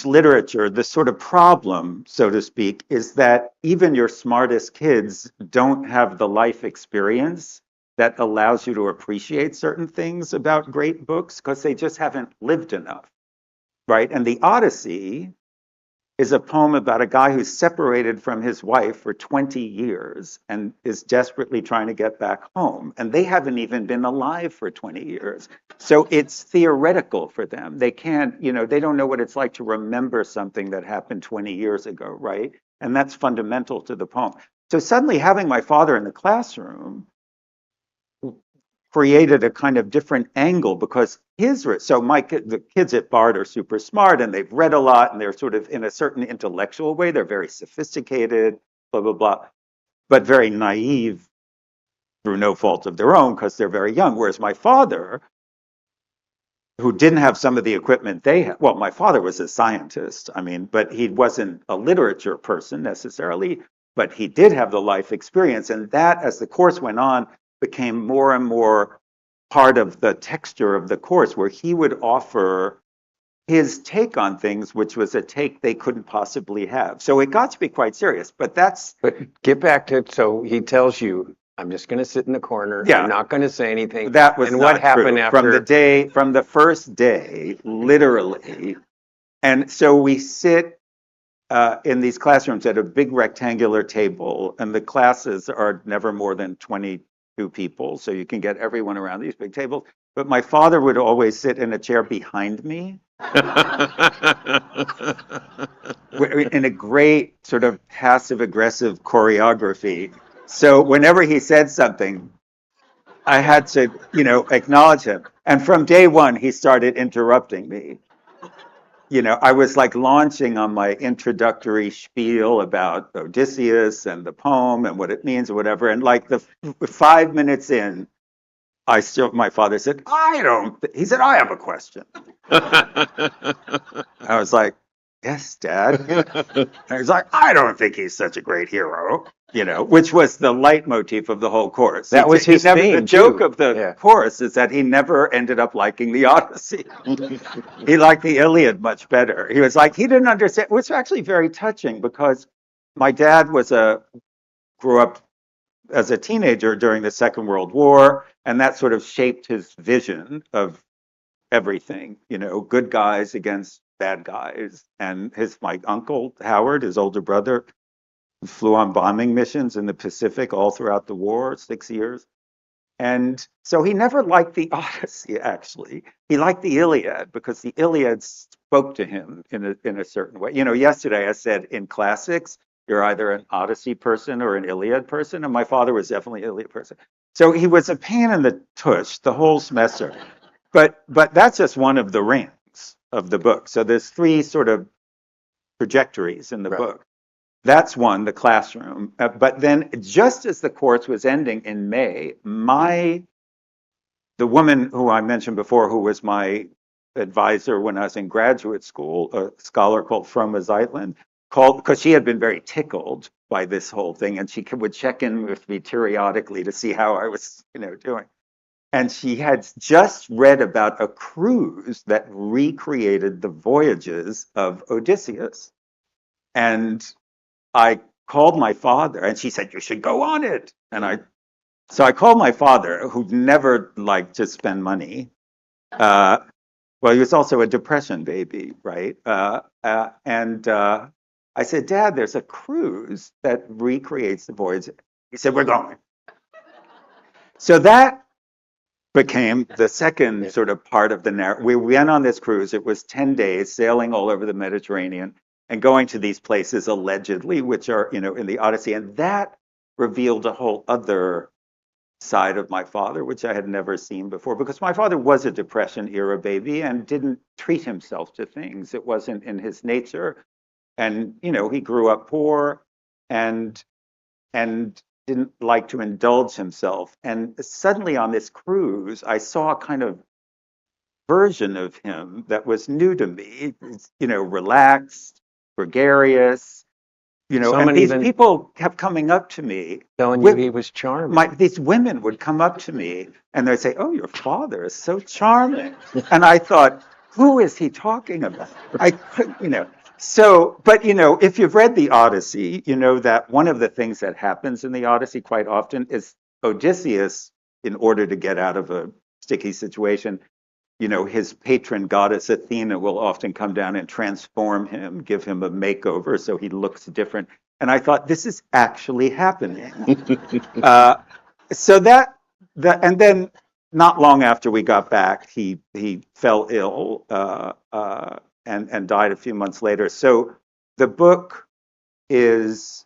literature, the sort of problem, so to speak, is that even your smartest kids don't have the life experience that allows you to appreciate certain things about great books, because they just haven't lived enough, right? And the Odyssey is a poem about a guy who's separated from his wife for 20 years and is desperately trying to get back home. And they haven't even been alive for 20 years. So it's theoretical for them. They can't, they don't know what it's like to remember something that happened 20 years ago, right? And that's fundamental to the poem. So suddenly having my father in the classroom created a kind of different angle because the kids at Byrd are super smart and they've read a lot and they're sort of in a certain intellectual way, they're very sophisticated, blah, blah, blah, but very naive through no fault of their own because they're very young. Whereas my father, who didn't have some of the equipment they had, well, my father was a scientist, I mean, but he wasn't a literature person necessarily, but he did have the life experience. And that, as the course went on, became more and more part of the texture of the course, where he would offer his take on things, which was a take they couldn't possibly have. So it got to be quite serious, but get back to, so he tells you, I'm just going to sit in the corner. Yeah. I'm not going to say anything. that was And not what happened true. after? From the first day, literally. And so we sit in these classrooms at a big rectangular table, and the classes are never more than 22 people, so you can get everyone around these big tables. But my father would always sit in a chair behind me in a great sort of passive-aggressive choreography. So whenever he said something, I had to, acknowledge him. And from day one, he started interrupting me. I was like launching on my introductory spiel about Odysseus and the poem and what it means or whatever. And like the 5 minutes in, my father said, he said, I have a question. I was like, yes, Dad. And he was like, I don't think he's such a great hero, which was the leitmotif of the whole course. That was his theme, The joke too. of the Yeah. course is that he never ended up liking the Odyssey. He liked the Iliad much better. He was like, he didn't understand, which was actually very touching because my dad grew up as a teenager during the Second World War, and that sort of shaped his vision of everything, good guys against bad guys. And my uncle, Howard, his older brother, flew on bombing missions in the Pacific all throughout the war, 6 years. And so he never liked the Odyssey, actually. He liked the Iliad because the Iliad spoke to him in a certain way. Yesterday I said in classics, you're either an Odyssey person or an Iliad person, and my father was definitely an Iliad person. So he was a pain in the tush the whole semester. But that's just one of the rings of the book. So there's 3 sort of trajectories in the book. That's one, the classroom. But then just as the course was ending in May, the woman who I mentioned before, who was my advisor when I was in graduate school, a scholar called Froma Zeitlin, called because she had been very tickled by this whole thing, and she would check in with me periodically to see how I was, doing. And she had just read about a cruise that recreated the voyages of Odysseus. And I called my father, and she said, you should go on it. So I called my father, who never liked to spend money. Well, he was also a depression baby, right? And I said, Dad, there's a cruise that recreates the voyage. He said, we're going. So that became the second sort of part of the narrative. We went on this cruise. It was 10 days, sailing all over the Mediterranean and going to these places allegedly, which are, in the Odyssey. And that revealed a whole other side of my father, which I had never seen before, because my father was a Depression era baby and didn't treat himself to things. It wasn't in his nature. And, he grew up poor and didn't like to indulge himself. And suddenly on this cruise, I saw a kind of version of him that was new to me, relaxed, gregarious, and these people kept coming up to me. Telling you he was charming. These women would come up to me and they'd say, oh, your father is so charming. And I thought, who is he talking about? I couldn't, So, but if you've read the Odyssey, you know that one of the things that happens in the Odyssey quite often is Odysseus, in order to get out of a sticky situation, his patron goddess Athena will often come down and transform him, give him a makeover so he looks different. And I thought, this is actually happening. And then not long after we got back, he fell ill and died a few months later. So the book is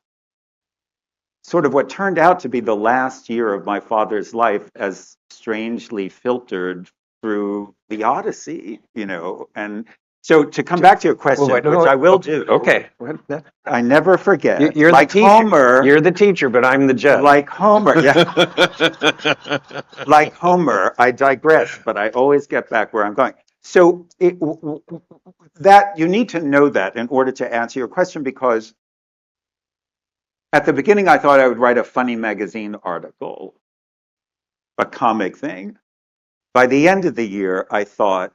sort of what turned out to be the last year of my father's life as strangely filtered through the Odyssey, and so to come back to your question, wait, which I will do. Okay. I never forget. You're like the teacher. Homer. You're the teacher, but I'm the judge. Like Homer, yeah. Like Homer, I digress, but I always get back where I'm going. So that you need to know that in order to answer your question, because at the beginning I thought I would write a funny magazine article, a comic thing. By the end of the year, I thought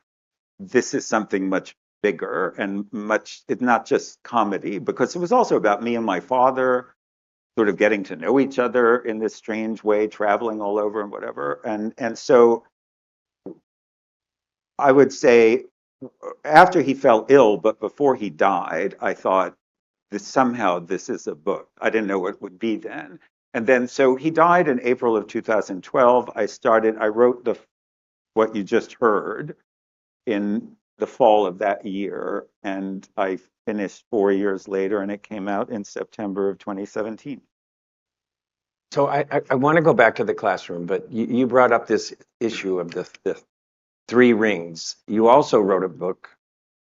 this is something much bigger and it's not just comedy, because it was also about me and my father sort of getting to know each other in this strange way, traveling all over and whatever. And so I would say after he fell ill, but before he died, I thought somehow this is a book. I didn't know what it would be then. And then, so he died in April of 2012. I wrote what you just heard in the fall of that year, and I finished 4 years later, and it came out in September of 2017. So I want to go back to the classroom, but you brought up this issue of the three rings. You also wrote a book,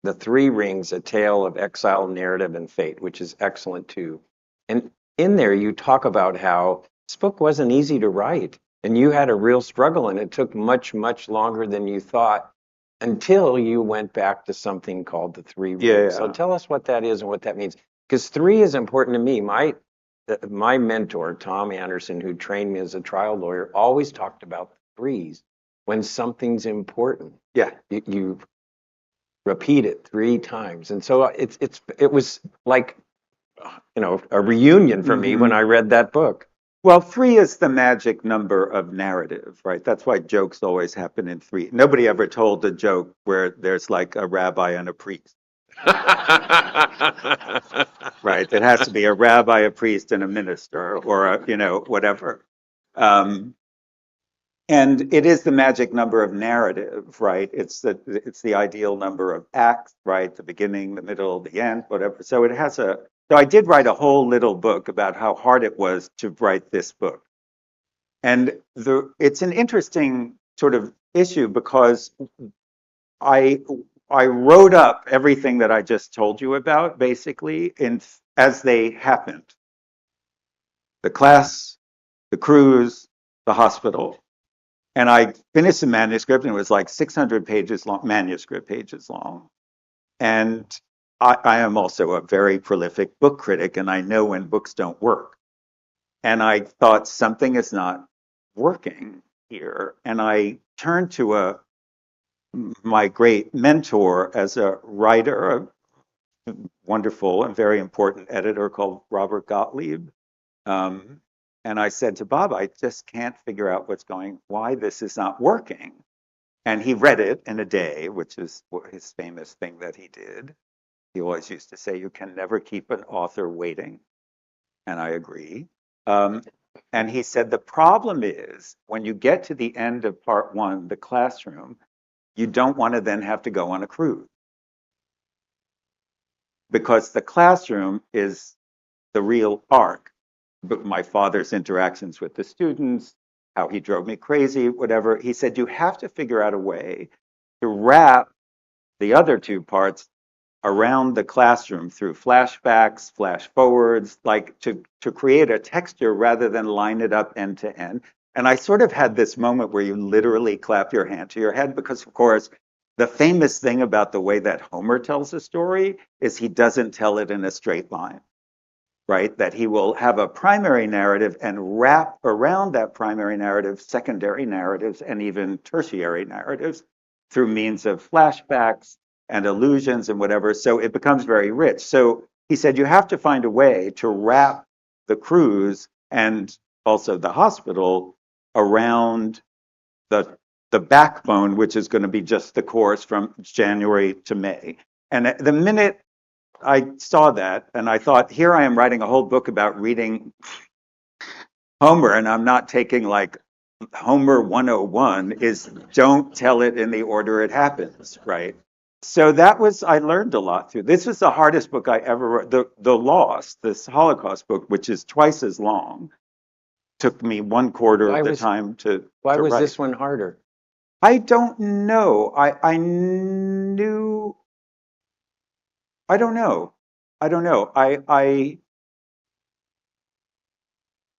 The Three Rings, A Tale of Exile, Narrative, and Fate, which is excellent too. And in there you talk about how this book wasn't easy to write, and you had a real struggle, and it took much, much longer than you thought until you went back to something called the three rings. Yeah. So tell us what that is and what that means. Because three is important to me. My mentor, Tom Anderson, who trained me as a trial lawyer, always talked about threes when something's important. Yeah. You repeat it 3 times. And so it was like, a reunion for me when I read that book. Well, 3 is the magic number of narrative, right? That's why jokes always happen in 3. Nobody ever told a joke where there's like a rabbi and a priest. Right. It has to be a rabbi, a priest, and a minister, or whatever. And it is the magic number of narrative, right? It's the ideal number of acts, right? The beginning, the middle, the end, whatever. So so I did write a whole little book about how hard it was to write this book. And it's an interesting sort of issue, because I wrote up everything that I just told you about, basically, as they happened. The class, the cruise, the hospital. And I finished the manuscript, and it was like 600 pages long, manuscript pages long. And I am also a very prolific book critic, and I know when books don't work. And I thought something is not working here. And I turned to my great mentor as a writer, a wonderful and very important editor called Robert Gottlieb. And I said to Bob, I just can't figure out why this is not working. And he read it in a day, which is his famous thing that he did. He always used to say, you can never keep an author waiting. And I agree. And he said, the problem is when you get to the end of part 1, the classroom, you don't want to then have to go on a cruise. Because the classroom is the real arc. But my father's interactions with the students, how he drove me crazy, whatever. He said, you have to figure out a way to wrap the other 2 parts around the classroom through flashbacks, flash forwards, like to create a texture rather than line it up end to end. And I sort of had this moment where you literally clap your hand to your head, because of course, the famous thing about the way that Homer tells a story is he doesn't tell it in a straight line, right? That he will have a primary narrative and wrap around that primary narrative secondary narratives and even tertiary narratives through means of flashbacks and allusions and whatever. So it becomes very rich. So he said, you have to find a way to wrap the cruise and also the hospital around the backbone, which is going to be just the course from January to May. And the minute I saw that, and I thought, here I am writing a whole book about reading Homer, and I'm not taking like Homer 101 is don't tell it in the order it happens, right? So that was, I learned a lot through. This was the hardest book I ever wrote. The Lost, this Holocaust book, which is twice as long, took me 1/4 Why of the was time why to was write. this one harder? I don't know. I knew. I don't know. I don't know.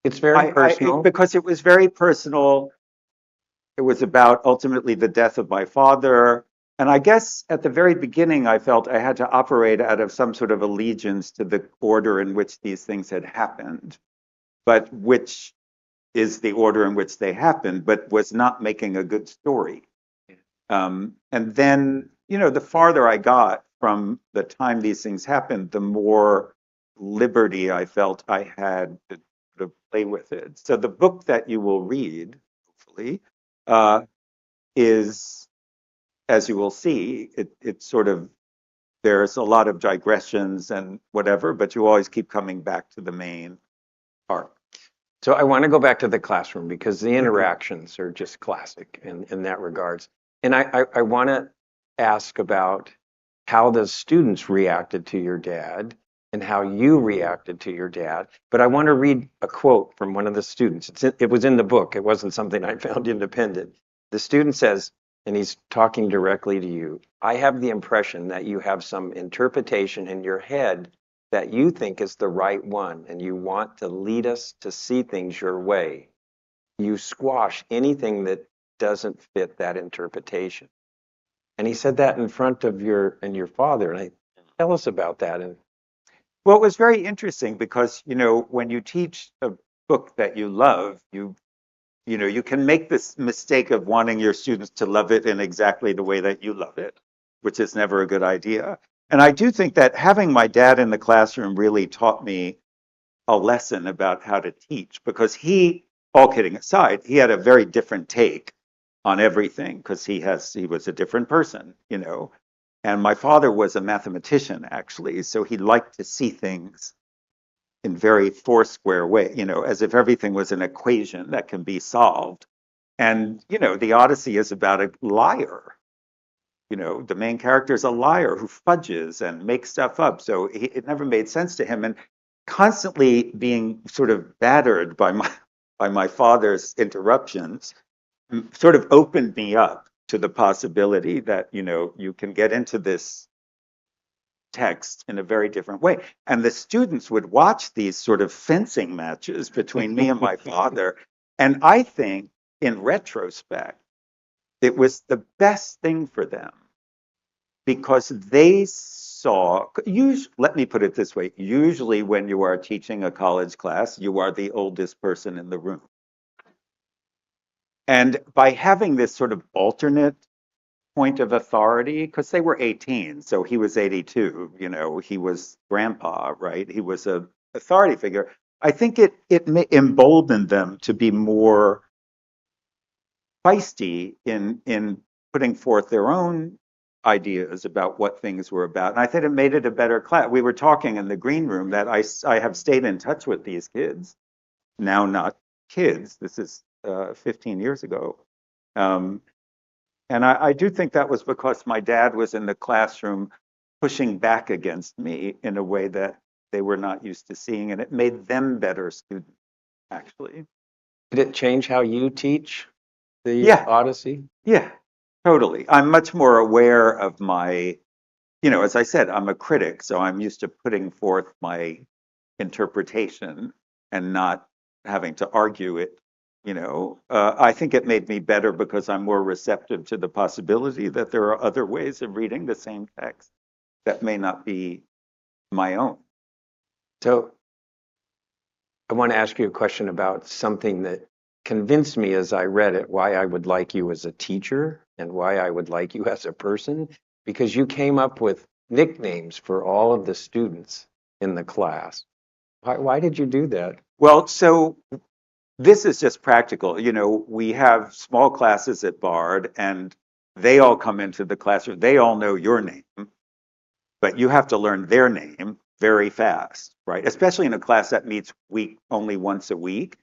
It's very personal. Because it was very personal. It was about ultimately the death of my father. And I guess at the very beginning, I felt I had to operate out of some sort of allegiance to the order in which these things had happened, but which is the order in which they happened, but was not making a good story. And then, the farther I got from the time these things happened, the more liberty I felt I had to sort of play with it. So the book that you will read, hopefully, is, as you will see, it's sort of, there's a lot of digressions and whatever, but you always keep coming back to the main arc. So I want to go back to the classroom because the interactions are just classic in that regards. And I want to ask about how the students reacted to your dad and how you reacted to your dad. But I want to read a quote from one of the students. It was in the book. It wasn't something I found independent. The student says, and he's talking directly to you, I have the impression that you have some interpretation in your head that you think is the right one, and you want to lead us to see things your way. You squash anything that doesn't fit that interpretation. And he said that in front of your father. And tell us about that. And Well, it was very interesting because, when you teach a book that you love, you can make this mistake of wanting your students to love it in exactly the way that you love it, which is never a good idea. And I do think that having my dad in the classroom really taught me a lesson about how to teach because all kidding aside, he had a very different take on everything because he was a different person, And my father was a mathematician, actually, so he liked to see things in very four-square way, as if everything was an equation that can be solved. And, the Odyssey is about a liar. The main character is a liar who fudges and makes stuff up. So it never made sense to him. And constantly being sort of battered by my father's interruptions sort of opened me up to the possibility that, you can get into this text in a very different way. And the students would watch these sort of fencing matches between me and my father. And I think, in retrospect, it was the best thing for them because they saw, let me put it this way, usually when you are teaching a college class, you are the oldest person in the room. And by having this sort of alternate point of authority, because they were 18, so he was 82, he was grandpa, right? He was a authority figure. I think it emboldened them to be more feisty in putting forth their own ideas about what things were about. And I think it made it a better class. We were talking in the green room that I have stayed in touch with these kids, now not kids, this is 15 years ago. And I do think that was because my dad was in the classroom pushing back against me in a way that they were not used to seeing, and it made them better students, actually. did it change how you teach the Yeah. Odyssey? Yeah, totally. I'm much more aware of my, as I said, I'm a critic, so I'm used to putting forth my interpretation and not having to argue it. I think it made me better because I'm more receptive to the possibility that there are other ways of reading the same text that may not be my own. So I want to ask you a question about something that convinced me as I read it why I would like you as a teacher and why I would like you as a person, because you came up with nicknames for all of the students in the class. Why did you do that? Well, so this is just practical. We have small classes at Byrd, and they all come into the classroom. They all know your name, but you have to learn their name very fast, right? Especially in a class that meets only once a week.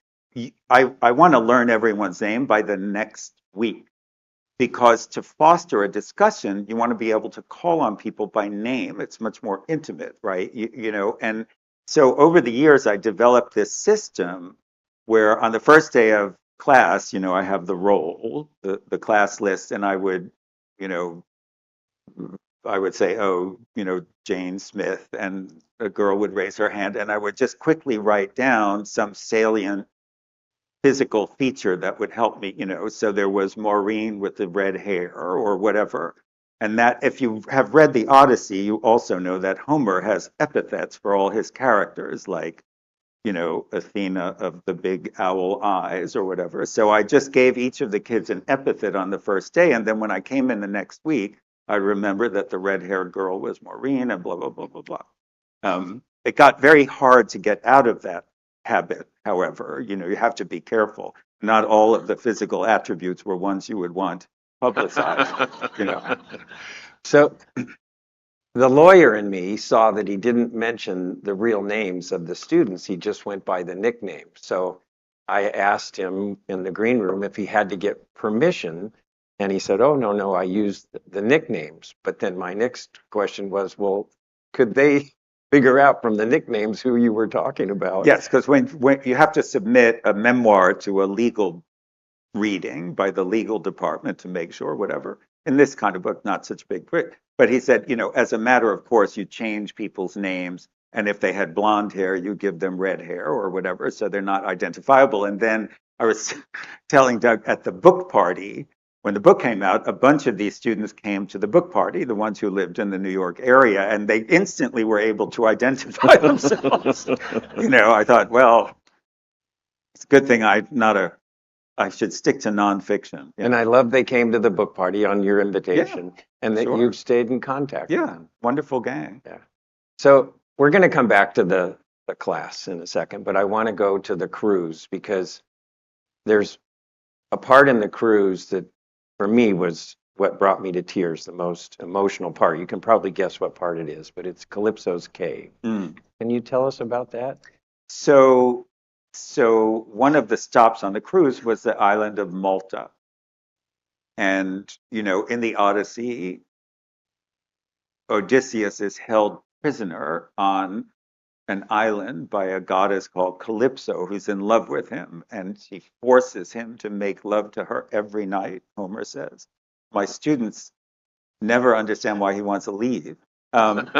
I want to learn everyone's name by the next week because to foster a discussion, you want to be able to call on people by name. It's much more intimate, right? You know, and so over the years, I developed this system where on the first day of class, you know, I have the roll, the class list, and I would, you know, I would say, oh, you know, Jane Smith, and a girl would raise her hand, and I would just quickly write down some salient physical feature that would help me, you know. So there was Maureen with the red hair or whatever. And that, if you have read the Odyssey, you also know that Homer has epithets for all his characters, like, you know, Athena of the big owl eyes or whatever. So I just gave each of the kids an epithet on the first day. And then when I came in the next week, I remembered that the red-haired girl was Maureen and blah, blah, blah, blah, blah. It got very hard to get out of that habit, however. You know, you have to be careful. Not all of the physical attributes were ones you would want publicized, you know. So the lawyer in me saw that he didn't mention the real names of the students. He just went by the nickname. So I asked him in the green room if he had to get permission. And he said, oh, no, no, I used the nicknames. But then my next question was, well, could they figure out from the nicknames who you were talking about? Yes, because when you have to submit a memoir to a legal reading by the legal department to make sure, whatever. In this kind of book, not such a big trick. But he said, you know, as a matter of course, you change people's names. And if they had blonde hair, you give them red hair or whatever. So they're not identifiable. And then I was telling Doug at the book party, when the book came out, a bunch of these students came to the book party, the ones who lived in the New York area, and they instantly were able to identify themselves. You know, I thought, well, it's a good thing I should stick to nonfiction. And I love they came to the book party on your invitation, and that sure. you've stayed in contact with them. Wonderful gang. Yeah. So we're going to come back to the class in a second, but I want to go to the cruise, because there's a part in the cruise that for me was what brought me to tears, the most emotional part. You can probably guess what part it is, but it's Calypso's cave. Can you tell us about that? So one of the stops on the cruise was the island of Malta. And, you know, in the Odyssey, Odysseus is held prisoner on an island by a goddess called Calypso, who's in love with him. And she forces him to make love to her every night, Homer says. My students never understand why he wants to leave. And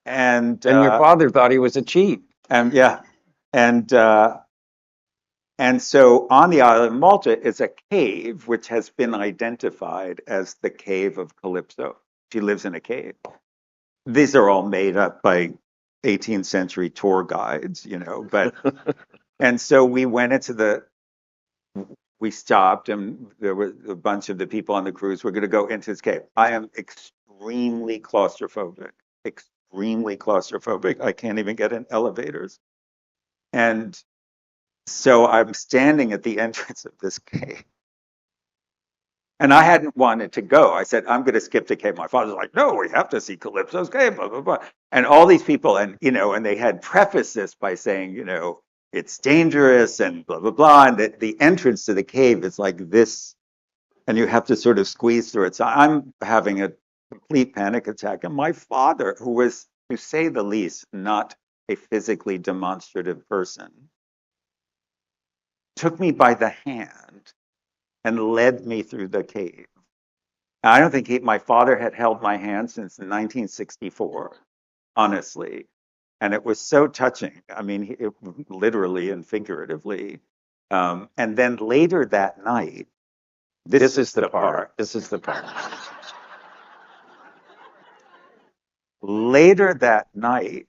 your father thought he was a cheat. Yeah. And so on the island of Malta is a cave which has been identified as the cave of Calypso. She lives in a cave. These are all made up by 18th century tour guides, you know, but and so we went into we stopped, and there were a bunch of the people on the cruise were going to go into this cave. I am extremely claustrophobic. I can't even get in elevators. And so I'm standing at the entrance of this cave. And I hadn't wanted to go. I said, I'm going to skip the cave. My father's like, no, we have to see Calypso's cave, blah, blah, blah. And all these people, and, you know, and they had prefaced this by saying, you know, it's dangerous and blah, blah, blah. And the entrance to the cave is like this, and you have to sort of squeeze through it. So I'm having a complete panic attack. And my father, who was, to say the least, not a physically demonstrative person, took me by the hand and led me through the cave. Now, I don't think my father had held my hand since 1964, honestly. And it was so touching. I mean, literally and figuratively. And then later that night, this is the part. This is the part. Later that night,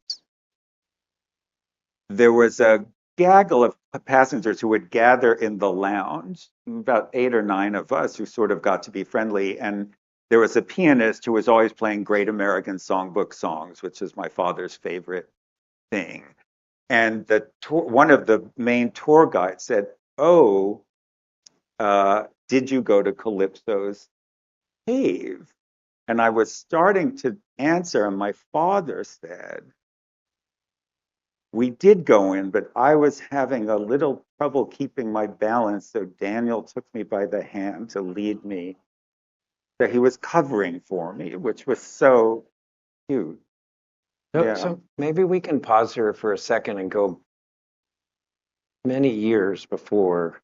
there was a gaggle of passengers who would gather in the lounge, about 8 or 9 of us who sort of got to be friendly. And there was a pianist who was always playing Great American Songbook songs, which is my father's favorite thing. And one of the main tour guides said, oh, did you go to Calypso's cave? And I was starting to answer, and my father said, we did go in, but I was having a little trouble keeping my balance, so Daniel took me by the hand to lead me. So he was covering for me, which was so cute. Yeah. So maybe we can pause here for a second and go many years before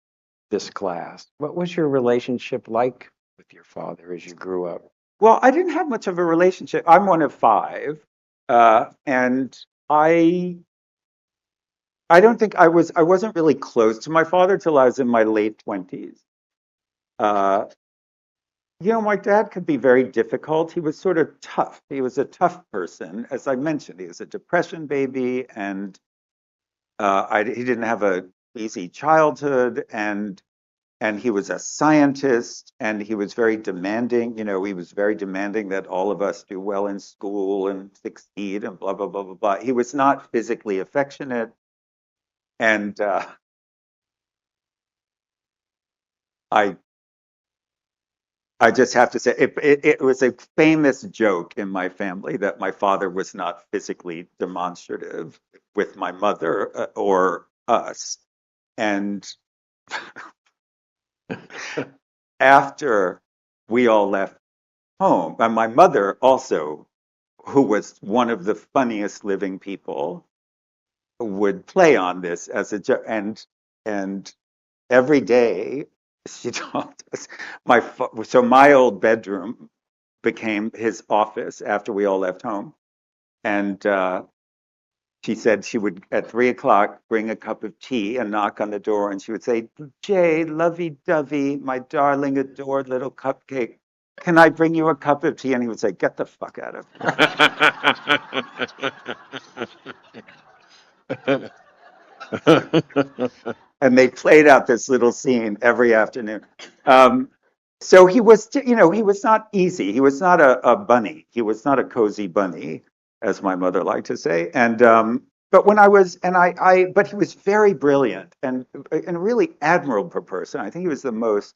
this class. What was your relationship like with your father as you grew up? Well, I didn't have much of a relationship. I'm one of five, and I don't think I wasn't really close to my father till I was in my late 20s. Uh, my dad could be very difficult. He was sort of tough. He was a tough person. As I mentioned, he was a depression baby, and he didn't have an easy childhood, and he was a scientist, and he was very demanding. He was very demanding that all of us do well in school and succeed and blah, blah, blah, blah, blah. He was not physically affectionate. And I just have to say, it was a famous joke in my family that my father was not physically demonstrative with my mother or us. And after we all left home, and my mother also, who was one of the funniest living people, would play on this as a joke. And every day she told us, so my old bedroom became his office after we all left home. And she said she would, at 3 o'clock, bring a cup of tea and knock on the door, and she would say, "Jay, lovey-dovey, my darling, adored little cupcake, can I bring you a cup of tea?" And he would say, "Get the fuck out of here." And they played out this little scene every afternoon. So he was, he was not easy. He was not a bunny. He was not a cozy bunny, as my mother liked to say. And but when I was, but he was very brilliant and a really admirable person. I think he was the most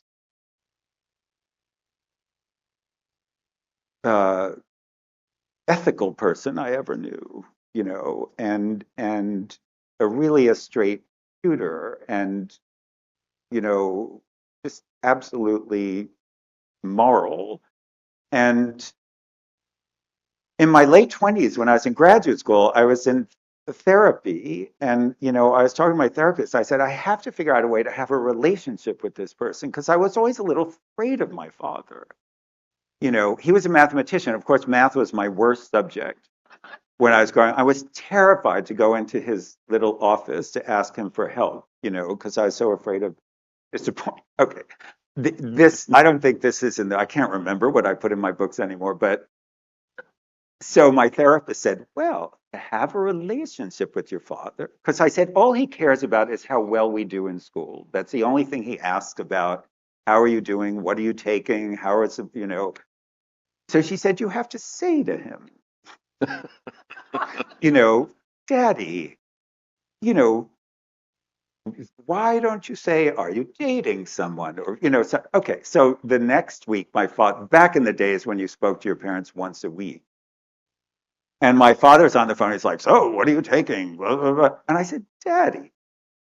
ethical person I ever knew, and a straight shooter, and just absolutely moral. And in my late 20s, when I was in graduate school, I was in therapy, and I was talking to my therapist. I said, I have to figure out a way to have a relationship with this person, because I was always a little afraid of my father. He was a mathematician. Of course, math was my worst subject when I was growing. I was terrified to go into his little office to ask him for help, because I was so afraid of disappointment. Okay. I don't think this is I can't remember what I put in my books anymore, but so my therapist said, well, have a relationship with your father. Because I said, all he cares about is how well we do in school. That's the only thing he asks about. How are you doing? What are you taking? How is it, So she said, you have to say to him, Daddy, why don't you say, are you dating someone? Or, okay. So the next week, my father, back in the days when you spoke to your parents once a week, and my father's on the phone, he's like, so what are you taking? Blah, blah, blah. And I said, Daddy,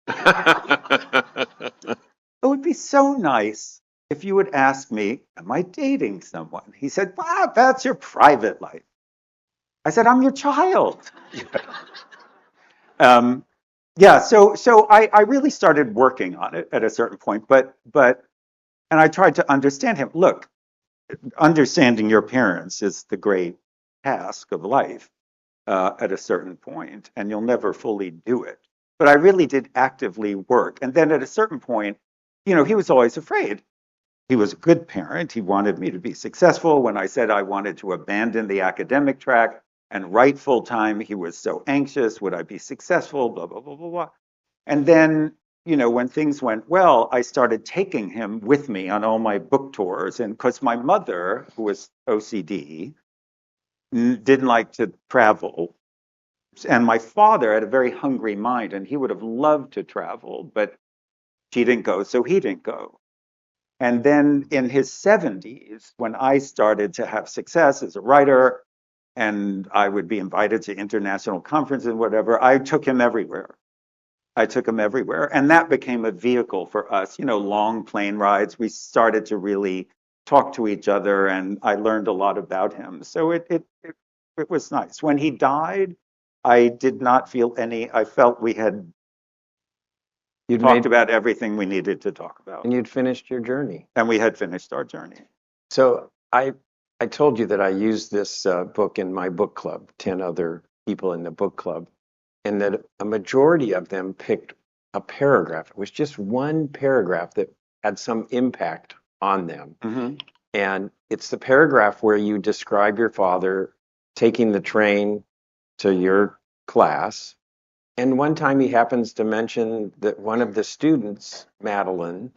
it would be so nice if you would ask me, am I dating someone? He said, wow, that's your private life. I said, I'm your child. Yeah, so I really started working on it at a certain point, and I tried to understand him. Look, understanding your parents is the great task of life at a certain point, and you'll never fully do it. But I really did actively work. And then at a certain point, he was always afraid. He was a good parent. He wanted me to be successful. When I said I wanted to abandon the academic track and write full time, he was so anxious. Would I be successful? Blah, blah, blah, blah, blah. And then, when things went well, I started taking him with me on all my book tours. And because my mother, who was OCD, didn't like to travel. And my father had a very hungry mind, and he would have loved to travel, but she didn't go, so he didn't go. And then in his 70s, when I started to have success as a writer, and I would be invited to international conferences and whatever. I took him everywhere. I took him everywhere. And that became a vehicle for us, long plane rides. We started to really talk to each other, and I learned a lot about him. So it was nice. When he died, I did not feel I felt we had You'd talked made, about everything we needed to talk about. and you'd finished your journey. And we had finished our journey. So I told you that I used this book in my book club, 10 other people in the book club, and that a majority of them picked a paragraph. It was just one paragraph that had some impact on them. Mm-hmm. And it's the paragraph where you describe your father taking the train to your class. And one time he happens to mention that one of the students, Madeline,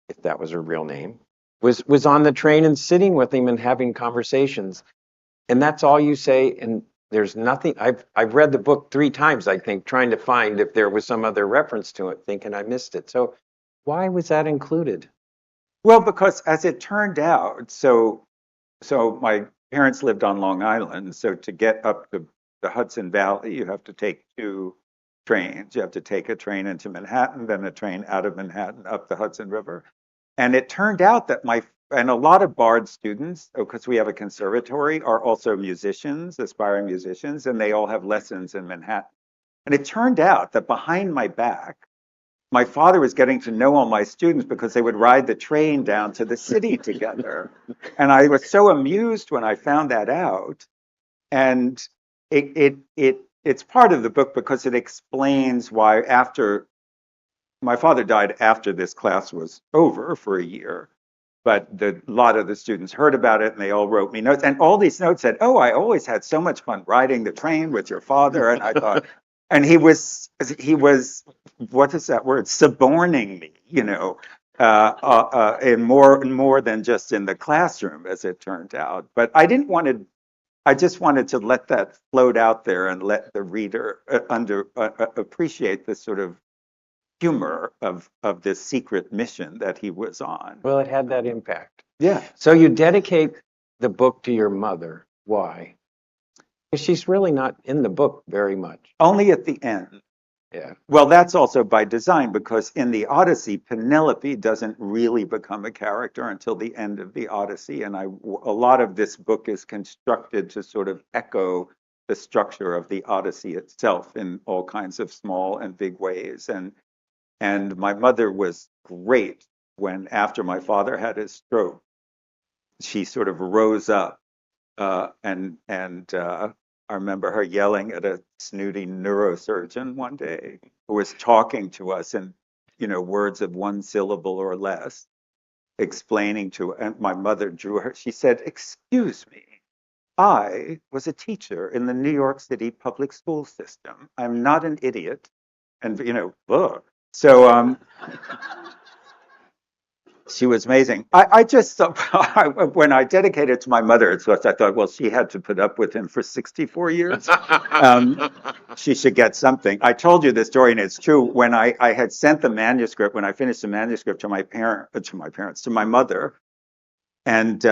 if that was her real name, was on the train and sitting with him and having conversations. And that's all you say. And there's nothing. I've read the book 3 times, I think, trying to find if there was some other reference to it, thinking I missed it. So why was that included? Well, because as it turned out, so my parents lived on Long Island. So to get up to the Hudson Valley, you have to take 2 trains. You have to take a train into Manhattan, then a train out of Manhattan up the Hudson River. And it turned out that and a lot of Byrd students, because we have a conservatory, are also musicians, aspiring musicians, and they all have lessons in Manhattan. And it turned out that behind my back, my father was getting to know all my students because they would ride the train down to the city together. And I was so amused when I found that out. And it's part of the book because it explains why my father died after this class was over for a year. But a lot of the students heard about it and they all wrote me notes. And all these notes said, "Oh, I always had so much fun riding the train with your father." And I thought, and he was, what is that word? Suborning me, in more than just in the classroom, as it turned out. But I just wanted to let that float out there and let the reader appreciate the sort of humor of this secret mission that he was on. Well, it had that impact. Yeah. So you dedicate the book to your mother. Why? Because she's really not in the book very much. Only at the end. Yeah. Well, that's also by design, because in the Odyssey, Penelope doesn't really become a character until the end of the Odyssey. And a lot of this book is constructed to sort of echo the structure of the Odyssey itself in all kinds of small and big ways. And my mother was great when, after my father had his stroke, she sort of rose up and I remember her yelling at a snooty neurosurgeon one day who was talking to us in, words of 1 syllable or less, explaining and my mother drew her. She said, "Excuse me, I was a teacher in the New York City public school system. I'm not an idiot." And, ugh. So she was amazing. I just thought, when I dedicated it to my mother, I thought, well, she had to put up with him for 64 years. She should get something. I told you this story, and it's true. When I had sent the manuscript, when I finished the manuscript to my mother, and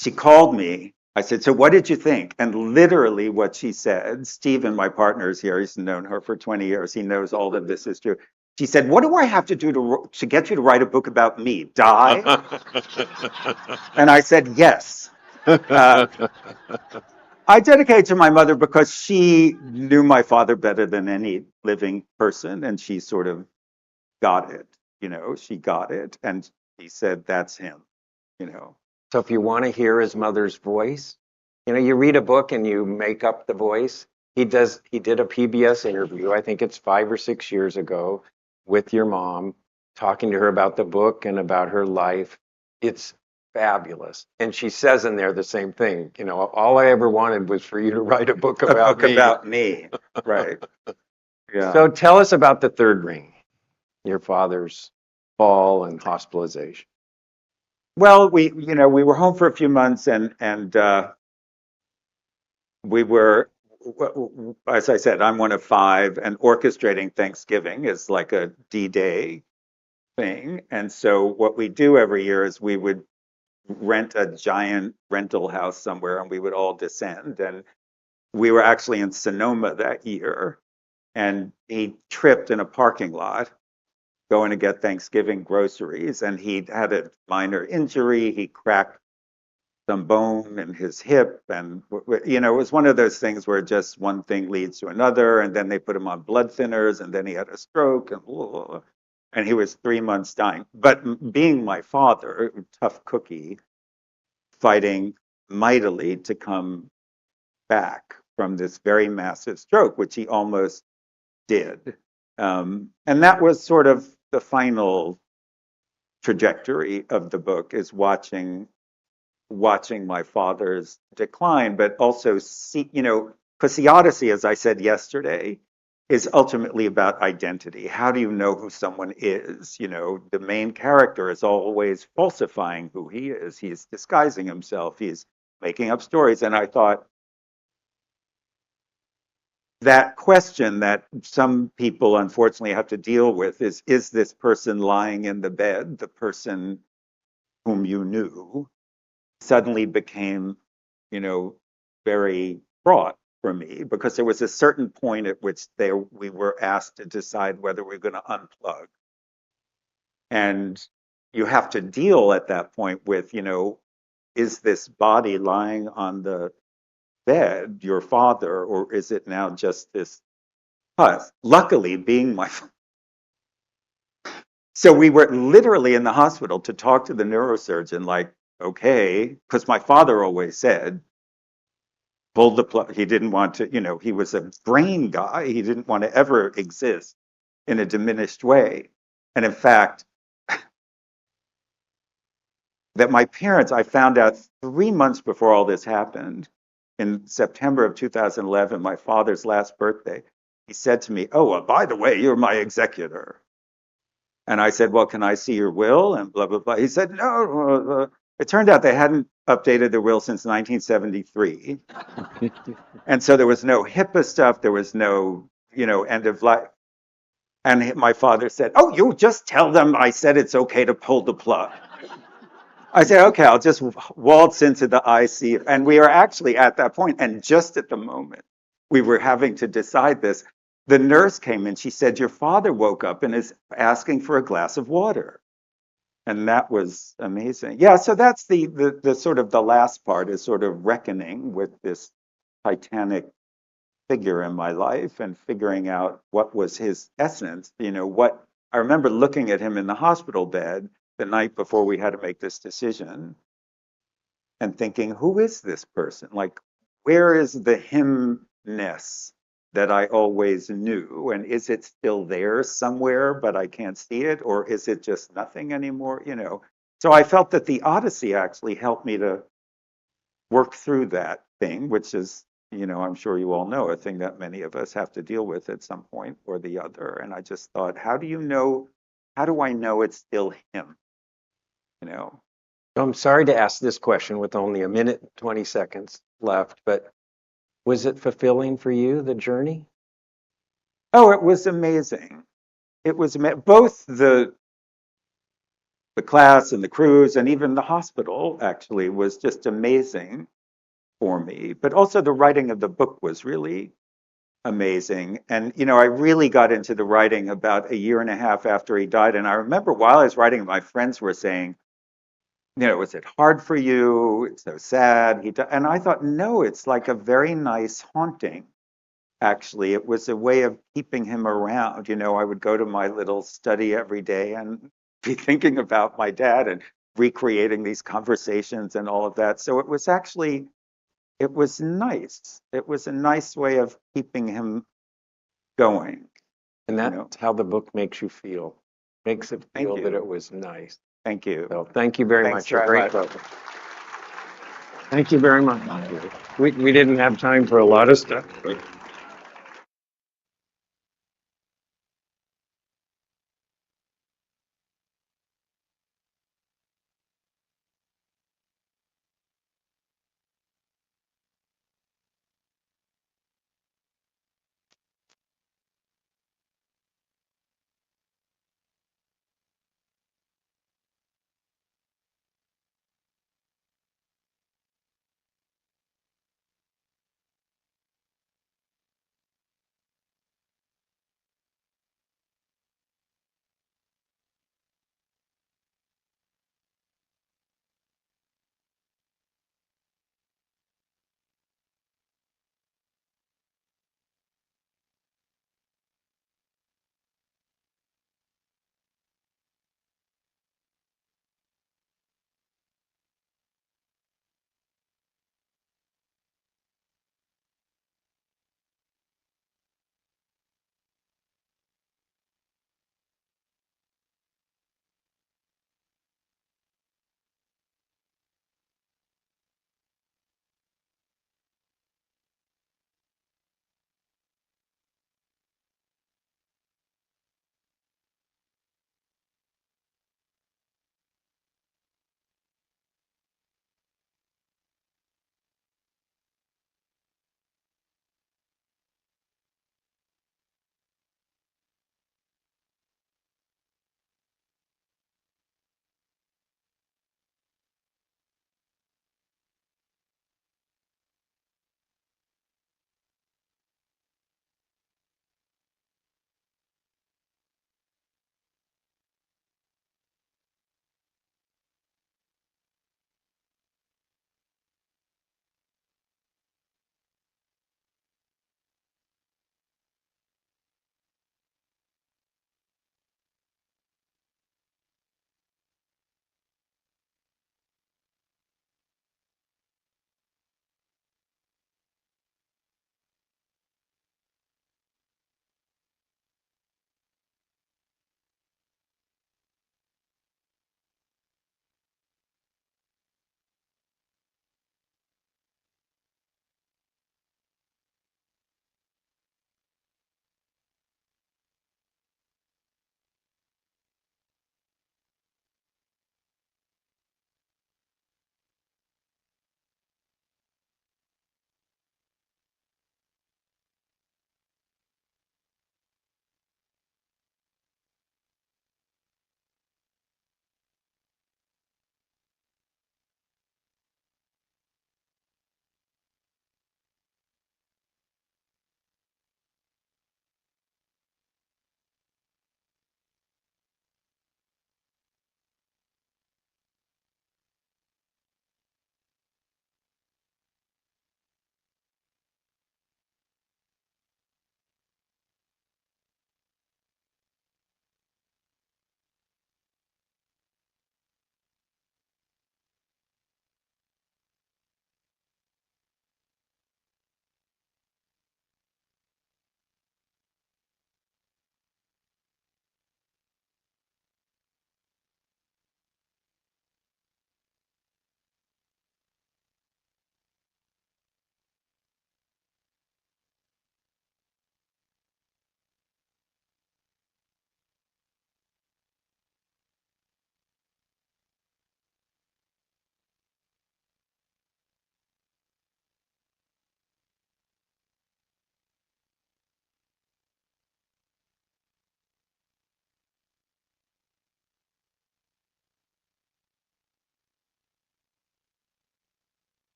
she called me. I said, "So what did you think?" And literally what she said, Stephen, my partner, is here. He's known her for 20 years. He knows all of this is true. She said, "What do I have to do to get you to write a book about me? Die?" And I said, "Yes." I dedicate to my mother because she knew my father better than any living person, and she sort of got it. She got it, and she said, "That's him." So if you want to hear his mother's voice, you read a book and you make up the voice. He did a PBS interview, I think it's 5 or 6 years ago, with your mom, talking to her about the book and about her life. It's fabulous. And she says in there the same thing, all I ever wanted was for you to write a book about me. About me. Right. Yeah. So tell us about the third ring, your father's fall and hospitalization. Well, we were home for a few months, and we were, as I said, I'm one of 5, and orchestrating Thanksgiving is like a D-Day thing. And so what we do every year is we would rent a giant rental house somewhere and we would all descend. And we were actually in Sonoma that year, and he tripped in a parking lot going to get Thanksgiving groceries, and he had a minor injury. He cracked some bone in his hip, and it was one of those things where just one thing leads to another, and then they put him on blood thinners, and then he had a stroke, and he was 3 months dying. But being my father, tough cookie, fighting mightily to come back from this very massive stroke, which he almost did. And that was sort of the final trajectory of the book, is watching my father's decline, but also see, because the Odyssey, as I said yesterday, is ultimately about identity. How do you know who someone is? The main character is always falsifying who he is. He's disguising himself. He's making up stories. And I thought that question that some people unfortunately have to deal with is this person lying in the bed, the person whom you knew, suddenly became, very fraught for me, because there was a certain point at which we were asked to decide whether we're going to unplug. And you have to deal at that point with, is this body lying on the bed your father, or is it now just this husk? Luckily, being my so we were literally in the hospital to talk to the neurosurgeon, like, okay, because my father always said, pull the plug. He didn't want to, he was a brain guy. He didn't want to ever exist in a diminished way. And in fact, that my parents, I found out 3 months before all this happened, in September of 2011, my father's last birthday, he said to me, oh, well, by the way, you're my executor. And I said, well, can I see your will? And blah, blah, blah. He said, no. It turned out they hadn't updated their will since 1973. And so there was no HIPAA stuff. There was no, end of life. And my father said, oh, you just tell them I said it's okay to pull the plug. I said, okay, I'll just waltz into the IC. And we are actually at that point. And just at the moment we were having to decide this, the nurse came in. She said, your father woke up and is asking for a glass of water. And that was amazing. Yeah, so that's the sort of the last part, is sort of reckoning with this titanic figure in my life and figuring out what was his essence. What I remember looking at him in the hospital bed the night before we had to make this decision and thinking, who is this person? Like, where is the himness that I always knew? And is it still there somewhere, but I can't see it? Or is it just nothing anymore? So I felt that the Odyssey actually helped me to work through that thing, which is, I'm sure you all know, a thing that many of us have to deal with at some point or the other. And I just thought, how do I know it's still him? I'm sorry to ask this question with only a minute and 20 seconds left, but was it fulfilling for you, the journey? Oh, it was amazing. It was both the class and the cruise and even the hospital actually was just amazing for me. But also the writing of the book was really amazing. And, I really got into the writing about a year and a half after he died. And I remember while I was writing, my friends were saying, was it hard for you? It's so sad. And I thought, no, it's like a very nice haunting. Actually, it was a way of keeping him around. I would go to my little study every day and be thinking about my dad and recreating these conversations and all of that. So it was nice. It was a nice way of keeping him going. And that's how the book makes you feel. Makes it feel Thank that you. it was nice. Thank you. So thank you very Thanks much. A very great much. book. Thank you very much. We didn't have time for a lot of stuff, but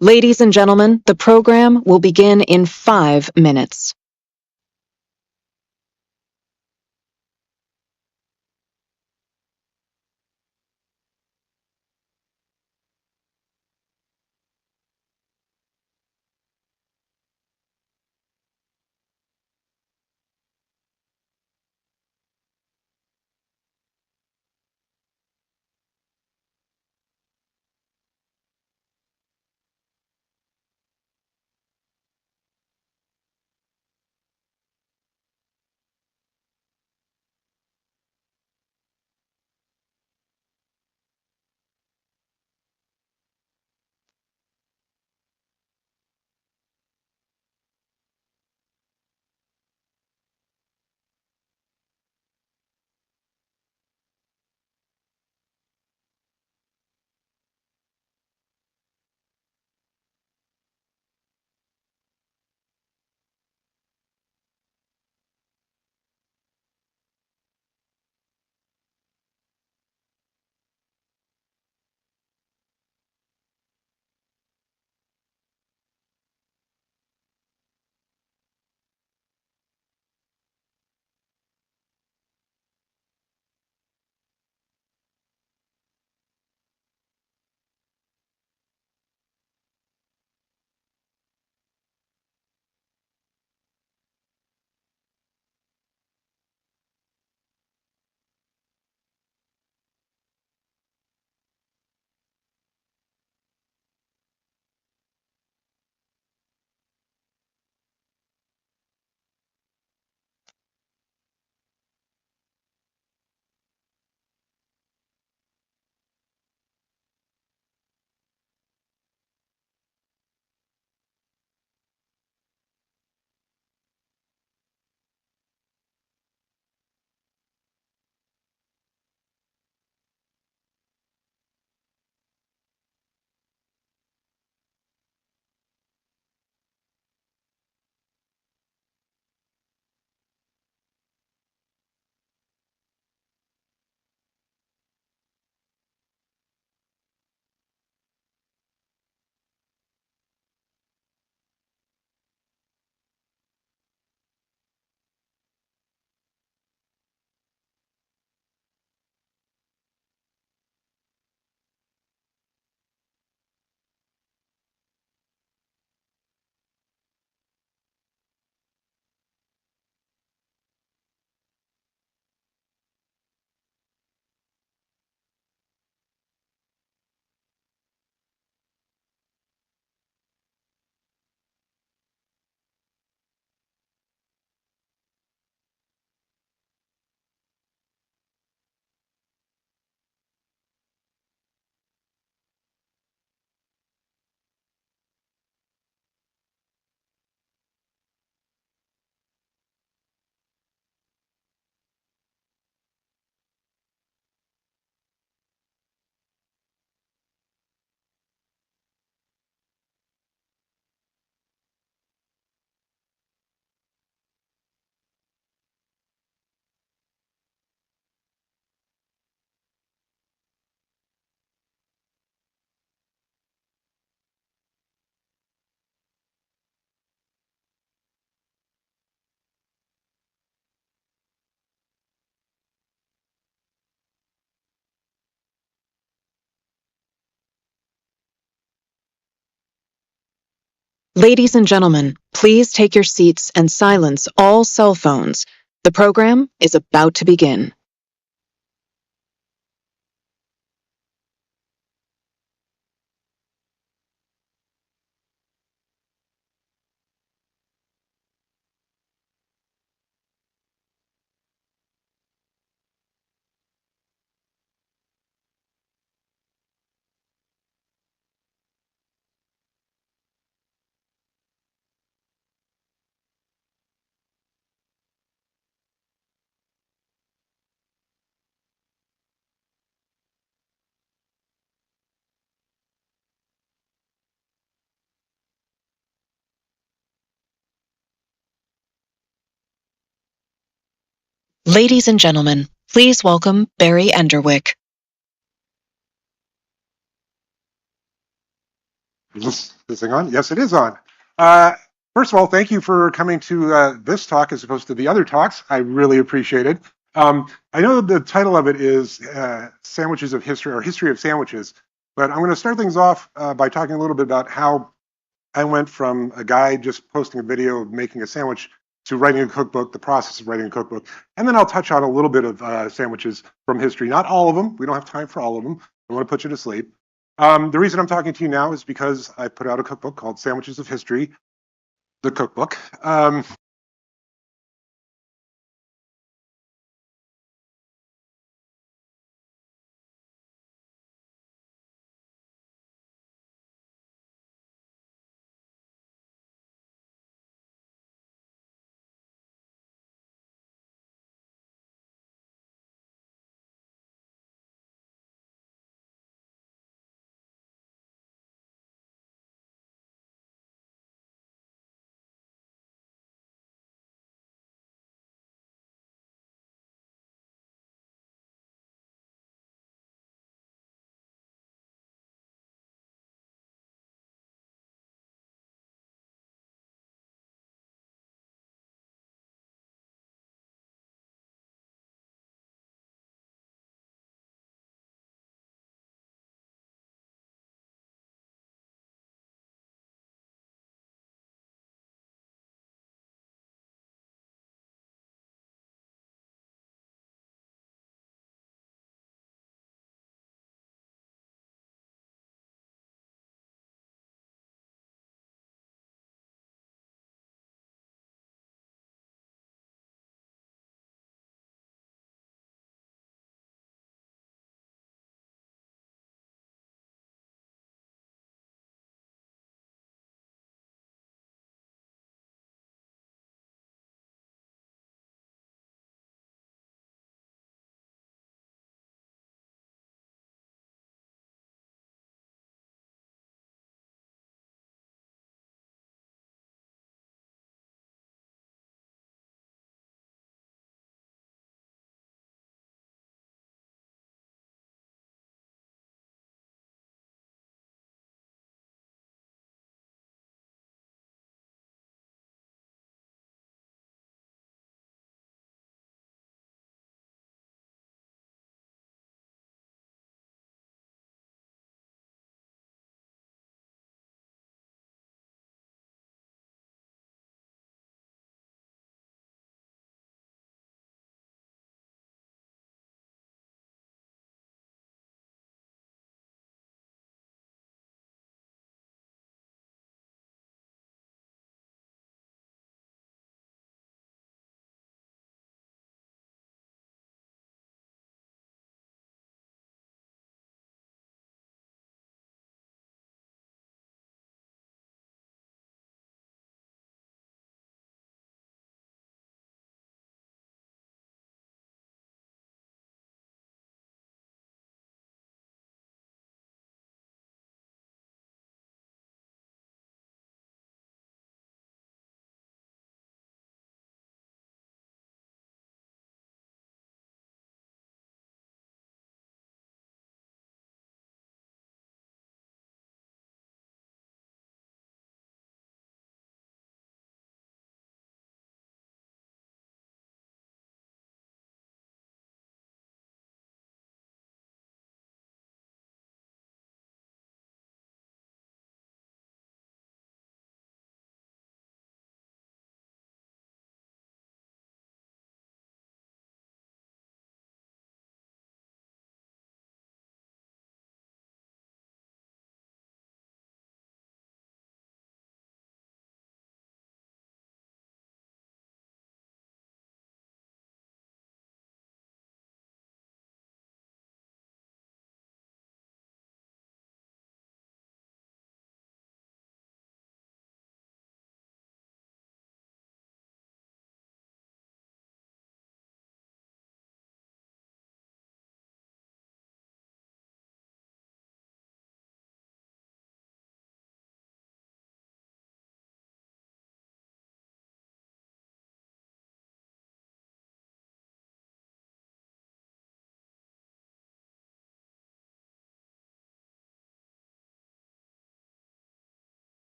Ladies and gentlemen, the program will begin in 5 minutes. Ladies and gentlemen, please take your seats and silence all cell phones. The program is about to begin. Ladies and gentlemen, please welcome Barry Enderwick. Is this thing on? Yes, it is on. First of all, thank you for coming to this talk as opposed to the other talks. I really appreciate it. I know the title of it is Sandwiches of History, or History of Sandwiches, but I'm going to start things off by talking a little bit about how I went from a guy just posting a video of making a sandwich to writing a cookbook, the process of writing a cookbook. And then I'll touch on a little bit of sandwiches from history. Not all of them. We don't have time for all of them. I want to put you to sleep. The reason I'm talking to you now is because I put out a cookbook called Sandwiches of History, the cookbook.